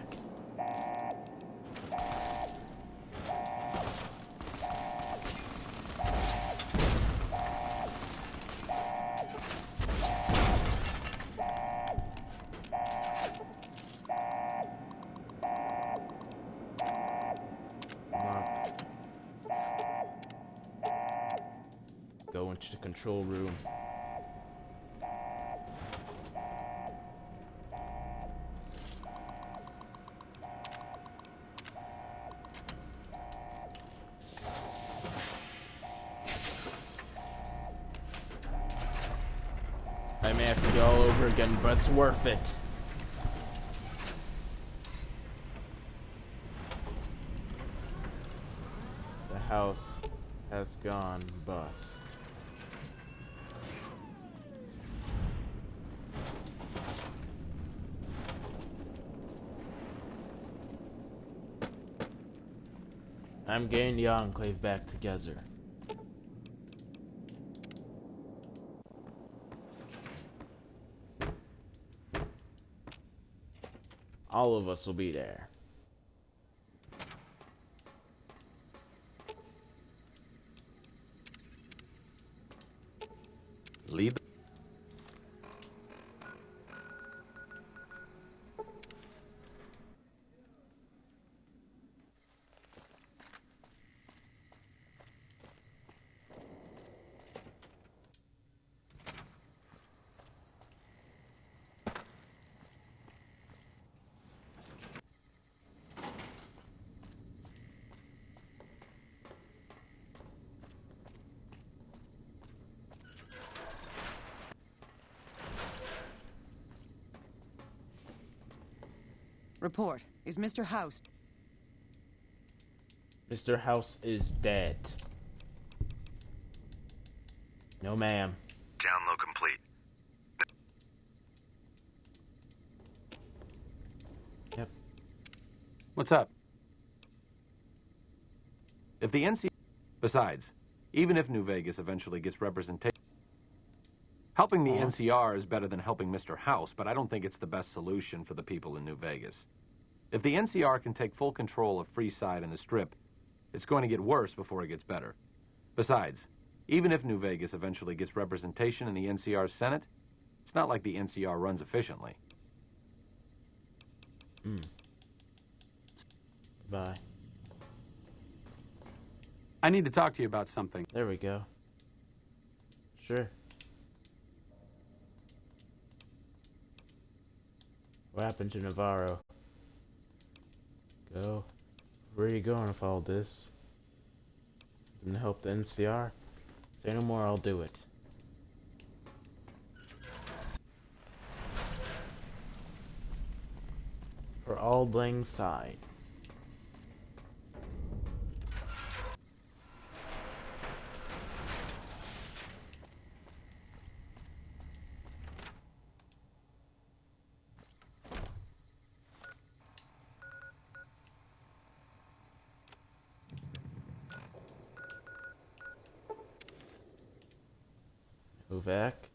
Go into the control room. I may have to do all over again, but it's worth it. The house has gone bust. I'm getting the Enclave back together. All of us will be there. Lead. Report. Is Mr. House... Mr. House is dead. No, ma'am. Download complete. Yep. What's up? If the NC... Besides, even if New Vegas eventually gets representation... Helping the NCR is better than helping Mr. House, but I don't think it's the best solution for the people in New Vegas. If the NCR can take full control of Freeside and the Strip, it's going to get worse before it gets better. Besides, even if New Vegas eventually gets representation in the NCR's Senate, it's not like the NCR runs efficiently. Bye. I need to talk to you about something. There we go. Sure. What happened to Navarro? Go. Where are you going with all this? Gonna help the NCR? Say no more, I'll do it. For Auld Lang Syne. Novak.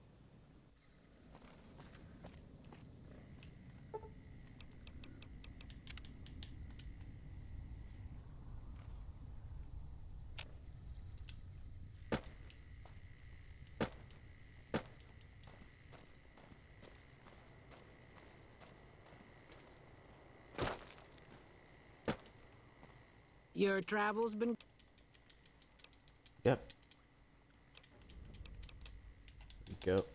Your travels been... Yep. There you go.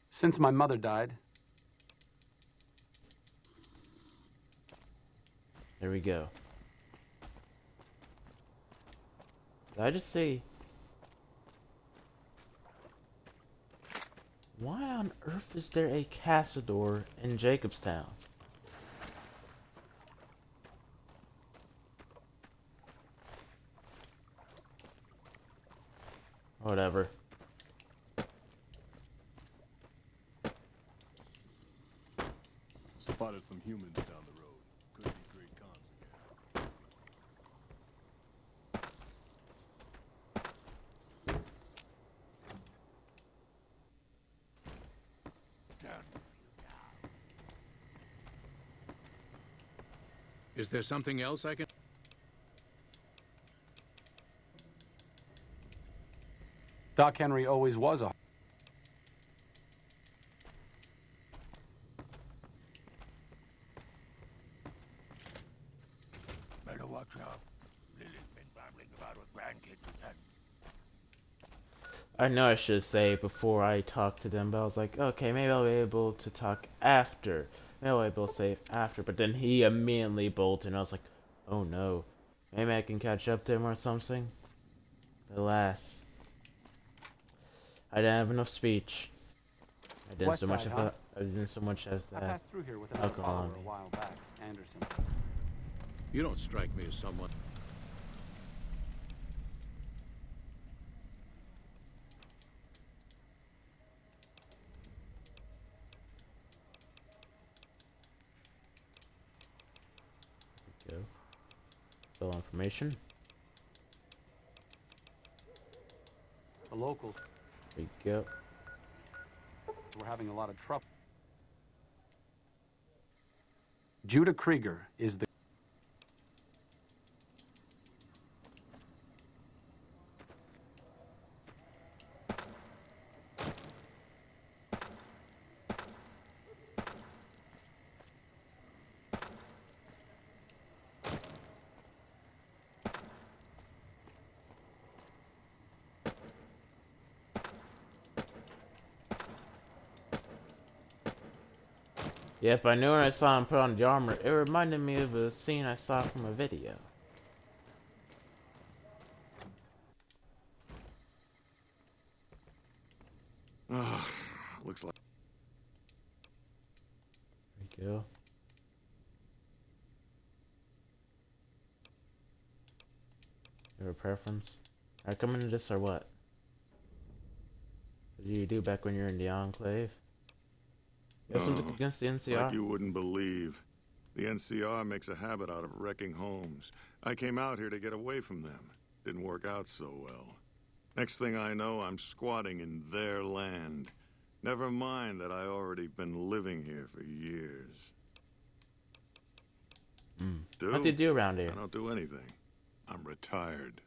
Since my mother died. There we go. Did I just say... Why on earth is there a Cazador in Jacobstown? Whatever. Spotted some humans down the road. Could be great cons again. Is there something else I can... Doc Henry always was a... Better watch out. Lily's been babbling about with grandkids again. I know I should say before I talk to them, but I was like, okay, maybe I'll be able to talk after. Maybe I'll be able to say after, but then he immediately bolted, and I was like, oh no. Maybe I can catch up to him or something? Alas. I didn't have enough speech. I didn't so much Westside, I didn't so much as I that. passed through here with another alcohol follower on a me. while back, Anderson. You don't strike me as someone... There we go. It's all information. The locals There you go. were having a lot of trouble. Judah Krieger is the... Yep, I knew when I saw him put on the armor, it reminded me of a scene I saw from a video. Looks like... There you go. You have a preference? Are you coming to this or what? What did you do back when you were in the Enclave? You have something against the NCR? Like you wouldn't believe. The NCR makes a habit out of wrecking homes. I came out here to get away from them. Didn't work out so well. Next thing I know, I'm squatting in their land. Never mind that I already been living here for years. What do you do around here? I don't do anything. I'm retired.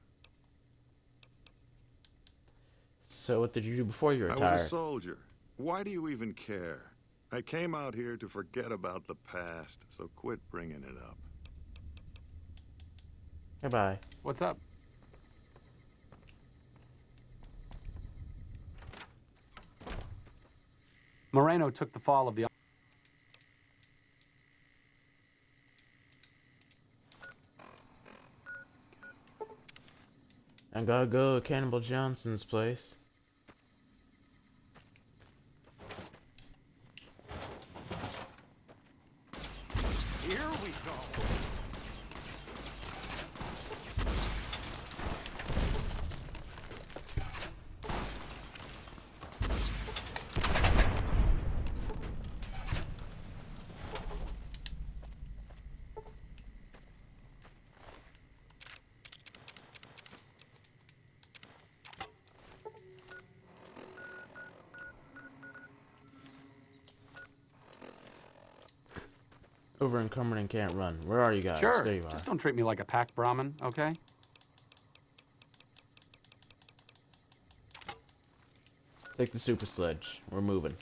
So what did you do before you I retired? was a soldier. Why do you even care? I came out here to forget about the past, so quit bringing it up. Goodbye. What's up? Moreno took the fall of the... I gotta go to Cannibal Johnson's place. Here we go. over encumbered and can't run. Where are you guys? Sure. There you are. Just don't treat me like a pack Brahmin, okay? Take the super sledge. We're moving.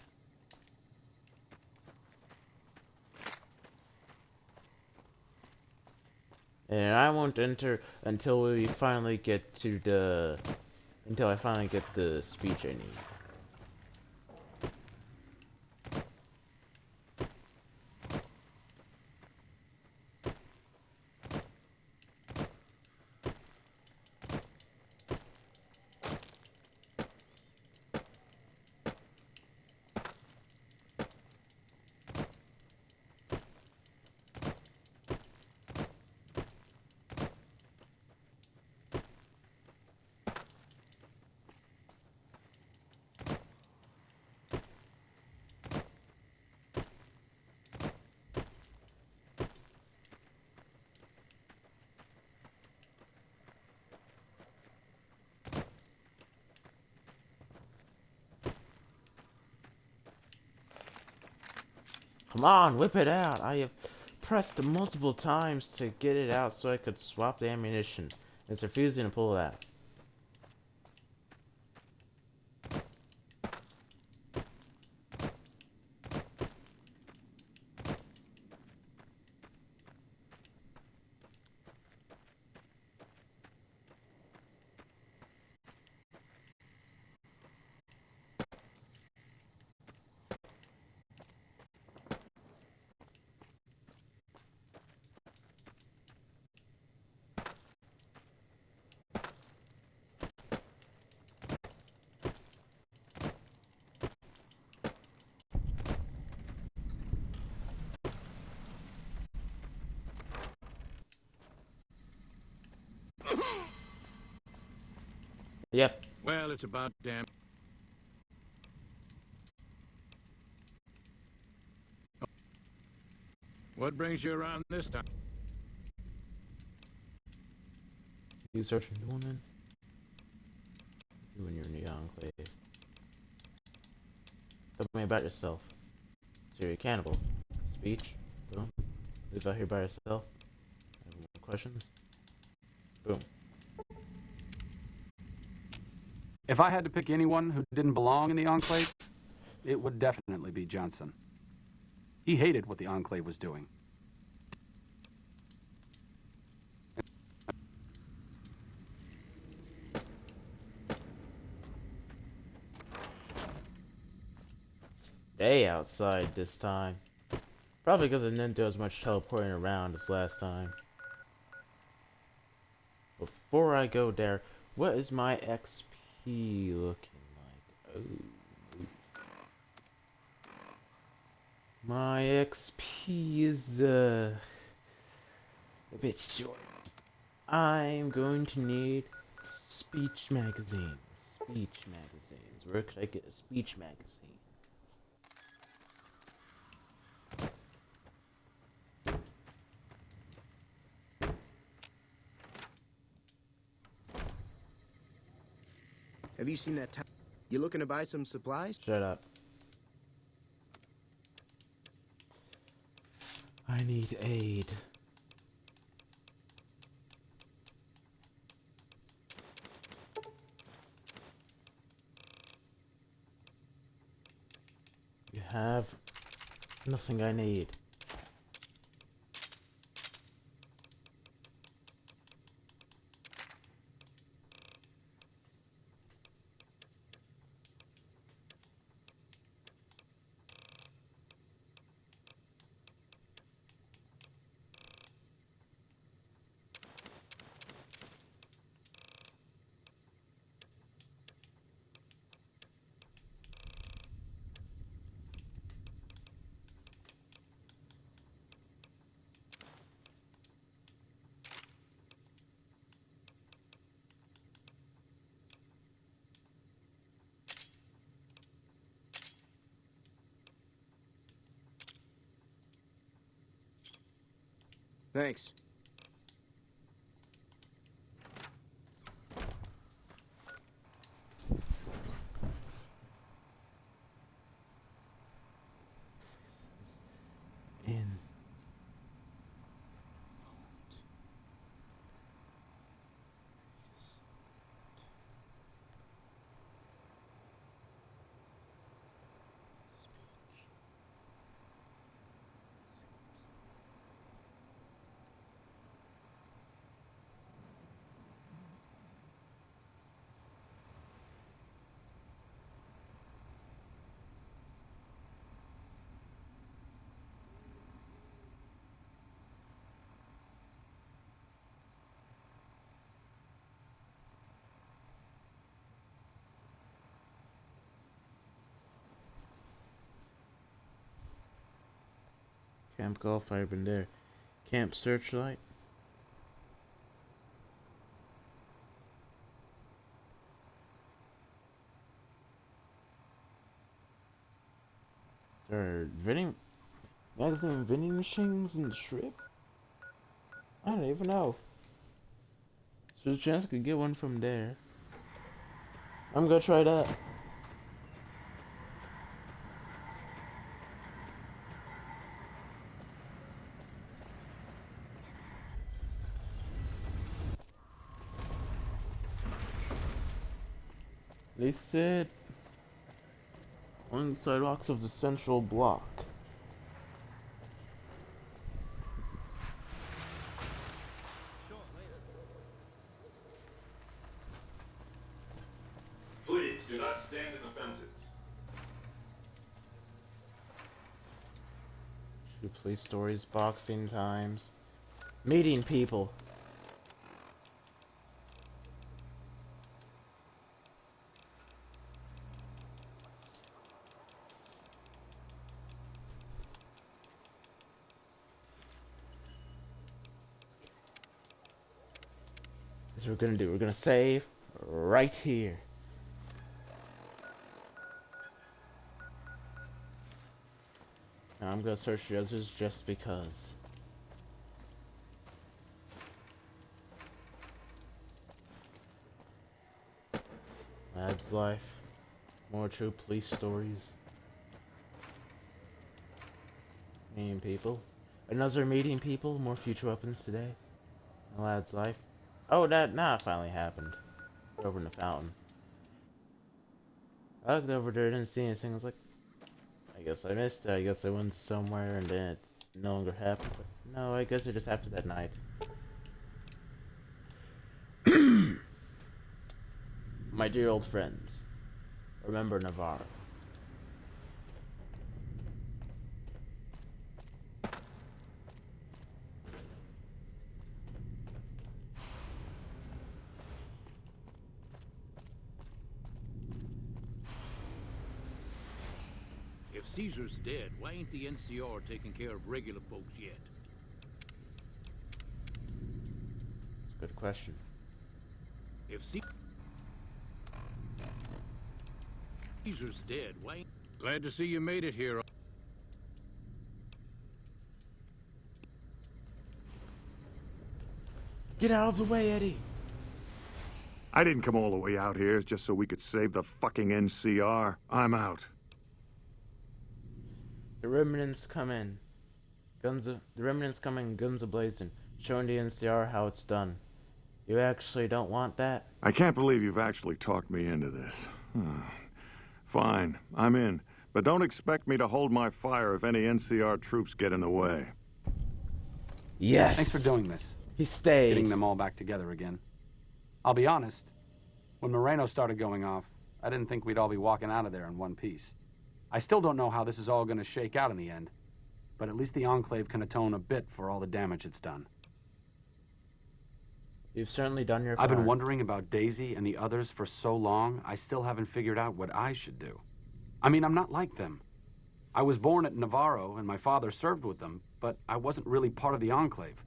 And I won't enter until we finally get to the... Until I finally get the speech I need. Come on, whip it out. I have pressed multiple times to get it out so I could swap the ammunition. It's refusing to pull it out. Yep. Well, it's about damn. What brings you around this time? You searching the woman? You when you're in the enclave. Tell me about yourself. So you're a cannibal. Speech. Boom. Live out here by yourself. Have more questions? Boom. If I had to pick anyone who didn't belong in the Enclave, it would definitely be Johnson. He hated what the Enclave was doing. Stay outside this time. Probably because I didn't do as much teleporting around as last time. Before I go there, what is my XP looking like? Oh. My XP is a bit short. I'm going to need speech magazines. Speech magazines. Where could I get a speech magazine? Have you seen that? You looking to buy some supplies? Shut up. I need aid. You have nothing I need. Thanks. In Camp Golf, I've been there. Camp Searchlight. There are magazine vending machines in the strip? I don't even know. So there's a chance I could get one from there. I'm gonna try that. They said on the sidewalks of the central block. Please do not stand in the fountains. True police stories, boxing times, meeting people. That's what we're gonna do. We're gonna save right here. Now I'm gonna search the others just because. Lad's life. More true police stories. Meeting people. Another meeting people. More future weapons today. A lad's life. Oh, now it finally happened. Over in the fountain. I looked over there, didn't see anything. I was like, I guess I missed it. I guess I went somewhere and then it no longer happened. But no, I guess it just happened that night. My dear old friends, remember Navarro. If Caesar's dead, why ain't the NCR taking care of regular folks yet? That's a good question. If Caesar's dead, why ain't... Glad to see you made it here. Get out of the way, Eddie! I didn't come all the way out here just so we could save the fucking NCR. I'm out. The remnants come in. The remnants come in, guns a-blazing, showing the NCR how it's done. You actually don't want that? I can't believe you've actually talked me into this. Fine, I'm in. But don't expect me to hold my fire if any NCR troops get in the way. Yes! Thanks for doing this. He stayed. Getting them all back together again. I'll be honest, when Moreno started going off, I didn't think we'd all be walking out of there in one piece. I still don't know how this is all going to shake out in the end, but at least the Enclave can atone a bit for all the damage it's done. You've certainly done your part. I've been wondering about Daisy and the others for so long, I still haven't figured out what I should do. I mean, I'm not like them. I was born at Navarro, and my father served with them, but I wasn't really part of the Enclave.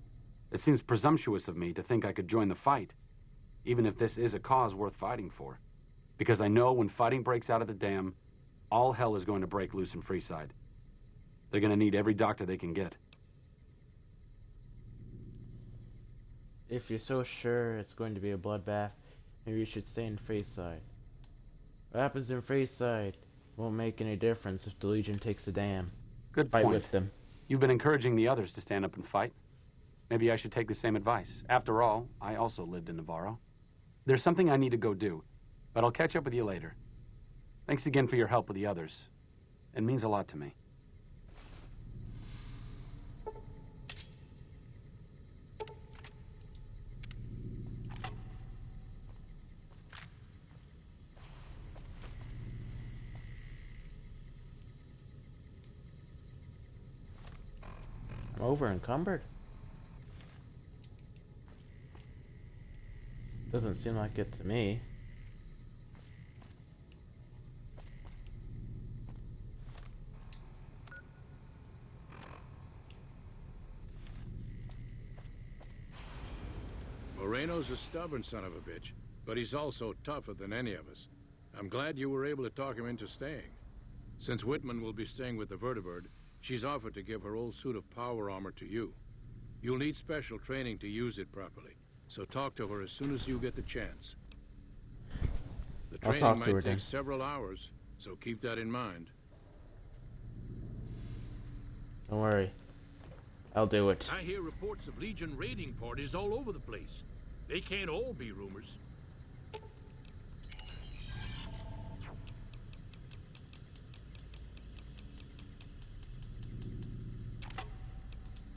It seems presumptuous of me to think I could join the fight, even if this is a cause worth fighting for. Because I know when fighting breaks out at the dam, all hell is going to break loose in Freeside. They're going to need every doctor they can get. If you're so sure it's going to be a bloodbath, maybe you should stay in Freeside. What happens in Freeside won't make any difference if the Legion takes the dam. Good Fight point. with them. You've been encouraging the others to stand up and fight. Maybe I should take the same advice. After all, I also lived in Navarro. There's something I need to go do, but I'll catch up with you later. Thanks again for your help with the others. It means a lot to me. I'm over encumbered. Doesn't seem like it to me. Moreno's a stubborn son of a bitch, but he's also tougher than any of us. I'm glad you were able to talk him into staying. Since Whitman will be staying with the Vertibird, she's offered to give her old suit of power armor to you. You'll need special training to use it properly, so talk to her as soon as you get the chance. The I'll training talk to her might then. take several hours, so keep that in mind. Don't worry. I'll do it. I hear reports of Legion raiding parties all over the place. They can't all be rumors.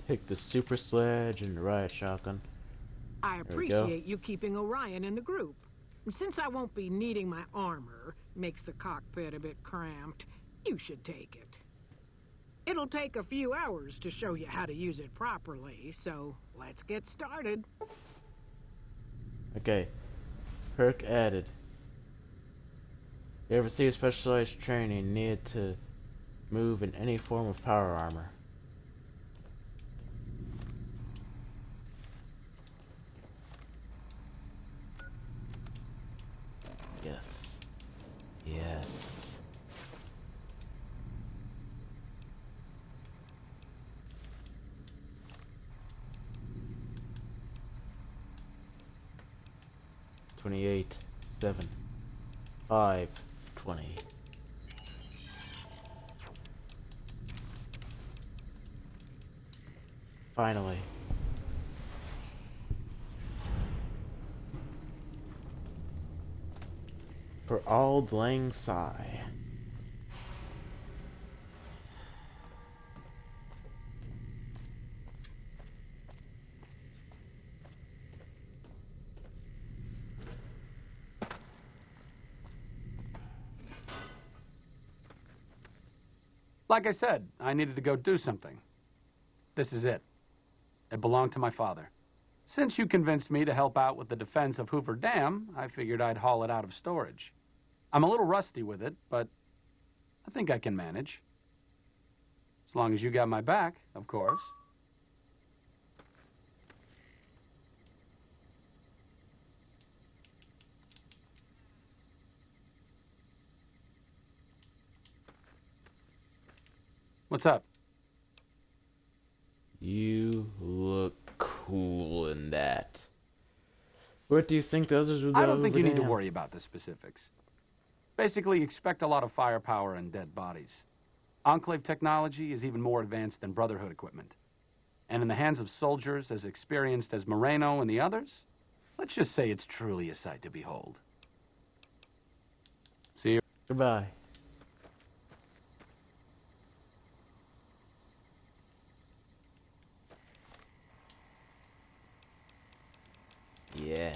Take the super sledge and the riot shotgun. I There we go. appreciate you keeping Orion in the group. And since I won't be needing my armor, makes the cockpit a bit cramped, you should take it. It'll take a few hours to show you how to use it properly, so let's get started. Okay. Perk added. You ever see specialized training needed to move in any form of power armor? Yes. Yes. $28, 7, 5, 20. Finally. For Auld Lang Syne. Like I said, I needed to go do something. This is it. It belonged to my father. Since you convinced me to help out with the defense of Hoover Dam, I figured I'd haul it out of storage. I'm a little rusty with it, but I think I can manage. As long as you got my back, of course. What's up? You look cool in that. What do you think the others will do? I don't think you need to Dam? worry about the specifics. Basically, expect a lot of firepower and dead bodies. Enclave technology is even more advanced than Brotherhood equipment. And in the hands of soldiers as experienced as Moreno and the others, let's just say it's truly a sight to behold. See you. Goodbye. Yeah.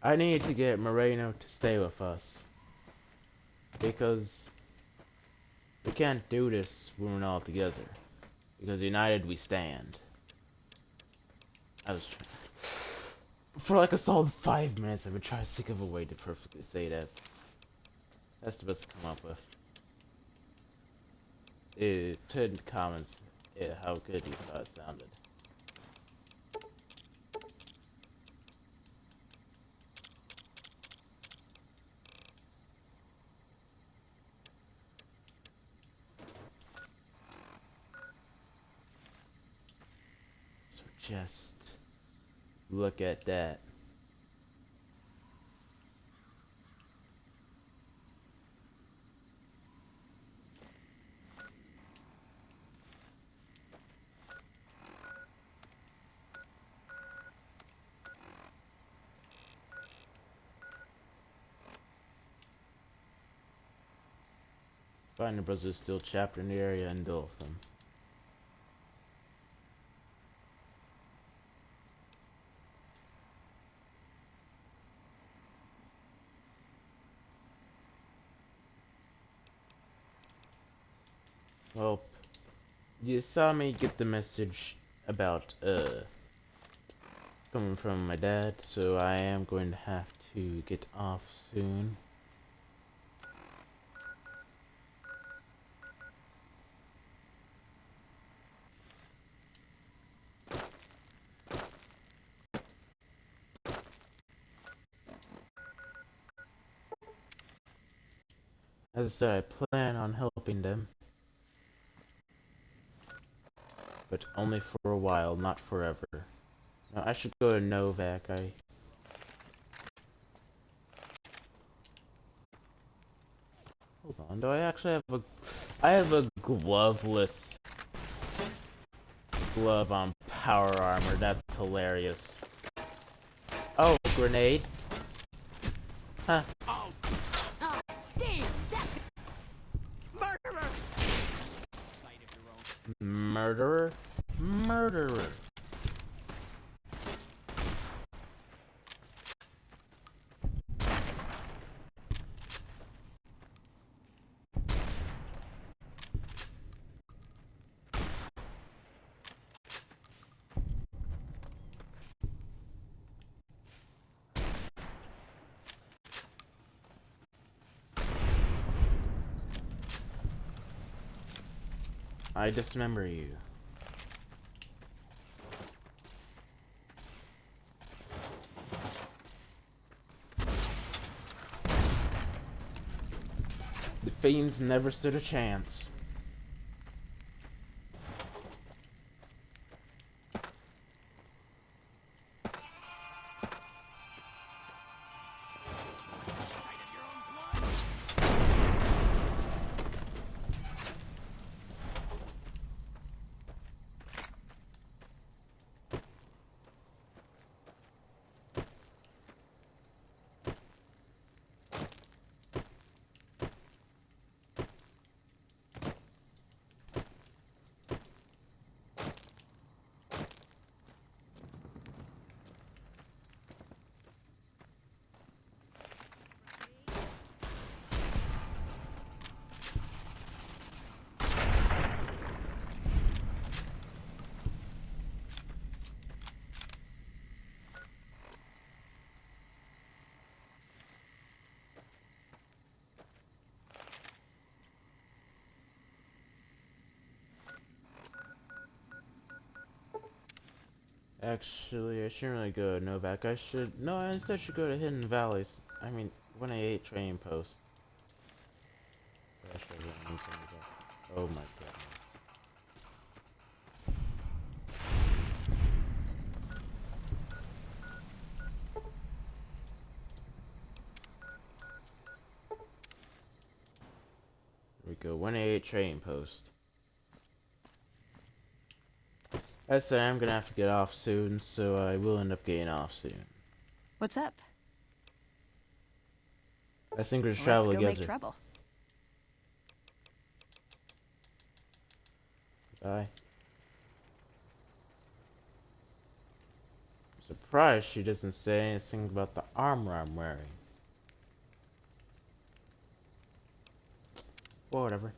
I need to get Moreno to stay with us. Because we can't do this when we're not all together. Because united we stand. I was for like a solid 5 minutes I've been trying to think of a way to perfectly say that. That's the best to come up with. Put in the comments how good you thought it sounded. So just look at that. Find the brothers still trapped in the area and deal with them. Well, you saw me get the message about coming from my dad, so I am going to have to get off soon. As I said, I plan on helping them. But only for a while, not forever. Now, I should go to Novak. Hold on, do I actually have a... I have a gloveless glove on power armor. That's hilarious. Oh, grenade. Huh. Oh, damn! That's murderer! Murderer? Murderer. I dismember you. The fiends never stood a chance. Actually, I shouldn't really go to Novak. I should... No, I instead should go to Hidden Valleys. I mean, 188 Trading Post. Oh my goodness. Here we go, 188 Trading Post. I said I'm gonna have to get off soon, so I will end up getting off soon. What's up? I think we're just travel Let's go together. make trouble. Bye. I'm surprised she doesn't say anything about the armor I'm wearing. Well, whatever.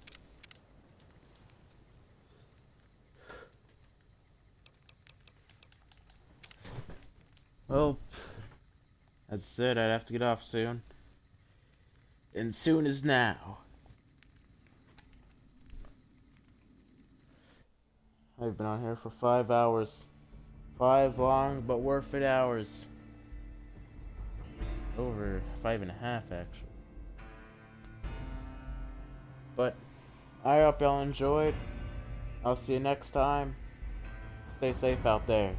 Well, that's it. I'd have to get off soon. And soon is now. I've been on here for 5 hours. 5 long but worth it hours. Over 5.5 actually. But I hope y'all enjoyed. I'll see you next time. Stay safe out there.